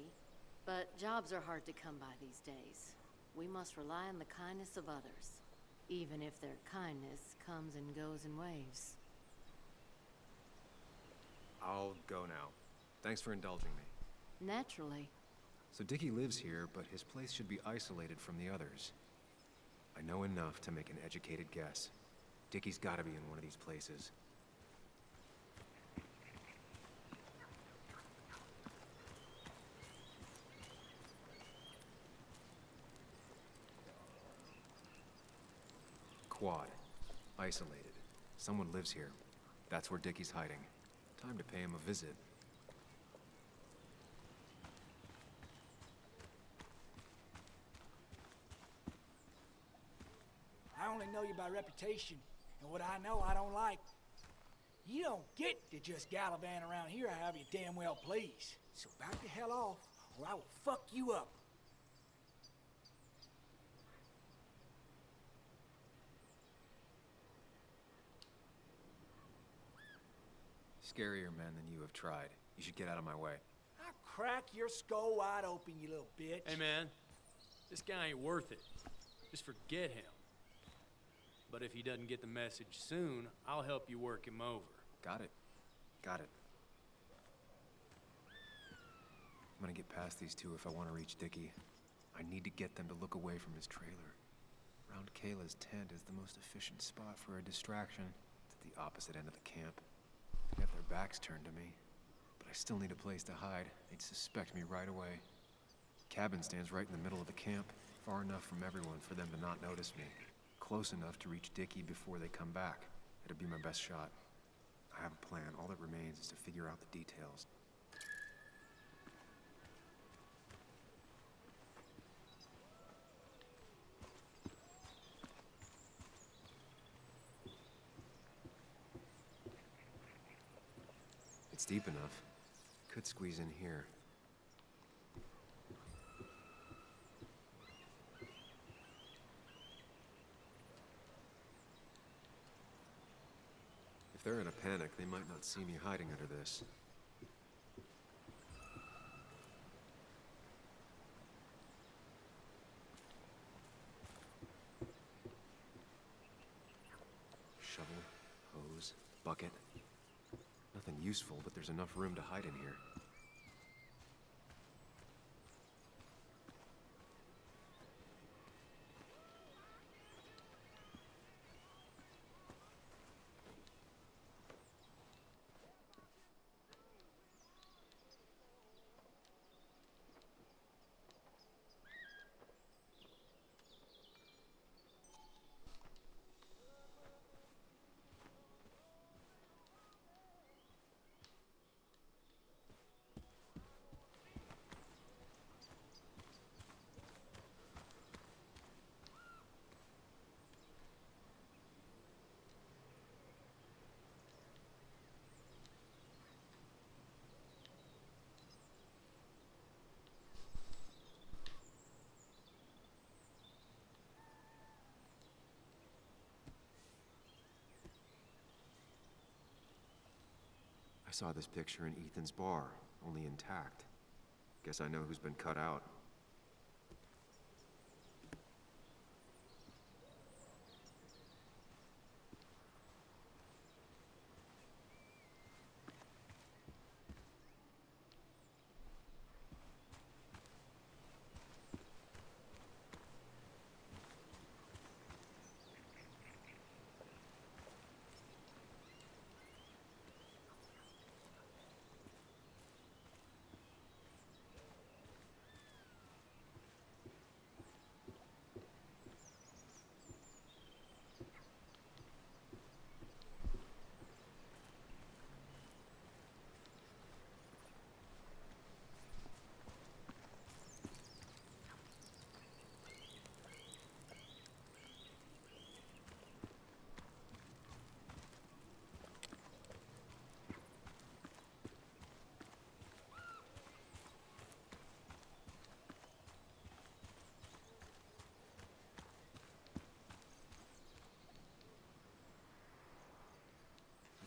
But jobs are hard to come by these days. We must rely on the kindness of others, even if their kindness comes and goes in waves. I'll go now. Thanks for indulging me. Naturally. So Dickie lives here, but his place should be isolated from the others. I know enough to make an educated guess. Dickie's gotta be in one of these places. Quad. Isolated. Someone lives here. That's where Dickie's hiding. Time to pay him a visit. I only know you by reputation, and what I know I don't like. You don't get to just gallivant around here however you damn well please. So back the hell off, or I will fuck you up. Scarier men than you have tried. You should get out of my way. I'll crack your skull wide open, you little bitch. Hey, man. This guy ain't worth it. Just forget him. But if he doesn't get the message soon, I'll help you work him over. Got it. Got it. I'm gonna get past these two if I want to reach Dickie. I need to get them to look away from his trailer. Round Kayla's tent is the most efficient spot for a distraction. It's at the opposite end of the camp. They have their backs turned to me. But I still need a place to hide. They'd suspect me right away. Cabin stands right in the middle of the camp, far enough from everyone for them to not notice me. Close enough to reach Dickie before they come back. It'd be my best shot. I have a plan. All that remains is to figure out the details. It's deep enough. Could squeeze in here. If they're in a panic, they might not see me hiding under this. Shovel, hose, bucket. Nothing useful, but there's enough room to hide in here. I saw this picture in Ethan's bar, only intact. Guess I know who's been cut out.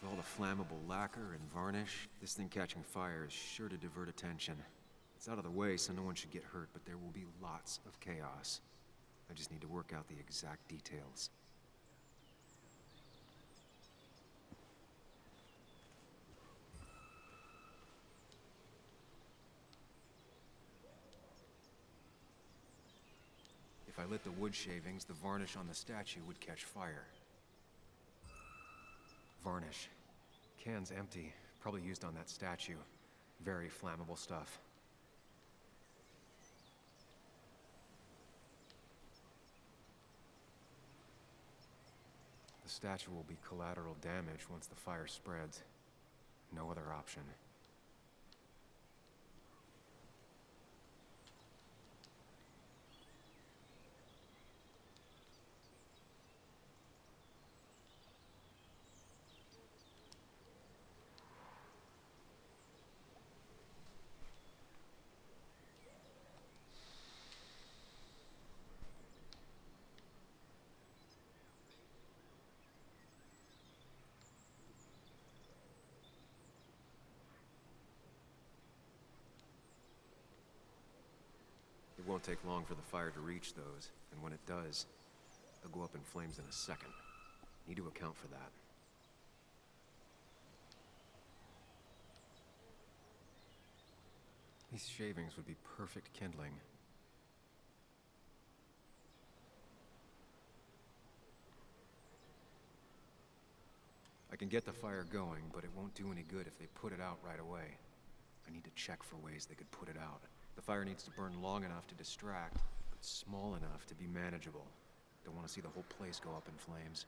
With all the flammable lacquer and varnish, this thing catching fire is sure to divert attention. It's out of the way, so no one should get hurt, but there will be lots of chaos. I just need to work out the exact details. If I lit the wood shavings, the varnish on the statue would catch fire. Varnish. Can's empty. Probably used on that statue. Very flammable stuff. The statue will be collateral damage once the fire spreads. No other option. It won't take long for the fire to reach those, and when it does, they'll go up in flames in a second. Need to account for that. These shavings would be perfect kindling. I can get the fire going, but it won't do any good if they put it out right away. I need to check for ways they could put it out. The fire needs to burn long enough to distract, but small enough to be manageable. Don't want to see the whole place go up in flames.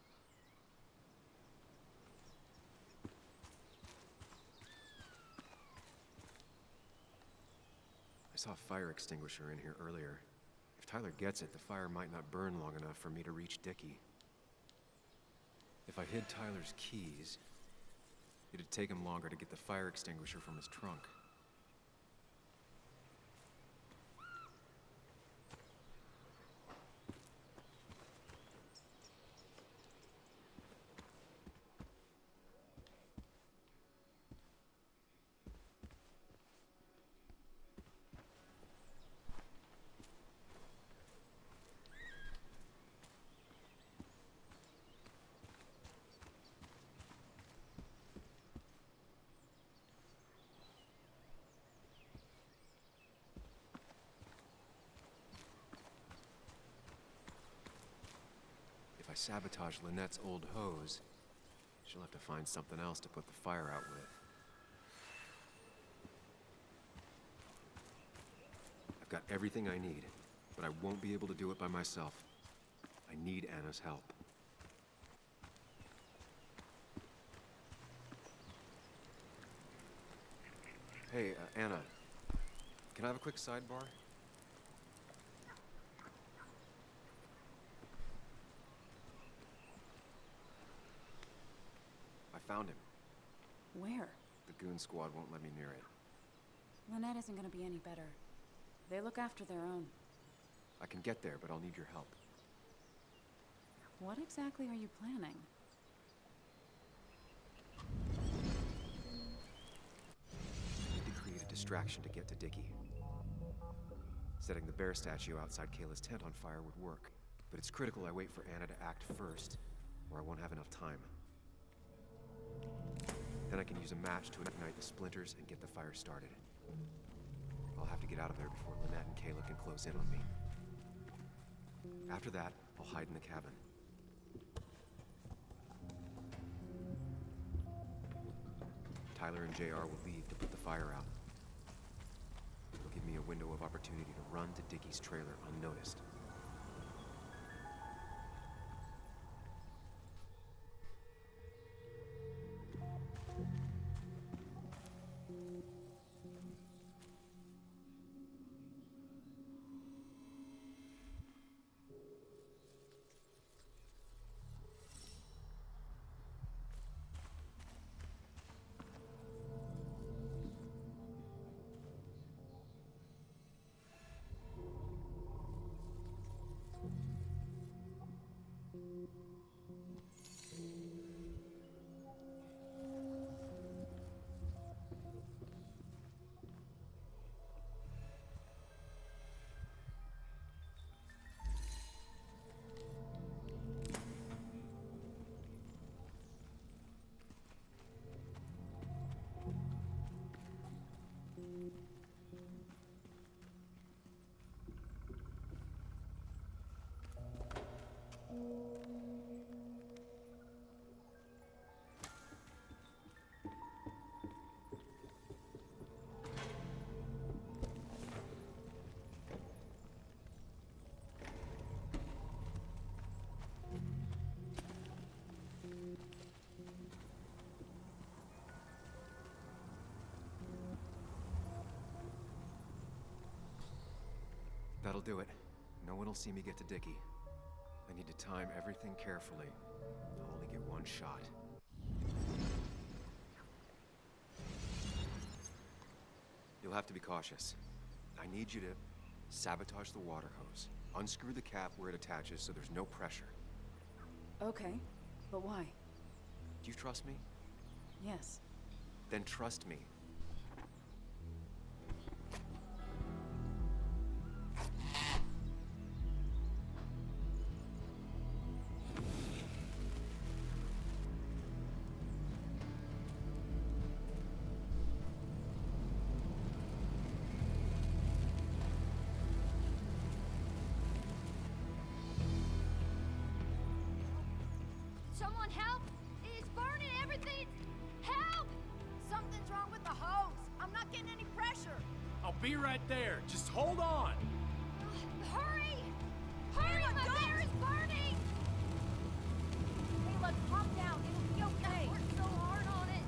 I saw a fire extinguisher in here earlier. If Tyler gets it, the fire might not burn long enough for me to reach Dickie. If I hid Tyler's keys, it'd take him longer to get the fire extinguisher from his trunk. If I sabotage Lynette's old hose, she'll have to find something else to put the fire out with. I've got everything I need, but I won't be able to do it by myself. I need Anna's help. Hey, Anna, can I have a quick sidebar? Found him. Where? The goon squad won't let me near it. Lynette isn't gonna be any better. They look after their own. I can get there, but I'll need your help. What exactly are you planning? I need to create a distraction to get to Dickie. Setting the bear statue outside Kayla's tent on fire would work, but it's critical I wait for Anna to act first, or I won't have enough time. Then I can use a match to ignite the splinters and get the fire started. I'll have to get out of there before Lynette and Kayla can close in on me. After that, I'll hide in the cabin. Tyler and JR will leave to put the fire out. It'll give me a window of opportunity to run to Dickie's trailer unnoticed. That'll do it. No one will see me get to Dickie. I need to time everything carefully. I'll only get one shot. You'll have to be cautious. I need you to sabotage the water hose. Unscrew the cap where it attaches so there's no pressure. Okay, but why? Do you trust me? Yes. Then trust me. Someone help! It's burning everything! Help! Something's wrong with the hose. I'm not getting any pressure. I'll be right there. Just hold on. Hurry! Hurry! My bear is burning! Hey, look, calm down. It'll be okay. I worked so hard on it.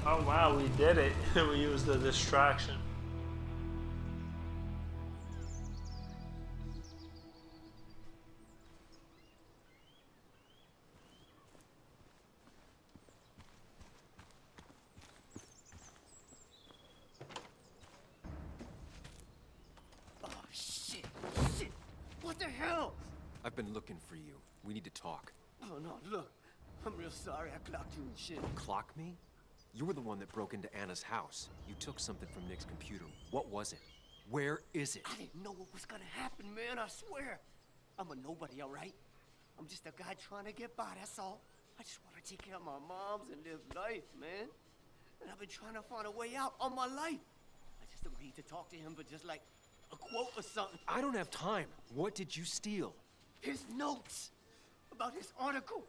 Oh wow, we did it. We used the distraction. Oh, shit! Shit! What the hell? I've been looking for you. We need to talk. Oh, no, look. I'm real sorry I clocked you and shit. Clock me? You were the one that broke into Anna's house. You took something from Nick's computer. What was it? Where is it? I didn't know what was gonna happen, man, I swear. I'm a nobody, all right? I'm just a guy trying to get by, that's all. I just want to take care of my moms and live life, man. And I've been trying to find a way out all my life. I just agreed to talk to him for just like a quote or something. I don't have time. What did you steal? His notes about his article,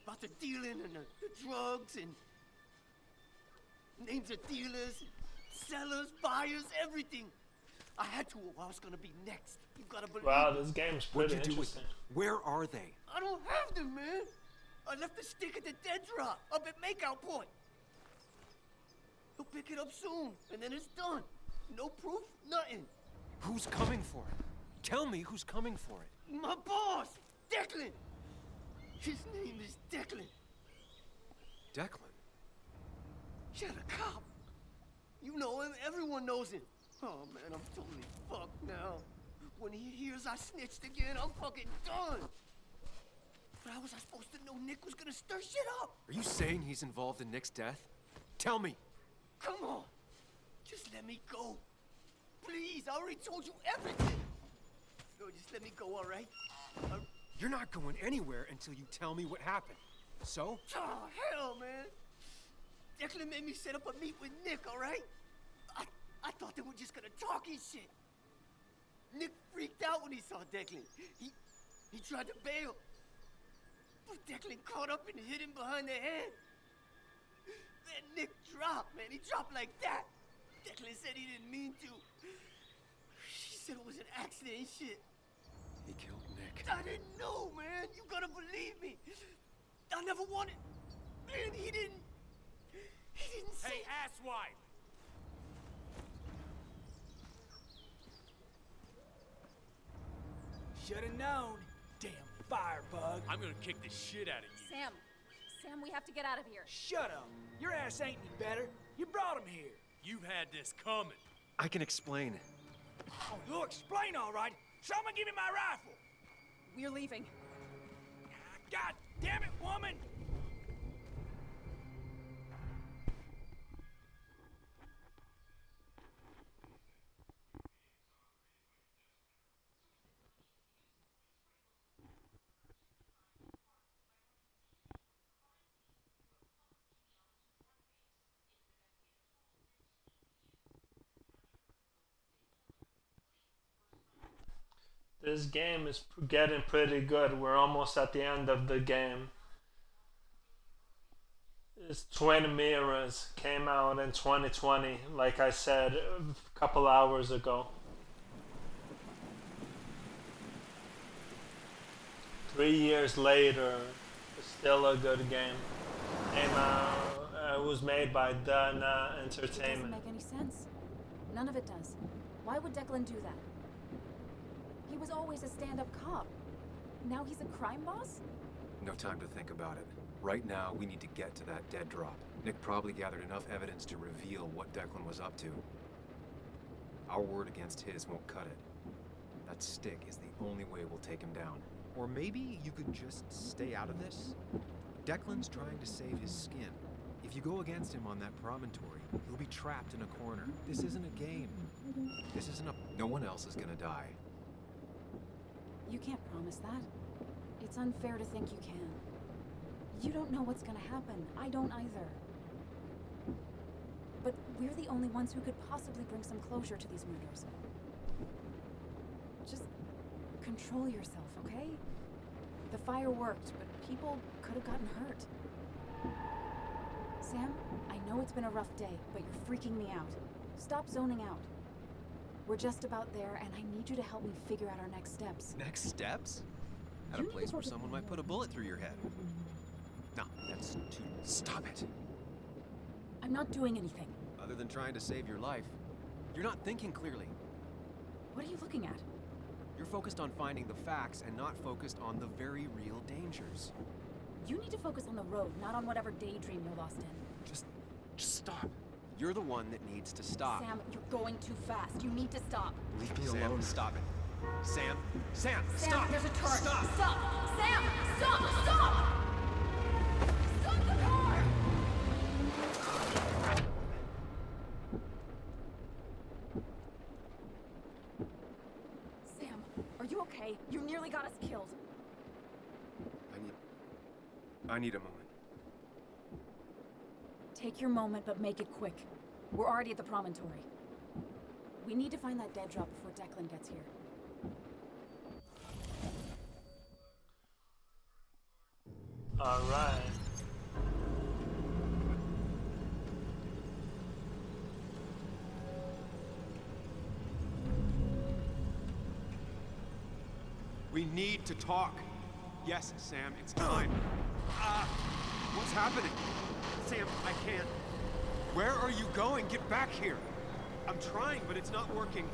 about the dealing and the drugs and names of dealers, sellers, buyers, everything. I had to, or I was gonna be next. You gotta believe. Wow, this game's pretty What'd you do with interesting. them? Where are they? I don't have them, man. I left the stick at the dead drop up at Makeout Point. He'll pick it up soon, and then it's done. No proof, nothing. Who's coming for it? Tell me who's coming for it. My boss, Declan. His name is Declan. Declan? Yeah, the cop. You know him, everyone knows him. Oh man, I'm totally fucked now. When he hears I snitched again, I'm fucking done. But how was I supposed to know Nick was gonna stir shit up? Are you saying he's involved in Nick's death? Tell me. Come on. Just let me go. Please, I already told you everything. No, just let me go, all right? You're not going anywhere until you tell me what happened. So? Oh, hell, man. Declan made me set up a meet with Nick, all right? I thought they were just gonna talk and shit. Nick freaked out when he saw Declan. He tried to bail. But Declan caught up and hit him behind the head. Then Nick dropped, man. He dropped like that. Declan said he didn't mean to. He said it was an accident and shit. He killed Nick. I didn't know, man. You gotta believe me. I never wanted. Man, he didn't say. Hey, asswipe! Should've known. Damn firebug. I'm gonna kick the shit out of you. Sam, we have to get out of here. Shut up. Your ass ain't any better. You brought him here. You've had this coming. I can explain. Oh, you'll explain all right. Someone give me my rifle. We're leaving. God damn it, woman! This game is getting pretty good. We're almost at the end of the game. It's Twin Mirrors. Came out in 2020, like I said a couple hours ago. 3 years later, the Still a good game. It was made by Dana It doesn't Entertainment. make any sense. None of it does. Why would Declan do that? He was always a stand-up cop. Now he's a crime boss? No time to think about it. Right now, we need to get to that dead drop. Nick probably gathered enough evidence to reveal what Declan was up to. Our word against his won't cut it. That stick is the only way we'll take him down. Or maybe you could just stay out of this? Declan's trying to save his skin. If you go against him on that promontory, he'll be trapped in a corner. This isn't a game. This isn't a... No one else is gonna die. You can't promise that. It's unfair to think you can. You don't know what's gonna happen. I don't either. But we're the only ones who could possibly bring some closure to these murders. Just control yourself, okay? The fire worked, but people could have gotten hurt. Sam, I know it's been a rough day, but you're freaking me out. Stop zoning out. We're just about there, and I need you to help me figure out our next steps. Next steps? At a place where someone might put a bullet through your head. No, that's too... Stop it. I'm not doing anything. Other than trying to save your life, you're not thinking clearly. What are you looking at? You're focused on finding the facts and not focused on the very real dangers. You need to focus on the road, not on whatever daydream you're lost in. Just stop. You're the one that needs to stop. Sam, you're going too fast. You need to stop. Leave me alone. Stop it. Sam! Sam! Sam, Stop! there's a turret. Stop! Stop! Sam! Stop! Stop! Stop the car! Sam, are you okay? You nearly got us killed. I need a moment. Take your moment, but make it quick. We're already at the promontory. We need to find that dead drop before Declan gets here. All right. We need to talk. Yes, Sam, it's time. What's happening? Sam, I can't. Where are you going? Get back here. I'm trying, but it's not working.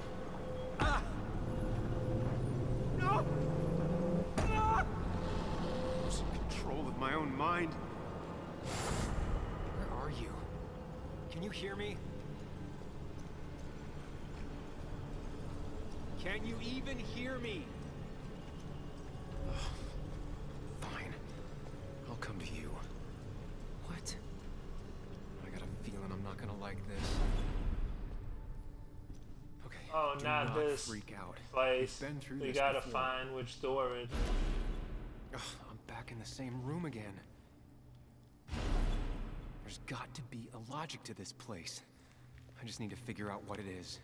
No! I'm losing control of my own mind. Where are you? Can you hear me? Can you even hear me? Fine. I'll come to you. What? I got a feeling I'm not gonna like this. Okay. Oh, do not this freak out. place. We've been through We this gotta before. find which door it is. Ugh, I'm back in the same room again. There's got to be a logic to this place. I just need to figure out what it is.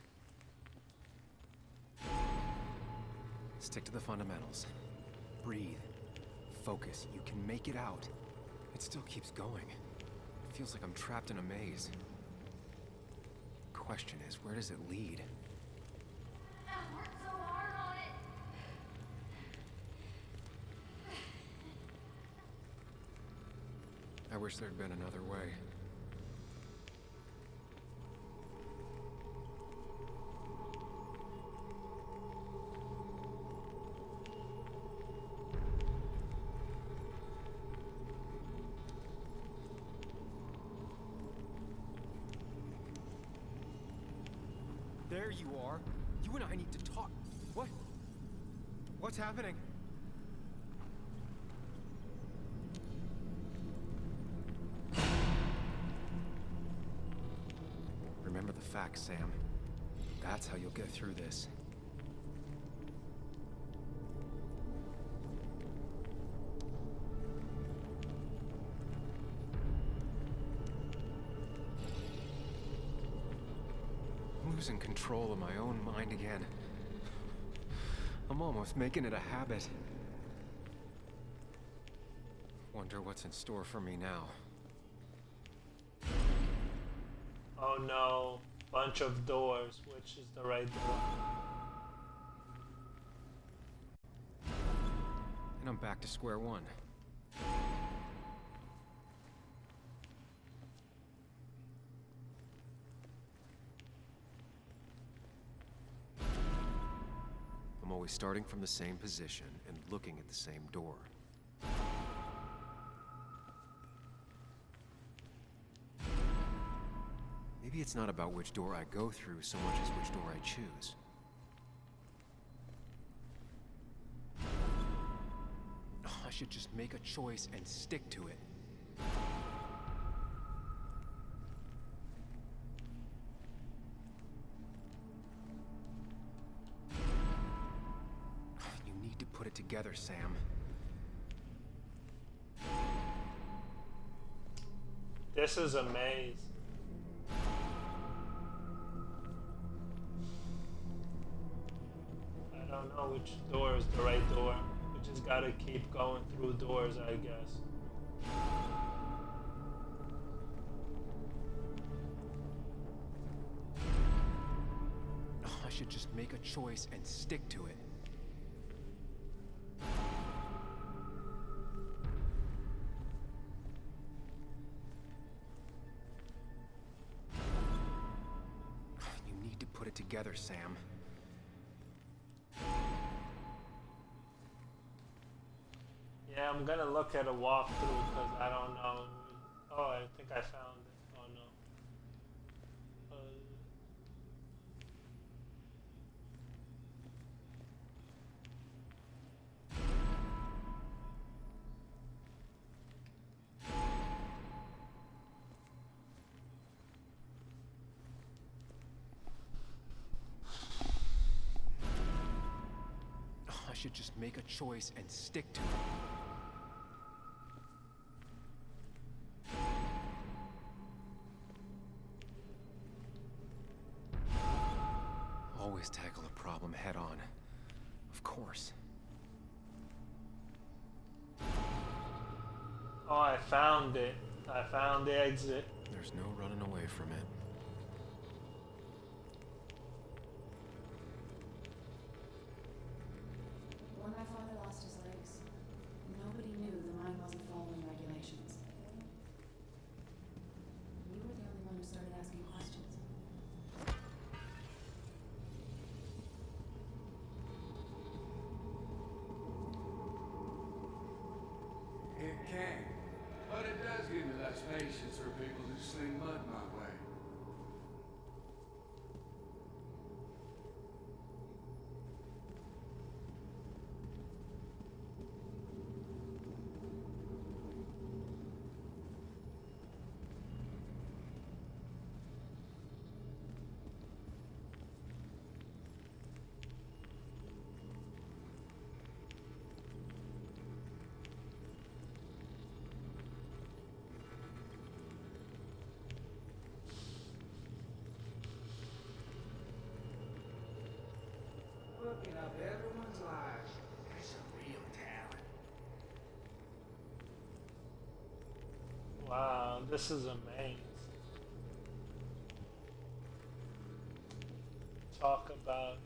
Stick to the fundamentals. Breathe. Focus. You can make it out. It still keeps going. It feels like I'm trapped in a maze. Question is, where does it lead? I wish there'd been another way. There you are. You and I need to talk. What? What's happening? Remember the facts, Sam. That's how you'll get through this. I'm losing control of my own mind again. I'm almost making it a habit. Wonder what's in store for me now. Oh no, bunch of doors. Which is the right door? And I'm back to square one. always starting from the same position and looking at the same door. Maybe it's not about which door I go through so much as which door I choose. I should just make a choice and stick to it. You need to put it together, Sam. This is a maze. I don't know which door is the right door. We just gotta keep going through doors, I guess. I should just make a choice and stick to it. You need to put it together, Sam. Yeah, I'm gonna look at a walkthrough because I don't know. Oh, I think I found it. Oh no. I should just make a choice and stick to it. Always tackle a problem head on. Of course. Oh, I found it. I found the exit. There's no running away from it. When my father lost his legs, nobody knew the mine wasn't following regulations. You were the only one who started asking questions. It can, but it does give me less patience for people who sling mud my way. Looking up everyone's lives. That's a real talent. Wow, this is a maze. Talk about.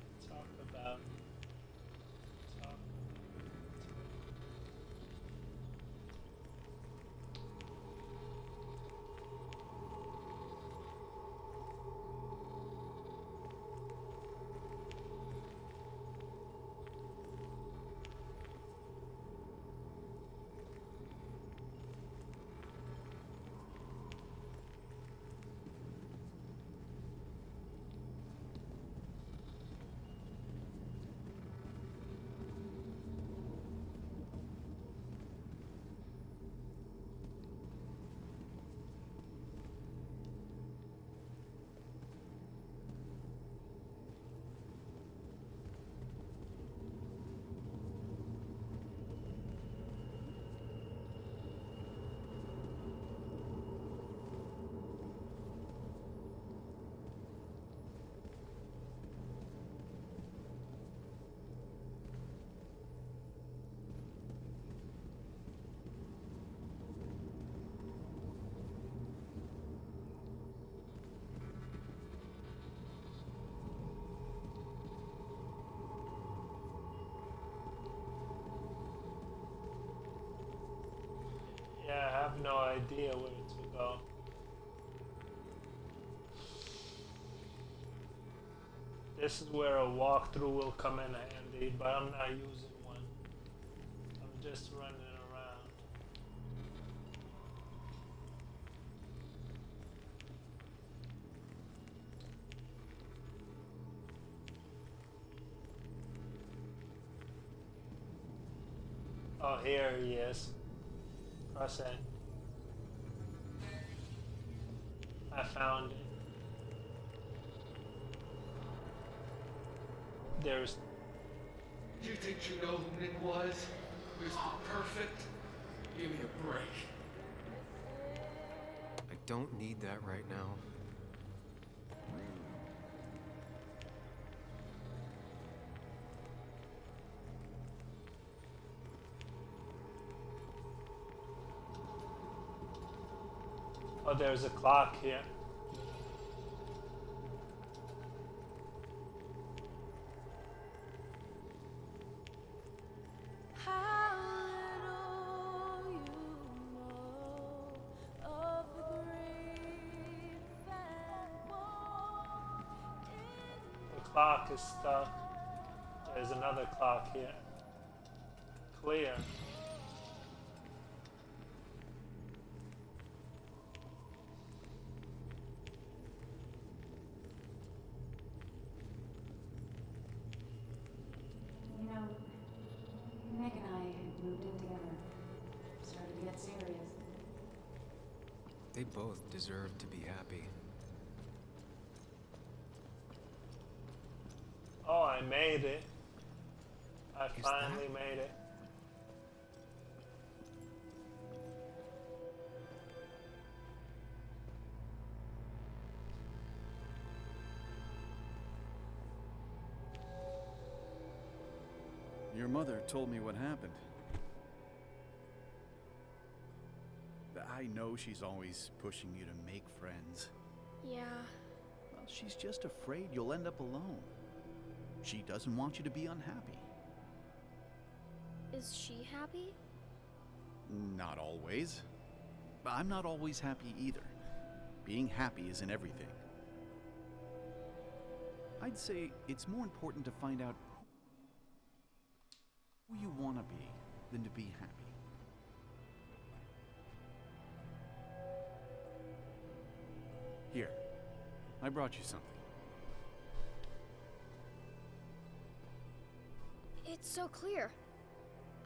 Yeah, I have no idea where to go. This is where a walkthrough will come in handy. key, but I'm not using one. I'm just running around. Oh, here he is. Press it. I found it. There's... You think you know who Nick was? Mr. Perfect? Give me a break. I don't need that right now. Oh, there's a clock here. The clock is stuck. There's another clock here. Clear. You know, Nick and I had moved in together. Started to get serious. They both deserve to be happy. Oh, I made it. I Is finally that- made it. Your mother told me what happened. I know she's always pushing you to make friends. Yeah. Well, she's just afraid you'll end up alone. She doesn't want you to be unhappy. Is she happy? Not always. I'm not always happy either. Being happy isn't everything. I'd say it's more important to find out who you want to be than to be happy. Here, I brought you something. It's so clear.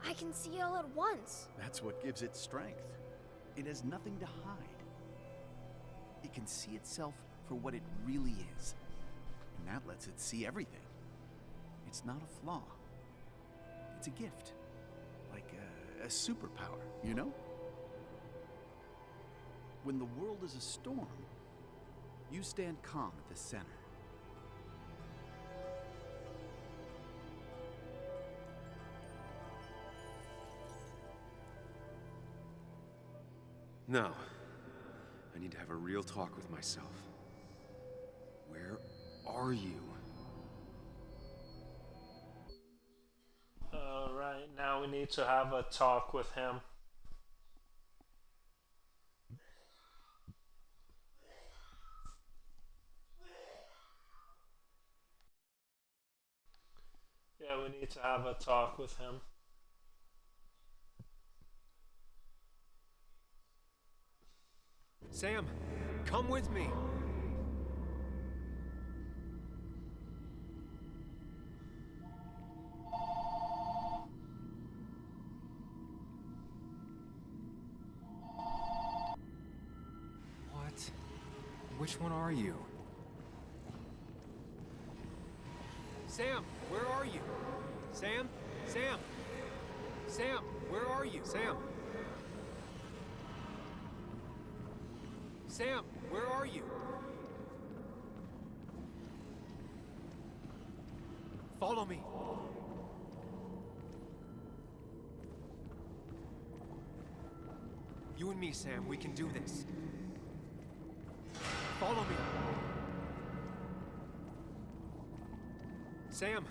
I can see it all at once. That's what gives it strength. It has nothing to hide. It can see itself for what it really is. And that lets it see everything. It's not a flaw. It's a gift. Like a superpower, you know? When the world is a storm, you stand calm at the center. Now, I need to have a real talk with myself. Where are you? Alright, now we need to have a talk with him. Yeah, we need to have a talk with him. Sam, come with me. What? Which one are you? Sam, where are you? Sam? Sam? Sam, where are you? Sam? Sam, where are you? Follow me. You and me, Sam, we can do this. Follow me. Sam.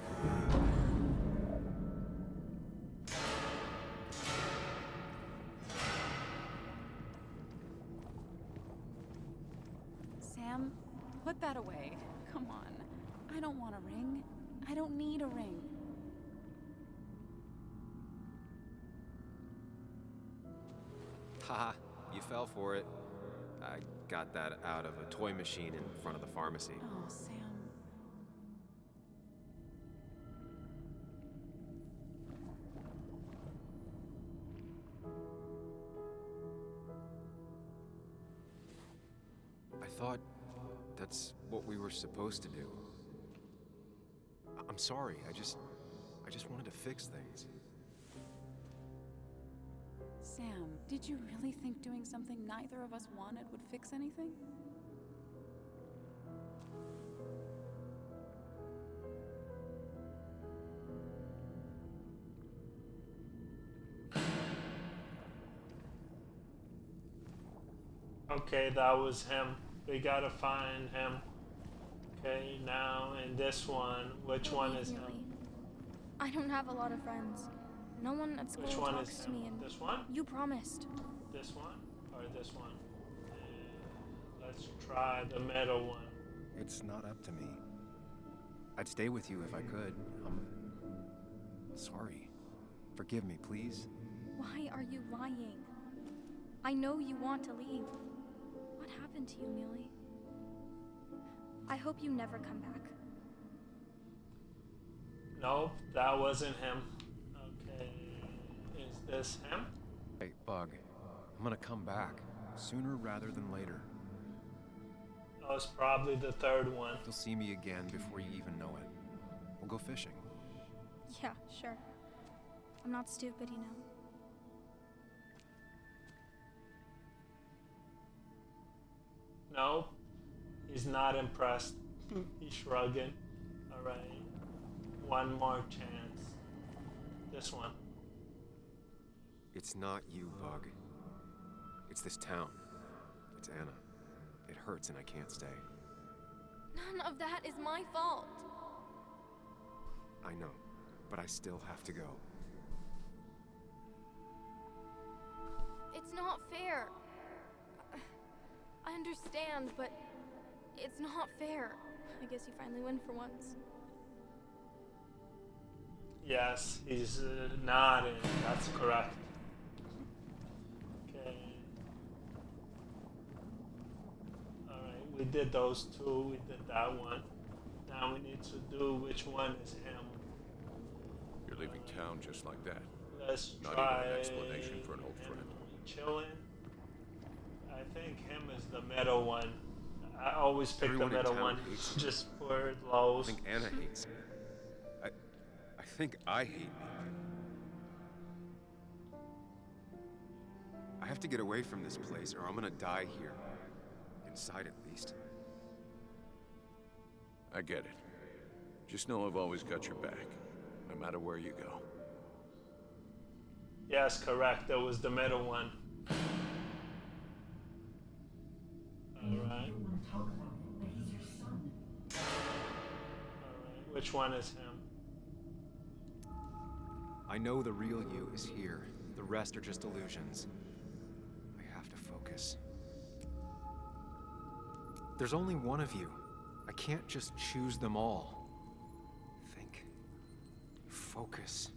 Sam, put that away. Come on. I don't want a ring. I don't need a ring. Ha, you fell for it. I got that out of a toy machine in front of the pharmacy. Oh, Sam. I thought that's what we were supposed to do. I'm sorry, I just wanted to fix things. Sam, did you really think doing something neither of us wanted would fix anything? Okay, that was him. We gotta find him. Okay, now in this one, which one is him? I don't have a lot of friends. No one at school Which one talks is to me, him? and This one? you promised. This one or this one? Let's try the middle one. It's not up to me. I'd stay with you if I could. I'm sorry. Forgive me, please. Why are you lying? I know you want to leave. What happened to you, Muley? I hope you never come back. Nope, that wasn't him. Okay, is this him? Hey, Bug. I'm gonna come back. Sooner rather than later. That was probably the third one. You'll see me again before you even know it. We'll go fishing. Yeah, sure. I'm not stupid, you know. Nope, he's not impressed. He's shrugging. Alright, one more chance. This one. It's not you, Bug. It's this town. It's Anna. It hurts and I can't stay. None of that is my fault. I know, but I still have to go. It's not fair. I understand, but it's not fair. I guess you finally win for once. Yes, he's nodding. That's correct. Okay. Alright, we did those two. We did that one. Now we need to do which one is him. You're leaving town just like that. Let's Not try even an explanation for an old friend. Chilling. I think him is the middle one. I always pick Everyone the in middle town one hates me. just for lows. I think Anna hates me. I think I hate me. I have to get away from this place or I'm gonna die here. Inside at least. I get it. Just know I've always got your back, no matter where you go. Yes, correct. That was the middle one. Alright. Alright, which one is him? I know the real you is here. The rest are just illusions. I have to focus. There's only one of you. I can't just choose them all. Think. Focus.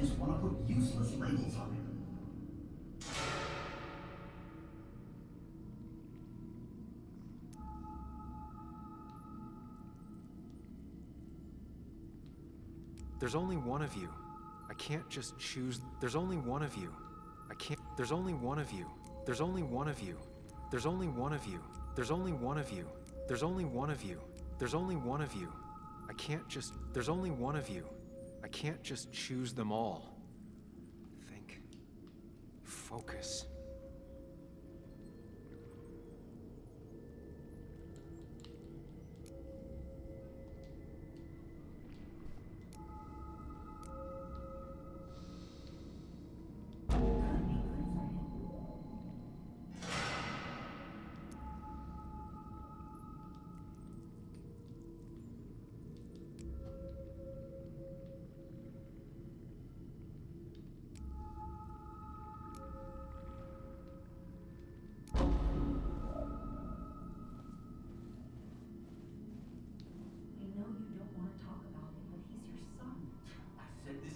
just want to put useless labels on him. There's only one of you. I can't just choose. There's only one of you. I can't. There's only one of you. There's only one of you. There's only one of you. There's only one of you. There's only one of you. There's only one of you. I can't just. There's only one of you. I can't just choose them all. Think. Focus.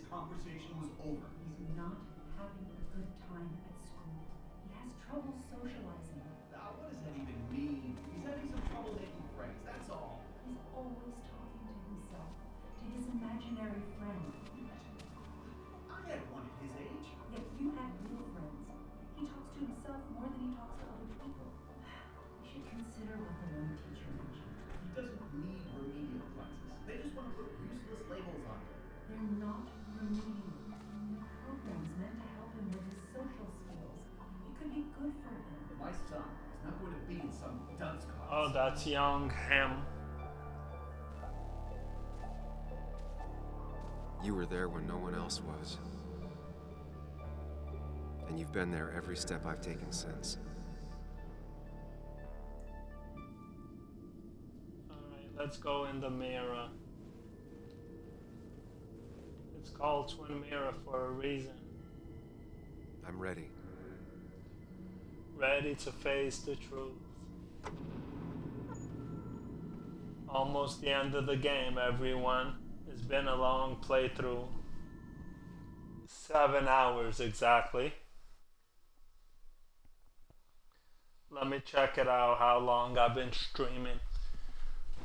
Conversation was over. He's not having a good time at school. He has trouble socializing. What does that even mean? He's having some trouble making friends, that's all. He's always talking to himself, to his imaginary friend. I had one at his age. Yet you had real friends. He talks to himself more than he talks to other people. You should consider what the one teacher mentioned. He doesn't need remedial classes. They just want to put useless labels on him. They're not remedial. The program's meant to help him with his social skills. It could be good for him. My son is not going to be in some dunce class. Oh, that's young him. You were there when no one else was. And you've been there every step I've taken since. Alright, let's go in the mirror. It's called Twin Mirror for a reason. I'm ready. Ready to face the truth. Almost the end of the game, everyone. It's been a long playthrough. 7 hours exactly. Let me check it out how long I've been streaming.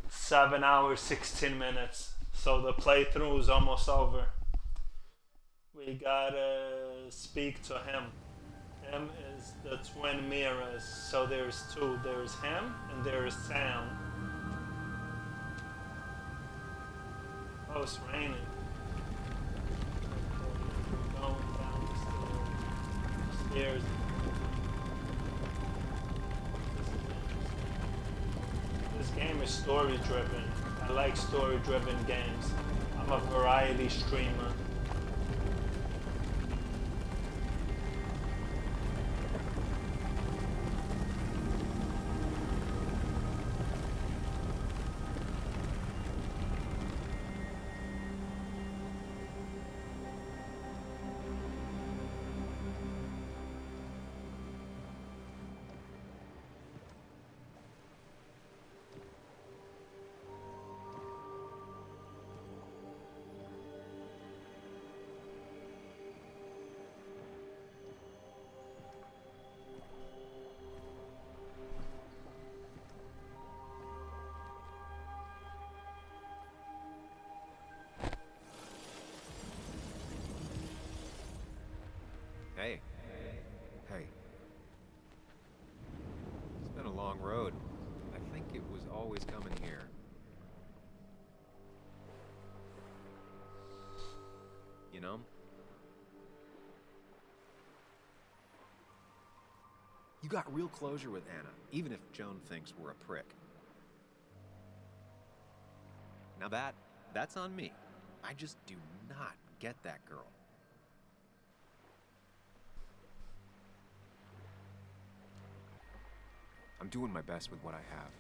7 hours, 16 minutes. So the playthrough is almost over. We gotta speak to him. Him is the twin mirrors. So there's two. There's him and there's Sam. Oh, it's raining. We're going down the stairs. This game is story driven. I like story driven games. I'm a variety streamer. Hey. Hey. It's been a long road. I think it was always coming here. You know? You got real closure with Anna, even if Joan thinks we're a prick. Now that's on me. I just do not get that girl. I'm doing my best with what I have.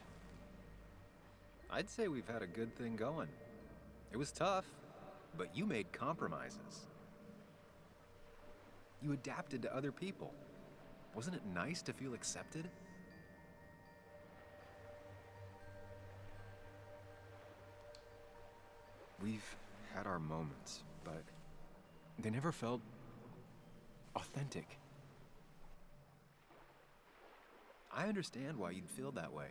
I'd say we've had a good thing going. It was tough, but you made compromises. You adapted to other people. Wasn't it nice to feel accepted? We've had our moments, but They never felt authentic. I understand why you'd feel that way.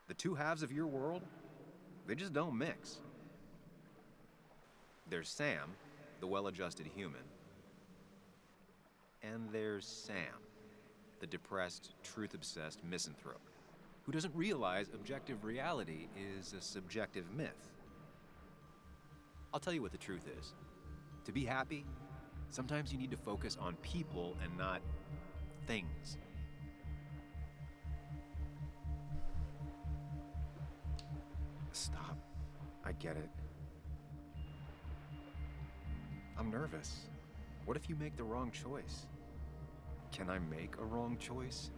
The two halves of your world, they just don't mix. There's Sam, the well-adjusted human. And there's Sam, the depressed, truth-obsessed misanthrope, who doesn't realize objective reality is a subjective myth. I'll tell you what the truth is. To be happy, sometimes you need to focus on people and not things. Stop. I get it. I'm nervous. What if you make the wrong choice? Can I make a wrong choice?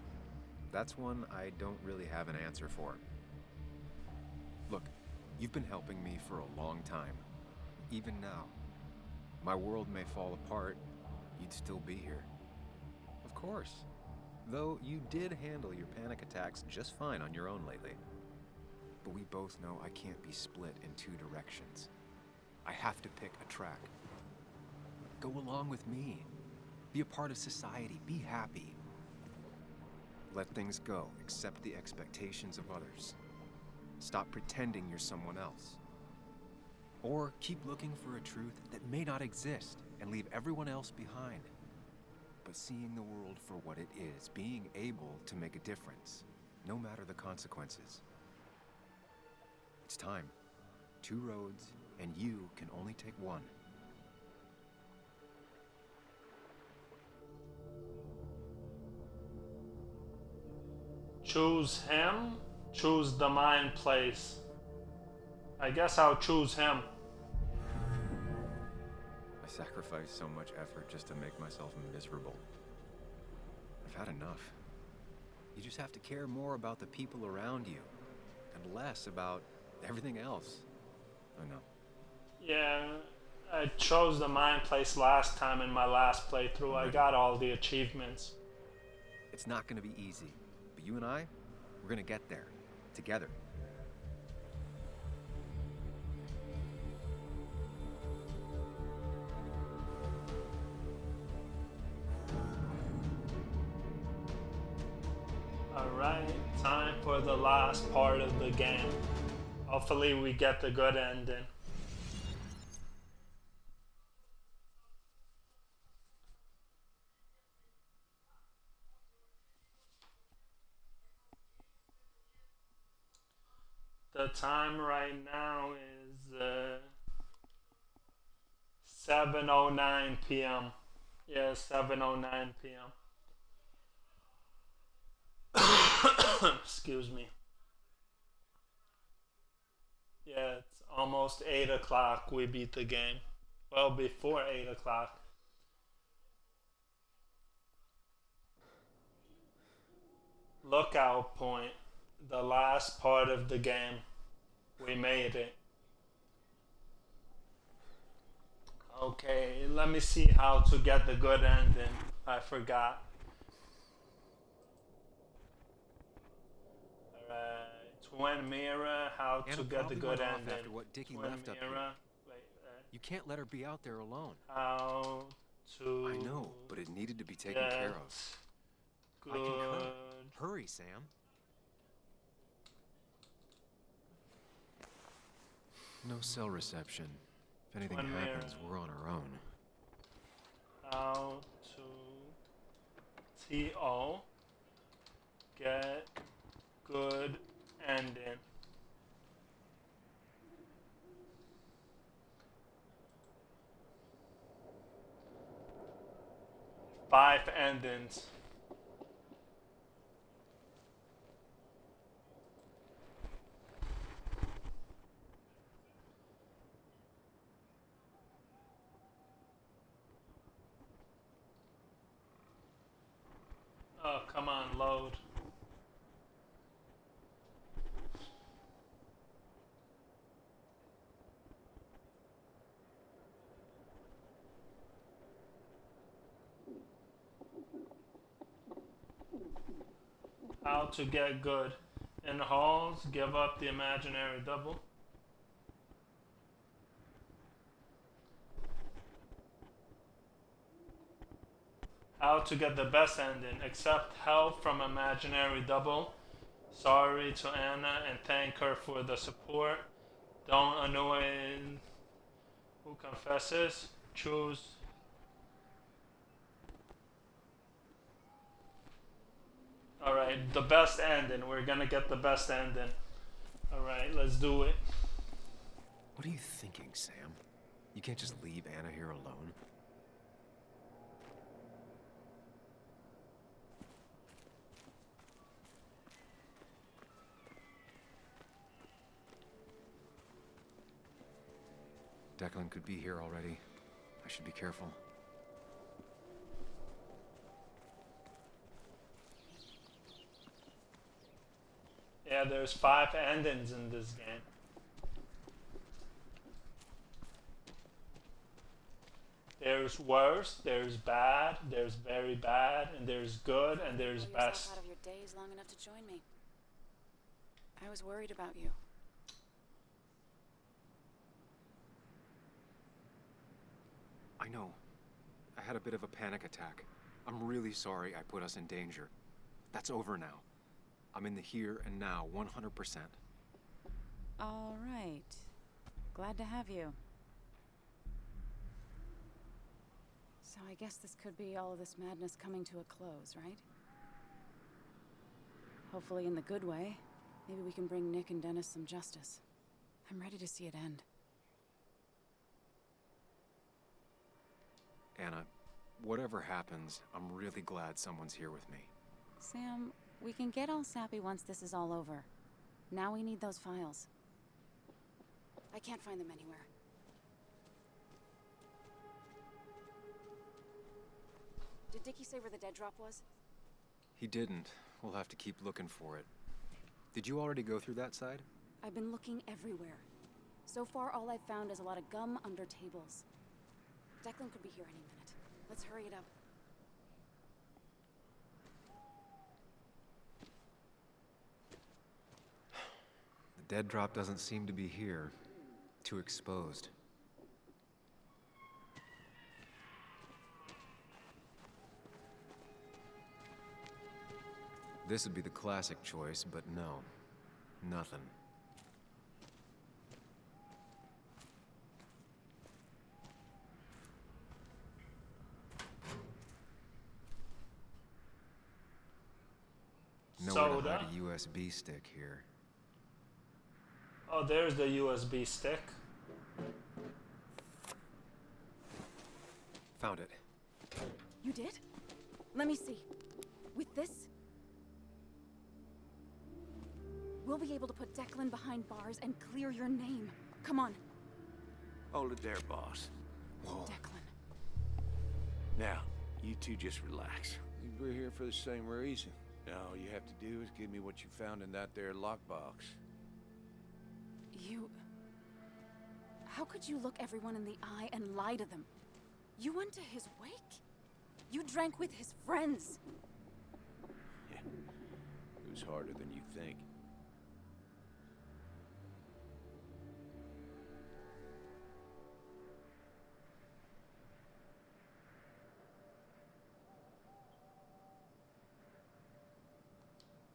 That's one I don't really have an answer for. Look, you've been helping me for a long time. Even now. My world may fall apart, you'd still be here. Of course. Though you did handle your panic attacks just fine on your own lately. But we both know I can't be split in two directions. I have to pick a track. Go along with me. Be a part of society. Be happy. Let things go. Accept the expectations of others. Stop pretending you're someone else. Or keep looking for a truth that may not exist and leave everyone else behind. But seeing the world for what it is, being able to make a difference, no matter the consequences. It's time. 2 roads, and you can only take one. Choose him, choose the mind place. I guess I'll choose him. I sacrificed so much effort just to make myself miserable. I've had enough. You just have to care more about the people around you, and less about everything else. I know. Yeah, I chose the mind place last time in my last playthrough. I got all the achievements. It's not gonna be easy, but you and I, we're gonna get there, together. Alright, time for the last part of the game. Hopefully we get the good ending. The time right now is 7:09 p.m. Yeah, 7:09 p.m. Excuse me. Yeah, it's almost 8 o'clock. We beat the game. Well, before 8 o'clock. Lookout point. The last part of the game. We made it. Okay, let me see how to get the good ending. I forgot. Twin mirror, how to get the good ending. After what Dickie left up here. You can't let her be out there alone. How to... I know, but it needed to be taken care of. Good. I concur. Hurry, Sam. No cell reception. If anything happens, we're on our own. How to TO get good ending. Five endings. Oh, come on, load. How to get good. In the halls, give up the imaginary double. How to get the best ending. Accept help from imaginary double. Sorry to Anna and thank her for the support. Don't annoy who confesses. Choose. Alright, the best ending. We're gonna get the best ending. Alright, let's do it. What are you thinking, Sam? You can't just leave Anna here alone. Declan could be here already. I should be careful. Yeah, there's 5 endings in this game. There's worse, there's bad, there's very bad, and there's good, and there's Pull best. yourself out of your days long enough to join me. I was worried about you. I know. I had a bit of a panic attack. I'm really sorry I put us in danger. That's over now. I'm in the here and now, 100%. All right. Glad to have you. So I guess this could be all of this madness coming to a close, right? Hopefully in the good way. Maybe we can bring Nick and Dennis some justice. I'm ready to see it end. Anna, whatever happens, I'm really glad someone's here with me. Sam, we can get all sappy once this is all over. Now we need those files. I can't find them anywhere. Did Dickie say where the dead drop was? He didn't. We'll have to keep looking for it. Did you already go through that side? I've been looking everywhere. So far, all I've found is a lot of gum under tables. Declan could be here any minute. Let's hurry it up. The dead drop doesn't seem to be here. Too exposed. This would be the classic choice, but no. Nothing. Nowhere to hide a USB stick here. Oh, there's the USB stick. Found it. You did? Let me see. With this, we'll be able to put Declan behind bars and clear your name. Come on. Hold it there, boss. Whoa. Declan. Now, you two just relax. We're here for the same reason. Now, all you have to do is give me what you found in that there lockbox. You... How could you look everyone in the eye and lie to them? You went to his wake? You drank with his friends. Yeah. It was harder than you think.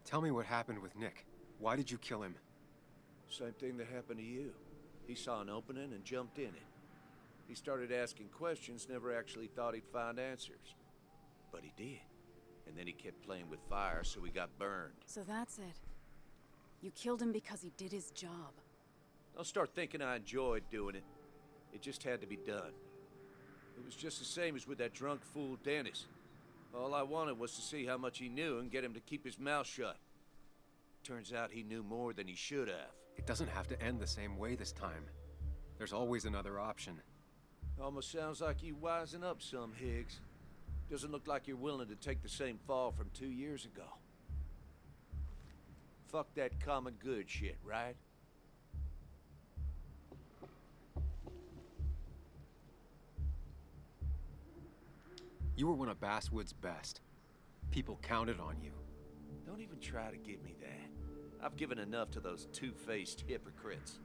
Tell me what happened with Nick. Why did you kill him? Same thing that happened to you. He saw an opening and jumped in it. He started asking questions, never actually thought he'd find answers. But he did. And then he kept playing with fire, so he got burned. So that's it. You killed him because he did his job. Don't start thinking I enjoyed doing it. It just had to be done. It was just the same as with that drunk fool Dennis. All I wanted was to see how much he knew and get him to keep his mouth shut. Turns out he knew more than he should have. It doesn't have to end the same way this time. There's always another option. Almost sounds like you wising up some, Higgs. Doesn't look like you're willing to take the same fall from 2 years ago. Fuck that common good shit, right? You were one of Basswood's best. People counted on you. Don't even try to give me that. I've given enough to those two-faced hypocrites.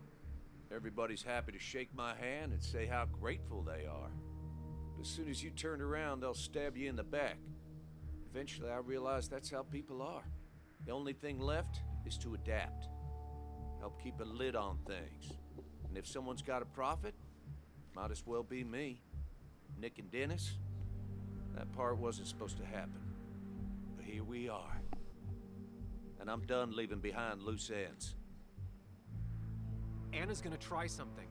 Everybody's happy to shake my hand and say how grateful they are. But as soon as you turn around, they'll stab you in the back. Eventually, I realized that's how people are. The only thing left is to adapt. Help keep a lid on things. And if someone's got a profit, might as well be me. Nick and Dennis, that part wasn't supposed to happen. But here we are. And I'm done leaving behind loose ends. Anna's gonna try something.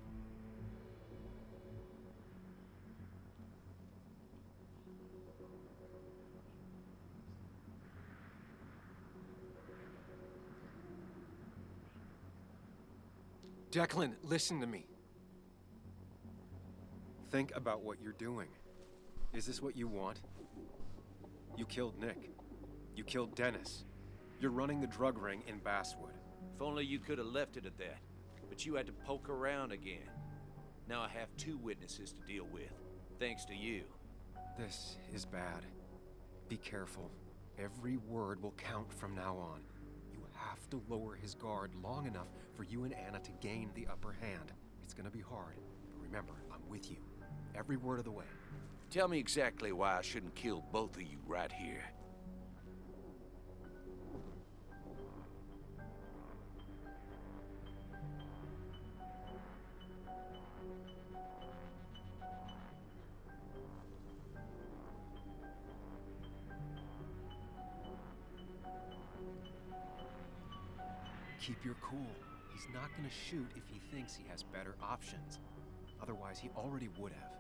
Declan, listen to me. Think about what you're doing. Is this what you want? You killed Nick. You killed Dennis. You're running the drug ring in Basswood. If only you could have left it at that. But you had to poke around again. Now I have 2 witnesses to deal with, thanks to you. This is bad. Be careful. Every word will count from now on. You have to lower his guard long enough for you and Anna to gain the upper hand. It's gonna be hard, but remember, I'm with you. Every word of the way. Tell me exactly why I shouldn't kill both of you right here. Keep your cool. He's not gonna shoot if he thinks he has better options. Otherwise, he already would have.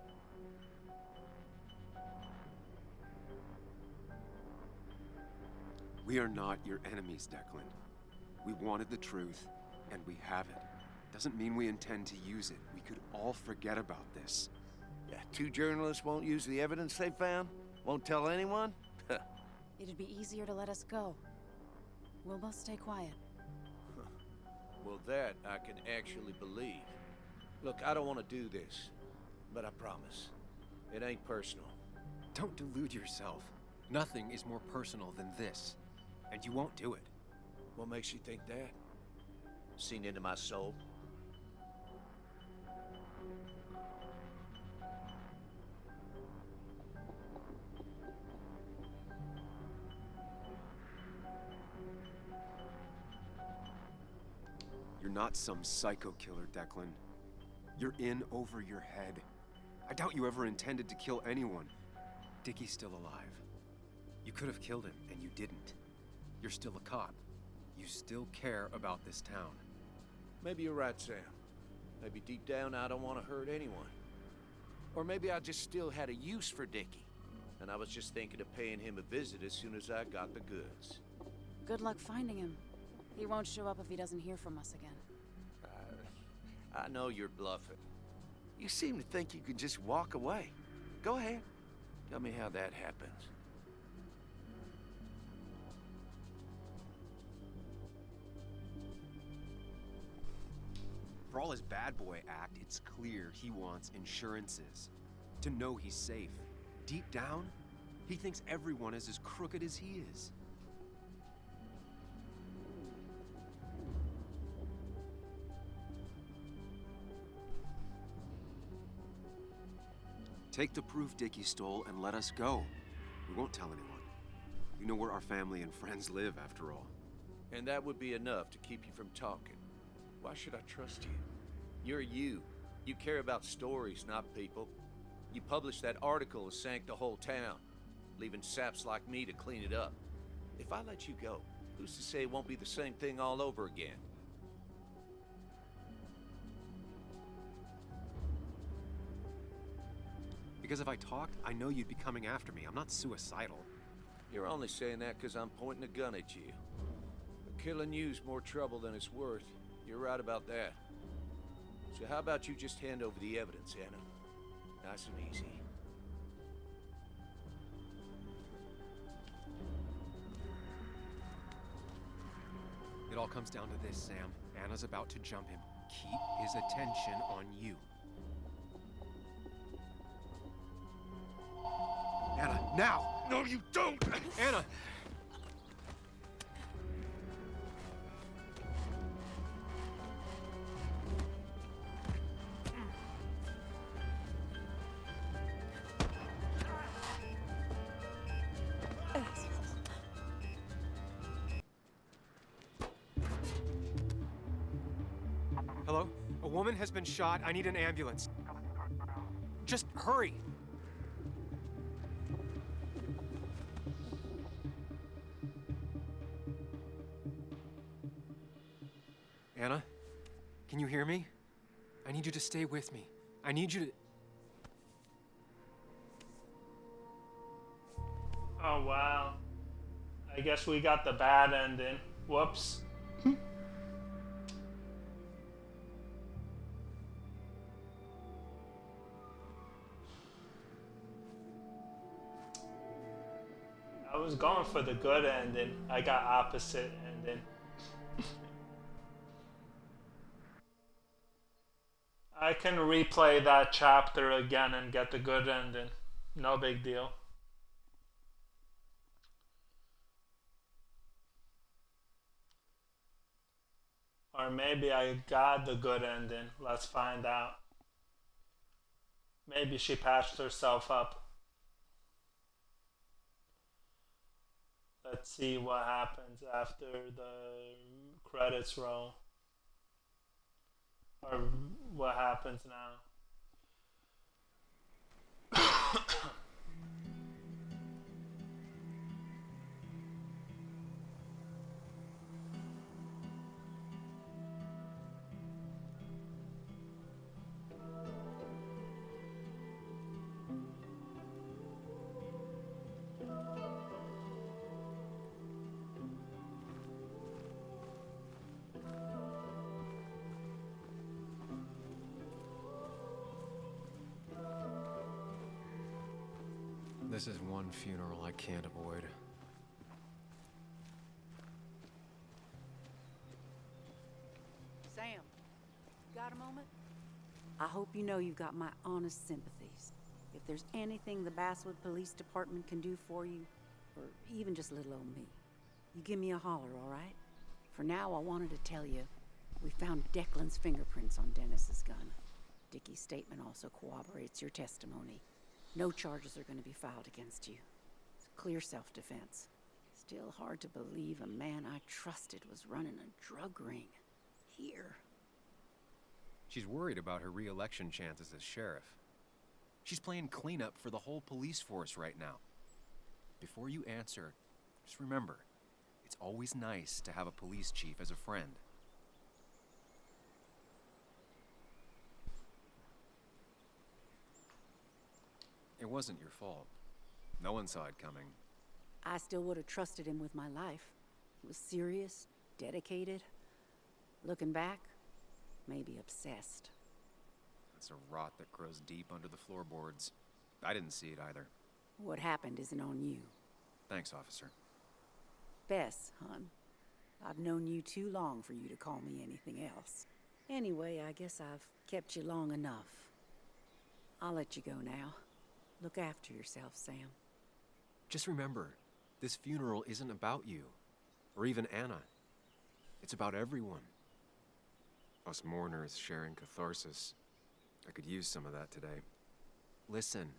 We are not your enemies, Declan. We wanted the truth, and we have it. Doesn't mean we intend to use it. We could all forget about this. Yeah, 2 journalists won't use the evidence they found? Won't tell anyone? It'd be easier to let us go. We'll both stay quiet. Well, that I can actually believe. Look, I don't want to do this, but I promise. It ain't personal. Don't delude yourself. Nothing is more personal than this. And you won't do it. What makes you think that? Seen into my soul? You're not some psycho killer, Declan. You're in over your head. I doubt you ever intended to kill anyone. Dickie's still alive. You could have killed him, and you didn't. You're still a cop. You still care about this town. Maybe you're right, Sam. Maybe deep down I don't want to hurt anyone. Or maybe I just still had a use for Dickie. And I was just thinking of paying him a visit as soon as I got the goods. Good luck finding him. He won't show up if he doesn't hear from us again. I know you're bluffing. You seem to think you could just walk away. Go ahead. Tell me how that happens. For all his bad boy act, it's clear he wants insurances. To know he's safe. Deep down, he thinks everyone is as crooked as he is. Take the proof Dickie stole and let us go. We won't tell anyone. You know where our family and friends live, after all. And that would be enough to keep you from talking. Why should I trust you? You're you. You care about stories, not people. You published that article that sank the whole town, leaving saps like me to clean it up. If I let you go, who's to say it won't be the same thing all over again? Because if I talked, I know you'd be coming after me. I'm not suicidal. You're only saying that because I'm pointing a gun at you. But killing you's more trouble than it's worth. You're right about that. So how about you just hand over the evidence, Anna? Nice and easy. It all comes down to this, Sam. Anna's about to jump him. Keep his attention on you. Anna, now! No, you don't! Anna! woman has been shot. I need an ambulance. Just hurry. Anna, can you hear me? I need you to stay with me. I need you to... Oh, wow. I guess we got the bad ending. Whoops. I was going for the good ending. I got opposite ending. I can replay that chapter again and get the good ending. No big deal. Or maybe I got the good ending. Let's find out. Maybe she patched herself up. Let's see what happens after the credits roll. Or what happens now. This is one funeral I can't avoid. Sam, got a moment? I hope you know you've got my honest sympathies. If there's anything the Basswood Police Department can do for you, or even just little old me, you give me a holler, all right? For now, I wanted to tell you, we found Declan's fingerprints on Dennis's gun. Dickie's statement also corroborates your testimony. No charges are going to be filed against you. It's clear self-defense. Still hard to believe a man I trusted was running a drug ring. Here. She's worried about her re-election chances as sheriff. She's playing cleanup for the whole police force right now. Before you answer, just remember, it's always nice to have a police chief as a friend. It wasn't your fault. No one saw it coming. I still would have trusted him with my life. He was serious, dedicated. Looking back, maybe obsessed. It's a rot that grows deep under the floorboards. I didn't see it either. What happened isn't on you. Thanks, officer. Bess, hon. I've known you too long for you to call me anything else. Anyway, I guess I've kept you long enough. I'll let you go now. Look after yourself, Sam. Just remember, this funeral isn't about you, or even Anna. It's about everyone. Us mourners sharing catharsis. I could use some of that today. Listen,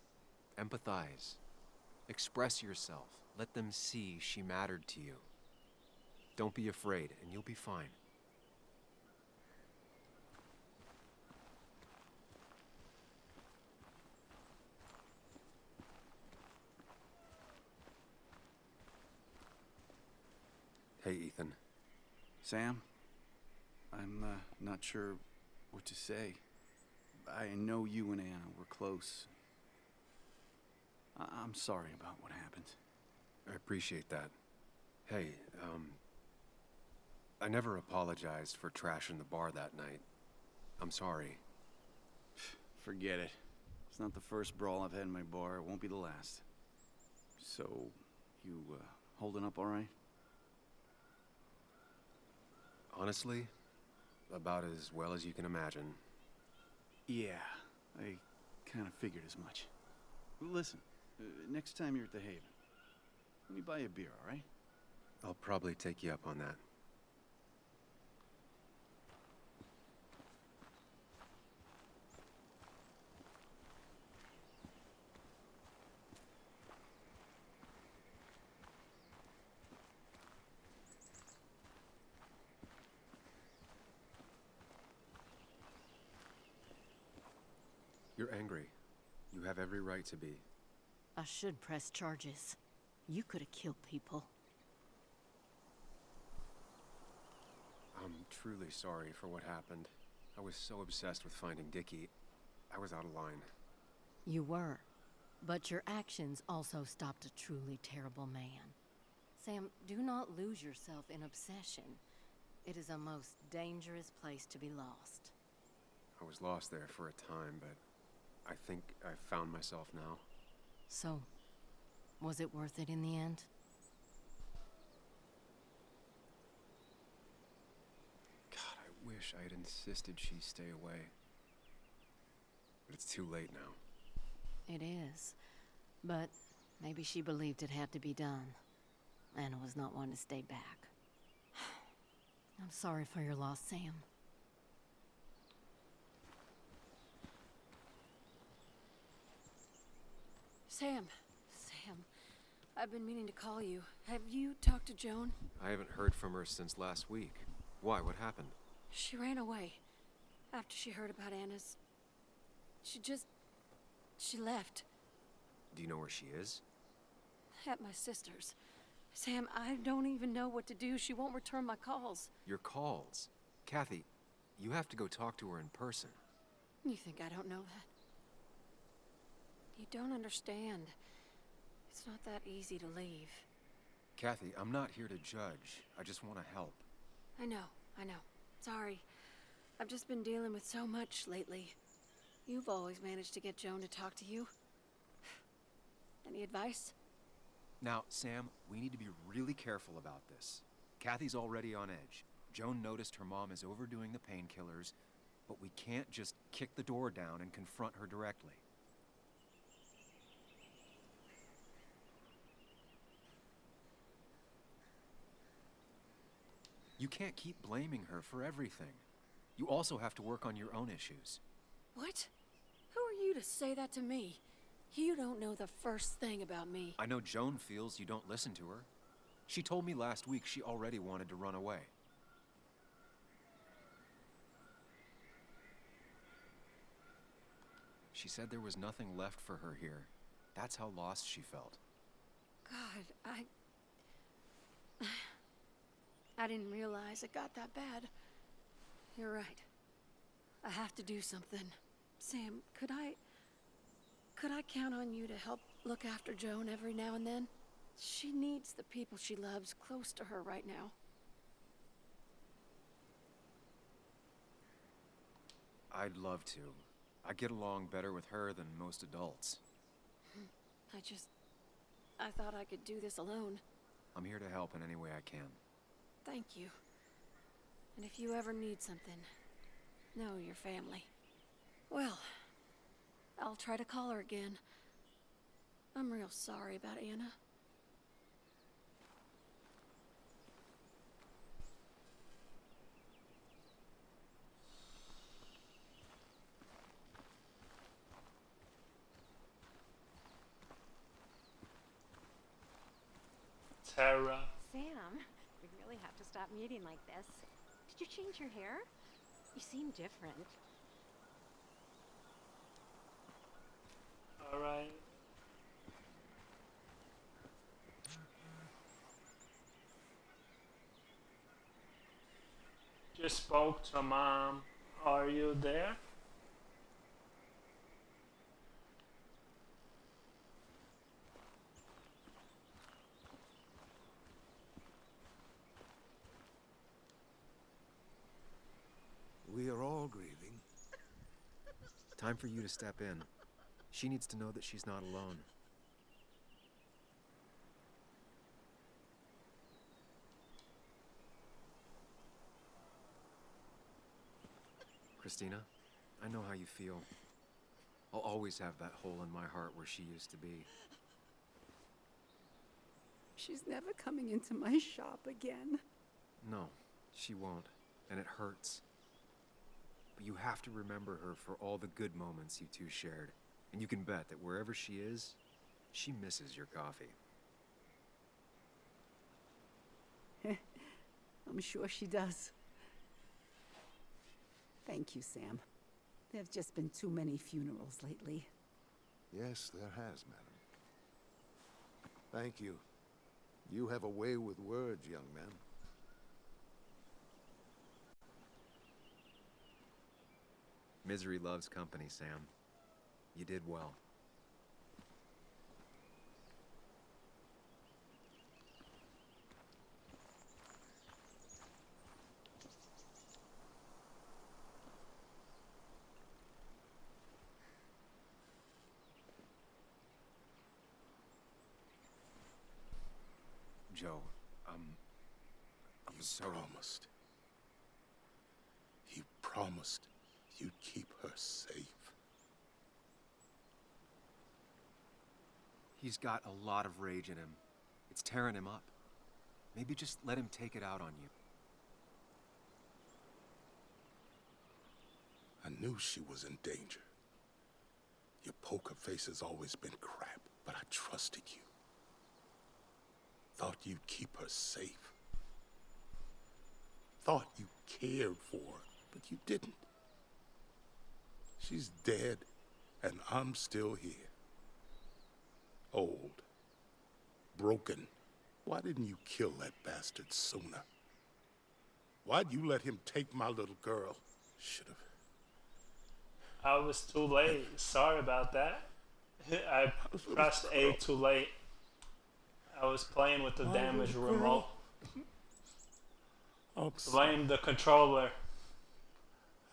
empathize, express yourself. Let them see she mattered to you. Don't be afraid, and you'll be fine. Hey, Ethan. Sam, I'm not sure what to say. I know you and Anna were close. I'm sorry about what happened. I appreciate that. Hey, I never apologized for trashing the bar that night. I'm sorry. Forget it. It's not the first brawl I've had in my bar. It won't be the last. So, you holding up all right? Honestly, about as well as you can imagine. Yeah, I kind of figured as much. Listen, next time you're at the Haven, let me buy you a beer, all right? I'll probably take you up on that. You're angry. You have every right to be. I should press charges. You could have killed people. I'm truly sorry for what happened. I was so obsessed with finding Dickie. I was out of line. You were. But your actions also stopped a truly terrible man. Sam, do not lose yourself in obsession. It is a most dangerous place to be lost. I was lost there for a time, but I think I found myself now. So, was it worth it in the end? God, I wish I had insisted she stay away. But it's too late now. It is. But maybe she believed it had to be done. Anna was not one to stay back. I'm sorry for your loss, Sam. Sam. I've been meaning to call you. Have you talked to Joan? I haven't heard from her since last week. Why? What happened? She ran away. After she heard about Anna's... She left. Do you know where she is? At my sister's. Sam, I don't even know what to do. She won't return my calls. Your calls? Kathy, you have to go talk to her in person. You think I don't know that? You don't understand. It's not that easy to leave. Kathy, I'm not here to judge. I just want to help. I know. Sorry. I've just been dealing with so much lately. You've always managed to get Joan to talk to you. Any advice? Now, Sam, we need to be really careful about this. Kathy's already on edge. Joan noticed her mom is overdoing the painkillers, but we can't just kick the door down and confront her directly. You can't keep blaming her for everything. You also have to work on your own issues. What? Who are you to say that to me? You don't know the first thing about me. I know Joan feels you don't listen to her. She told me last week she already wanted to run away. She said there was nothing left for her here. That's how lost she felt. God, I didn't realize it got that bad. You're right. I have to do something. Sam, could I count on you to help look after Joan every now and then? She needs the people she loves close to her right now. I'd love to. I get along better with her than most adults. I thought I could do this alone. I'm here to help in any way I can. Thank you. And if you ever need something, know your family. Well, I'll try to call her again. I'm real sorry about Anna. Tara. Sam, we really have to stop meeting like this. Did you change your hair? You seem different. Alright. Just spoke to Mom. Are you there? We are all grieving. Time for you to step in. She needs to know that she's not alone. Christina, I know how you feel. I'll always have that hole in my heart where she used to be. She's never coming into my shop again. No, she won't, and it hurts. But you have to remember her for all the good moments you two shared. And you can bet that wherever she is, she misses your coffee. I'm sure she does. Thank you, Sam. There've just been too many funerals lately. Yes, there has, madam. Thank you. You have a way with words, young man. Misery loves company, Sam. You did well. Joe, I'm so... promised. You promised you'd keep her safe. He's got a lot of rage in him. It's tearing him up. Maybe just let him take it out on you. I knew she was in danger. Your poker face has always been crap, but I trusted you. Thought you'd keep her safe. Thought you cared for her, but you didn't. She's dead, and I'm still here. Old. Broken. Why didn't you kill that bastard sooner? Why'd you let him take my little girl? Should've. I was too late. Sorry about that. I pressed A too late. I was playing with the damaged remote. Blame the controller.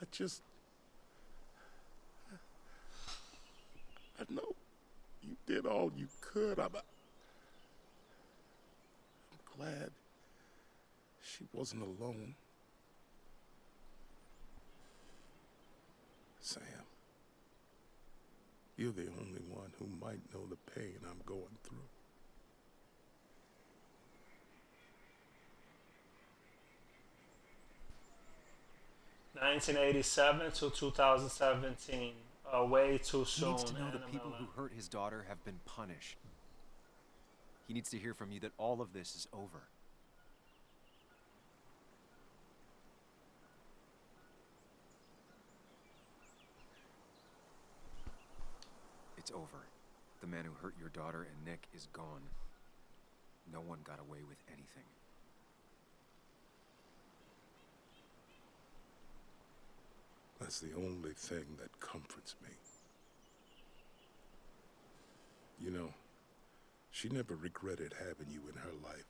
I know you did all you could. I'm glad she wasn't alone. Sam, you're the only one who might know the pain I'm going through. (1987 to 2017), way too He soon. needs to know the Anna people Miller. who hurt his daughter have been punished. He needs to hear from you that all of this is over. It's over. The man who hurt your daughter and Nick is gone. No one got away with anything. That's the only thing that comforts me. You know, she never regretted having you in her life.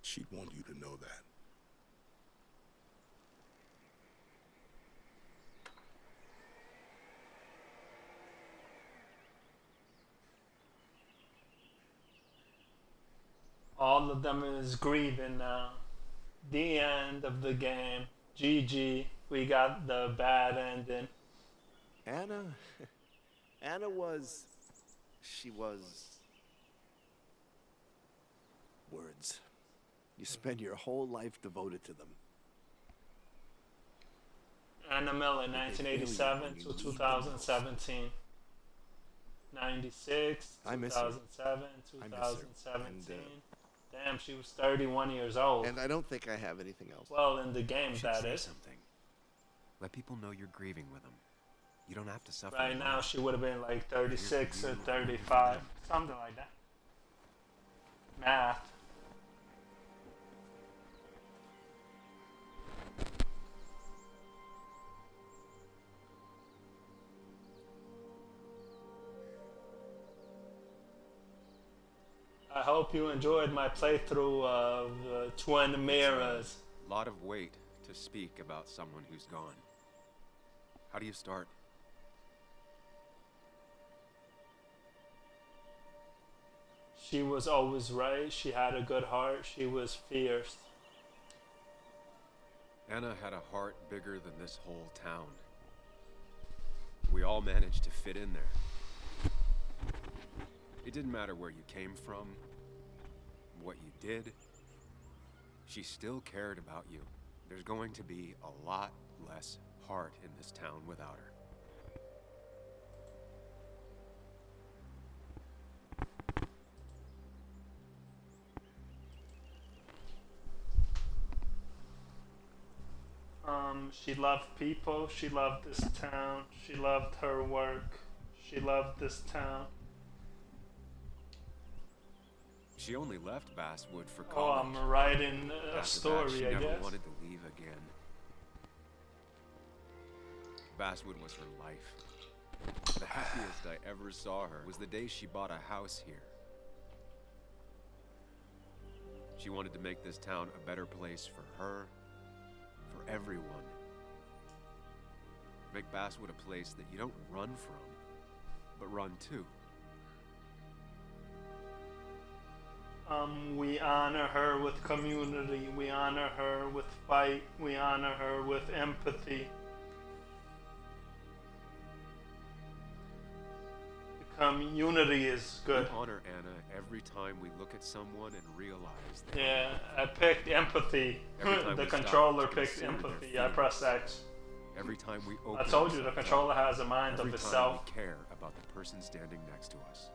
She'd want you to know that. All of them is grieving now. The end of the game. GG. We got the bad ending. Anna was... She was... words. You spend your whole life devoted to them. Anna Miller, 1987 to 2017. 96, I miss her. 2007, I miss her. 2017. Damn, she was 31 years old. And I don't think I have anything else. Well, in the game, You should that say is. something. Let people know you're grieving with them. You don't have to suffer. Right alone. now, she would have been like 36 or 35. Something like that. Math. I hope you enjoyed my playthrough of Twin Mirrors. Lot of weight to speak about someone who's gone. How do you start? She was always right. She had a good heart. She was fierce. Anna had a heart bigger than this whole town. We all managed to fit in there. It didn't matter where you came from, what you did. She still cared about you. There's going to be a lot less heart in this town without her. She loved people. She loved this town. She loved her work. She loved this town. She only left Basswood for Oh, college. I'm writing a After story, that, she I never guess. wanted to leave again. Basswood was her life. The happiest I ever saw her was the day she bought a house here. She wanted to make this town a better place for her, for everyone. Make Basswood a place that you don't run from, but run to. We honor her with community. We honor her with fight. We honor her with empathy. Community is good. We honor Anna every time we look at someone and realize that. Yeah, I picked empathy. Every time The we stop controller to picked consider their empathy. I pressed X. Every time we I open told you the ourselves controller up, has a mind of every itself. time we care about the person standing next to us.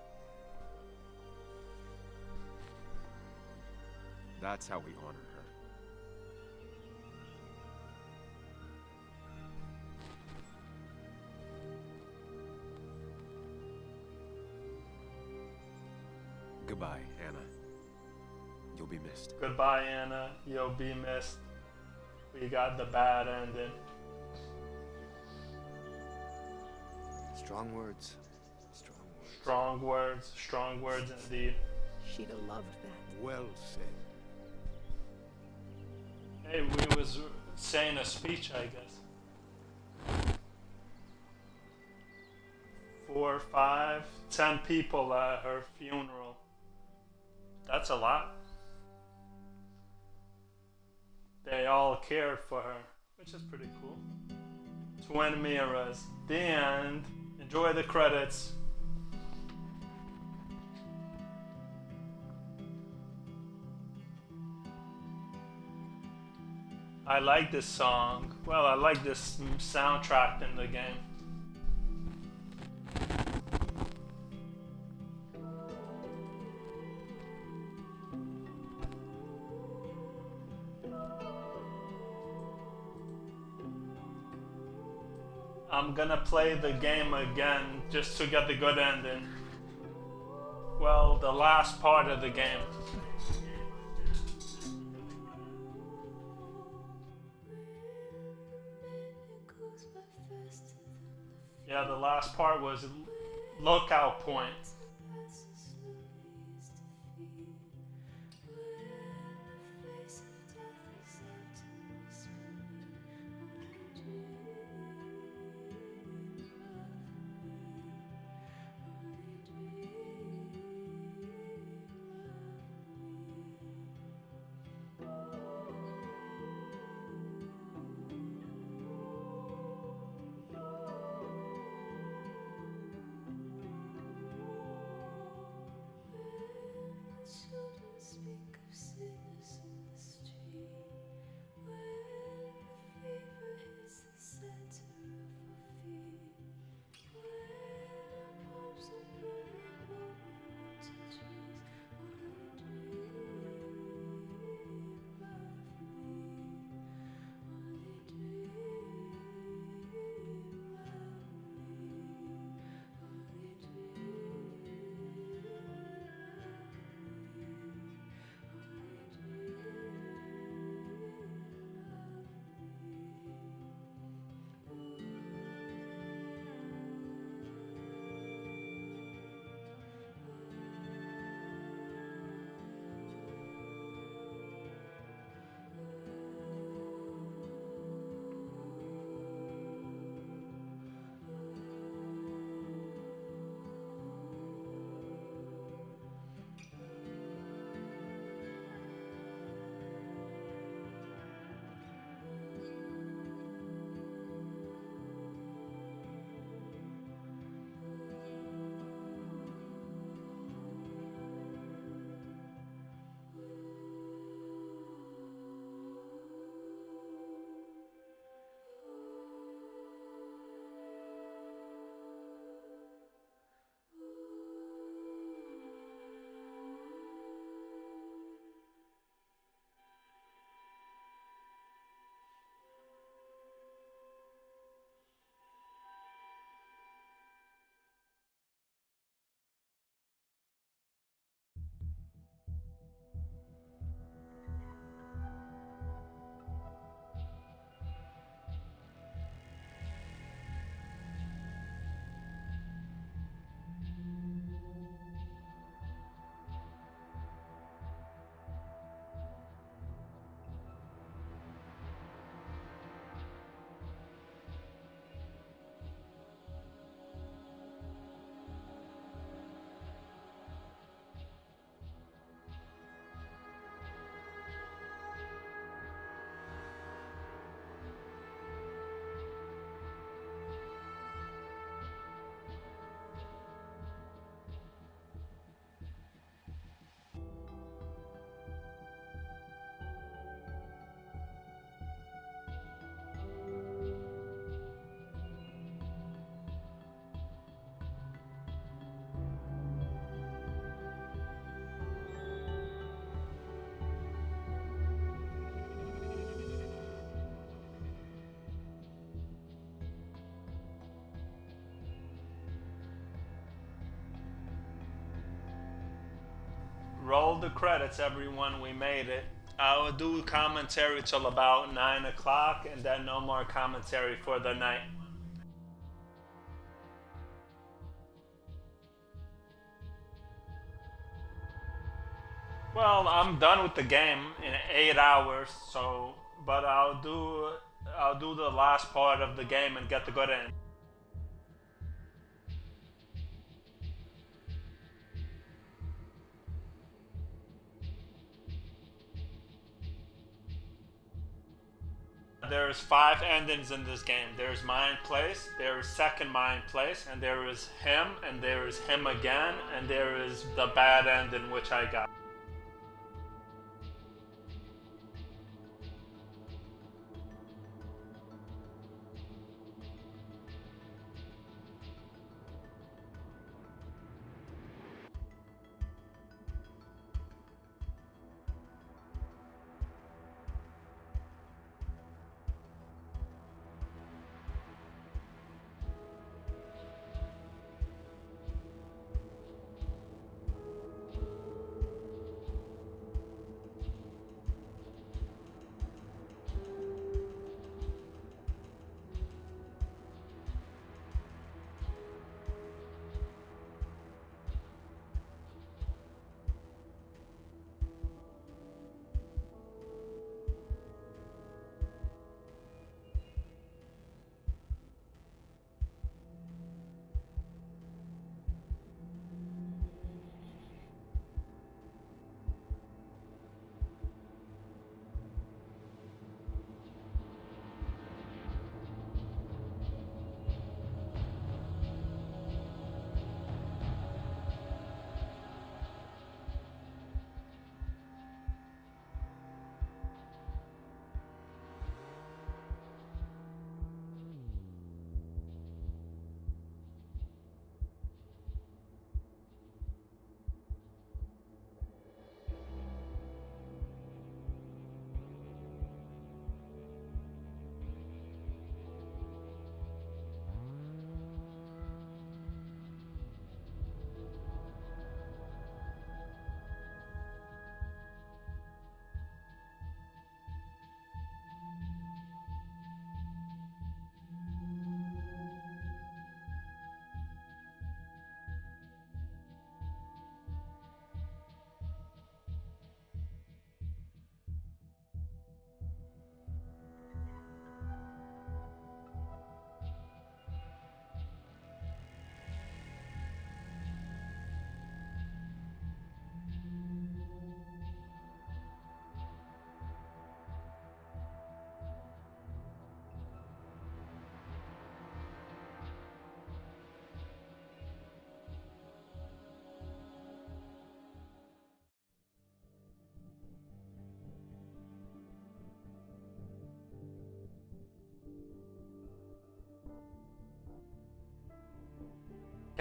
That's how we honor her. Goodbye, Anna. You'll be missed. Goodbye, Anna. You'll be missed. We got the bad ending. Strong words. Strong words. Strong words. Strong words indeed. She'd have loved that. Well said. Hey, we was saying a speech, I guess. 4, 5, 10 people at her funeral. That's a lot. They all cared for her, which is pretty cool. Twin mirrors. The end. Enjoy the credits. I like this song. Well, I like this soundtrack in the game. I'm gonna play the game again just to get the good ending. Well, the last part of the game. Yeah, the last part was lookout point. roll the credits, everyone. We made it. I will do commentary till about 9 o'clock, and then no more commentary for the night. Well, I'm done with the game in 8 hours, so but I'll do the last part of the game and get the good end. There's 5 endings in this game. There's Mind Place, there is Second Mind Place, and there is him, and there is him again, and there is the bad ending which I got.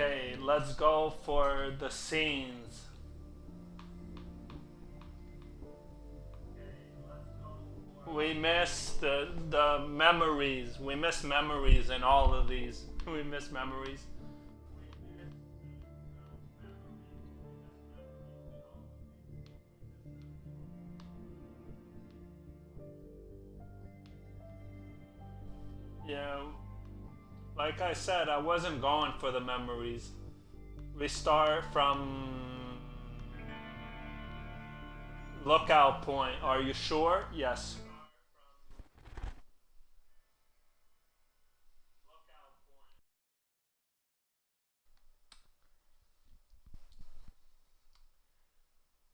Okay, let's go for the scenes. We miss the memories. We miss memories in all of these. We miss memories. Yeah, like I said, I wasn't going for the memories. We start from Lookout Point. Are you sure? Yes.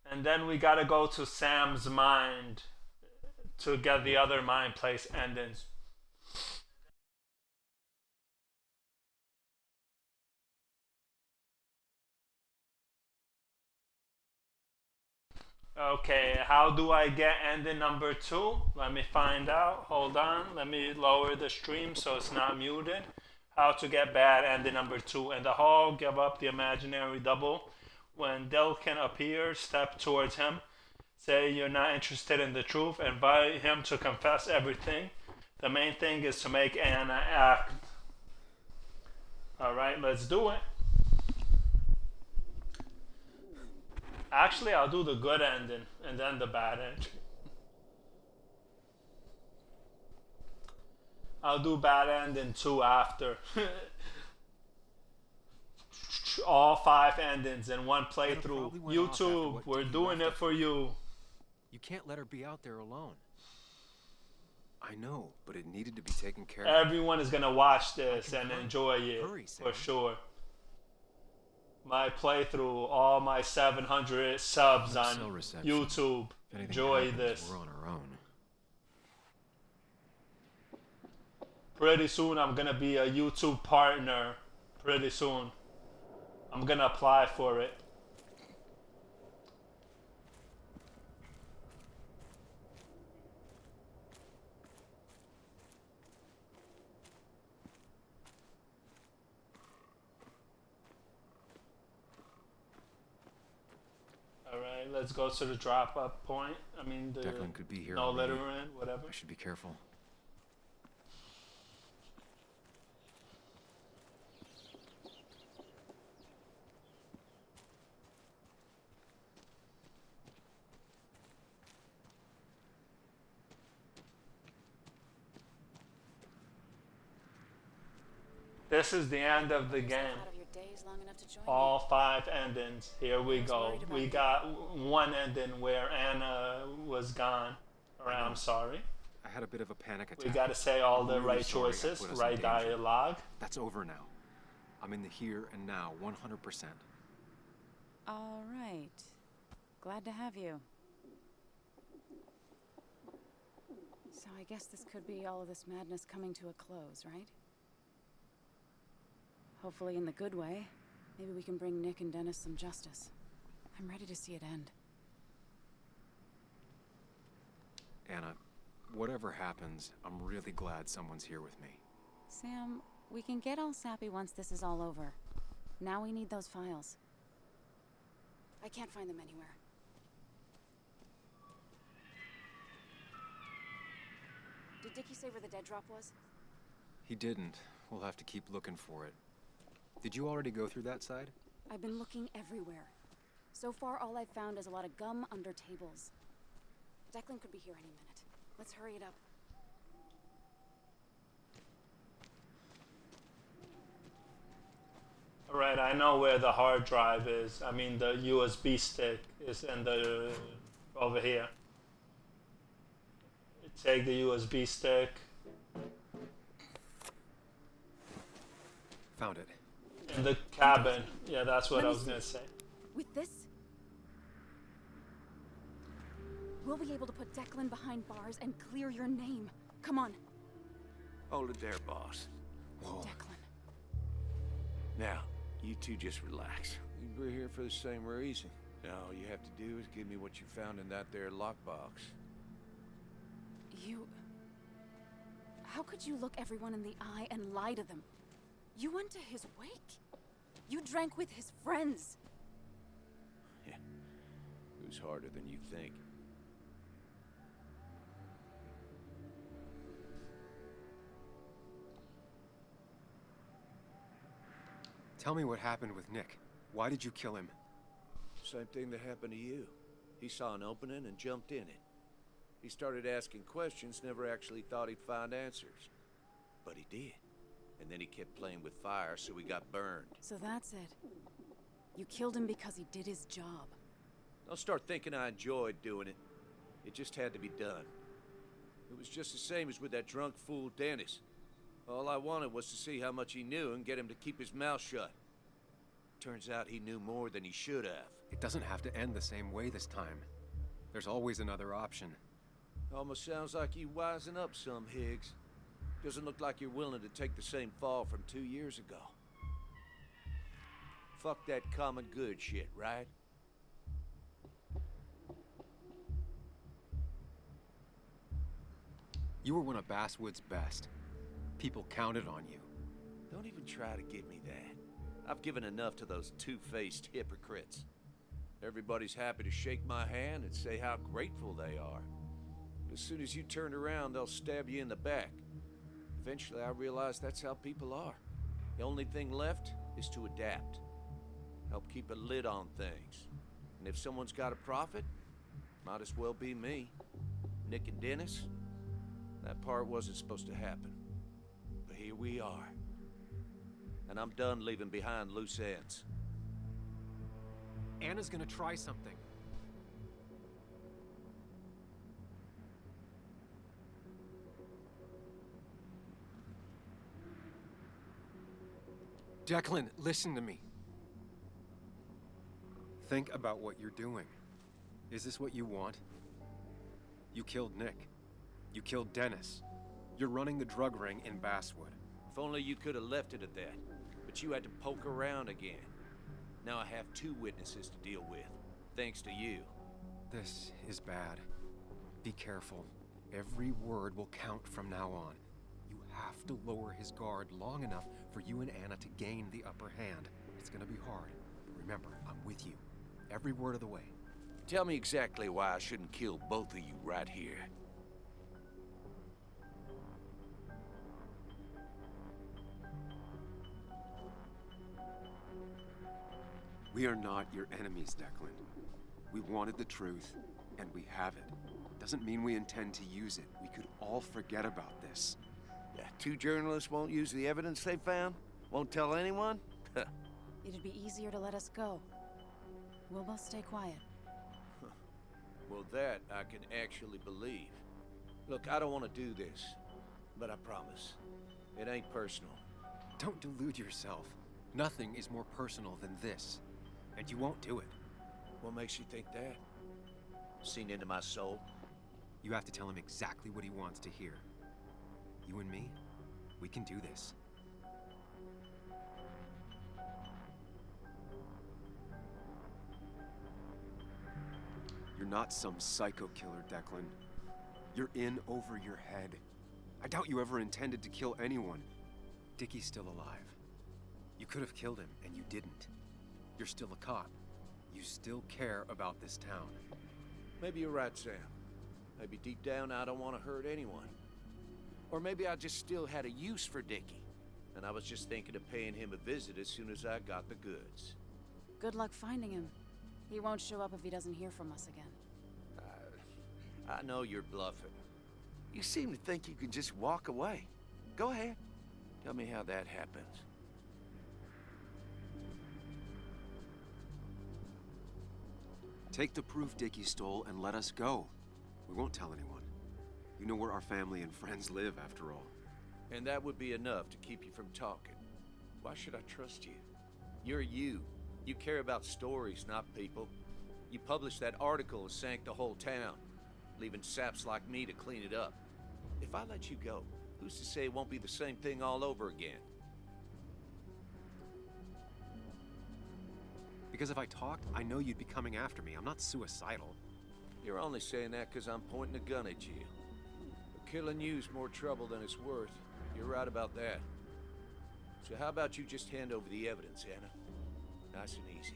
And then we gotta go to Sam's mind to get the other Mind Place endings. Okay, how do I get ending number 2? Let me find out. Hold on. Let me lower the stream so it's not muted. How to get bad ending number 2. In the hall, give up the imaginary double. When Dilkin appears, step towards him. Say you're not interested in the truth. Invite him to confess everything. The main thing is to make Anna act. Alright, let's do it. Actually, I'll do the good ending and then the bad ending. I'll do bad ending 2 after. All 5 endings in one playthrough. YouTube, we're doing it for you. You can't let her be out there alone. I know, but it needed to be taken care of. Everyone is gonna watch this and enjoy it for sure. My playthrough, all my 700 subs on YouTube. Enjoy this. We're on our own. Pretty soon I'm gonna be a YouTube partner. Pretty soon. I'm gonna apply for it. Alright, let's go to the drop up point. I mean the Declan could be here no already. littering, whatever. I should be careful. This is the end of the game. All 5 endings. Here we go. We got one ending where Anna was gone. Or I'm sorry. I had a bit of a panic attack. We gotta say all I'm the really right sorry I choices, put us right in danger. dialogue. That's over now. I'm in the here and now, 100%. All right. Glad to have you. So I guess this could be all of this madness coming to a close, right? Hopefully in the good way. Maybe we can bring Nick and Dennis some justice. I'm ready to see it end. Anna, whatever happens, I'm really glad someone's here with me. Sam, we can get all sappy once this is all over. Now we need those files. I can't find them anywhere. Did Dickie say where the dead drop was? He didn't. We'll have to keep looking for it. Did you already go through that side? I've been looking everywhere. So far, all I've found is a lot of gum under tables. Declan could be here any minute. Let's hurry it up. Alright, I know where the hard drive is. I mean, the USB stick is in the over here. Take the USB stick. Found it. In the cabin. Yeah, that's what I was gonna say. With this, we'll be able to put Declan behind bars and clear your name. Come on. Hold it there, boss. Whoa. Declan. Now, you two just relax. We're here for the same reason. Now, all you have to do is give me what you found in that there lockbox. You... How could you look everyone in the eye and lie to them? You went to his wake. You drank with his friends. Yeah. It was harder than you think. Tell me what happened with Nick. Why did you kill him? Same thing that happened to you. He saw an opening and jumped in it. He started asking questions, never actually thought he'd find answers. But he did. And then he kept playing with fire, so he got burned. So that's it. You killed him because he did his job. Don't start thinking I enjoyed doing it. It just had to be done. It was just the same as with that drunk fool Dennis. All I wanted was to see how much he knew and get him to keep his mouth shut. Turns out he knew more than he should have. It doesn't have to end the same way this time. There's always another option. Almost sounds like you wising up some, Higgs. Doesn't look like you're willing to take the same fall from 2 years ago. Fuck that common good shit, right? You were one of Basswood's best. People counted on you. Don't even try to give me that. I've given enough to those two-faced hypocrites. Everybody's happy to shake my hand and say how grateful they are. But as soon as you turn around, they'll stab you in the back. Eventually, I realized that's how people are. The only thing left is to adapt. Help keep a lid on things. And if someone's got a profit, might as well be me. Nick and Dennis, that part wasn't supposed to happen. But here we are. And I'm done leaving behind loose ends. Anna's gonna try something. Declan, listen to me. Think about what you're doing. Is this what you want? You killed Nick. You killed Dennis. You're running the drug ring in Basswood. If only you could have left it at that. But you had to poke around again. Now I have 2 witnesses to deal with, thanks to you. This is bad. Be careful. Every word will count from now on. You have to lower his guard long enough for you and Anna to gain the upper hand. It's gonna be hard, but remember, I'm with you. Every word of the way. Tell me exactly why I shouldn't kill both of you right here. We are not your enemies, Declan. We wanted the truth, and we have it. Doesn't mean we intend to use it. We could all forget about this. Yeah, 2 journalists won't use the evidence they found? Won't tell anyone? It'd be easier to let us go. We'll both stay quiet. Well, that I can actually believe. Look, I don't want to do this, but I promise. It ain't personal. Don't delude yourself. Nothing is more personal than this. And you won't do it. What makes you think that? Seen into my soul? You have to tell him exactly what he wants to hear. You and me, we can do this. You're not some psycho killer, Declan. You're in over your head. I doubt you ever intended to kill anyone. Dickie's still alive. You could have killed him, and you didn't. You're still a cop. You still care about this town. Maybe you're right, Sam. Maybe deep down I don't want to hurt anyone. Or maybe I just still had a use for Dickie, and I was just thinking of paying him a visit as soon as I got the goods. Good luck finding him. He won't show up if he doesn't hear from us again. I know you're bluffing. You seem to think you can just walk away. Go ahead. Tell me how that happens. Take the proof Dickie stole and let us go. We won't tell anyone. You know where our family and friends live, after all. And that would be enough to keep you from talking. Why should I trust you? You're you. You care about stories, not people. You published that article and sank the whole town, leaving saps like me to clean it up. If I let you go, who's to say it won't be the same thing all over again? Because if I talked, I know you'd be coming after me. I'm not suicidal. You're only saying that because I'm pointing a gun at you. But killing you's more trouble than it's worth. You're right about that. So how about you just hand over the evidence, Anna? Nice and easy.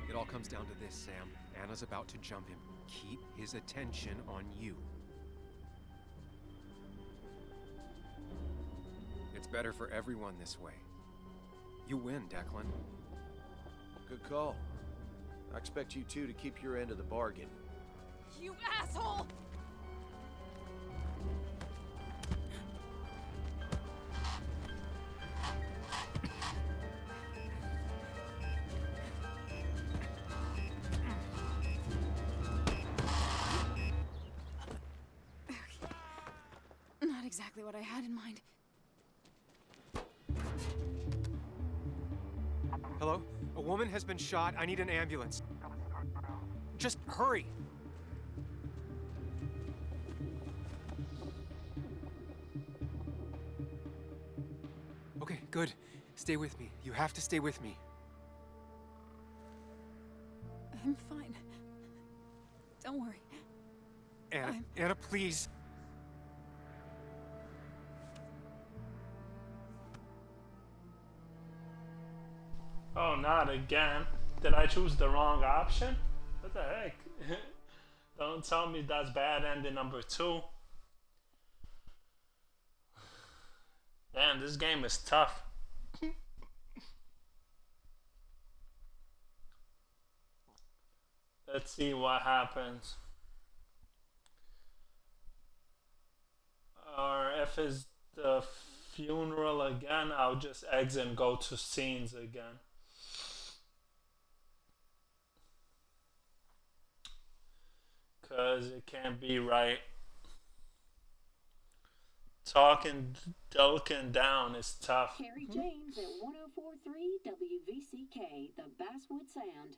It all comes down to this, Sam. Anna's about to jump him. Keep his attention on you. It's better for everyone this way. You win, Declan. Good call. I expect you two to keep your end of the bargain. You asshole! Not exactly what I had in mind. Hello? A woman has been shot. I need an ambulance. Just hurry! Okay, good. Stay with me. You have to stay with me. I'm fine. Don't worry. Anna, Anna, please. Oh, not again. Did I choose the wrong option? What the heck? Don't tell me that's bad ending number 2. Damn. Man, this game is tough. Let's see what happens. Or if it's the funeral again, I'll just exit and go to scenes again. Because it can't be right. Talking Duncan down is tough. Harry James at 104.3 WVCK, the Basswood Sound.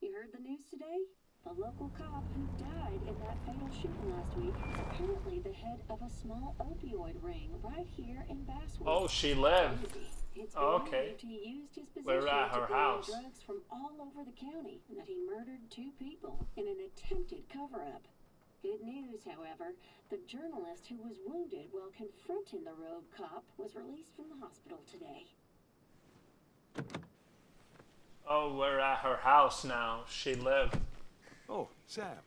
You heard the news today? The local cop who died in that fatal shooting last week is apparently the head of a small opioid ring right here in Basswood. Oh, she lived. It's Okay. believed he used his We're position at to her bring in house. drugs from all over the county, and that he murdered 2 people in an attempted cover-up. Good news, however, the journalist who was wounded while confronting the rogue cop was released from the hospital today. Oh, we're at her house now. She lived. Oh, Sam.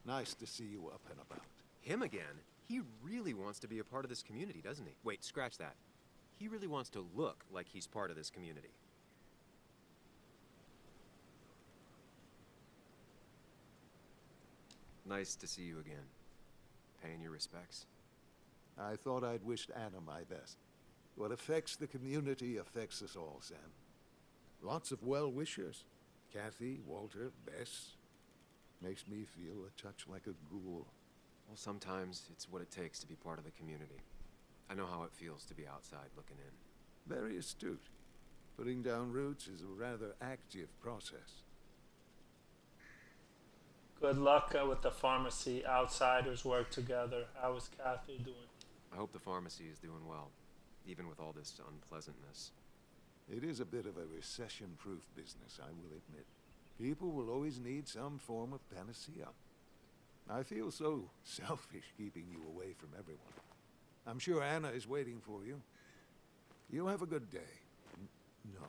Nice to see you up and about. Him again? He really wants to be a part of this community, doesn't he? Wait, scratch that. He really wants to look like he's part of this community. Nice to see you again. Paying your respects. I thought I'd wished Anna my best. What affects the community affects us all, Sam. Lots of well-wishers. Kathy, Walter, Bess. Makes me feel a touch like a ghoul. Well, sometimes it's what it takes to be part of the community. I know how it feels to be outside looking in. Very astute. Putting down roots is a rather active process. Good luck with the pharmacy. Outsiders work together. How is Kathy doing? I hope the pharmacy is doing well, even with all this unpleasantness. It is a bit of a recession-proof business, I will admit. People will always need some form of panacea. I feel so selfish keeping you away from everyone. I'm sure Anna is waiting for you. You have a good day. No.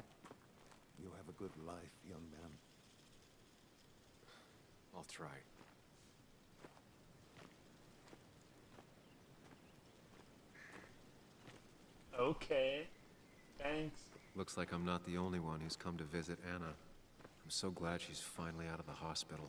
You have a good life, young man. I'll try. Okay. Thanks. Looks like I'm not the only one who's come to visit Anna. I'm so glad she's finally out of the hospital.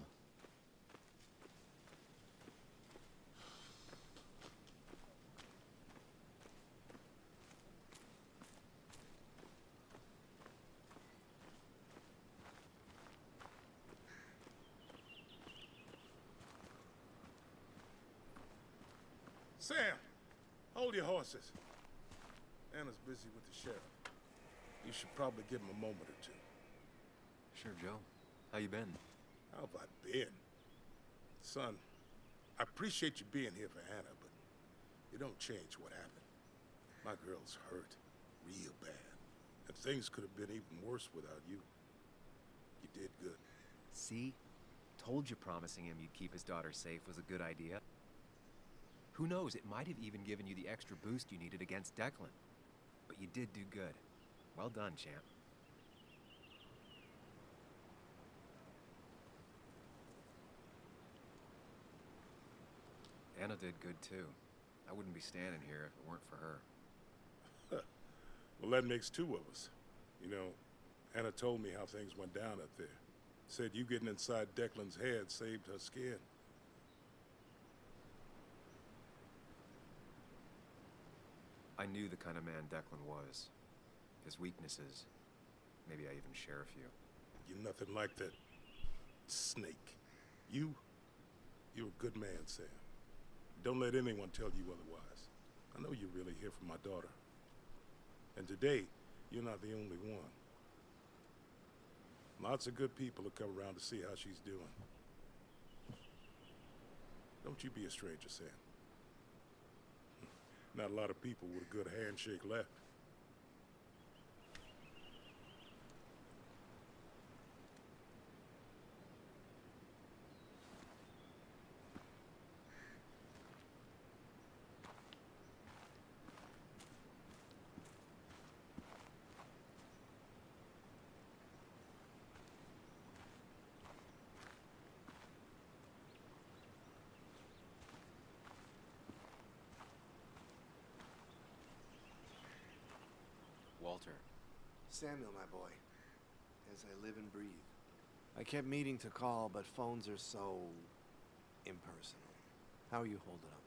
Sam, hold your horses. Anna's busy with the sheriff. You should probably give him a moment or two. Sure, Joe. How you been? How have I been? Son, I appreciate you being here for Anna, but you don't change what happened. My girl's hurt, real bad. And things could have been even worse without you. You did good. See? Told you promising him you'd keep his daughter safe was a good idea. Who knows, it might have even given you the extra boost you needed against Declan. But you did do good. Well done, champ. Anna did good too. I wouldn't be standing here if it weren't for her. Well, that makes 2 of us. You know, Anna told me how things went down up there. Said you getting inside Declan's head saved her skin. I knew the kind of man Declan was. His weaknesses. Maybe I even share a few. You're nothing like that snake. You're a good man, Sam. Don't let anyone tell you otherwise. I know you're really here for my daughter. And today, you're not the only one. Lots of good people will come around to see how she's doing. Don't you be a stranger, Sam. Not a lot of people with a good handshake left. Walter. Samuel, my boy. As I live and breathe. I kept meaning to call, but phones are so impersonal. How are you holding up?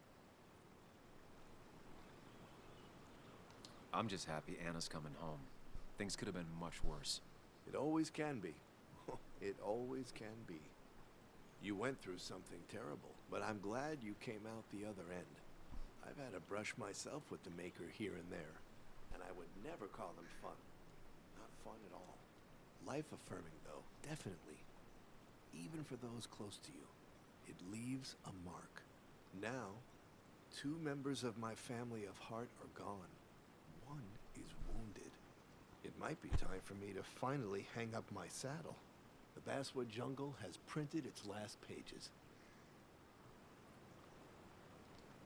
I'm just happy Anna's coming home. Things could have been much worse. It always can be. It always can be. You went through something terrible, but I'm glad you came out the other end. I've had a brush myself with the Maker here and there, and I would never call them fun. Not fun at all. Life-affirming, though, definitely. Even for those close to you, it leaves a mark. Now, 2 members of my family of heart are gone. One is wounded. It might be time for me to finally hang up my saddle. The Basswood Jungle has printed its last pages.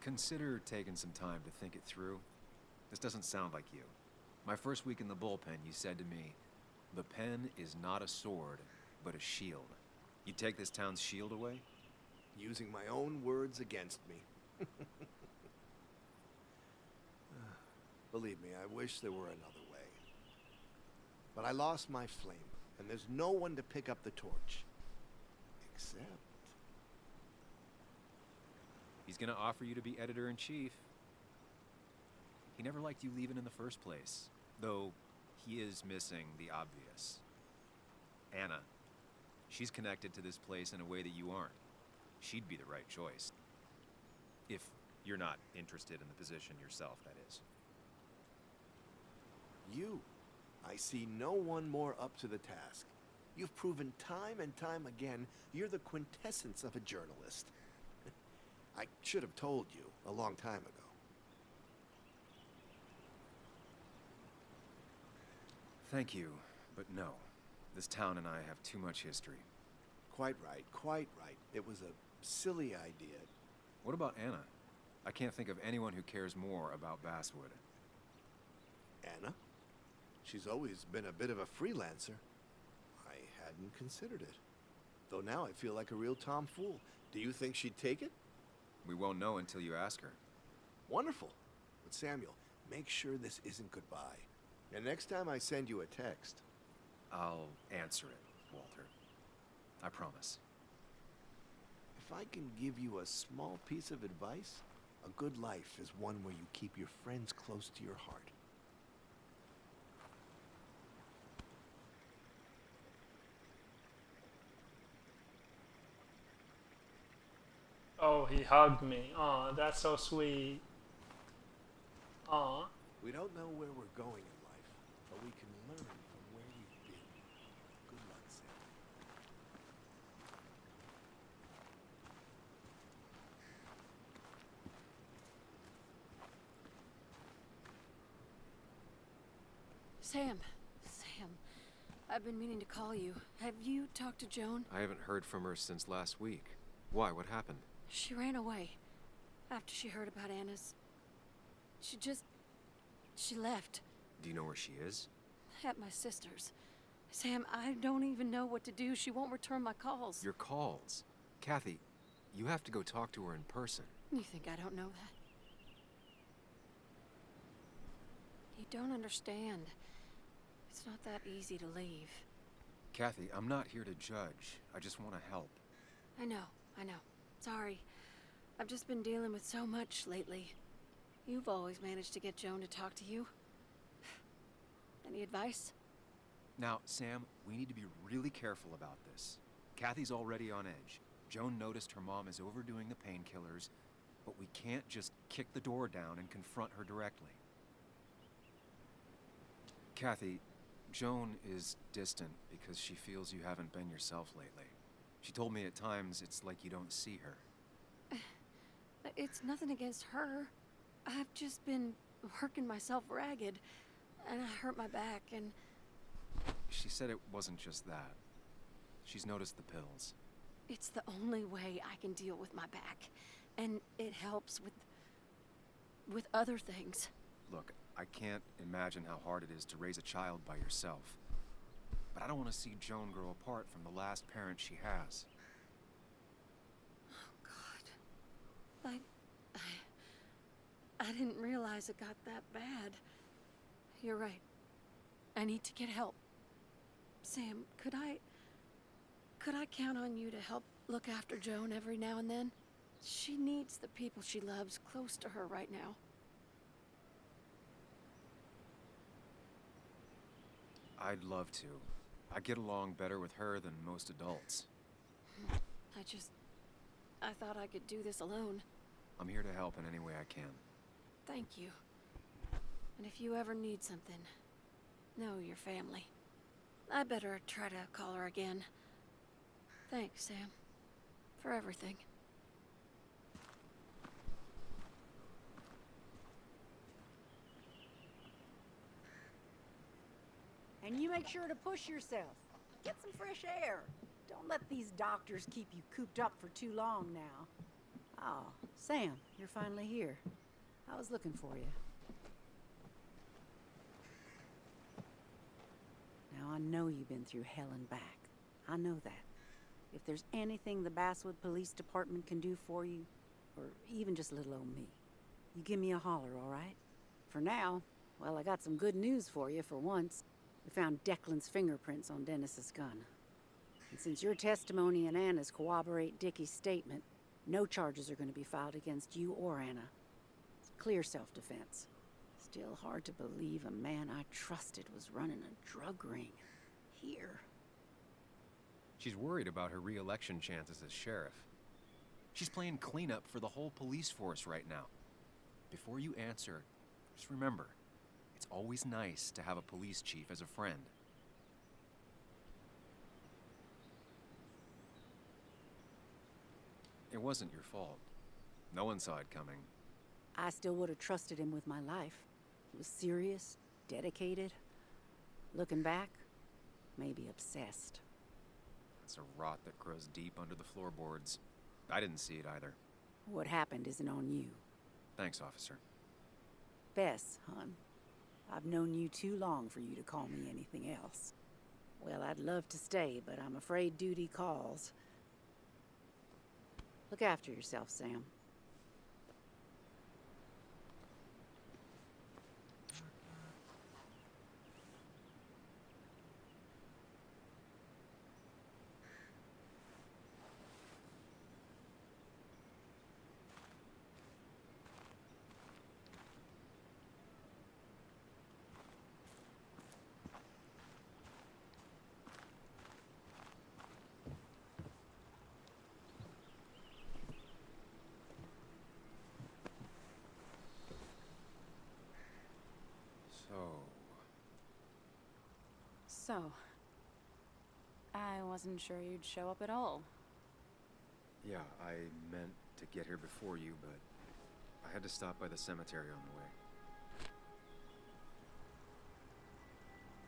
Consider taking some time to think it through. This doesn't sound like you. My first week in the bullpen, you said to me, "The pen is not a sword, but a shield." You take this town's shield away? Using my own words against me. Believe me, I wish there were another way. But I lost my flame, and there's no one to pick up the torch. Except... He's gonna offer you to be editor-in-chief. He never liked you leaving in the first place, though he is missing the obvious. Anna. She's connected to this place in a way that you aren't. She'd be the right choice. If you're not interested in the position yourself, that is. You. I see no one more up to the task. You've proven time and time again you're the quintessence of a journalist. I should have told you a long time ago. Thank you, but no. This town and I have too much history. Quite right, quite right. It was a silly idea. What about Anna? I can't think of anyone who cares more about Basswood. Anna? She's always been a bit of a freelancer. I hadn't considered it. Though now I feel like a real tomfool. Do you think she'd take it? We won't know until you ask her. Wonderful. But Samuel, make sure this isn't goodbye. And next time I send you a text... I'll answer it, Walter. I promise. If I can give you a small piece of advice, a good life is one where you keep your friends close to your heart. Oh, he hugged me. Aw, that's so sweet. Aw. We don't know where we're going in life, but we can learn from where we've been. Good luck, Sam. Sam, I've been meaning to call you. Have you talked to Joan? I haven't heard from her since last week. Why? What happened? She ran away after she heard about Anna's. She left. Do you know where she is? At my sister's. Sam, I don't even know what to do. She won't return my calls. Your calls? Kathy, you have to go talk to her in person. You think I don't know that? You don't understand. It's not that easy to leave. Kathy, I'm not here to judge. I just want to help. I know. Sorry. I've just been dealing with so much lately. You've always managed to get Joan to talk to you. Any advice? Now, Sam, we need to be really careful about this. Kathy's already on edge. Joan noticed her mom is overdoing the painkillers, but we can't just kick the door down and confront her directly. Kathy, Joan is distant because she feels you haven't been yourself lately. She told me at times it's like you don't see her. It's nothing against her. I've just been working myself ragged, and I hurt my back, and... She said it wasn't just that. She's noticed the pills. It's the only way I can deal with my back, and it helps with other things. Look, I can't imagine how hard it is to raise a child by yourself. But I don't want to see Joan grow apart from the last parent she has. Oh, God. I didn't realize it got that bad. You're right. I need to get help. Sam, could I count on you to help look after Joan every now and then? She needs the people she loves close to her right now. I'd love to. I get along better with her than most adults. I thought I could do this alone. I'm here to help in any way I can. Thank you. And if you ever need something, know your family. I better try to call her again. Thanks, Sam, for everything. And you make sure to push yourself. Get some fresh air. Don't let these doctors keep you cooped up for too long now. Oh, Sam, you're finally here. I was looking for you. Now, I know you've been through hell and back. I know that. If there's anything the Basswood Police Department can do for you, or even just little old me, you give me a holler, all right? For now, well, I got some good news for you for once. We found Declan's fingerprints on Dennis's gun. And since your testimony and Anna's corroborate Dickie's statement, no charges are going to be filed against you or Anna. It's clear self-defense. Still hard to believe a man I trusted was running a drug ring. Here. She's worried about her re-election chances as sheriff. She's playing cleanup for the whole police force right now. Before you answer, just remember, it's always nice to have a police chief as a friend. It wasn't your fault. No one saw it coming. I still would have trusted him with my life. He was serious, dedicated. Looking back, maybe obsessed. It's a rot that grows deep under the floorboards. I didn't see it either. What happened isn't on you. Thanks, officer. Bess, hon. I've known you too long for you to call me anything else. Well, I'd love to stay, but I'm afraid duty calls. Look after yourself, Sam. So, I wasn't sure you'd show up at all. Yeah, I meant to get here before you, but I had to stop by the cemetery on the way.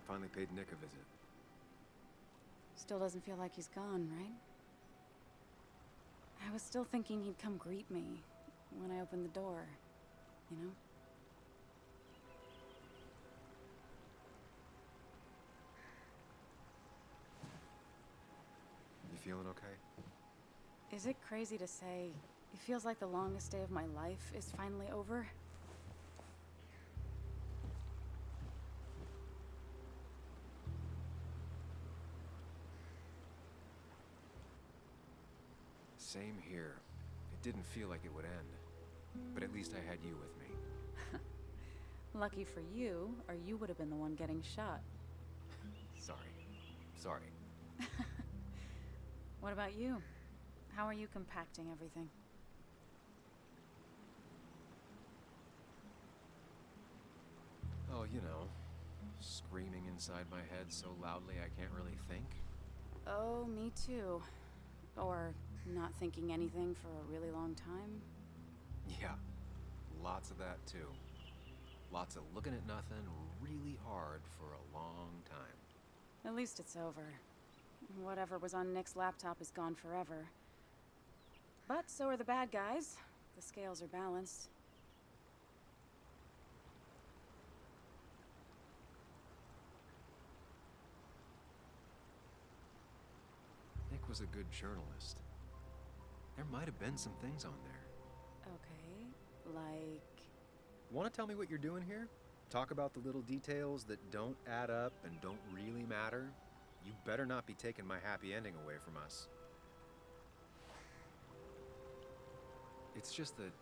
Finally paid Nick a visit. Still doesn't feel like he's gone, right? I was still thinking he'd come greet me when I opened the door, you know? Feeling okay? Is it crazy to say it feels like the longest day of my life is finally over? Same here. It didn't feel like it would end, but at least I had you with me. Lucky for you, or you would have been the one getting shot. Sorry. What about you? How are you compacting everything? Oh, you know, screaming inside my head so loudly I can't really think. Oh, me too. Or not thinking anything for a really long time. Yeah, lots of that too. Lots of looking at nothing really hard for a long time. At least it's over. Whatever was on Nick's laptop is gone forever. But so are the bad guys. The scales are balanced. Nick was a good journalist. There might have been some things on there. Okay, like... Want to tell me what you're doing here? talk about the little details that don't add up and don't really matter, you better not be taking my happy ending away from us. It's just that...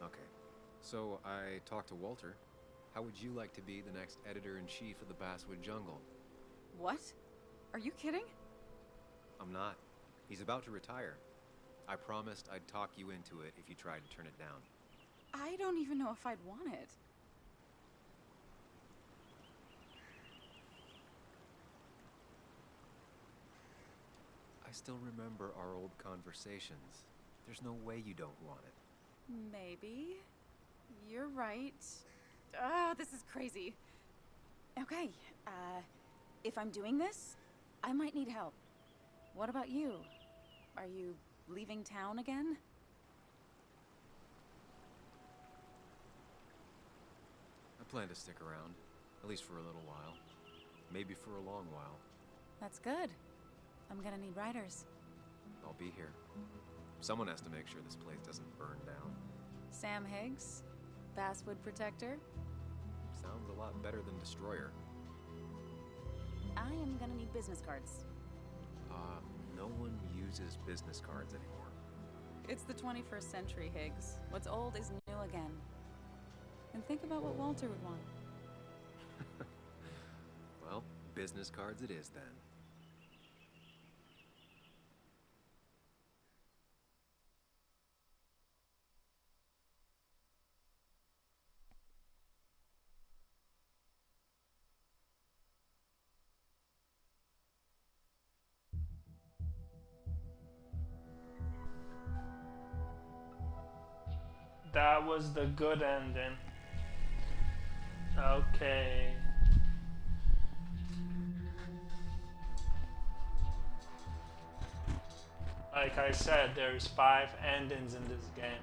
Okay, so I talked to Walter. How would you like to be the next editor-in-chief of the Basswood Jungle? What? Are you kidding? I'm not. He's about to retire. I promised I'd talk you into it if you tried to turn it down. I don't even know if I'd want it. I still remember our old conversations. There's no way you don't want it. Maybe. You're right. Ah, this is crazy. Okay, if I'm doing this, I might need help. What about you? Are you leaving town again? I plan to stick around, at least for a little while. Maybe for a long while. That's good. I'm gonna need writers. I'll be here. Someone has to make sure this place doesn't burn down. Sam Higgs, Basswood Protector. Sounds a lot better than Destroyer. I am gonna need business cards. No one uses business cards anymore. It's the 21st century, Higgs. What's old is new again. And think about what Walter would want. Well, business cards it is then. That was the good ending. Okay. Like I said, there's 5 endings in this game.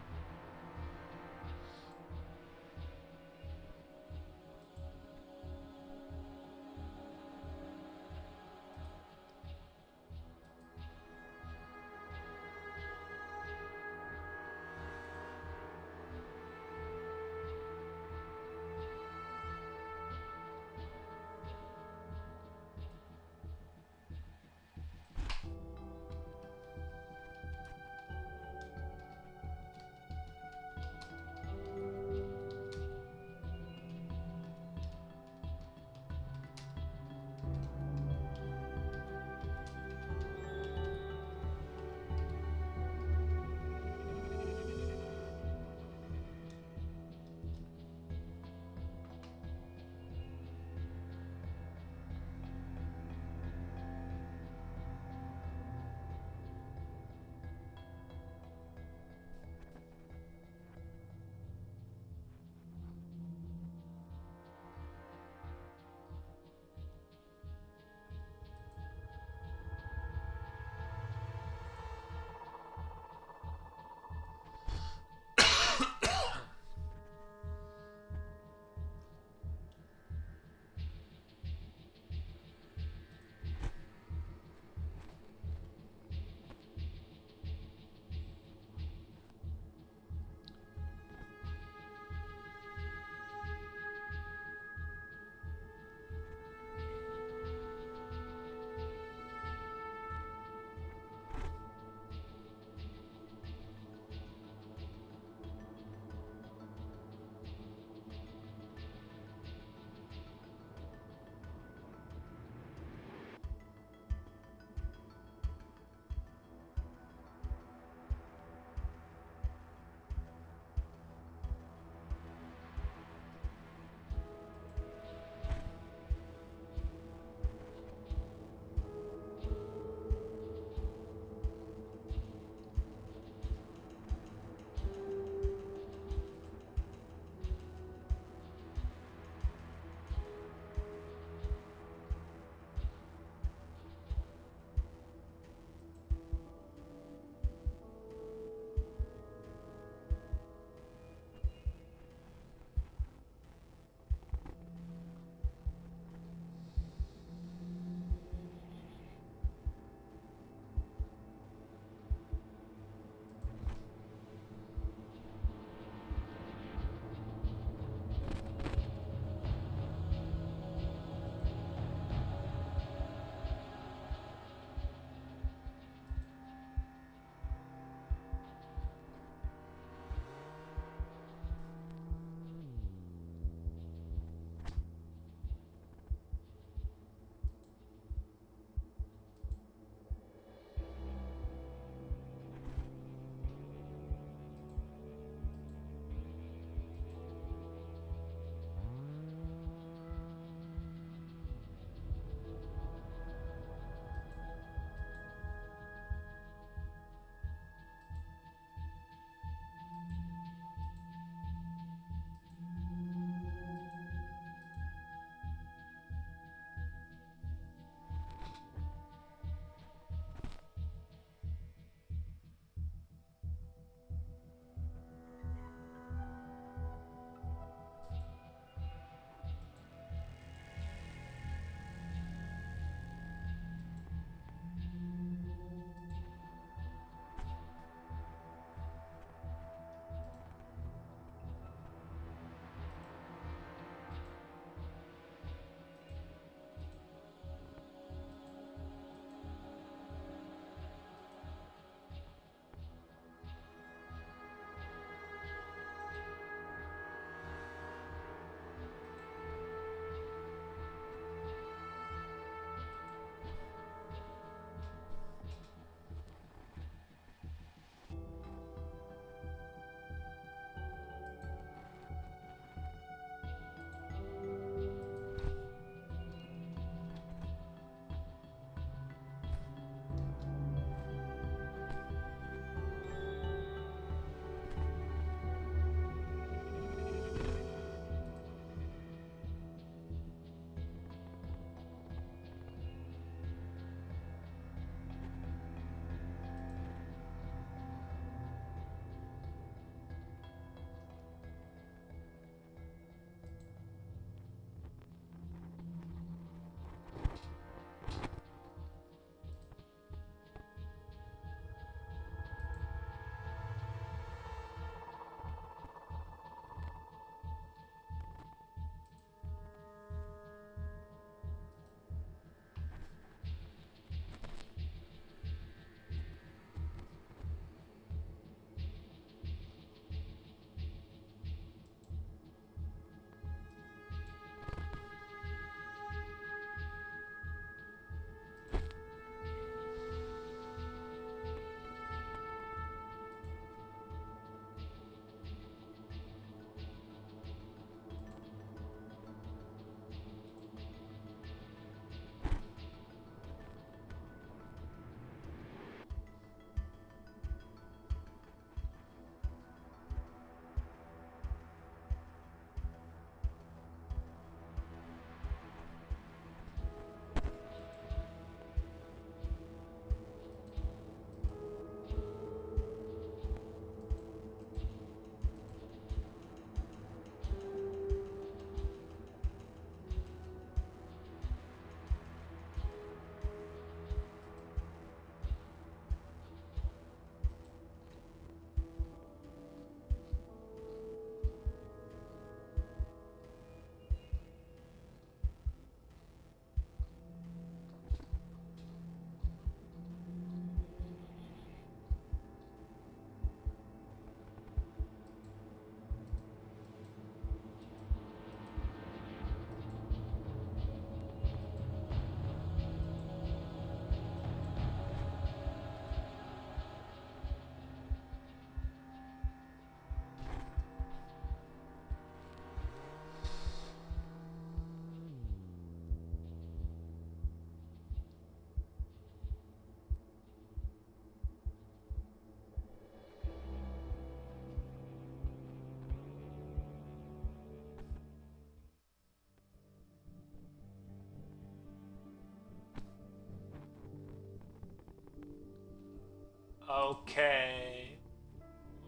Okay.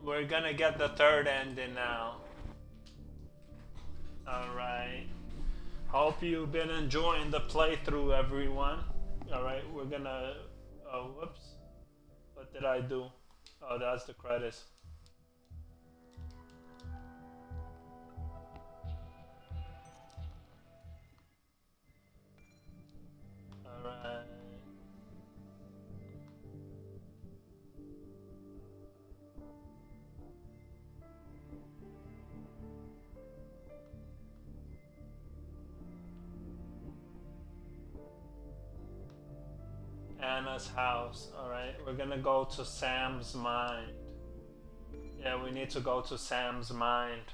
We're gonna get the third ending now. Alright. Hope you've been enjoying the playthrough, everyone. Alright, we're gonna... Oh, whoops. What did I do? Oh, that's the credits. Alright. Anna's house. Alright, we're gonna go to Sam's mind. Yeah, we need to go to Sam's mind.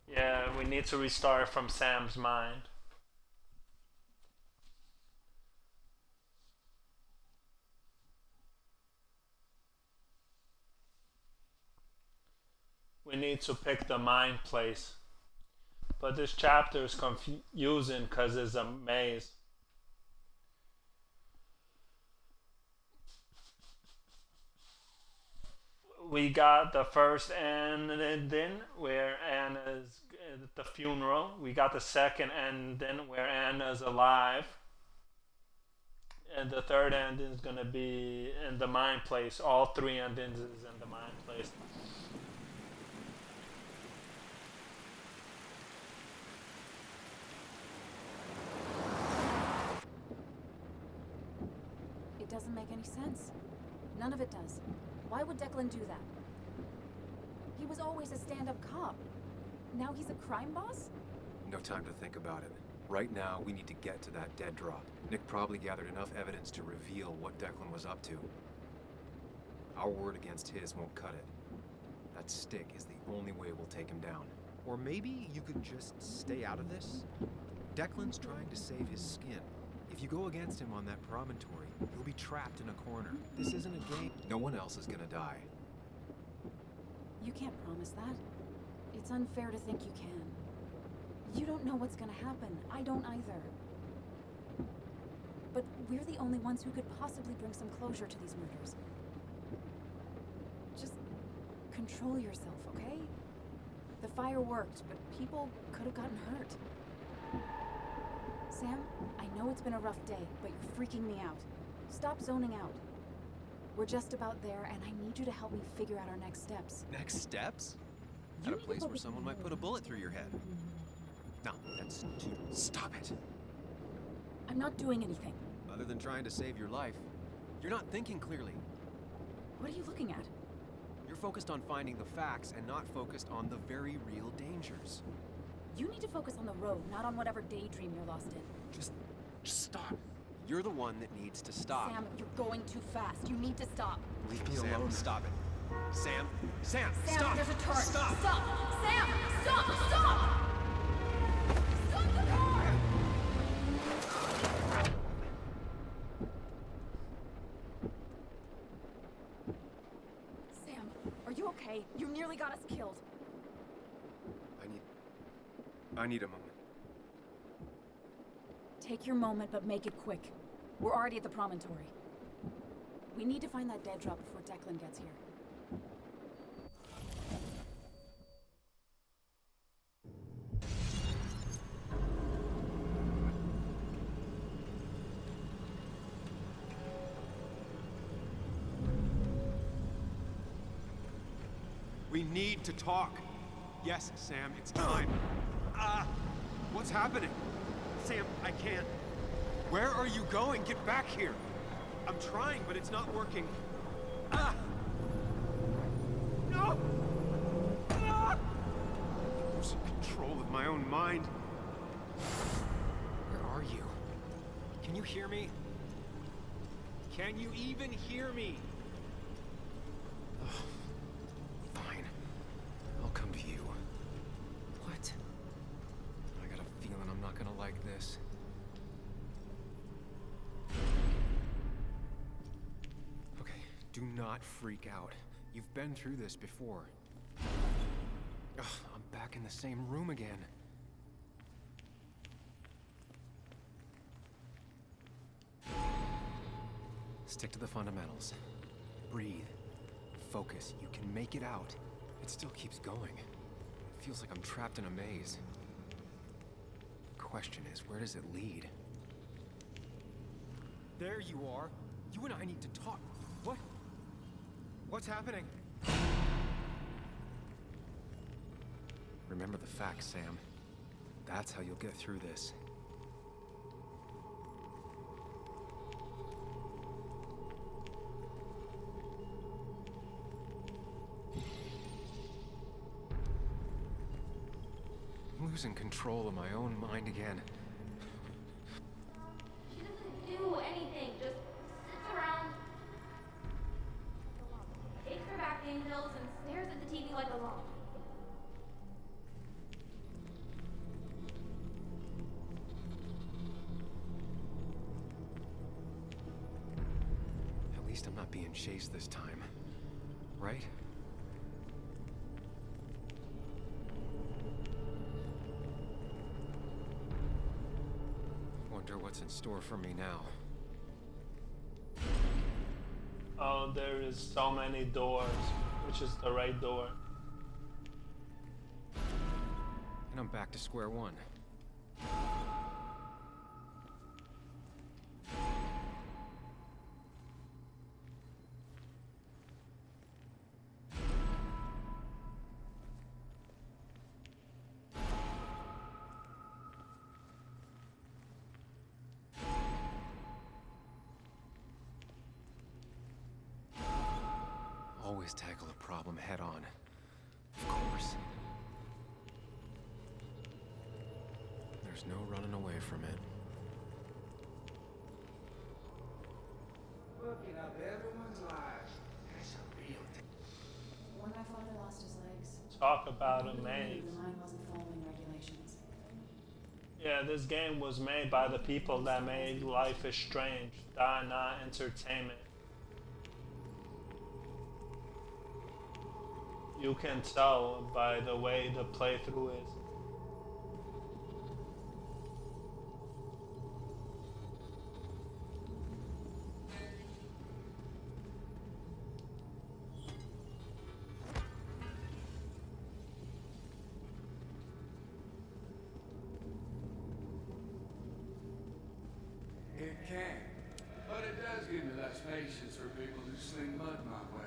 Yeah, we need to restart from Sam's mind. We need to pick the mind place. But this chapter is confusing because it's a maze. We got the first ending where Anna's at the funeral. We got the second ending where Anna's alive. And the third ending is going to be in the mind place. All three endings is in the mind place. It doesn't make any sense. None of it does. Why would Declan do that? He was always a stand-up cop. Now he's a crime boss? No time to think about it. Right now, we need to get to that dead drop. Nick probably gathered enough evidence to reveal what Declan was up to. Our word against his won't cut it. That stick is the only way we'll take him down. Or maybe you could just stay out of this? Declan's trying to save his skin. If you go against him on that promontory, he'll be trapped in a corner. This isn't a game. No one else is gonna die. You can't promise that. It's unfair to think you can. You don't know what's gonna happen. I don't either. But we're the only ones who could possibly bring some closure to these murders. Just control yourself, okay? The fire worked, but people could have gotten hurt. Sam, I know it's been a rough day, but you're freaking me out. Stop zoning out. We're just about there, and I need you to help me figure out our next steps. Next steps? At a place where someone might put a bullet through your head. No, that's too... Stop it! I'm not doing anything. Other than trying to save your life, you're not thinking clearly. What are you looking at? You're focused on finding the facts and not focused on the very real dangers. You need to focus on the road, not on whatever daydream you're lost in. Just stop. You're the one that needs to stop. Sam, you're going too fast. You need to stop. Leave me alone. Stop it. Sam, Sam, stop. There's a turn. Stop. Stop. Sam, stop. Stop. Stop the car. Sam, are you okay? You nearly got us killed. I need a moment. Take your moment, but make it quick. We're already at the promontory. We need to find that dead drop before Declan gets here. We need to talk. Yes, Sam, it's time. What's happening? Sam, I can't. Where are you going? Get back here. I'm trying, but it's not working. No! Losing control of my own mind. Where are you? Can you hear me? Can you even hear me? Fine. I'll come to you. What? I got a feeling I'm not gonna like this. Okay, do not freak out. You've been through this before. Ugh, I'm back in the same room again. Stick to the fundamentals. Breathe. Focus. You can make it out. It still keeps going. It feels like I'm trapped in a maze. Question is, where does it lead? There you are. You and I need to talk. What? What's happening? Remember the facts, Sam. That's how you'll get through this. I'm losing control of my own mind again. She doesn't do anything, just sits around, takes her back pain pills, and stares at the TV like a lump. At least I'm not being chased this time. Right? Wonder what's in store for me now. Oh, there is so many doors. Which is the right door? And I'm back to square one. Always tackle a problem head on. Of course. There's no running away from it. Looking up everyone's lives. That's a real thing. When my father lost his legs, Talk about a the maze. mine wasn't following regulations. Yeah, this game was made by the people that made Life is Strange, Dana Entertainment. You can tell by the way the playthrough is. It can, but it does give me less patience for people who sling mud my way.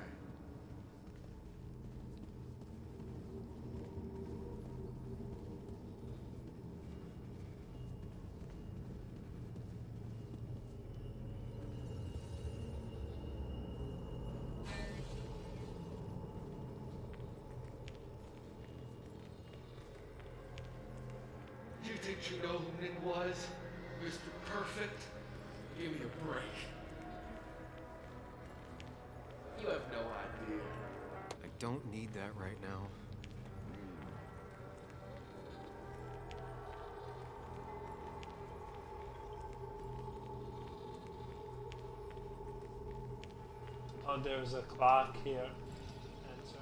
You think you know who Nick was? Mr. Perfect? Give me a break. You have no idea. I don't need that right now. Oh, there's a clock here. Enter.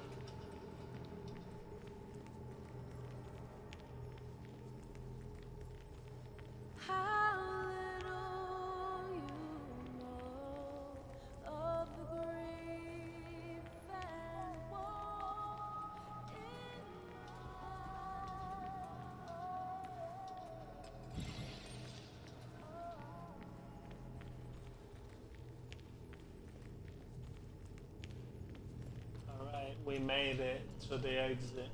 How little you know of the grief and woe in Alright, we made it to the exit.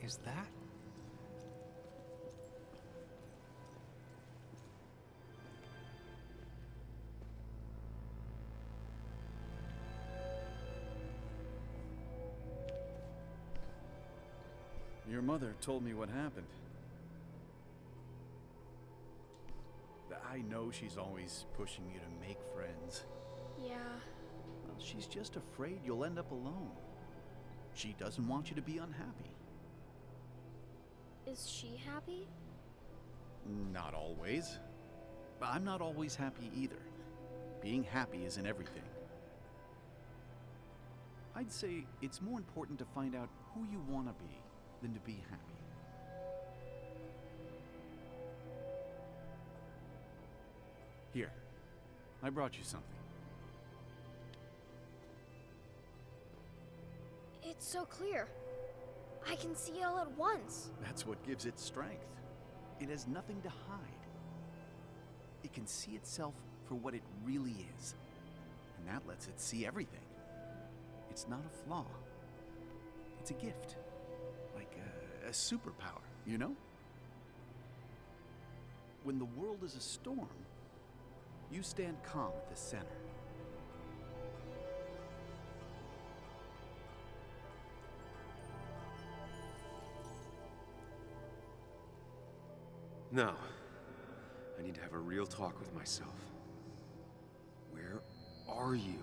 Is that? Your mother told me what happened. I know she's always pushing you to make friends. Yeah. Well, she's just afraid you'll end up alone. She doesn't want you to be unhappy. Is she happy? Not always. I'm not always happy either. Being happy isn't everything. I'd say it's more important to find out who you want to be than to be happy. Here, I brought you something. It's so clear. I can see it all at once. That's what gives it strength. It has nothing to hide. It can see itself for what it really is. And that lets it see everything. It's not a flaw. It's a gift. Like a superpower, you know? When the world is a storm, you stand calm at the center. Now, I need to have a real talk with myself. Where are you?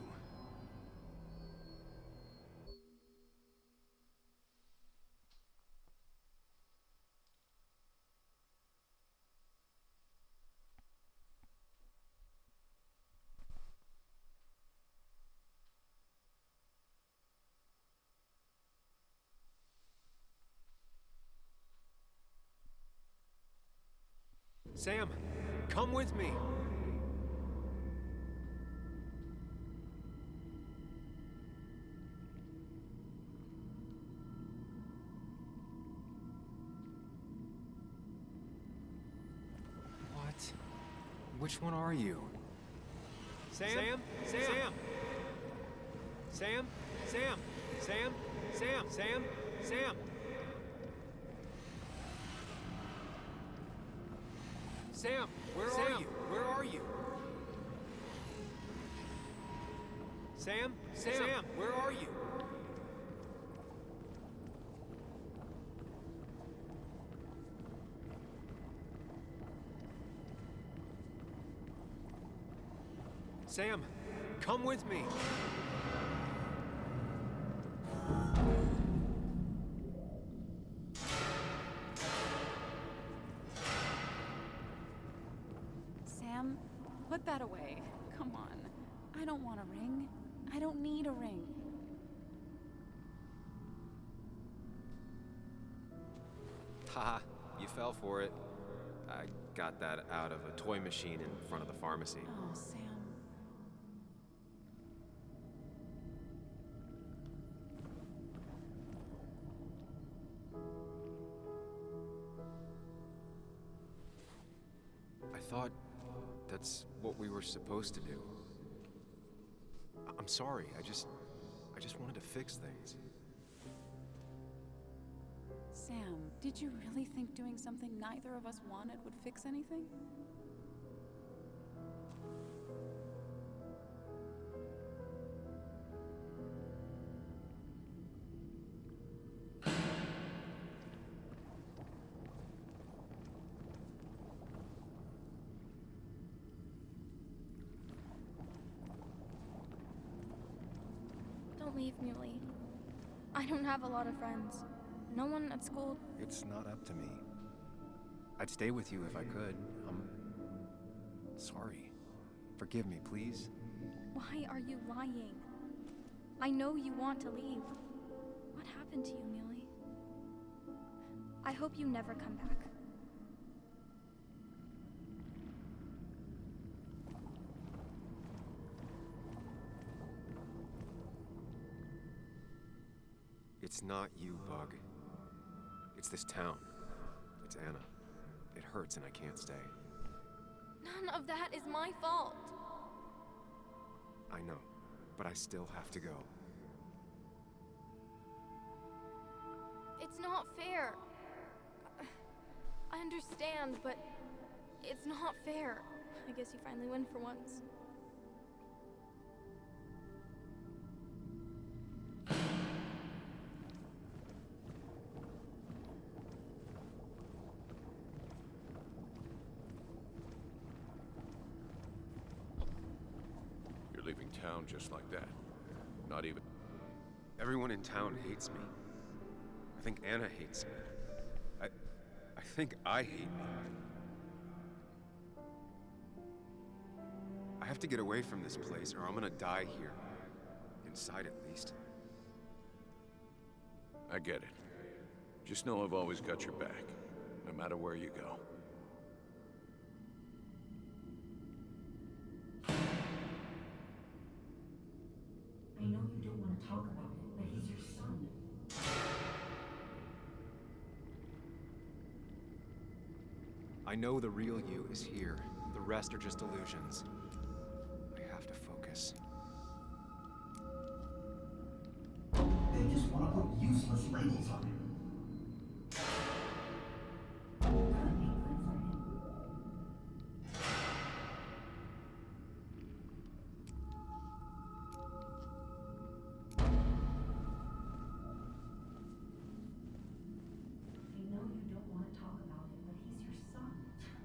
Sam, come with me. What? Which one are you? Sam? Sam? Sam? Sam? Sam? Sam? Sam? Sam? Sam? Sam, where are you? Where are you? Sam? Sam, where are you? Sam, come with me. Sam, put that away. Come on. I don't want a ring. I don't need a ring. Haha, you fell for it. I got that out of a toy machine in front of the pharmacy. Oh, Sam. I thought that's what we were supposed to do. I'm sorry. I just wanted to fix things. Sam, did you really think doing something neither of us wanted would fix anything? Don't leave, Muley. I don't have a lot of friends. No one at school. It's not up to me. I'd stay with you if I could. I'm sorry. Forgive me, please. Why are you lying? I know you want to leave. What happened to you, Muley? I hope you never come back. It's not you, Bug. It's this town. It's Anna. It hurts and I can't stay. None of that is my fault. I know, but I still have to go. It's not fair. I understand, but it's not fair. I guess you finally win for once. You're leaving town just like that. Not even... Everyone in town hates me. I think Anna hates me. I think I hate me. I have to get away from this place or I'm gonna die here. Inside at least. I get it. Just know I've always got your back, no matter where you go. to talk about it, but he's your son. I know the real you is here. The rest are just illusions. I have to focus. They just want to put useless labels on him. I know you don't want to talk about it, but he's your son.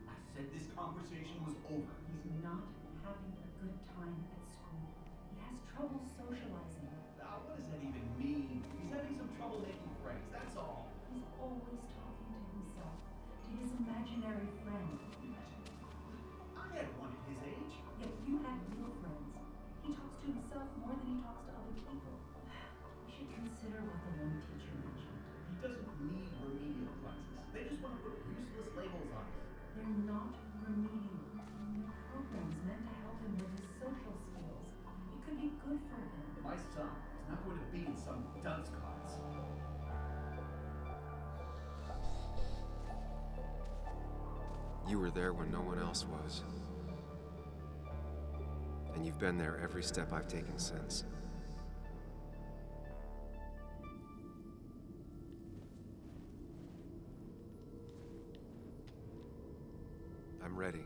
I said this conversation was over. He's not having a good time at school. He has trouble socializing. What does that even mean? He's having some trouble making friends, that's all. He's always talking to himself, to his imaginary friend. I had one at his age. Yet you had real friends. He talks to himself more than he talks to other people. You should consider what the one teacher mentioned. He doesn't need remedial classes. They just want to put useless labels on him. They're not remedial. They're programs meant to help him with his social skills. It could be good for him. My son is not going to be in some dunce class. You were there when no one else was. And you've been there every step I've taken since. I'm ready.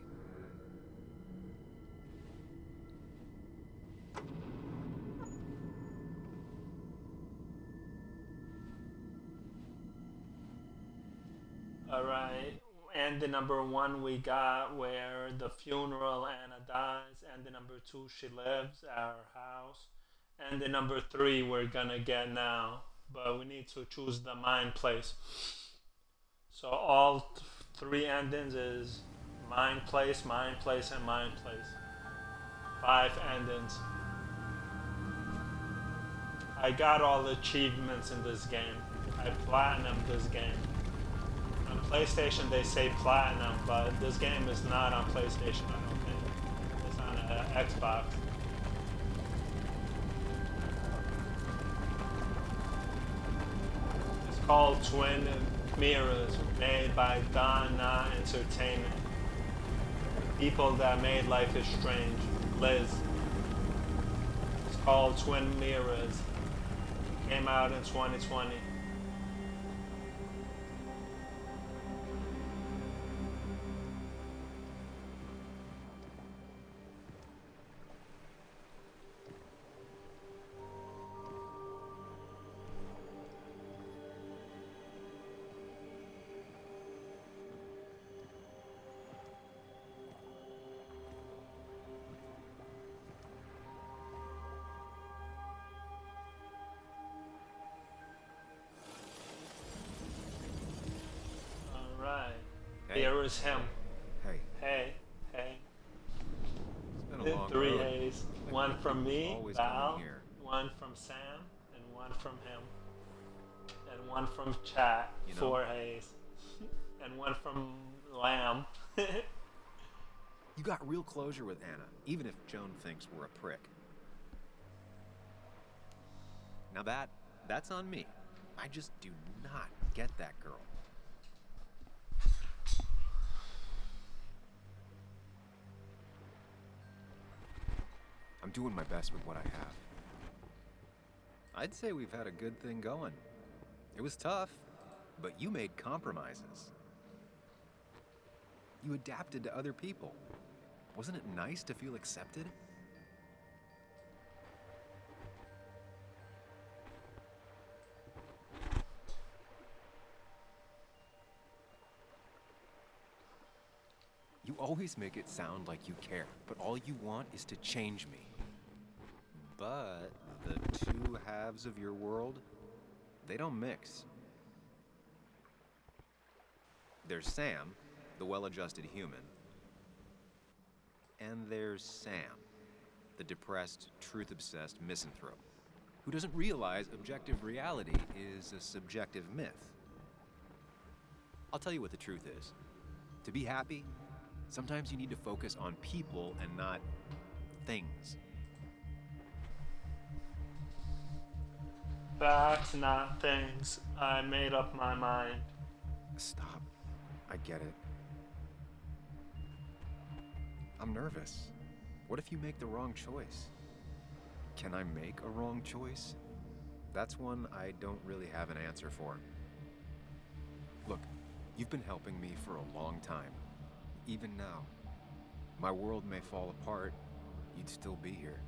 All right. And the number 1 we got where the funeral Anna dies, and the number 2 she lives at her house, and the number 3 we're gonna get now, but we need to choose the mind place. So all 3 endings is mind place, and mind place. 5 endings. I got all the achievements in this game. I platinumed this game. On PlayStation they say platinum, but this game is not on PlayStation, I don't think. It's on Xbox. It's called Twin Mirrors, made by Don Knot Entertainment. The people that made Life is Strange, Liz. It's called Twin Mirrors. Came out in 2020. Alright. Hey. Here is him. Hey. Hey. It's been a long 3 road. A's. One from me, Always Val, coming here. one from Sam, and one from him. And one from chat, You know. 4 A's. And one from Lamb. You got real closure with Anna, even if Joan thinks we're a prick. Now that's on me. I just do not get that girl. I'm doing my best with what I have. I'd say we've had a good thing going. It was tough, but you made compromises. You adapted to other people. Wasn't it nice to feel accepted? You always make it sound like you care, but all you want is to change me. But the two halves of your world, they don't mix. There's Sam, the well-adjusted human. And there's Sam, the depressed, truth-obsessed misanthrope, who doesn't realize objective reality is a subjective myth. I'll tell you what the truth is. To be happy, sometimes you need to focus on people and not things. Facts, not things. I made up my mind. Stop. I get it. I'm nervous. What if you make the wrong choice? Can I make a wrong choice? That's one I don't really have an answer for. Look, you've been helping me for a long time. Even now. My world may fall apart, you'd still be here.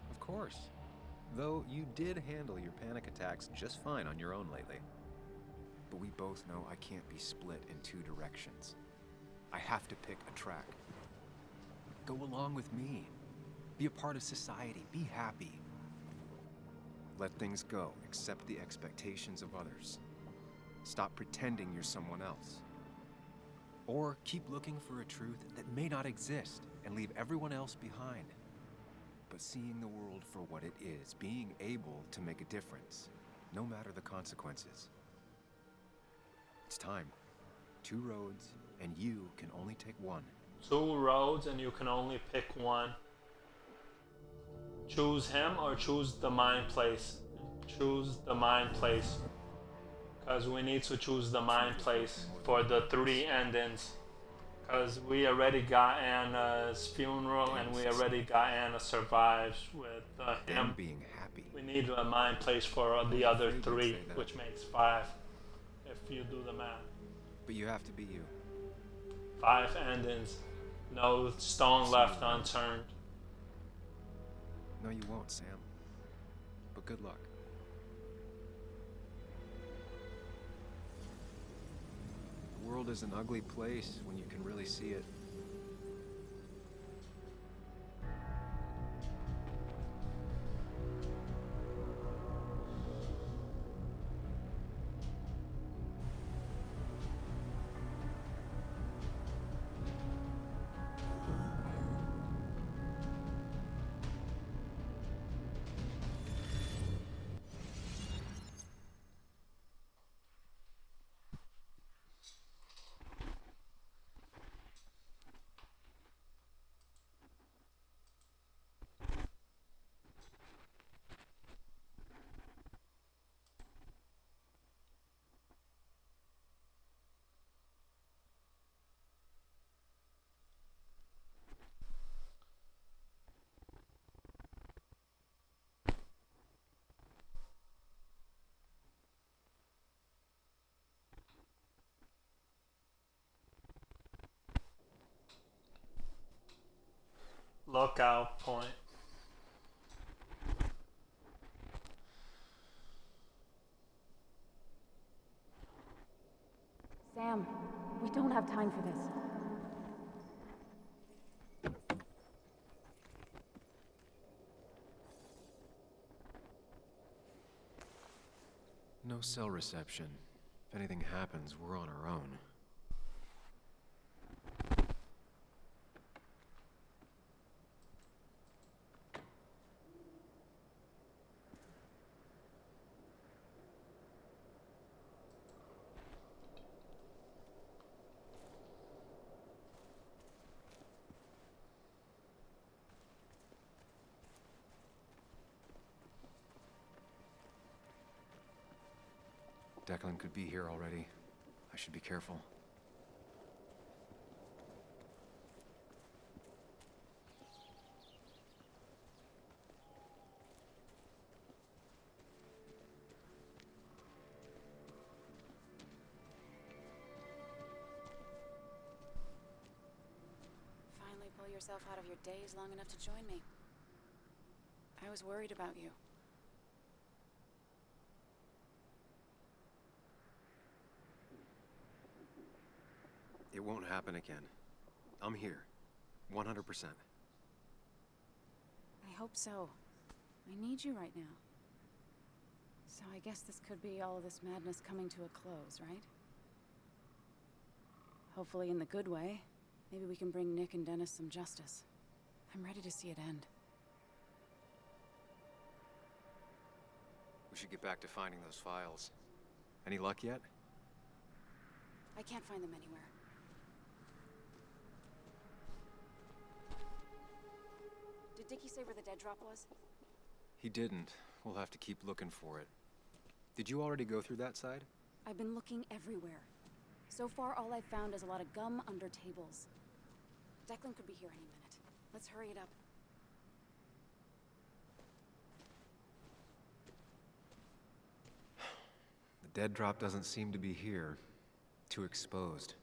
Of course. Though you did handle your panic attacks just fine on your own lately. But we both know I can't be split in two directions. I have to pick a track. Go along with me. Be a part of society. Be happy. Let things go. Accept the expectations of others. Stop pretending you're someone else. Or keep looking for a truth that may not exist and leave everyone else behind. But seeing the world for what it is, being able to make a difference, no matter the consequences. It's time. 2 roads, and you can only take one. 2 roads, and you can only pick one. Choose him or choose the mind place. Choose the mind place. Because we need to choose the mind place for the 3 endings. Because we already got Anna's funeral and we already got Anna survives with him being happy. We need a mind place for the other 3, which makes 5 if you do the math. But you have to be you. 5 endings. No stone left unturned. No, you won't, Sam. But good luck. The world is an ugly place when you can really see it. Lookout point. Sam, we don't have time for this. No cell reception. If anything happens, we're on our own. Declan could be here already. I should be careful. Finally pull yourself out of your daze long enough to join me. I was worried about you. It won't happen again. I'm here. 100%. I hope so. I need you right now. So I guess this could be all of this madness coming to a close, right? Hopefully in the good way. Maybe we can bring Nick and Dennis some justice. I'm ready to see it end. We should get back to finding those files. Any luck yet? I can't find them anywhere. Did Dickie say where the dead drop was? He didn't. We'll have to keep looking for it. Did you already go through that side? I've been looking everywhere. So far, all I've found is a lot of gum under tables. Declan could be here any minute. Let's hurry it up. The dead drop doesn't seem to be here. Too exposed.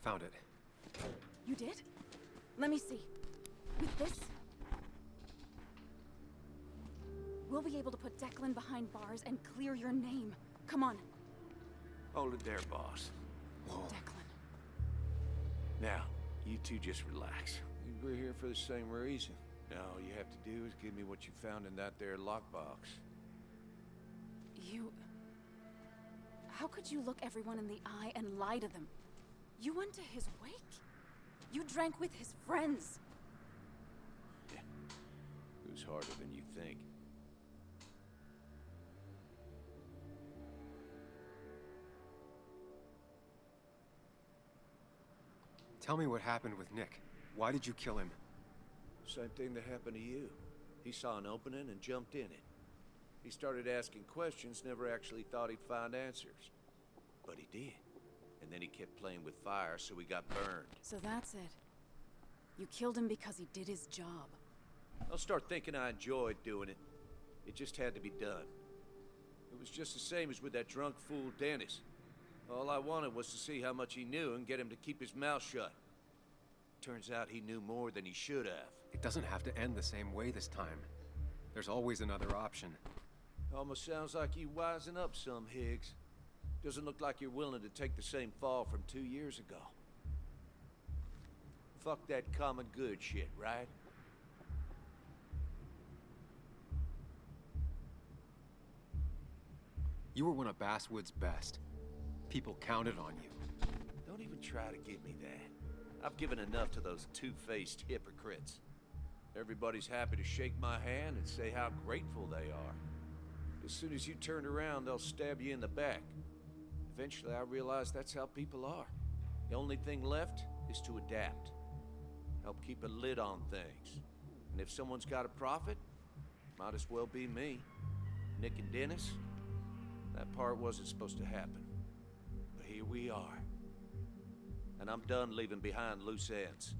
Found it. You did? Let me see. With this? We'll be able to put Declan behind bars and clear your name. Come on. Hold it there, boss. Declan. Now, you two just relax. We're here for the same reason. Now, all you have to do is give me what you found in that there lockbox. You... How could you look everyone in the eye and lie to them? You went to his wake? You drank with his friends. It was harder than you think. Tell me what happened with Nick. Why did you kill him? Same thing that happened to you. He saw an opening and jumped in it. He started asking questions, never actually thought he'd find answers. But he did. And then he kept playing with fire, so he got burned. So that's it. You killed him because he did his job. I'll start thinking I enjoyed doing it. It just had to be done. It was just the same as with that drunk fool Dennis. All I wanted was to see how much he knew and get him to keep his mouth shut. Turns out he knew more than he should have. It doesn't have to end the same way this time. There's always another option. Almost sounds like you wising up some, Higgs. Doesn't look like you're willing to take the same fall from 2 years ago. Fuck that common good shit, right? You were one of Basswood's best. People counted on you. Don't even try to give me that. I've given enough to those two-faced hypocrites. Everybody's happy to shake my hand and say how grateful they are. As soon as you turn around, they'll stab you in the back. Eventually, I realized that's how people are. The only thing left is to adapt. Help keep a lid on things. And if someone's got a profit, might as well be me. Nick and Dennis, that part wasn't supposed to happen. But here we are. And I'm done leaving behind loose ends.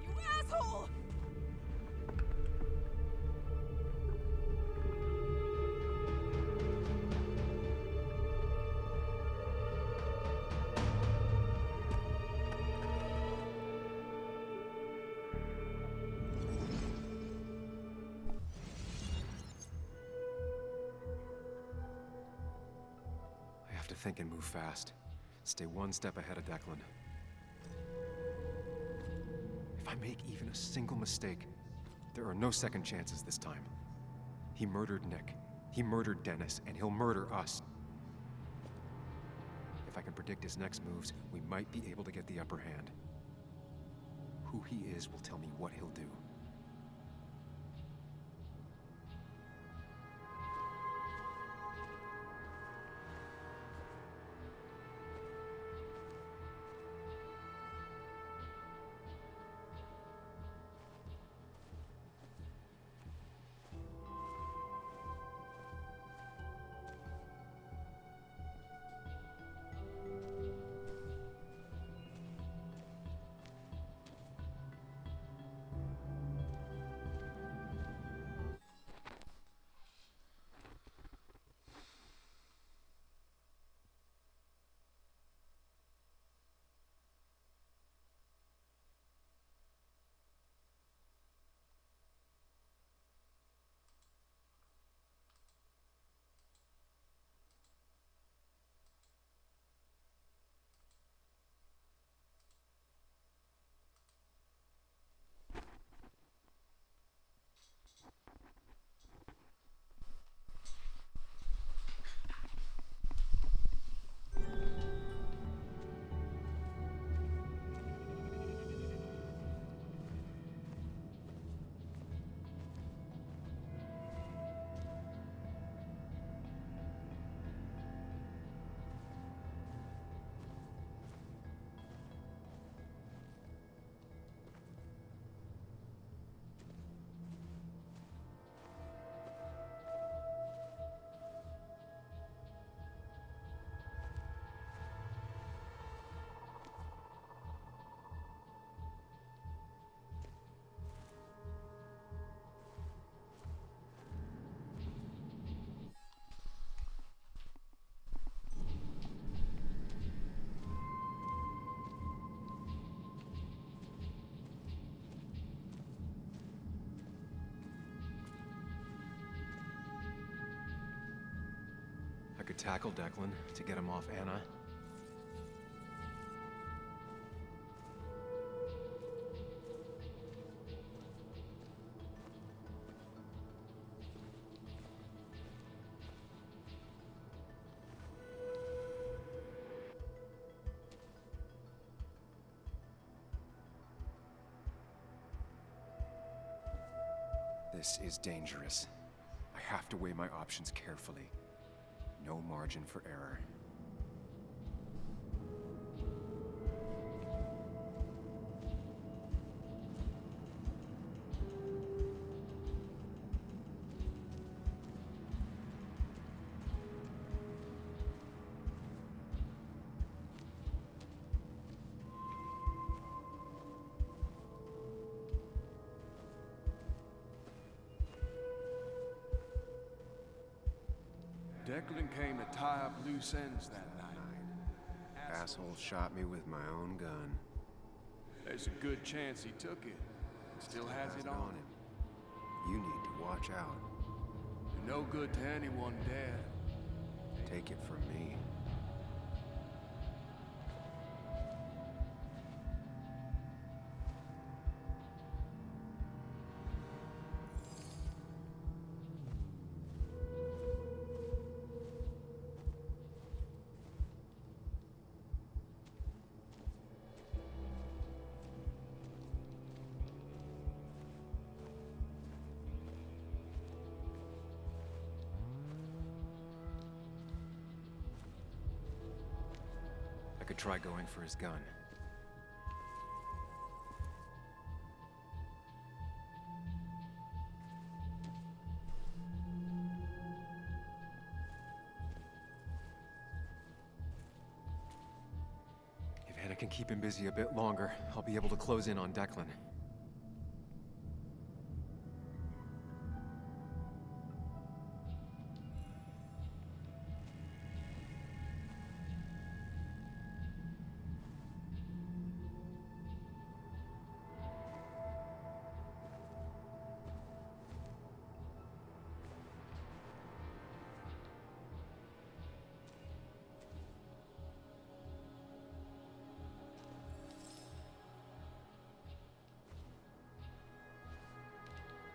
You asshole! To think and move fast. Stay one step ahead of Declan. If I make even a single mistake, there are no second chances this time. He murdered Nick. He murdered Dennis, and he'll murder us. If I can predict his next moves, we might be able to get the upper hand. Who he is will tell me what he'll do. tackle Declan to get him off Anna. This is dangerous. I have to weigh my options carefully. No margin for error. Declan came to tie up loose ends that night. Asshole shot me with my own gun. There's a good chance he took it. Still has it on him. You need to watch out. You're no good to anyone dead. Take it from me. I could try going for his gun. If Anna can keep him busy a bit longer, I'll be able to close in on Declan.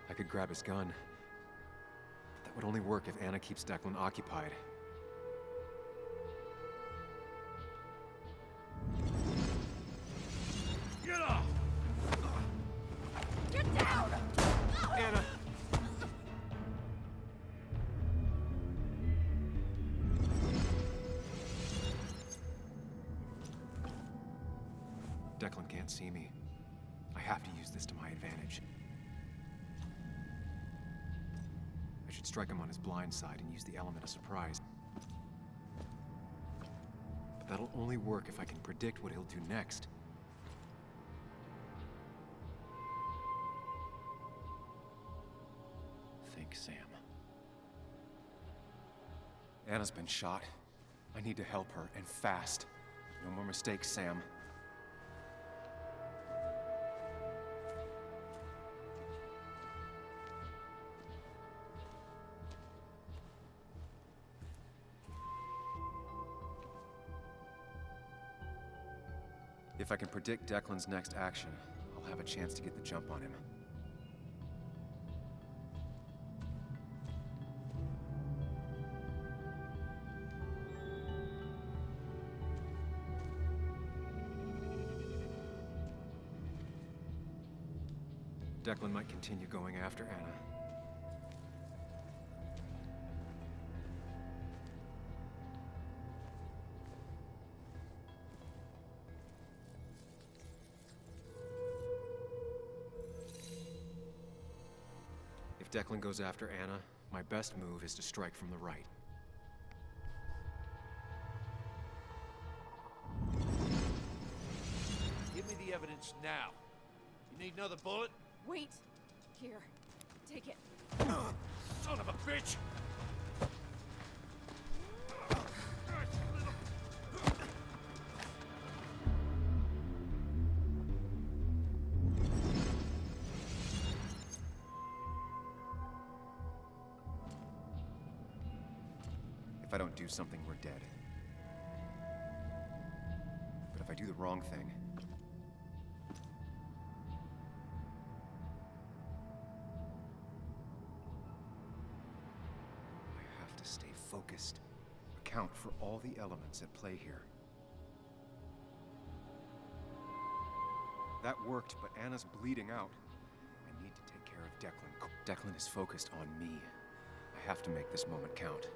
I could grab his gun, but that would only work if Anna keeps Declan occupied. Get off! Get down! Anna! Declan can't see me. I have to use this to my advantage. I should strike him on his blind side and use the element of surprise. But that'll only work if I can predict what he'll do next. Think, Sam. Anna's been shot. I need to help her, and fast. No more mistakes, Sam. If I can predict Declan's next action, I'll have a chance to get the jump on him. Declan might continue going after Anna. If Declan goes after Anna, my best move is to strike from the right. Give me the evidence now. You need another bullet? Wait. Here. Take it. Son of a bitch! If I don't do something, we're dead. But if I do the wrong thing, I have to stay focused, account for all the elements at play here. That worked, but Anna's bleeding out. I need to take care of Declan. Declan is focused on me. I have to make this moment count.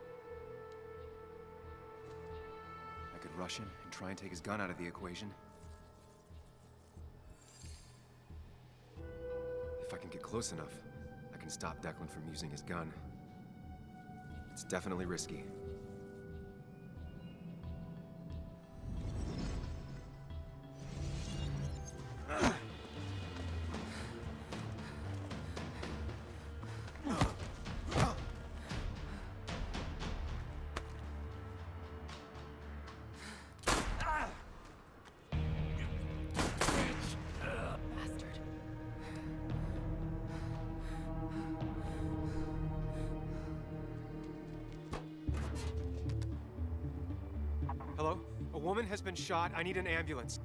I could rush him and try and take his gun out of the equation. If I can get close enough, I can stop Declan from using his gun. It's definitely risky. Hello? A woman has been shot. I need an ambulance.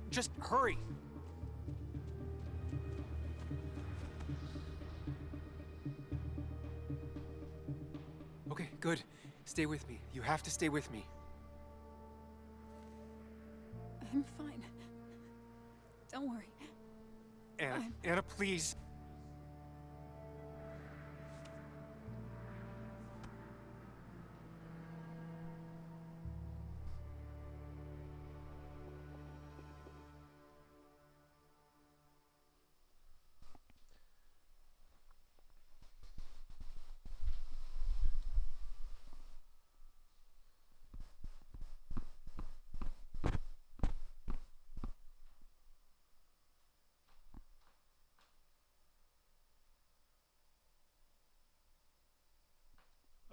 Just hurry! Okay, good. Stay with me. You have to stay with me. I'm fine. Don't worry. Anna, please.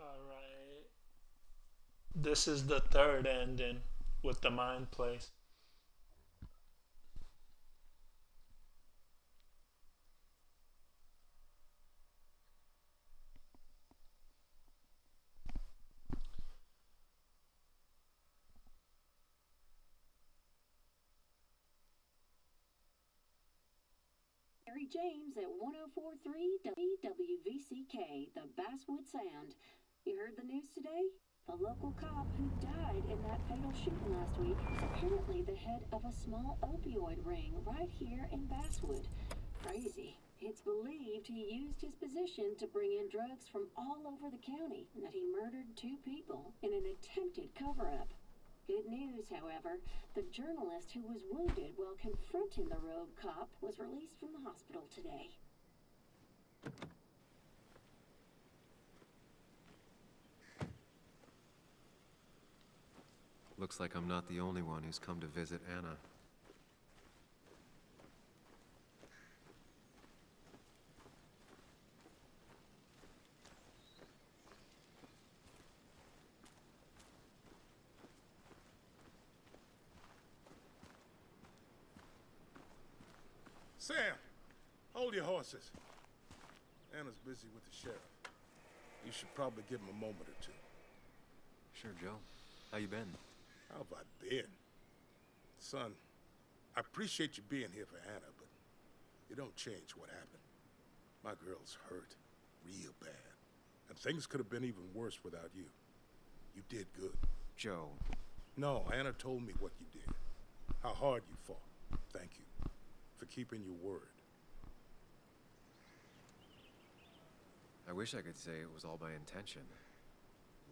Alright. This is the third ending with the mind place. Mary James at 1043 WVCK, the Basswood Sound. You heard the news today? The local cop who died in that fatal shooting last week is apparently the head of a small opioid ring right here in Basswood. Crazy. It's believed he used his position to bring in drugs from all over the county and that he murdered 2 people in an attempted cover-up. Good news, however, the journalist who was wounded while confronting the rogue cop was released from the hospital today. Looks like I'm not the only one who's come to visit Anna. Sam, hold your horses. Anna's busy with the sheriff. You should probably give him a moment or two. Sure, Joe. How you been? How have I been? Son, I appreciate you being here for Anna, but you don't change what happened. My girl's hurt, real bad. And things could have been even worse without you. You did good. Joe. No, Anna told me what you did. How hard you fought. Thank you for keeping your word. I wish I could say it was all by intention.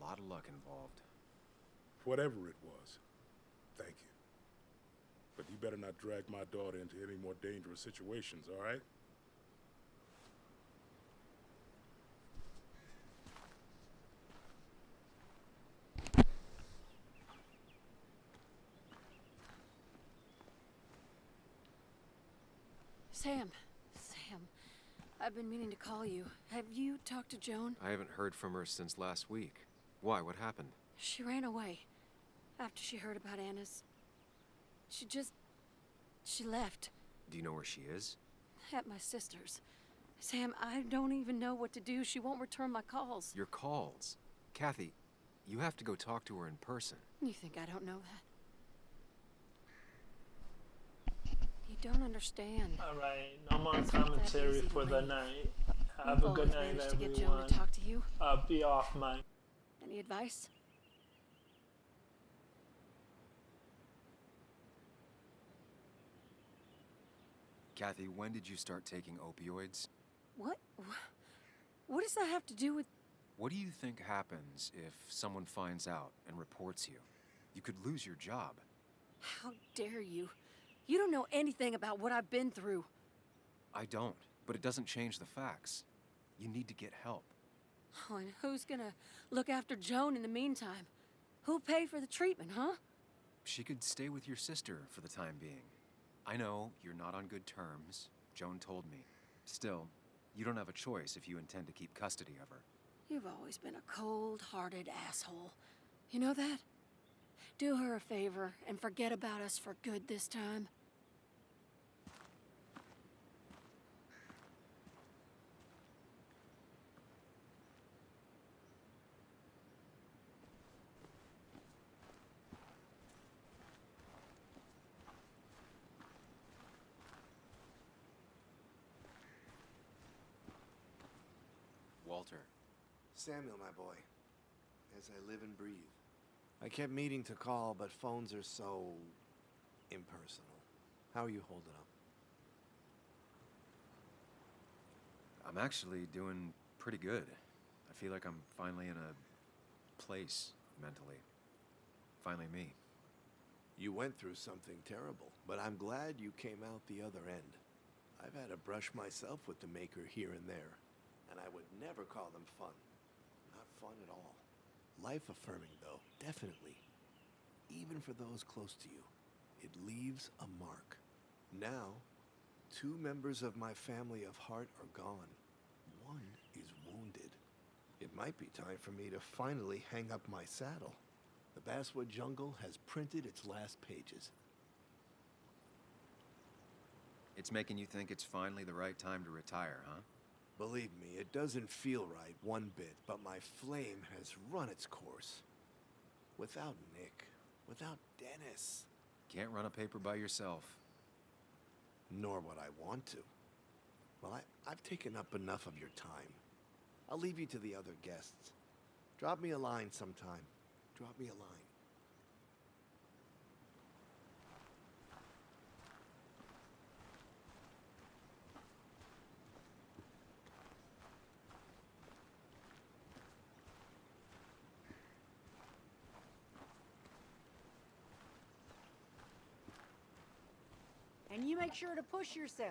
A lot of luck involved. Whatever it was, thank you. But you better not drag my daughter into any more dangerous situations, all right? Sam, I've been meaning to call you. Have you talked to Joan? I haven't heard from her since last week. Why? What happened? She ran away after she heard about Anna's. She left. Do you know where she is? At my sister's. Sam, I don't even know what to do. She won't return my calls. Your calls? Kathy, You have to go talk to her in person. You think I don't know that? You don't understand. Alright, no more It's not that commentary easy to for the leave. night. Have You've a good always night, managed to get Joan everyone. to talk to you. I'll be off mic. Any advice? Kathy, when did you start taking opioids? What? What does that have to do with... What do you think happens if someone finds out and reports you? You could lose your job. How dare you? You don't know anything about what I've been through. I don't, but it doesn't change the facts. You need to get help. Oh, and who's gonna look after Joan in the meantime? Who'll pay for the treatment, huh? She could stay with your sister for the time being. I know you're not on good terms. Joan told me. Still, you don't have a choice if you intend to keep custody of her. You've always been a cold-hearted asshole. You know that? Do her a favor and forget about us for good this time. Walter. Samuel, my boy. As I live and breathe. I kept meaning to call, but phones are so... impersonal. How are you holding up? I'm actually doing pretty good. I feel like I'm finally in a place mentally. Finally me. You went through something terrible, but I'm glad you came out the other end. I've had to brush myself with the maker here and there, and I would never call them fun. Not fun at all. Life-affirming, though, definitely. Even for those close to you, it leaves a mark. Now, 2 members of my family of heart are gone. One is wounded. It might be time for me to finally hang up my saddle. The Basswood Jungle has printed its last pages. It's making you think it's finally the right time to retire, huh? Believe me, it doesn't feel right one bit, but my flame has run its course. Without Nick, without Dennis. Can't run a paper by yourself. Nor would I want to. Well, I've taken up enough of your time. I'll leave you to the other guests. Drop me a line sometime. Drop me a line. And you make sure to push yourself.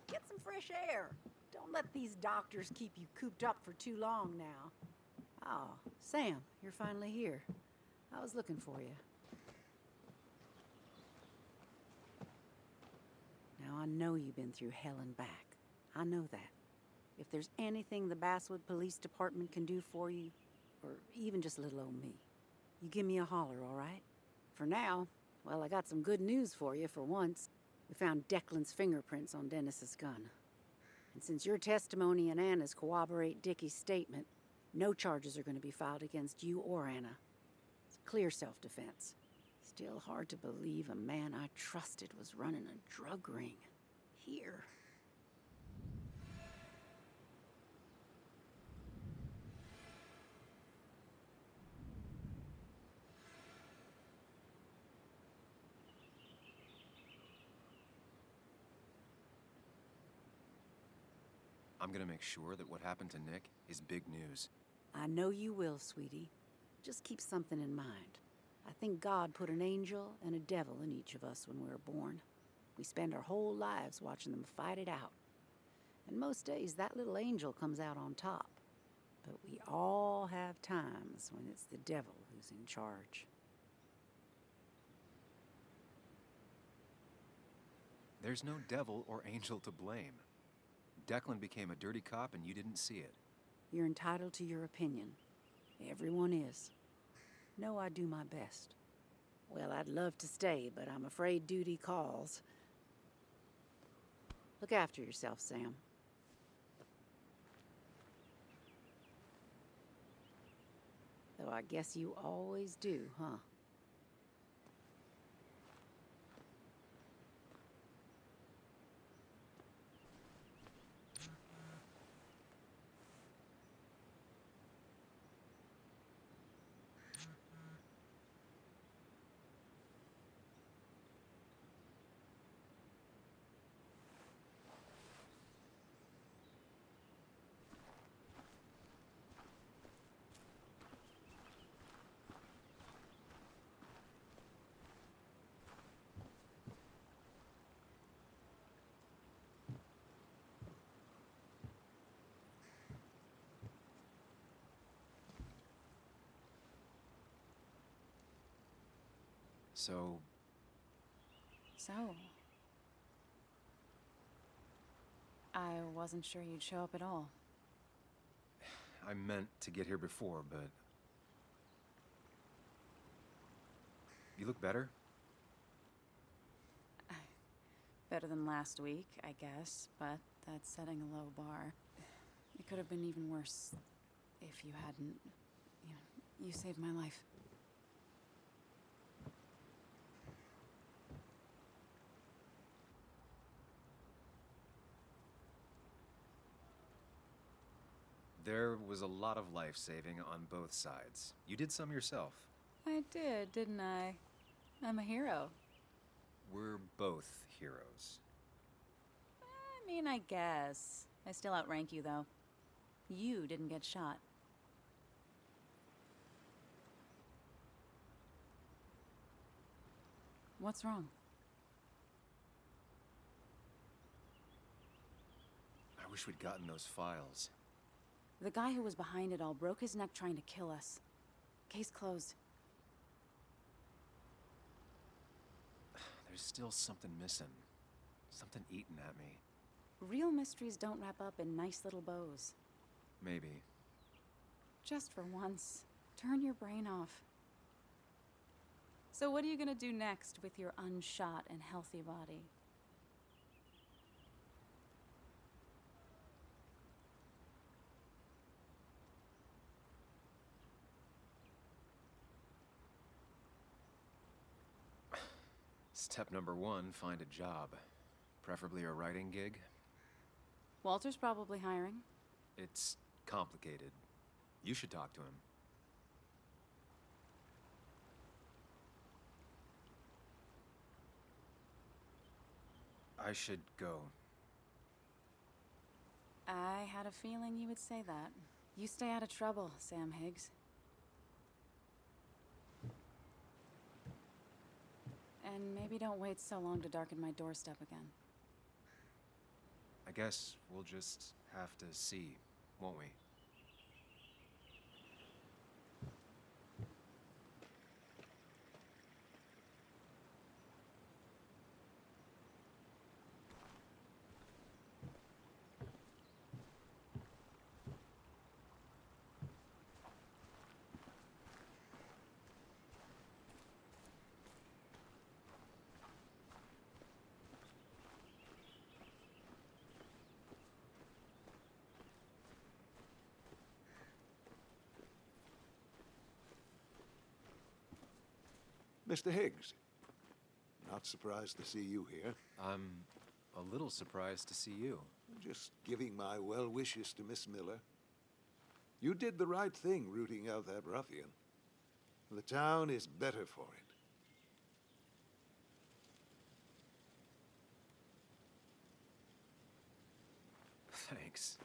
Get some fresh air. Don't let these doctors keep you cooped up for too long now. Oh, Sam, you're finally here. I was looking for you. Now, I know you've been through hell and back. I know that. If there's anything the Basswood Police Department can do for you, or even just little old me, you give me a holler, all right? For now, well, I got some good news for you for once. We found Declan's fingerprints on Dennis's gun. And since your testimony and Anna's corroborate Dickie's statement, no charges are going to be filed against you or Anna. It's clear self-defense. Still hard to believe a man I trusted was running a drug ring. Here. I'm gonna make sure that what happened to Nick is big news. I know you will, sweetie. Just keep something in mind. I think God put an angel and a devil in each of us when we were born. We spend our whole lives watching them fight it out. And most days, that little angel comes out on top. But we all have times when it's the devil who's in charge. There's no devil or angel to blame. Declan became a dirty cop and you didn't see it. You're entitled to your opinion. Everyone is. Know I do my best. Well, I'd love to stay, but I'm afraid duty calls. Look after yourself, Sam. Though I guess you always do, huh? So, I wasn't sure you'd show up at all. I meant to get here before, but... You look better? Better than last week, I guess, but that's setting a low bar. It could have been even worse if you hadn't... You saved my life. There was a lot of life-saving on both sides. You did some yourself. I did, didn't I? I'm a hero. We're both heroes. I mean, I guess. I still outrank you, though. You didn't get shot. What's wrong? I wish we'd gotten those files. The guy who was behind it all broke his neck trying to kill us. Case closed. There's still something missing. Something eating at me. Real mysteries don't wrap up in nice little bows. Maybe. Just for once, turn your brain off. So what are you gonna do next with your unshot and healthy body? Step number 1, find a job. Preferably a writing gig. Walter's probably hiring. It's complicated. You should talk to him. I should go. I had a feeling you would say that. You stay out of trouble, Sam Higgs. And maybe don't wait so long to darken my doorstep again. I guess we'll just have to see, won't we? Mr. Higgs, not surprised to see you here. I'm a little surprised to see you. Just giving my well wishes to Miss Miller. You did the right thing rooting out that ruffian. The town is better for it. Thanks.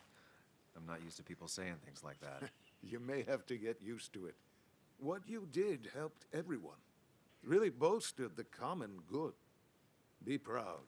I'm not used to people saying things like that. You may have to get used to it. What you did helped everyone. Really bolstered the common good. Be proud.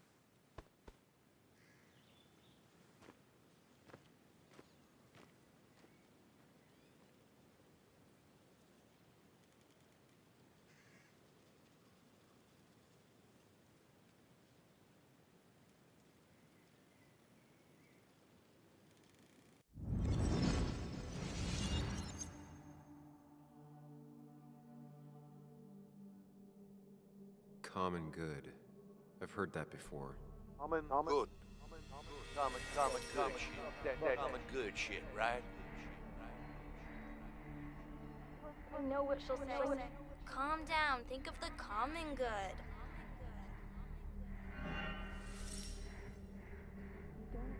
Common good. I've heard that before. Good. Common good shit, right? I know what she'll say. Calm down. Think of the common good.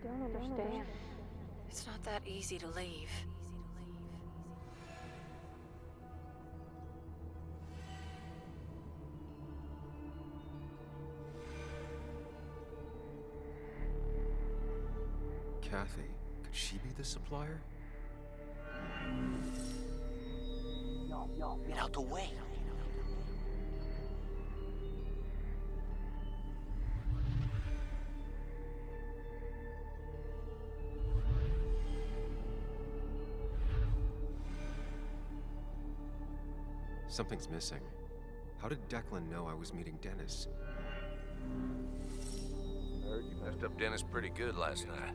Don't understand. It's not that easy to leave. Kathy, could she be the supplier? Get out the way. Something's missing. How did Declan know I was meeting Dennis? Heard you messed up Dennis pretty good last night.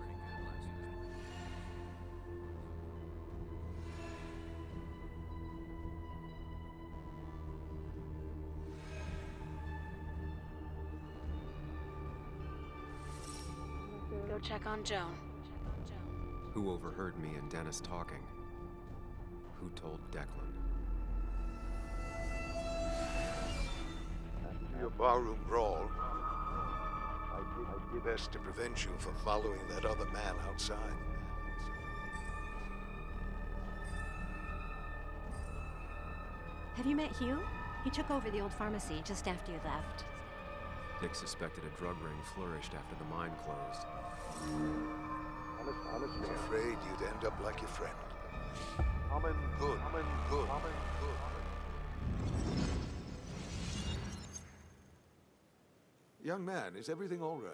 Go check on Joan. Who overheard me and Dennis talking? Who told Declan? Your barroom brawl. I did best to prevent you from following that other man outside. Have you met Hugh? He took over the old pharmacy just after you left. Nick suspected a drug ring flourished after the mine closed. I'm afraid you'd end up like your friend. Good. Young man, is everything all right?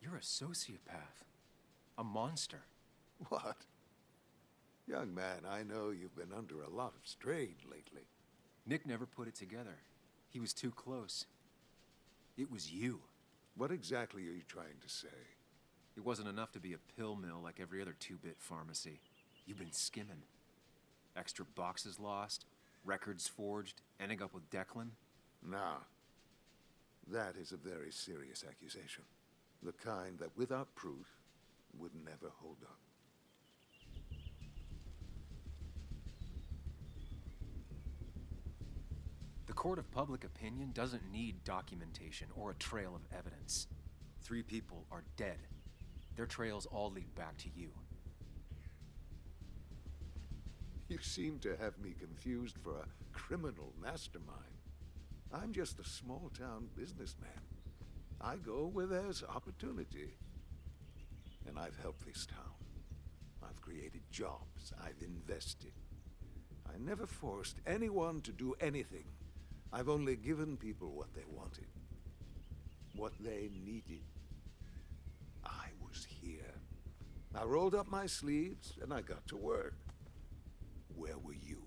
You're a sociopath. A monster. What? Young man, I know you've been under a lot of strain lately. Nick never put it together. He was too close. It was you. What exactly are you trying to say? It wasn't enough to be a pill mill like every other two-bit pharmacy. You've been skimming. Extra boxes lost, records forged, ending up with Declan. Now, that is a very serious accusation. The kind that, without proof, would never hold up. The court of public opinion doesn't need documentation or a trail of evidence. 3 people are dead. Their trails all lead back to you. You seem to have me confused for a criminal mastermind. I'm just a small-town businessman. I go where there's opportunity. And I've helped this town. I've created jobs. I've invested. I never forced anyone to do anything. I've only given people what they wanted. What they needed. I was here. I rolled up my sleeves and I got to work. Where were you?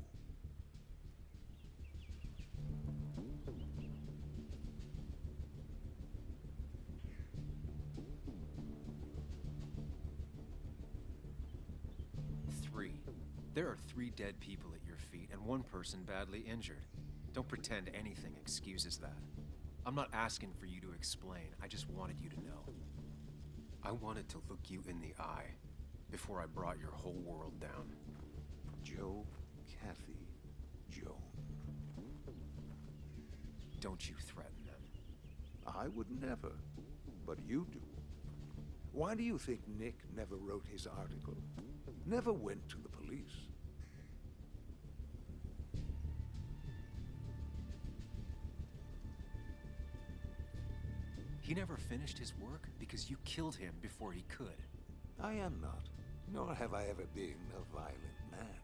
There are 3 dead people at your feet and 1 person badly injured. Don't pretend anything excuses that. I'm not asking for you to explain. I just wanted you to know. I wanted to look you in the eye before I brought your whole world down. Joe, Kathy, Joan. Don't you threaten them. I would never, but you do. Why do you think Nick never wrote his article? Never went to the police? He never finished his work because you killed him before he could. I am not, nor have I ever been a violent man.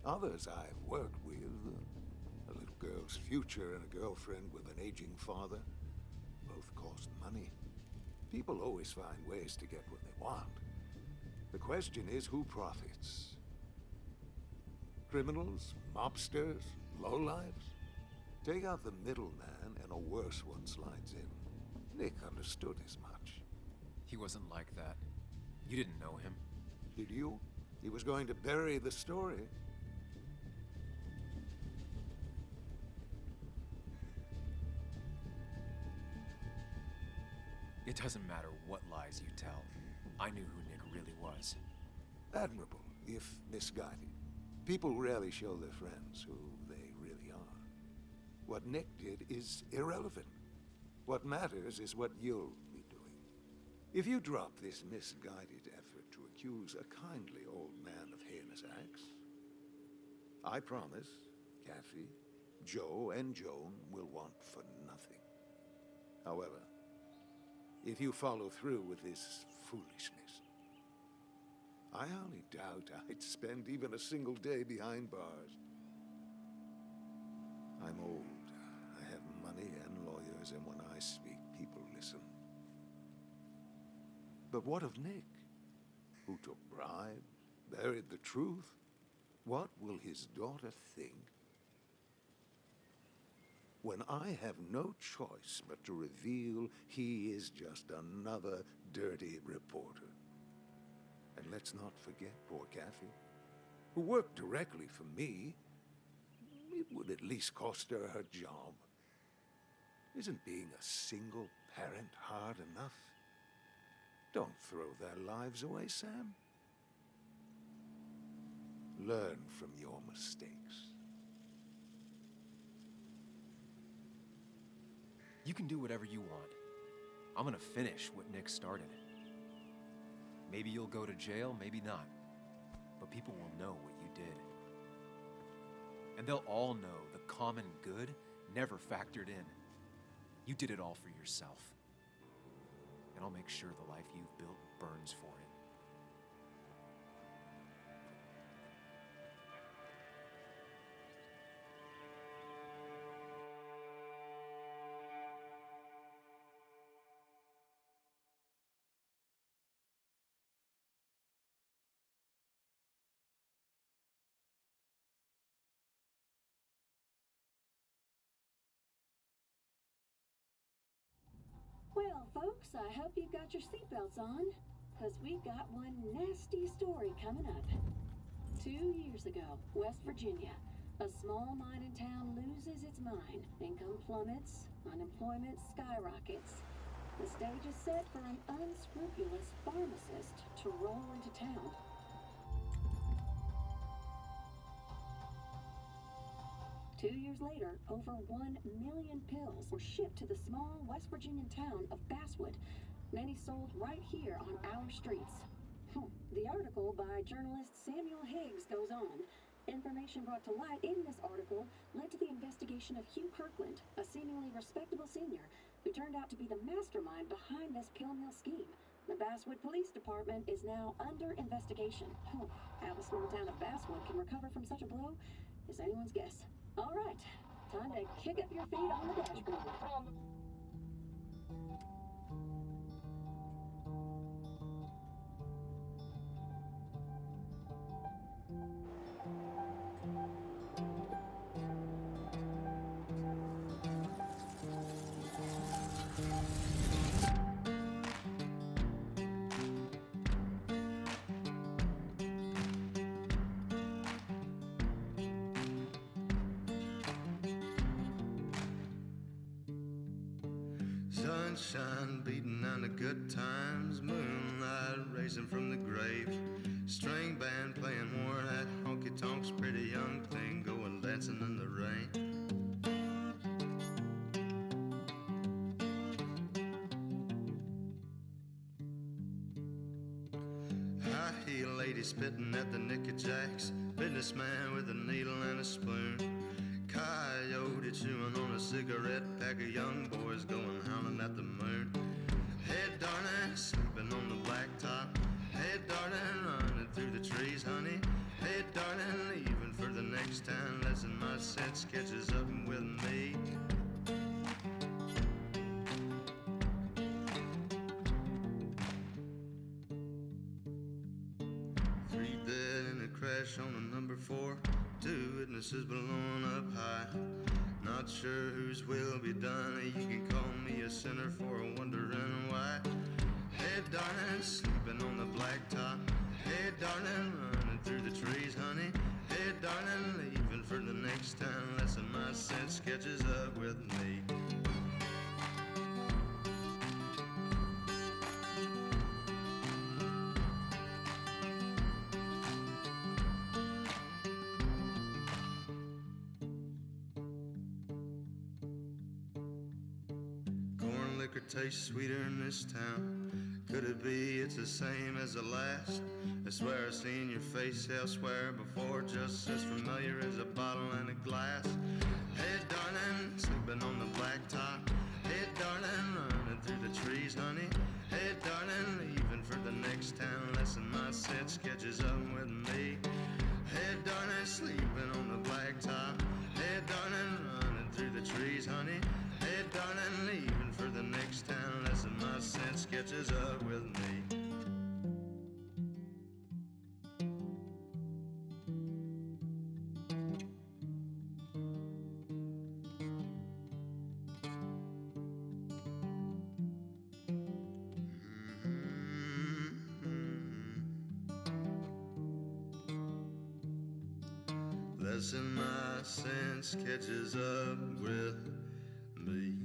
Others I've worked with, a little girl's future and a girlfriend with an aging father, both cost money. People always find ways to get what they want. The question is, who profits? Criminals? Mobsters? Lowlifes? Take out the middleman and a worse one slides in. Nick understood as much. He wasn't like that. You didn't know him. Did you? He was going to bury the story. It doesn't matter what lies you tell. I knew who Nick really was. Admirable, if misguided. People rarely show their friends who they really are. What Nick did is irrelevant. What matters is what you'll be doing. If you drop this misguided effort to accuse a kindly old man of heinous acts, I promise Kathy, Joe, and Joan will want for nothing. However, if you follow through with this foolishness, I only doubt I'd spend even a single day behind bars. I'm old. I have money and lawyers, and when I speak, people listen. But what of Nick, who took bribes, buried the truth? What will his daughter think when I have no choice but to reveal he is just another dirty reporter? And let's not forget poor Kathy, who worked directly for me. It would at least cost her her job. Isn't being a single parent hard enough? Don't throw their lives away, Sam. Learn from your mistakes. You can do whatever you want. I'm gonna finish what Nick started. Maybe you'll go to jail, maybe not. But people will know what you did. And they'll all know the common good never factored in. You did it all for yourself. And I'll make sure the life you've built burns for it. Well, folks, I hope you've got your seatbelts on, because we've got one nasty story coming up. 2 years ago, West Virginia, a small mining town loses its mine. Income plummets, unemployment skyrockets. The stage is set for an unscrupulous pharmacist to roll into town. Two years later, over 1 million pills were shipped to the small West Virginian town of Basswood, many sold right here on our streets. The article by journalist Samuel Higgs goes on. Information brought to light in this article led to the investigation of Hugh Kirkland, a seemingly respectable senior who turned out to be the mastermind behind this pill mill scheme. The Basswood Police Department is now under investigation. How the small town of Basswood can recover from such a blow is anyone's guess. All right, time to kick up your feet on the dashboard. Sunshine beating on the good times, moonlight racing from the grave, string band playing worn out honky tonks, pretty young thing going dancing in the rain. High heel lady spitting at the Nicky Jacks, businessman with a needle and a spoon, coyote chewing on a cigarette, pack of young boys going howling at the moon. Hey darling, sleeping on the blacktop. Hey darling, running through the trees, honey. Hey darling, leaving for the next town, lesson my sense catches up with me. Three dead in a crash on the number 4. 2 witnesses blown up high. Not sure whose will be done. You can call me a sinner for wondering why. Hey darling, sleeping on the blacktop. Hey darling, running through the trees, honey. Hey darling, leaving for the next town, lesson my sense catches up with me. liquor tastes sweeter in this town? Could it be it's the same as the last? I swear I've seen your face elsewhere before, just as familiar as a bottle and a glass. Hey darling, sleeping on the blacktop. Hey darling, running through the trees, honey. Hey darling, leaving for the next town. Lesson my set catches up with me. Hey darling, sleeping on the blacktop. Hey darling, running through the trees, honey. Hey darling, leaving for the next town. Lesson my sense catches up with me. Lesson my sense catches up with me.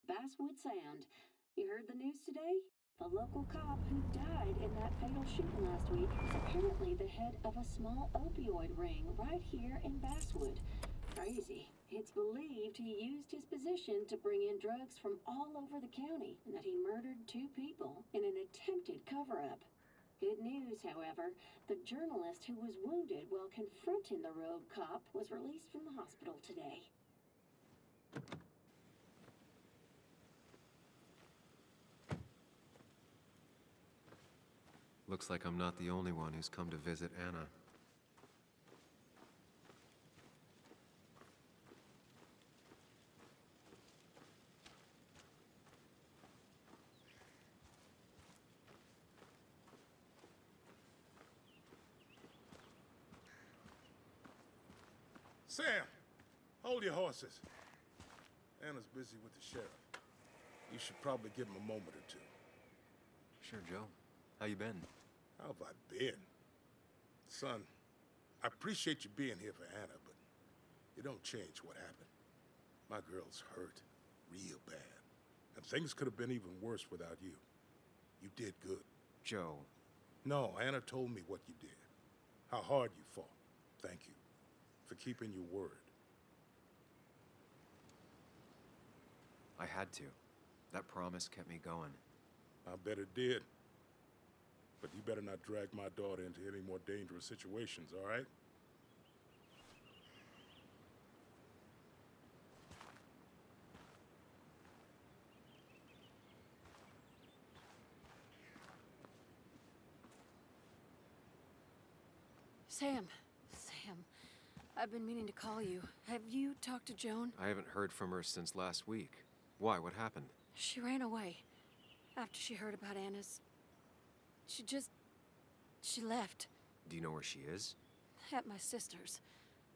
Basswood Sound. You heard the news today? The local cop who died in that fatal shooting last week is apparently the head of a small opioid ring right here in Basswood. Crazy. It's believed he used his position to bring in drugs from all over the county and that he murdered 2 people in an attempted cover-up. Good news, however, the journalist who was wounded while confronting the rogue cop was released from the hospital today. Looks like I'm not the only one who's come to visit Anna. Sam, hold your horses. Anna's busy with the sheriff. You should probably give him a moment or two. Sure, Joe. How you been? How have I been? Son, I appreciate you being here for Anna, but it don't change what happened. My girl's hurt, real bad. And things could have been even worse without you. You did good. Joe. No, Anna told me what you did. How hard you fought. Thank you for keeping your word. I had to. That promise kept me going. I bet it did. But you better not drag my daughter into any more dangerous situations, all right? Sam, I've been meaning to call you. Have you talked to Joan? I haven't heard from her since last week. Why? What happened? She ran away after she heard about Anna's. She left. Do you know where she is? At my sister's.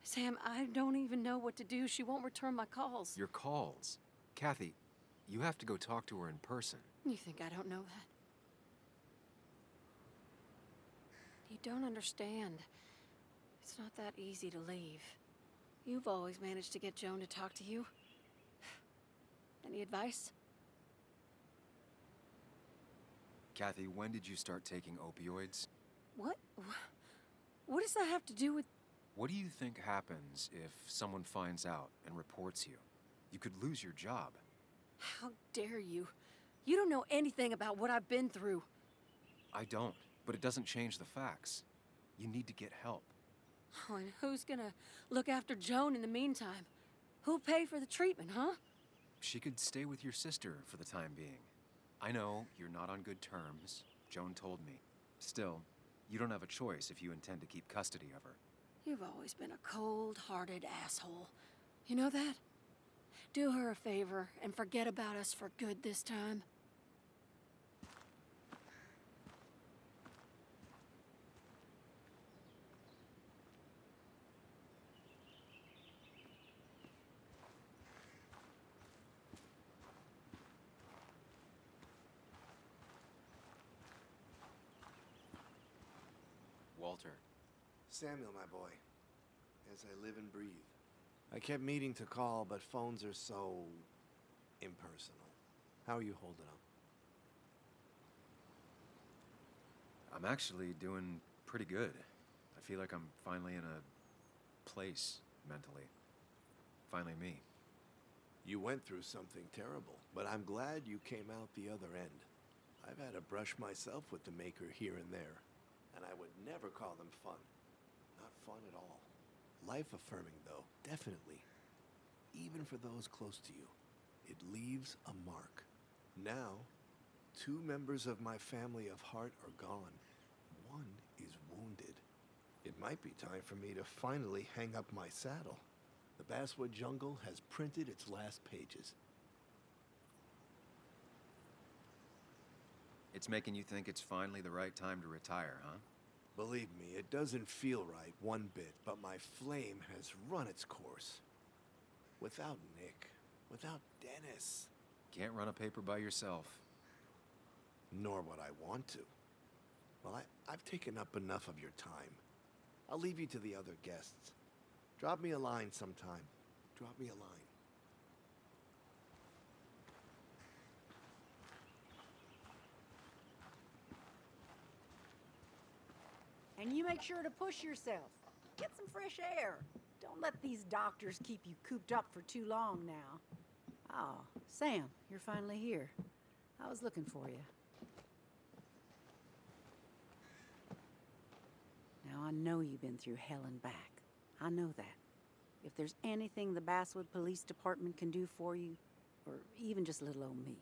Sam, I don't even know what to do. She won't return my calls. Your calls? Kathy, you have to go talk to her in person. You think I don't know that? You don't understand. It's not that easy to leave. You've always managed to get Joan to talk to you. Any advice? Kathy, when did you start taking opioids? What? What does that have to do with... What do you think happens if someone finds out and reports you? You could lose your job. How dare you? You don't know anything about what I've been through. I don't, but it doesn't change the facts. You need to get help. Oh, and who's gonna look after Joan in the meantime? Who'll pay for the treatment, huh? She could stay with your sister for the time being. I know you're not on good terms. Joan told me. Still, you don't have a choice if you intend to keep custody of her. You've always been a cold-hearted asshole. You know that? Do her a favor and forget about us for good this time. Walter. Samuel, my boy. As I live and breathe. I kept meaning to call, but phones are so... impersonal. How are you holding up? I'm actually doing pretty good. I feel like I'm finally in a place mentally. Finally me. You went through something terrible, but I'm glad you came out the other end. I've had a brush myself with the Maker here and there, and I would never call them fun. Not fun at all. Life-affirming, though, definitely. Even for those close to you. It leaves a mark. Now, 2 members of my family of heart are gone. One is wounded. It might be time for me to finally hang up my saddle. The Basswood Jungle has printed its last pages. It's making you think it's finally the right time to retire, huh? Believe me, it doesn't feel right one bit, but my flame has run its course. Without Nick, without Dennis. Can't run a paper by yourself. Nor would I want to. Well, I've taken up enough of your time. I'll leave you to the other guests. Drop me a line sometime. Drop me a line. And you make sure to push yourself. Get some fresh air. Don't let these doctors keep you cooped up for too long now. Oh, Sam, you're finally here. I was looking for you. Now, I know you've been through hell and back. I know that. If there's anything the Basswood Police Department can do for you, or even just little old me,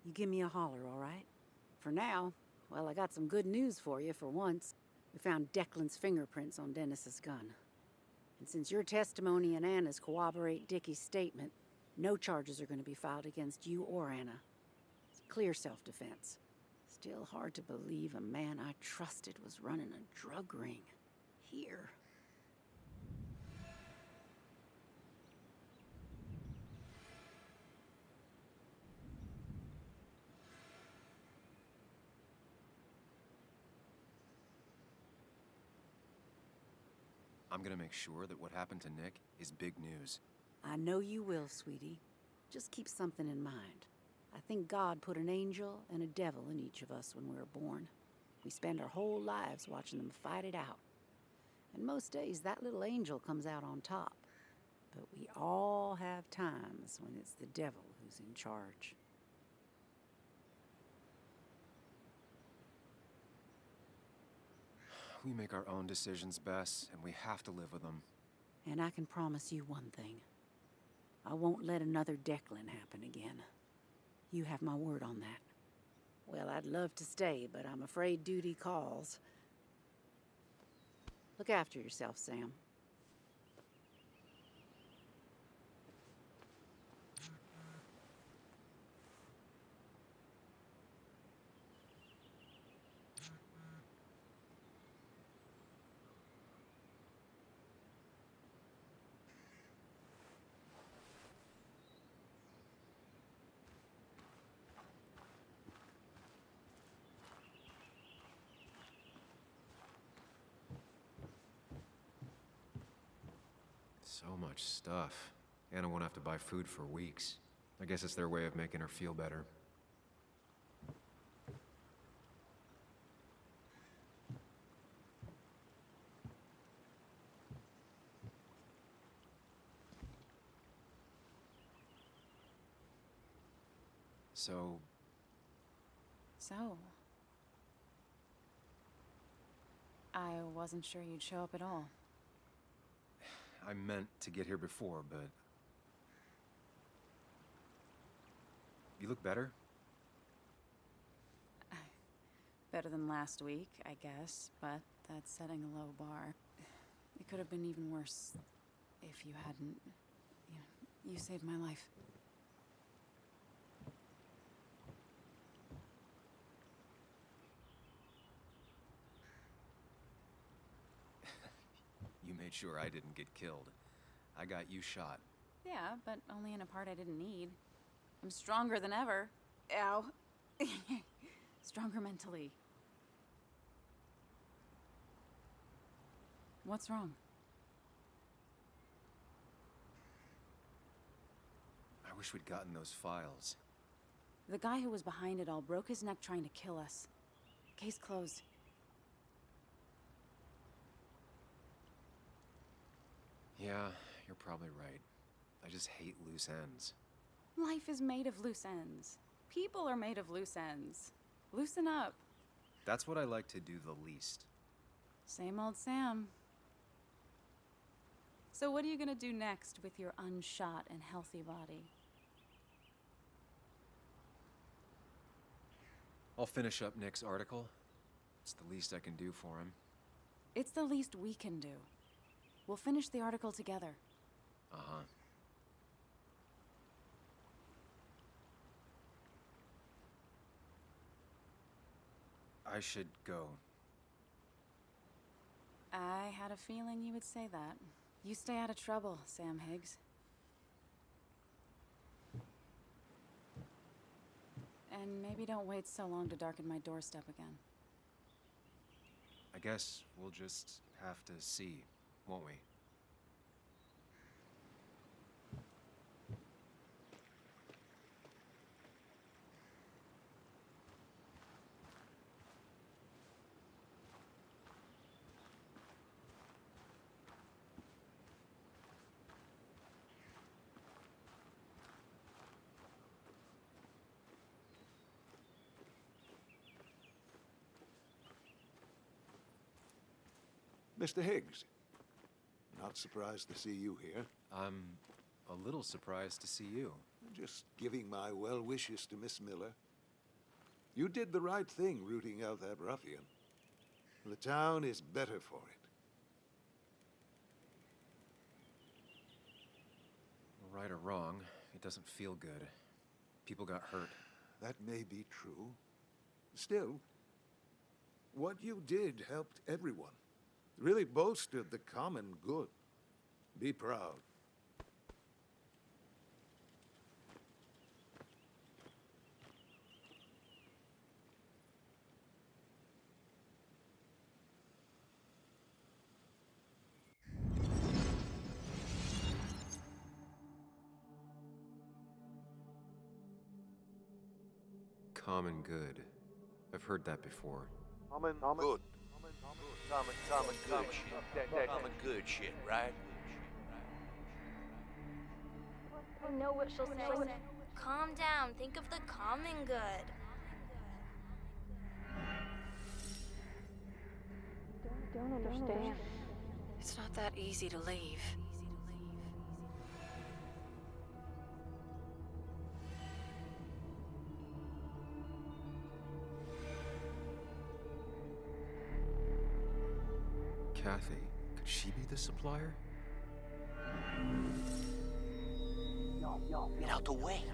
you give me a holler, all right? For now, well, I got some good news for you for once. We found Declan's fingerprints on Dennis's gun. And since your testimony and Anna's corroborate Dickie's statement, no charges are going to be filed against you or Anna. It's clear self-defense. Still hard to believe a man I trusted was running a drug ring. Here. I'm gonna make sure that what happened to Nick is big news. I know you will, sweetie. Just keep something in mind. I think God put an angel and a devil in each of us when we were born. We spend our whole lives watching them fight it out. And most days, that little angel comes out on top. But we all have times when it's the devil who's in charge. We make our own decisions, Bess, and we have to live with them. And I can promise you one thing. I won't let another Declan happen again. You have my word on that. Well, I'd love to stay, but I'm afraid duty calls. Look after yourself, Sam. So much stuff. Anna won't have to buy food for weeks. I guess it's their way of making her feel better. So... I wasn't sure you'd show up at all. I meant to get here before, but... You look better? Better than last week, I guess, but that's setting a low bar. It could have been even worse if you hadn't... You saved my life. You made sure I didn't get killed. I got you shot. Yeah, but only in a part I didn't need. I'm stronger than ever. Ow. Stronger mentally. What's wrong? I wish we'd gotten those files. The guy who was behind it all broke his neck trying to kill us. Case closed. Yeah, you're probably right. I just hate loose ends. Life is made of loose ends. People are made of loose ends. Loosen up. That's what I like to do the least. Same old Sam. So what are you gonna do next with your unshot and healthy body? I'll finish up Nick's article. It's the least I can do for him. It's the least we can do. We'll finish the article together. Uh-huh. I should go. I had a feeling you would say that. You stay out of trouble, Sam Higgs. And maybe don't wait so long to darken my doorstep again. I guess we'll just have to see, won't we? Mr. Higgs. Not surprised to see you here. I'm a little surprised to see you. Just giving my well wishes to Miss Miller. You did the right thing rooting out that ruffian. The town is better for it. Right or wrong, it doesn't feel good. People got hurt. That may be true. Still, what you did helped everyone. Really bolstered the common good. Be proud. Common good. I've heard that before. Good. Common good shit, right? I know what she'll say. Calm down. Think of the common good. Don't understand. It's not that easy to leave. Kathy, could she be the supplier? Get out the way.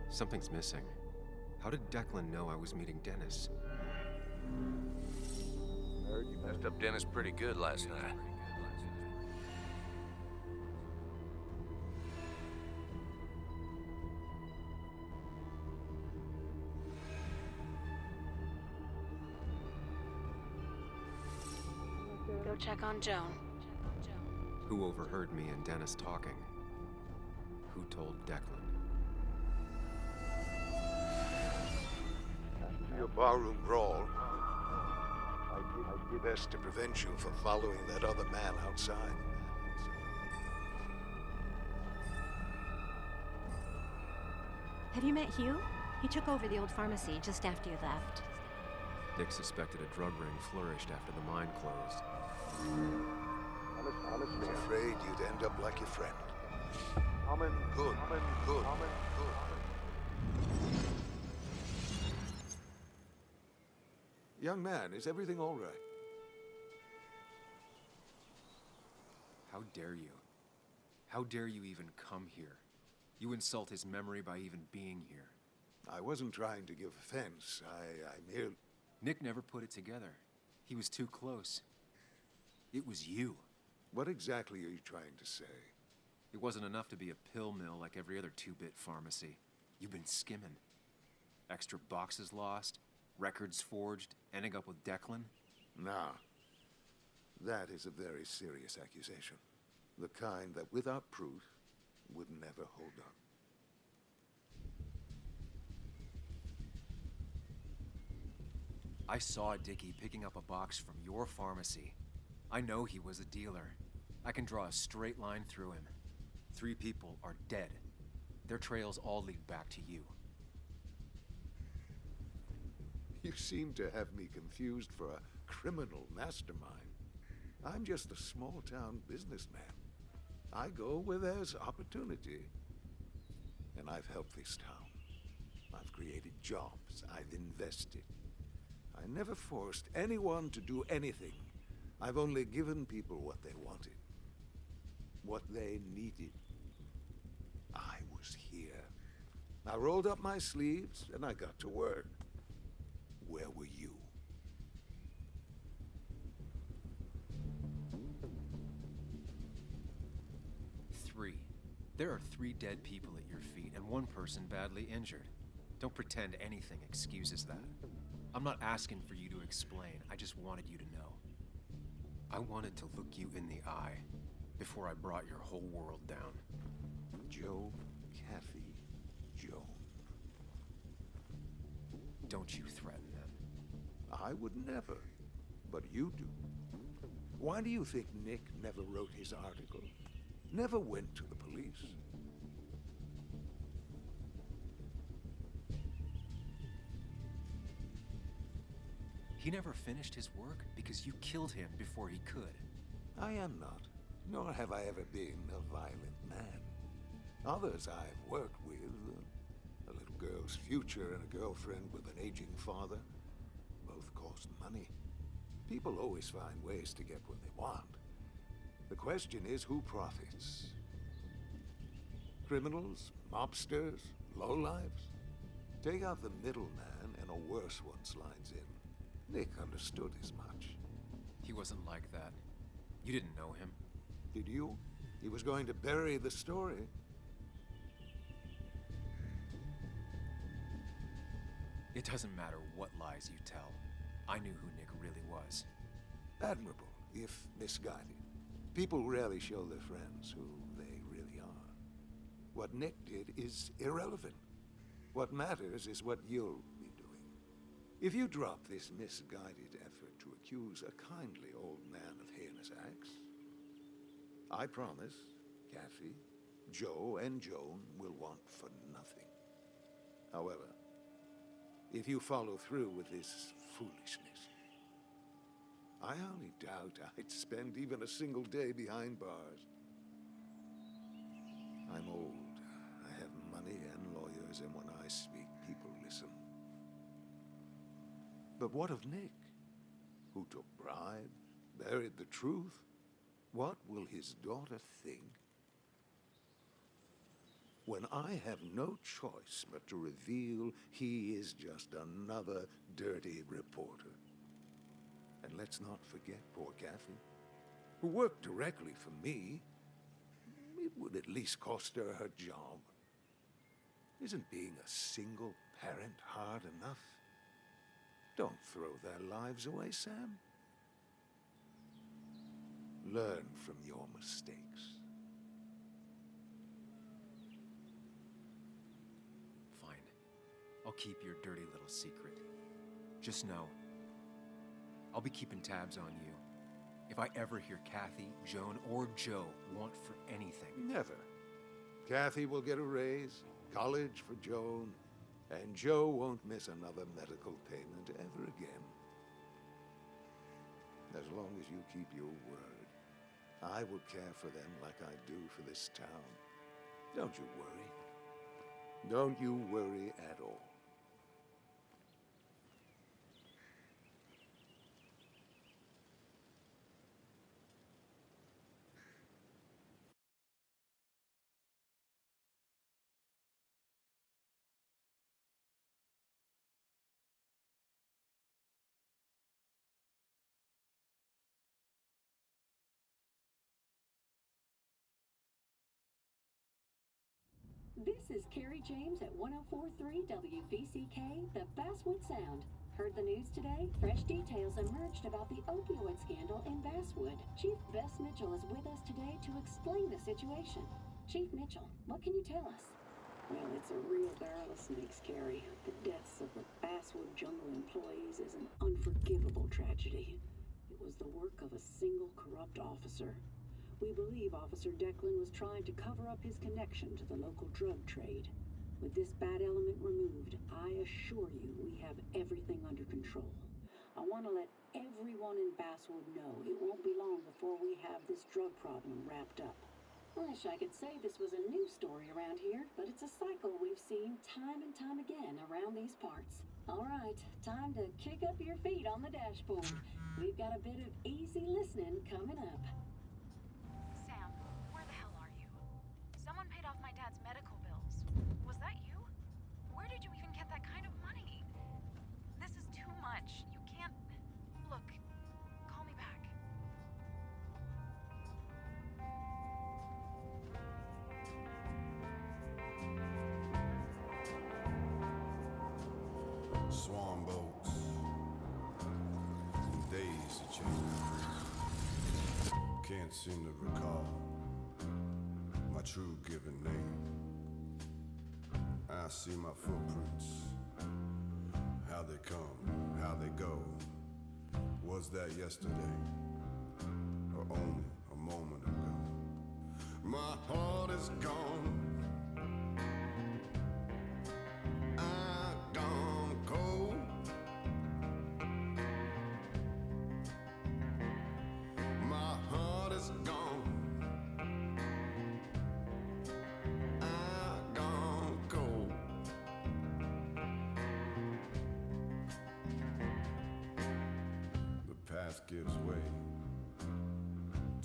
Something's missing. How did Declan know I was meeting Dennis? Heard you messed up Dennis pretty good last night. Go check on Joan. Who overheard me and Dennis talking? Who told Declan? Your barroom brawl. I did best to prevent you from following that other man outside. Have you met Hugh? He took over the old pharmacy just after you left. Nick suspected a drug ring flourished after the mine closed. I was afraid you'd end up like your friend. Good. Young man, is everything all right? How dare you? How dare you even come here? You insult his memory by even being here. I wasn't trying to give offense. I merely... Nick never put it together. He was too close. It was you. What exactly are you trying to say? It wasn't enough to be a pill mill like every other two-bit pharmacy. You've been skimming. Extra boxes lost, records forged, ending up with Declan? Nah. That is a very serious accusation. The kind that, without proof, would never hold up. I saw Dickie picking up a box from your pharmacy. I know he was a dealer. I can draw a straight line through him. 3 people are dead. Their trails all lead back to you. You seem to have me confused for a criminal mastermind. I'm just a small-town businessman. I go where there's opportunity. And I've helped this town. I've created jobs. I've invested. I never forced anyone to do anything. I've only given people what they wanted. What they needed. I was here. I rolled up my sleeves and I got to work. Where were you? There are 3 dead people at your feet and 1 person badly injured. Don't pretend anything excuses that. I'm not asking for you to explain. I just wanted you to know. I wanted to look you in the eye before I brought your whole world down. Joe, Kathy, Joan. Don't you threaten them. I would never, but you do. Why do you think Nick never wrote his article? Never went to the police? He never finished his work because you killed him before he could. I am not, nor have I ever been a violent man. Others I've worked with, a little girl's future and a girlfriend with an aging father, both cost money. People always find ways to get what they want. The question is, who profits? Criminals? Mobsters? Lowlifes? Take out the middleman and a worse one slides in. Nick understood as much. He wasn't like that. You didn't know him. Did you? He was going to bury the story. It doesn't matter what lies you tell. I knew who Nick really was. Admirable, if misguided. People rarely show their friends who they really are. What Nick did is irrelevant. What matters is what you'll be doing. If you drop this misguided effort to accuse a kindly old man of heinous acts, I promise Kathy, Joe, and Joan will want for nothing. However, if you follow through with this foolishness, I only doubt I'd spend even a single day behind bars. I'm old. I have money and lawyers, and when I speak, people listen. But what of Nick, who took bribes, buried the truth? What will his daughter think when I have no choice but to reveal he is just another dirty reporter? And let's not forget poor Kathy, who worked directly for me. It would at least cost her her job. Isn't being a single parent hard enough? Don't throw their lives away, Sam. Learn from your mistakes. Fine. I'll keep your dirty little secret. Just know, I'll be keeping tabs on you. If I ever hear Kathy, Joan, or Joe want for anything. Never. Kathy will get a raise, college for Joan, and Joe won't miss another medical payment ever again. As long as you keep your word, I will care for them like I do for this town. Don't you worry. Don't you worry at all. This is Carrie James at 104.3 WVCK, the Basswood Sound. Heard the news today? Fresh details emerged about the opioid scandal in Basswood. Chief Bess Mitchell is with us today to explain the situation. Chief Mitchell, what can you tell us? Well, it's a real barrel of snakes, Carrie. The deaths of the Basswood Jungle employees is an unforgivable tragedy. It was the work of a single corrupt officer. We believe Officer Declan was trying to cover up his connection to the local drug trade. With this bad element removed, I assure you we have everything under control. I want to let everyone in Basswood know it won't be long before we have this drug problem wrapped up. I wish I could say this was a new story around here, but it's a cycle we've seen time and time again around these parts. All right, time to kick up your feet on the dashboard. We've got a bit of easy listening coming up. Someone paid off my dad's medical bills. Was that you? Where did you even get that kind of money? This is too much. You can't... Look, call me back. Swan boats, days to change. Can't seem to recall my true given name. I see my footprints, how they come, how they go. Was that yesterday? only a moment ago. My heart is gone. I've gone cold. My heart is gone. I've gone cold. The path gives way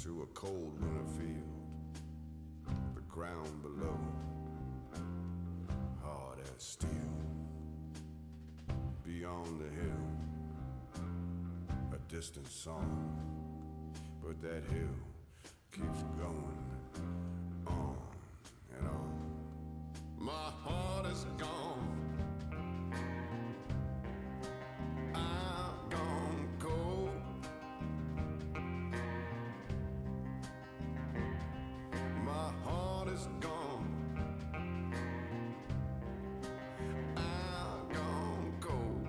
to a cold winter field. The ground below, hard as steel. Beyond the hill, a distant song, but that hill keeps going on and on. My heart is gone. I've gone cold. My heart is gone. I've gone cold.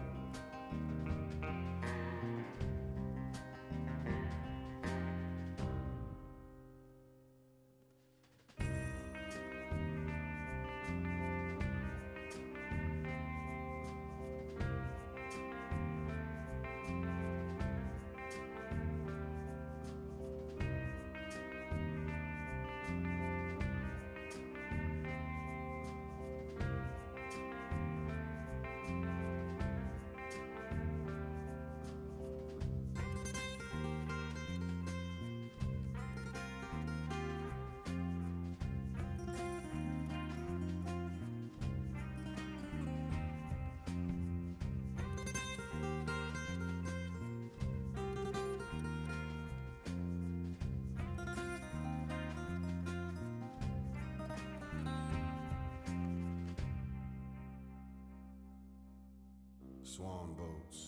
Swan boats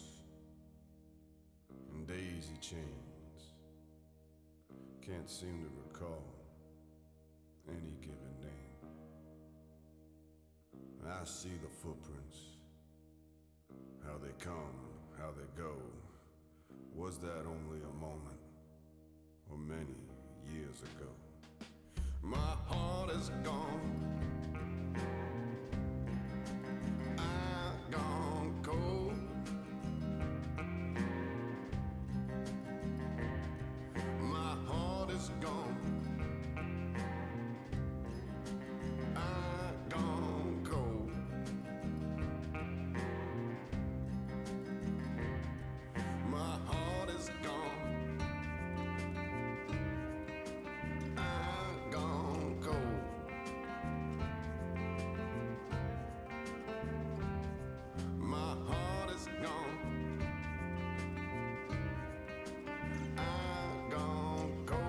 and daisy chains. Can't seem to recall any given name. I see the footprints, how they come, how they go. Was that only a moment or many years ago? My heart is gone. I've gone cold. My heart is gone. I've gone cold. My heart is gone. I've gone cold. My heart is gone. I've gone cold.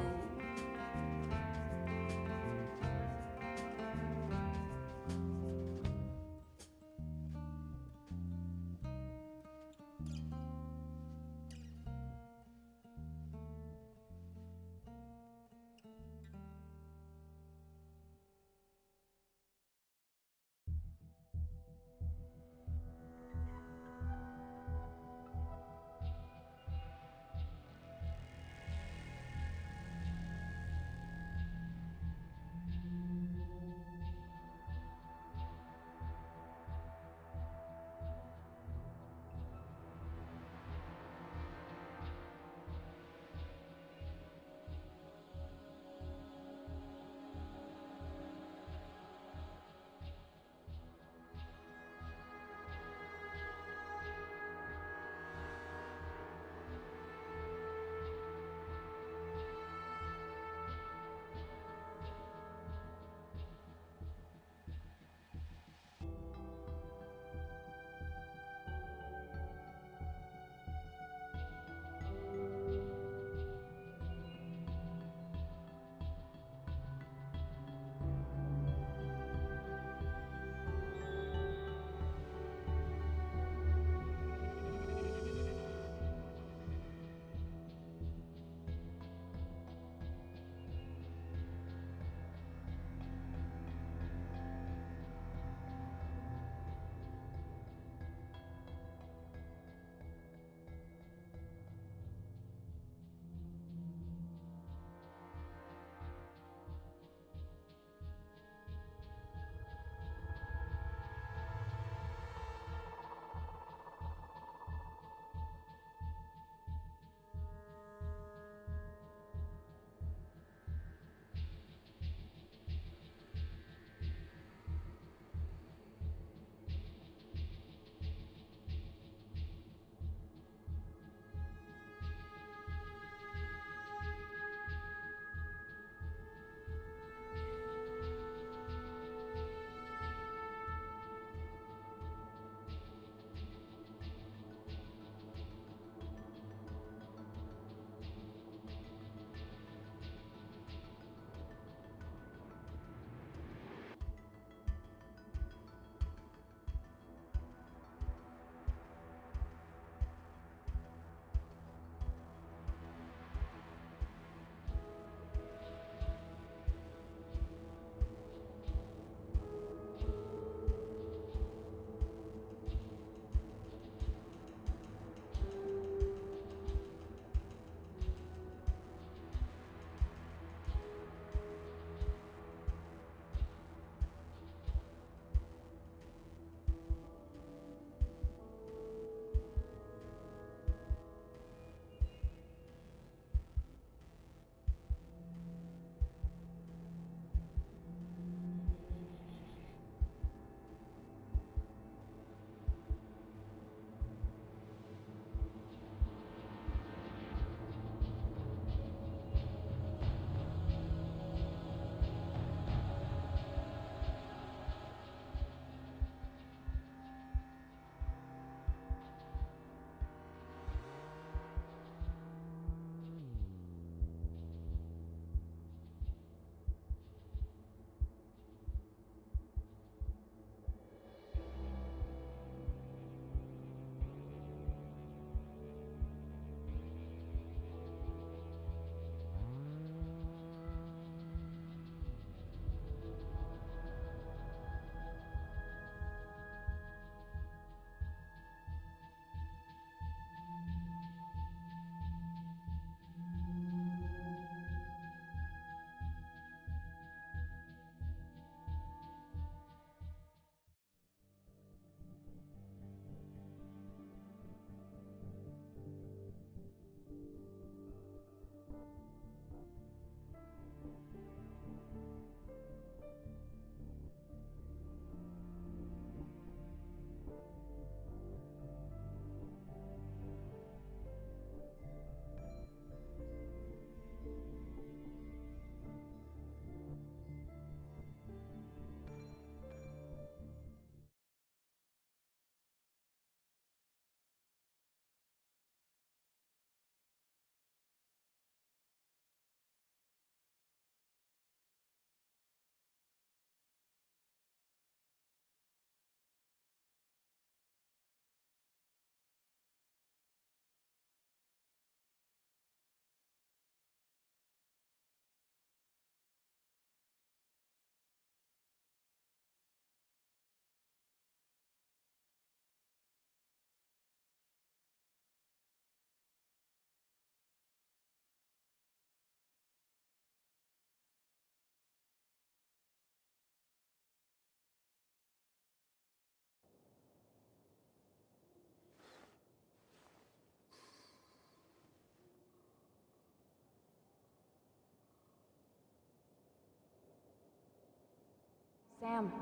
Sam,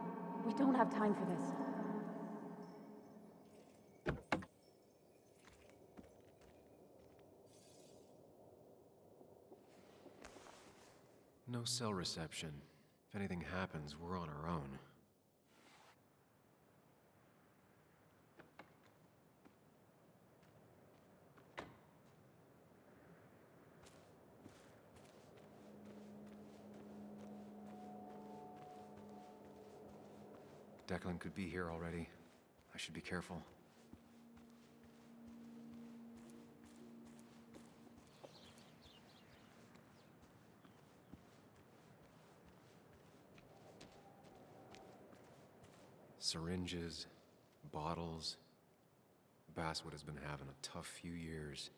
we don't have time for this. No cell reception. If anything happens, we're on our own. Declan could be here already. I should be careful. Syringes, bottles. Basswood has been having a tough few years.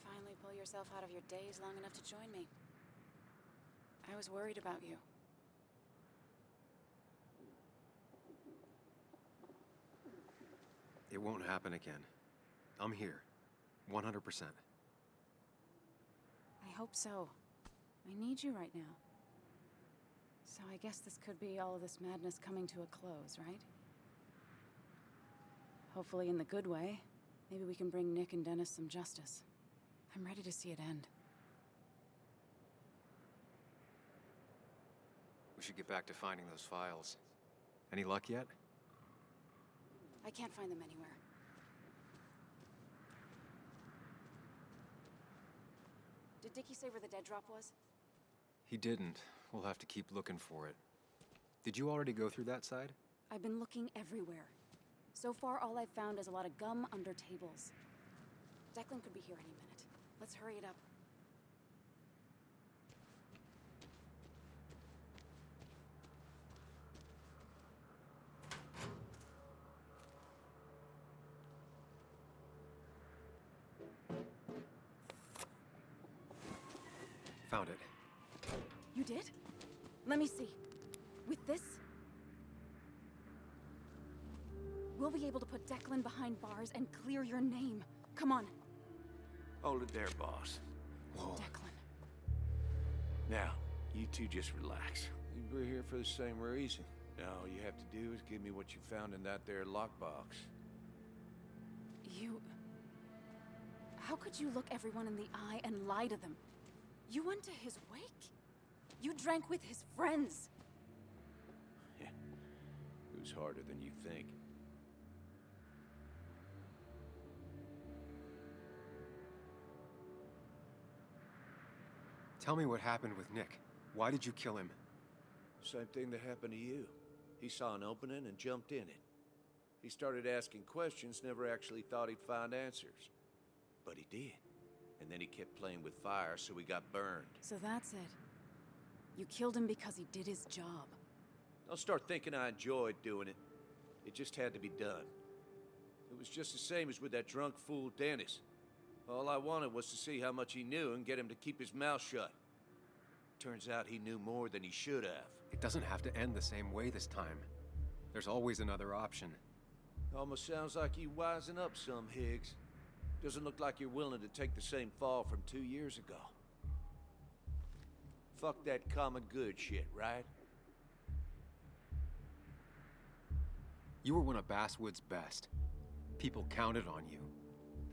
Finally pull yourself out of your daze long enough to join me. I was worried about you. It won't happen again. I'm here. 100%. I hope so. I need you right now. So I guess this could be all of this madness coming to a close, right? Hopefully in the good way. Maybe we can bring Nick and Dennis some justice. I'm ready to see it end. We should get back to finding those files. Any luck yet? I can't find them anywhere. Did Dickie say where the dead drop was? He didn't. We'll have to keep looking for it. Did you already go through that side? I've been looking everywhere. So far, all I've found is a lot of gum under tables. Declan could be here any minute. Let's hurry it up. Found it. You did? Let me see. With this, we'll be able to put Declan behind bars and clear your name. Come on. Hold it there, boss. Whoa. Declan. Now, you two just relax. We're here for the same reason. Now, all you have to do is give me what you found in that there lockbox. You... How could you look everyone in the eye and lie to them? You went to his wake? You drank with his friends. Yeah. It was harder than you think. Tell me what happened with Nick. Why did you kill him? Same thing that happened to you. He saw an opening and jumped in it. He started asking questions, never actually thought he'd find answers. But he did. And then he kept playing with fire, so he got burned. So that's it. You killed him because he did his job. Don't start thinking I enjoyed doing it. It just had to be done. It was just the same as with that drunk fool Dennis. All I wanted was to see how much he knew and get him to keep his mouth shut. Turns out he knew more than he should have. It doesn't have to end the same way this time. There's always another option. Almost sounds like you wising up some, Higgs. Doesn't look like you're willing to take the same fall from 2 years ago. Fuck that common good shit, right? You were one of Basswood's best. People counted on you.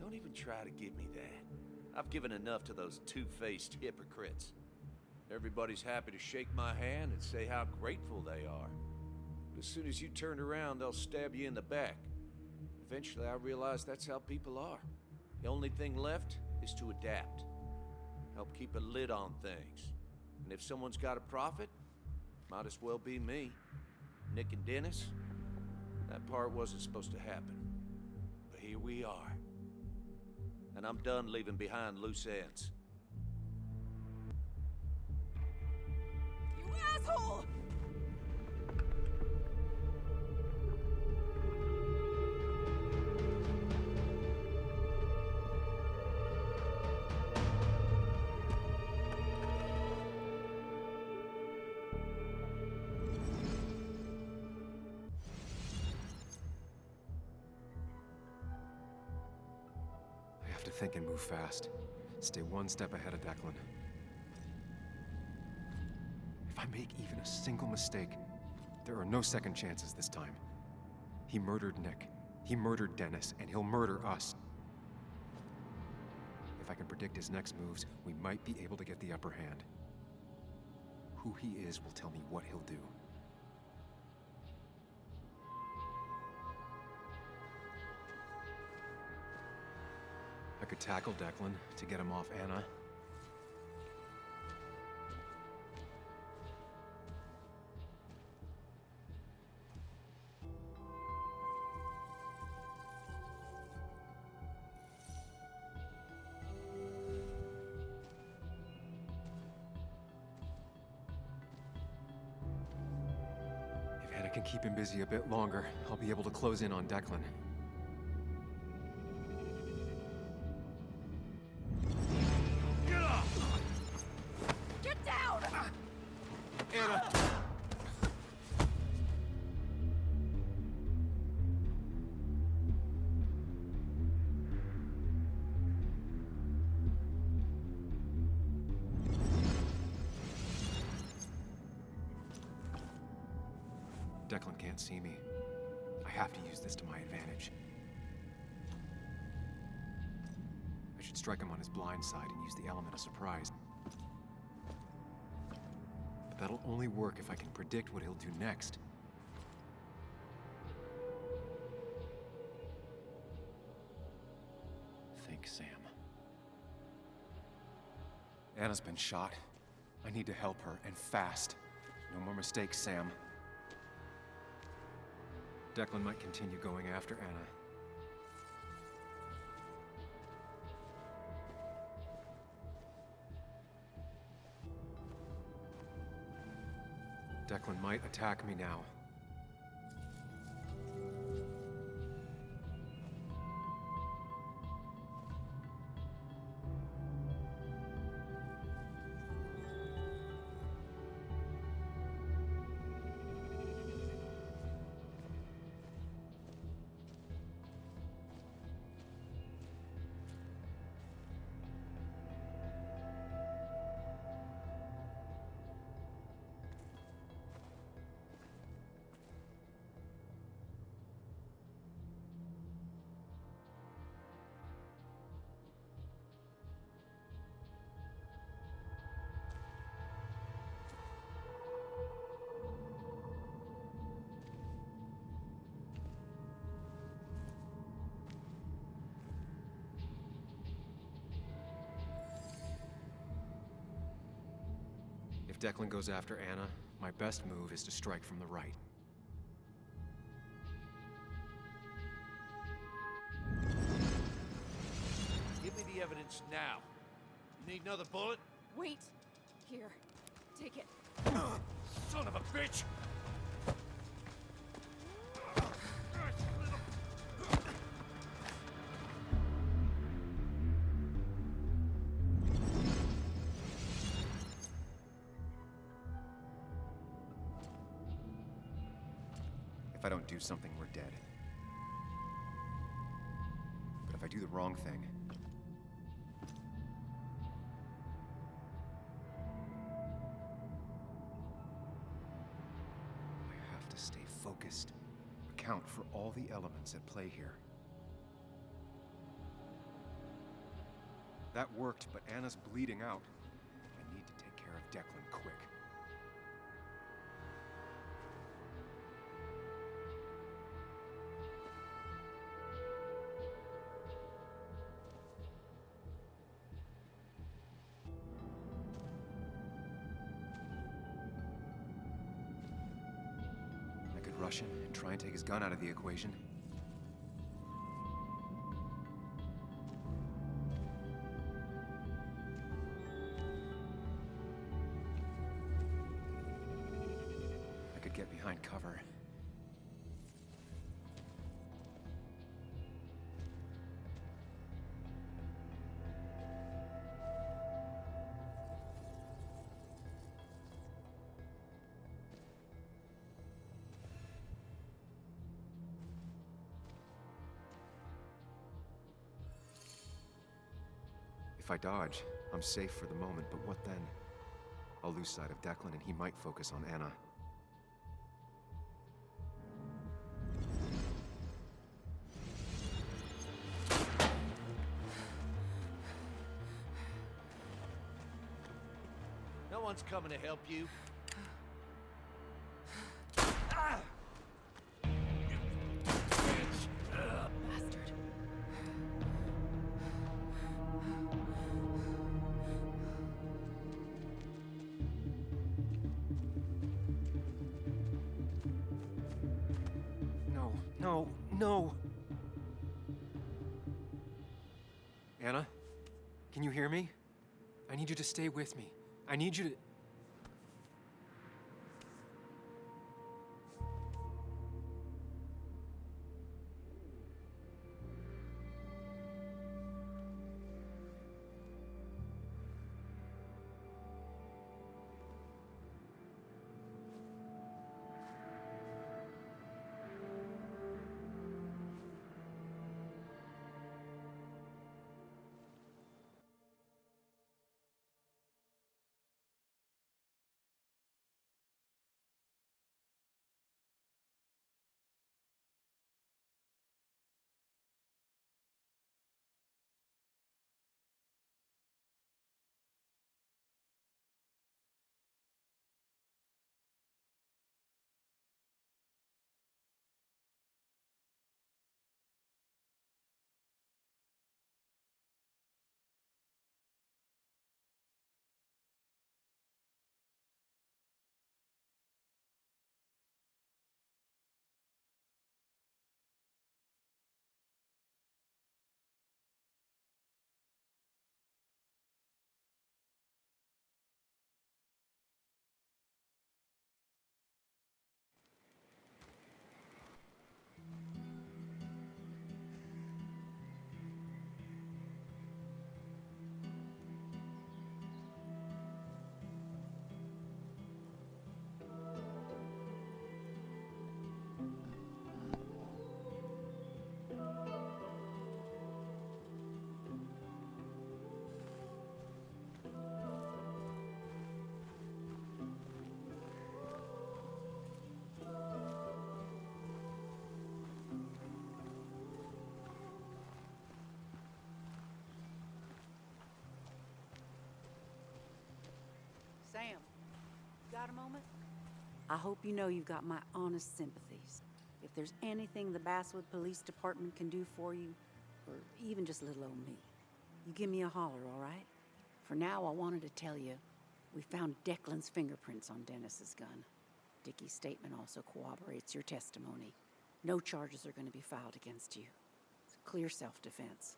Don't even try to give me that. I've given enough to those two-faced hypocrites. Everybody's happy to shake my hand and say how grateful they are. But as soon as you turn around, they'll stab you in the back. Eventually, I realized that's how people are. The only thing left is to adapt. Help keep a lid on things. And if someone's got a profit, might as well be me. Nick and Dennis, that part wasn't supposed to happen. But here we are. And I'm done leaving behind loose ends. You asshole! to think and move fast. Stay one step ahead of Declan. If I make even a single mistake, there are no second chances this time. He murdered Nick. He murdered Dennis, and he'll murder us. If I can predict his next moves, we might be able to get the upper hand. Who he is will tell me what he'll do. I could tackle Declan to get him off Anna. If Anna can keep him busy a bit longer, I'll be able to close in on Declan. Get down! Anna! Declan can't see me. I have to use this to my advantage. I should strike him on his blind side and use the element of surprise. But that'll only work if I can predict what he'll do next. Think, Sam. Anna's been shot. I need to help her, and fast. No more mistakes, Sam. Declan might continue going after Anna. Declan might attack me now. If Declan goes after Anna, my best move is to strike from the right. Give me the evidence now. You need another bullet? Wait. Here. Take it. Son of a bitch! If I don't do something, we're dead. But if I do the wrong thing, I have to stay focused, account for all the elements at play here. That worked, but Anna's bleeding out. I need to take care of Declan quick. I could rush him and try and take his gun out of the equation. I could get behind cover. If I dodge, I'm safe for the moment, but what then? I'll lose sight of Declan and he might focus on Anna. No one's coming to help you. Bastard. No, no, no! Anna? Can you hear me? I need you to stay with me. I need you to... Sam, got a moment? I hope you know you've got my honest sympathies. If there's anything the Basswood Police Department can do for you, or even just little old me, you give me a holler, all right? For now, I wanted to tell you, we found Declan's fingerprints on Dennis's gun. Dickie's statement also corroborates your testimony. No charges are going to be filed against you. It's clear self-defense.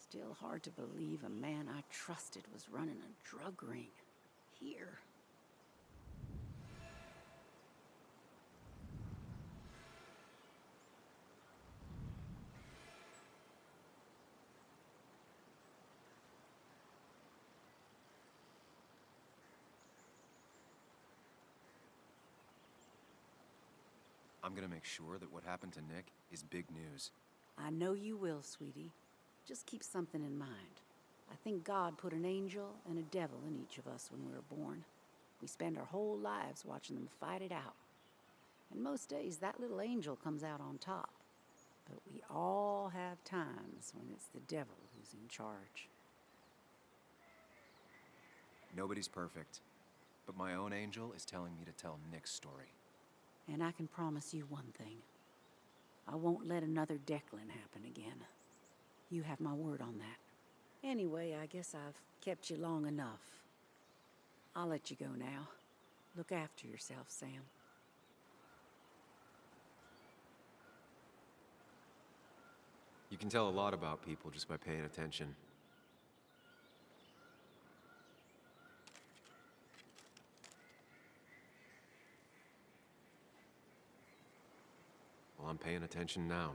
Still hard to believe a man I trusted was running a drug ring. Here. I'm gonna make sure that what happened to Nick is big news. I know you will, sweetie. Just keep something in mind. I think God put an angel and a devil in each of us when we were born. We spend our whole lives watching them fight it out. And most days, that little angel comes out on top. But we all have times when it's the devil who's in charge. Nobody's perfect, but my own angel is telling me to tell Nick's story. And I can promise you one thing. I won't let another Declan happen again. You have my word on that. Anyway, I guess I've kept you long enough. I'll let you go now. Look after yourself, Sam. You can tell a lot about people just by paying attention. Well, I'm paying attention now.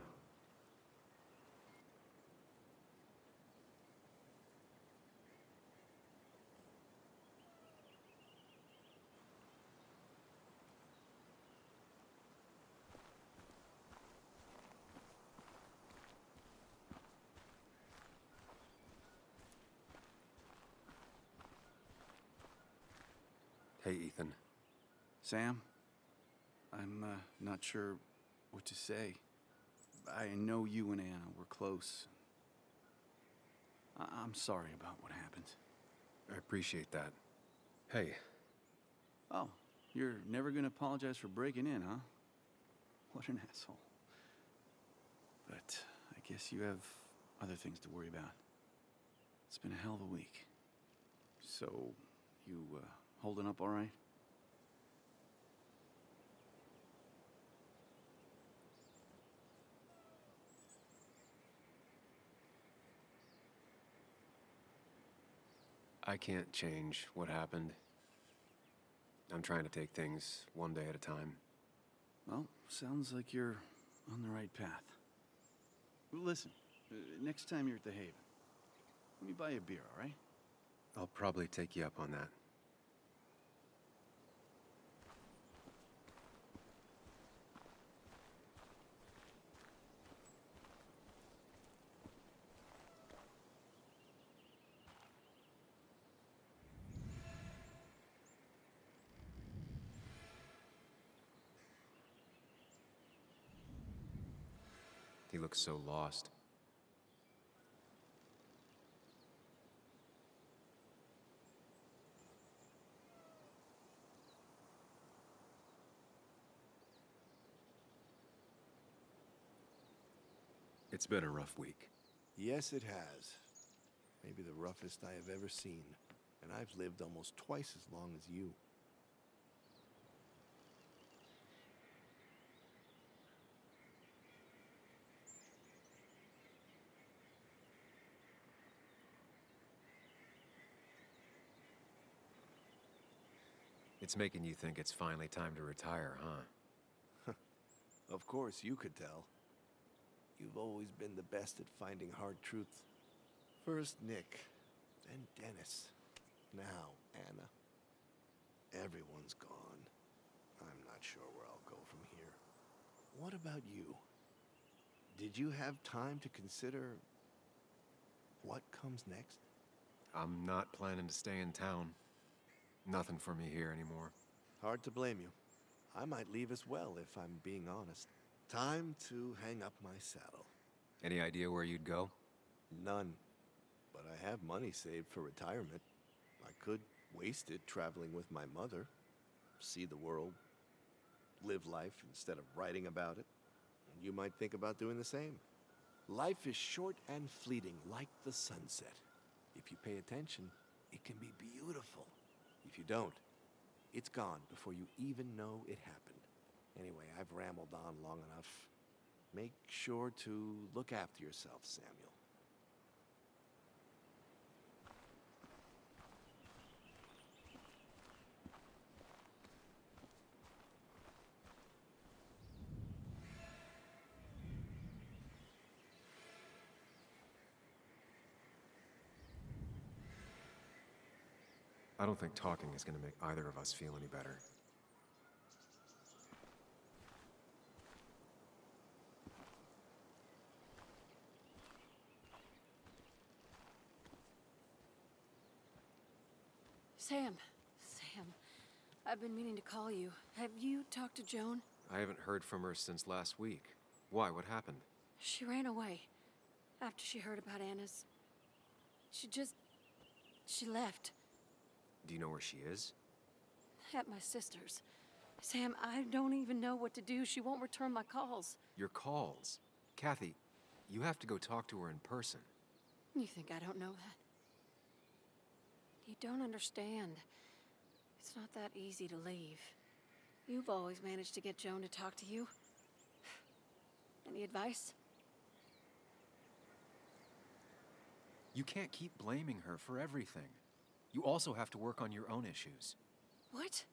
Hey, Ethan. Sam, I'm not sure what to say. I know you and Anna were close. I'm sorry about what happened. I appreciate that. Hey. Oh, you're never gonna apologize for breaking in, huh? What an asshole. But I guess you have other things to worry about. It's been a hell of a week. So, you holding up all right? I can't change what happened. I'm trying to take things one day at a time. Well, sounds like you're on the right path. Listen, next time you're at the Haven, let me buy you a beer, all right? I'll probably take you up on that. He looks so lost. It's been a rough week. Yes, it has. Maybe the roughest I have ever seen. And I've lived almost twice as long as you. It's making you think it's finally time to retire, huh? Of course, you could tell. You've always been the best at finding hard truths. First Nick, then Dennis, now Anna. Everyone's gone. I'm not sure where I'll go from here. What about you? Did you have time to consider what comes next? I'm not planning to stay in town. Nothing for me here anymore. Hard to blame you. I might leave as well, if I'm being honest. Time to hang up my saddle. Any idea where you'd go? None. But I have money saved for retirement. I could waste it traveling with my mother. See the world. Live life instead of writing about it. And you might think about doing the same. Life is short and fleeting, like the sunset. If you pay attention, it can be beautiful. If you don't, it's gone before you even know it happened. Anyway, I've rambled on long enough. Make sure to look after yourself, Samuel. I don't think talking is going to make either of us feel any better. Sam. I've been meaning to call you. Have you talked to Joan? I haven't heard from her since last week. Why? What happened? She ran away. After she heard about Anna's. She left. Do you know where she is? At my sister's. Sam, I don't even know what to do. She won't return my calls. Your calls? Kathy, you have to go talk to her in person. You think I don't know that? You don't understand. It's not that easy to leave. You've always managed to get Joan to talk to you. Any advice? You can't keep blaming her for everything. You also have to work on your own issues. What?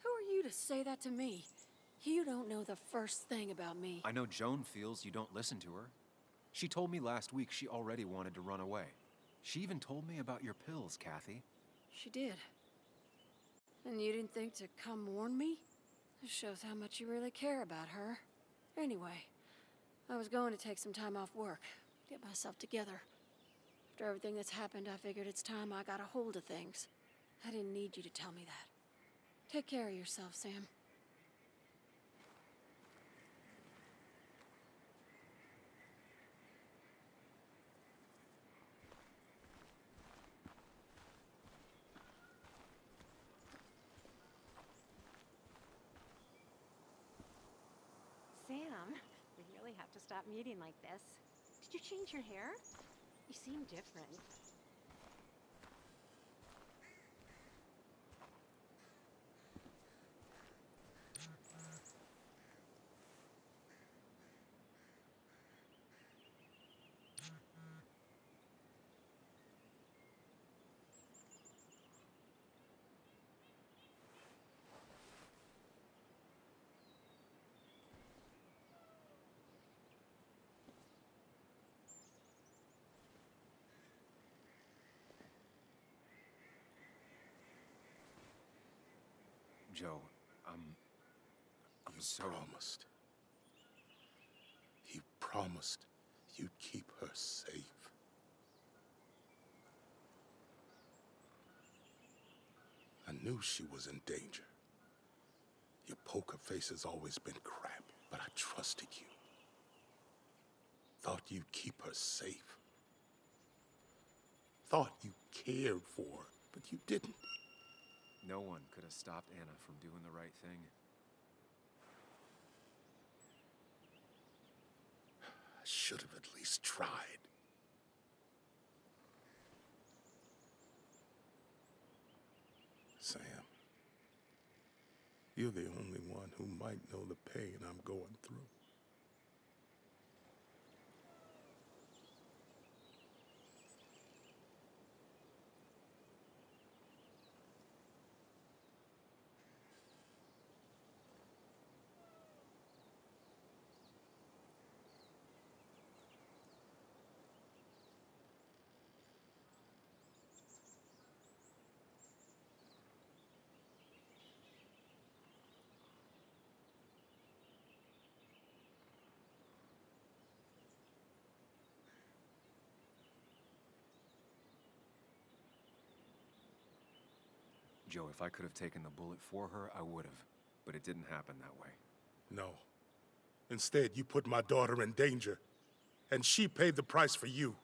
Who are you to say that to me? You don't know the first thing about me. I know Joan feels you don't listen to her. She told me last week she already wanted to run away. She even told me about your pills, Kathy. She did. And you didn't think to come warn me? This shows how much you really care about her. Anyway, I was going to take some time off work, get myself together. After everything that's happened, I figured it's time I got a hold of things. I didn't need you to tell me that. Take care of yourself, Sam. Sam, we really have to stop meeting like this. Did you change your hair? You seem different. Joe, I'm so... promised. You promised you'd keep her safe. I knew she was in danger. Your poker face has always been crap, but I trusted you. Thought you'd keep her safe. Thought you cared for her, but you didn't. No one could have stopped Anna from doing the right thing. I should have at least tried. Sam, you're the only one who might know the pain I'm going through. Joe, if I could have taken the bullet for her, I would have. But it didn't happen that way. No. Instead, you put my daughter in danger, and she paid the price for you.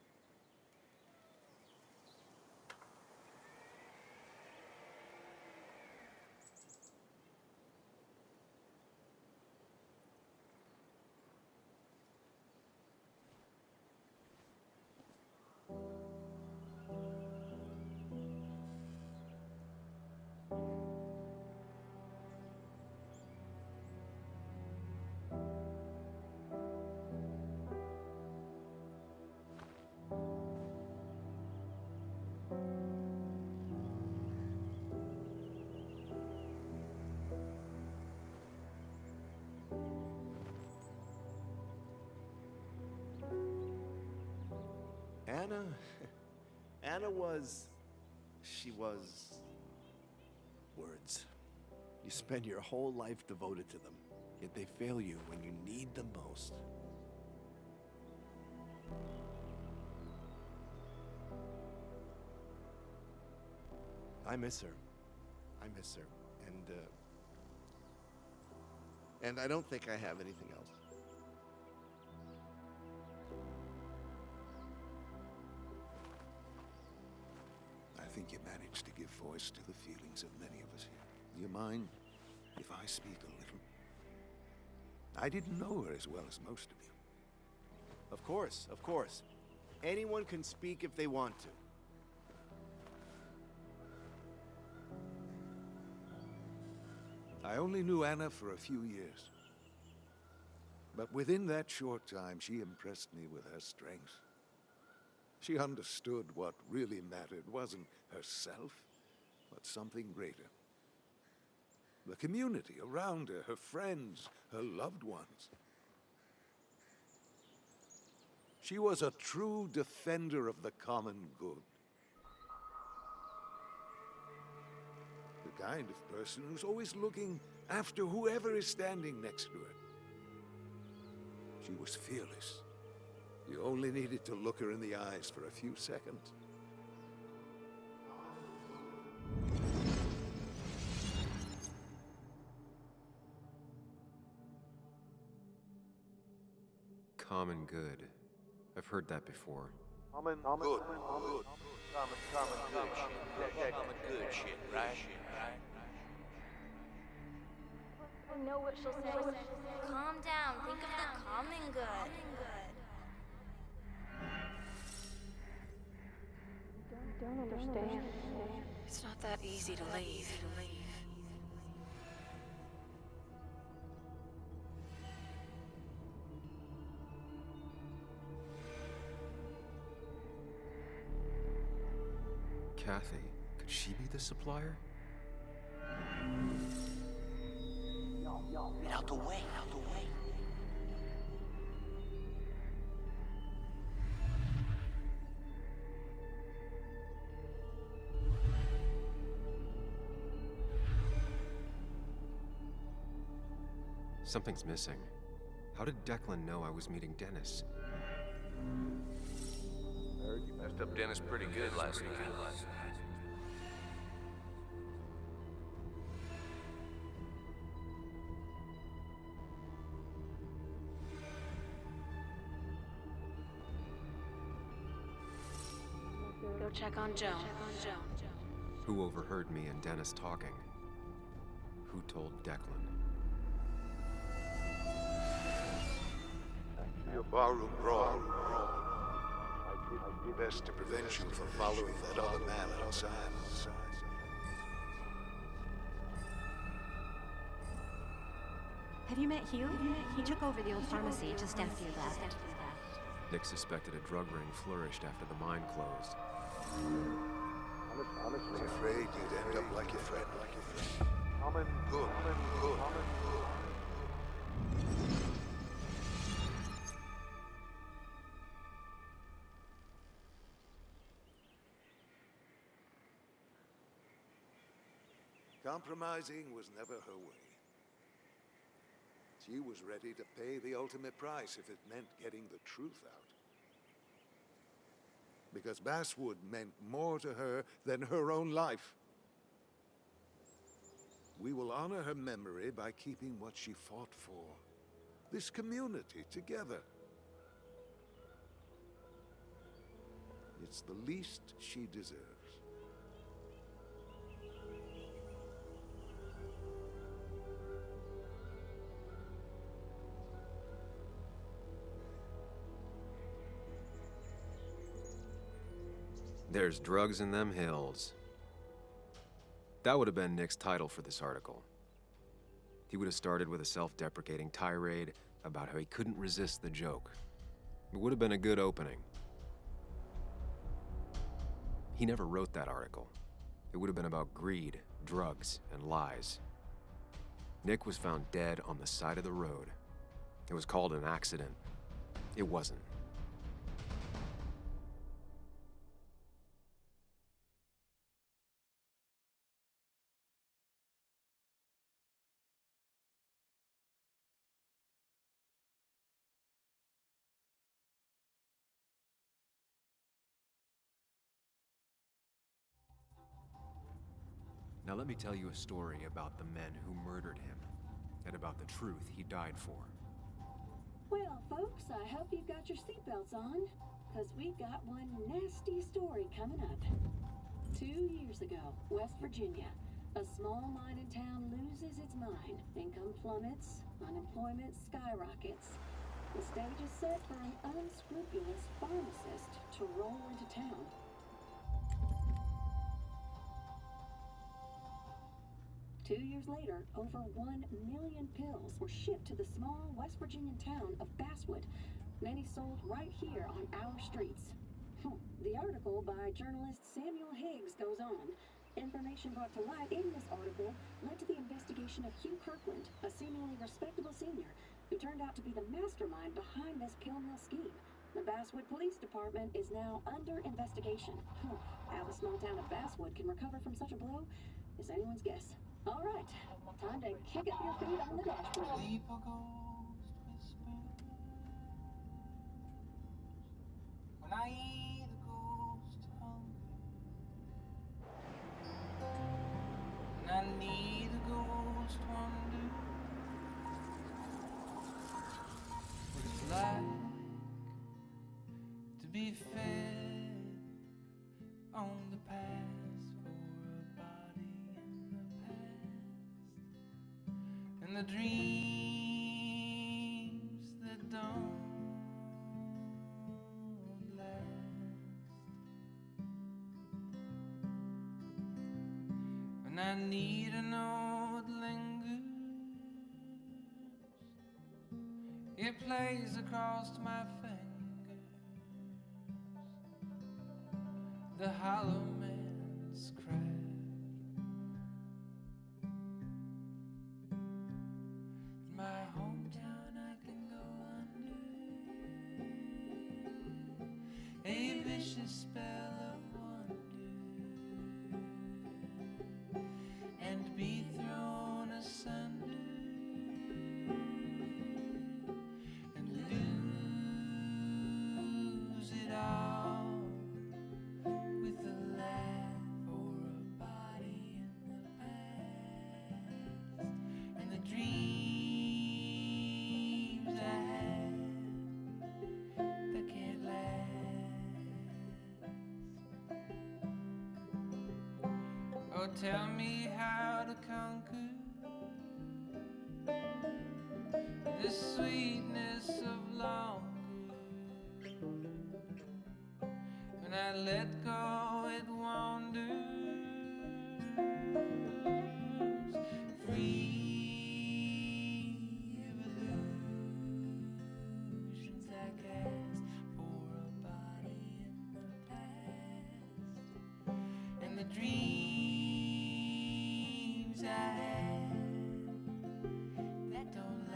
Anna was... she was... words. You spend your whole life devoted to them, yet they fail you when you need them most. I miss her. I miss her. And I don't think I have anything else. I think you managed to give voice to the feelings of many of us here. Do you mind if I speak a little? I didn't know her as well as most of you. Of course, of course. Anyone can speak if they want to. I only knew Anna for a few years. But within that short time, she impressed me with her strength. She understood what really mattered wasn't herself, but something greater. The community around her, her friends, her loved ones. She was a true defender of the common good. The kind of person who's always looking after whoever is standing next to her. She was fearless. You only needed to look her in the eyes for a few seconds. common good. I've heard that before. Good. Common good shit, right? I know what she'll say. Calm down. Think of the common good. Don't understand. It's not that easy to leave. Kathy, could she be the supplier? Get out the way, out the way. Something's missing. How did Declan know I was meeting Dennis? Messed up Dennis pretty good last night. Go check on Joan. Who overheard me and Dennis talking? Who told Declan? Your barroom brawl. I'd be best to prevent you from following that other man outside. Have you met Hugh? He took over the old pharmacy just after you left. Nick suspected a drug ring flourished after the mine closed. I was afraid you'd end up like your friend. Good. Compromising was never her way. She was ready to pay the ultimate price if it meant getting the truth out. Because Basswood meant more to her than her own life. We will honor her memory by keeping what she fought for. This community together. It's the least she deserves. There's drugs in them hills. That would have been Nick's title for this article. He would have started with a self-deprecating tirade about how he couldn't resist the joke. It would have been a good opening. He never wrote that article. It would have been about greed, drugs, and lies. Nick was found dead on the side of the road. It was called an accident. It wasn't. Now let me tell you a story about the men who murdered him, and about the truth he died for. Well, folks, I hope you've got your seatbelts on, because we've got one nasty story coming up. 2 years ago, West Virginia, a small mining town loses its mine. Income plummets, unemployment skyrockets. The stage is set for an unscrupulous pharmacist to roll into town. Two years later, over 1 million pills were shipped to the small West Virginian town of Basswood, many sold right here on our streets. The article by journalist Samuel Higgs goes on. Information brought to light in this article led to the investigation of Hugh Kirkland, a seemingly respectable senior who turned out to be the mastermind behind this pill mill scheme. The Basswood Police Department is now under investigation. How the small town of Basswood can recover from such a blow is anyone's guess. All right, time to kick up your feet on the dashboard. When I eat the ghost hunger, and I need the ghost wonder what it's like be fed on the past for a body in the past, and the dreams that don't last. When I need a note lingers, it plays across my fingers, the hollow man's craft. My hometown I can go under a vicious spell of wonder and be thrown asunder and lose it all with a laugh or a body in the past and the dreams I had that can't last. Oh, tell me how to conquer the sweetness of longer. When I let go, it wanders free of illusions I cast for a body in the past and the dreams I had that don't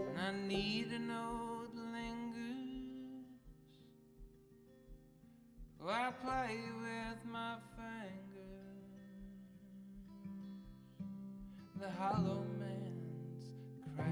and I need a note lingers. Oh, I play with my fingers, the hollow man's craft.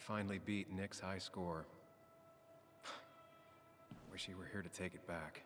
finally beat Nick's high score. Wish he were here to take it back.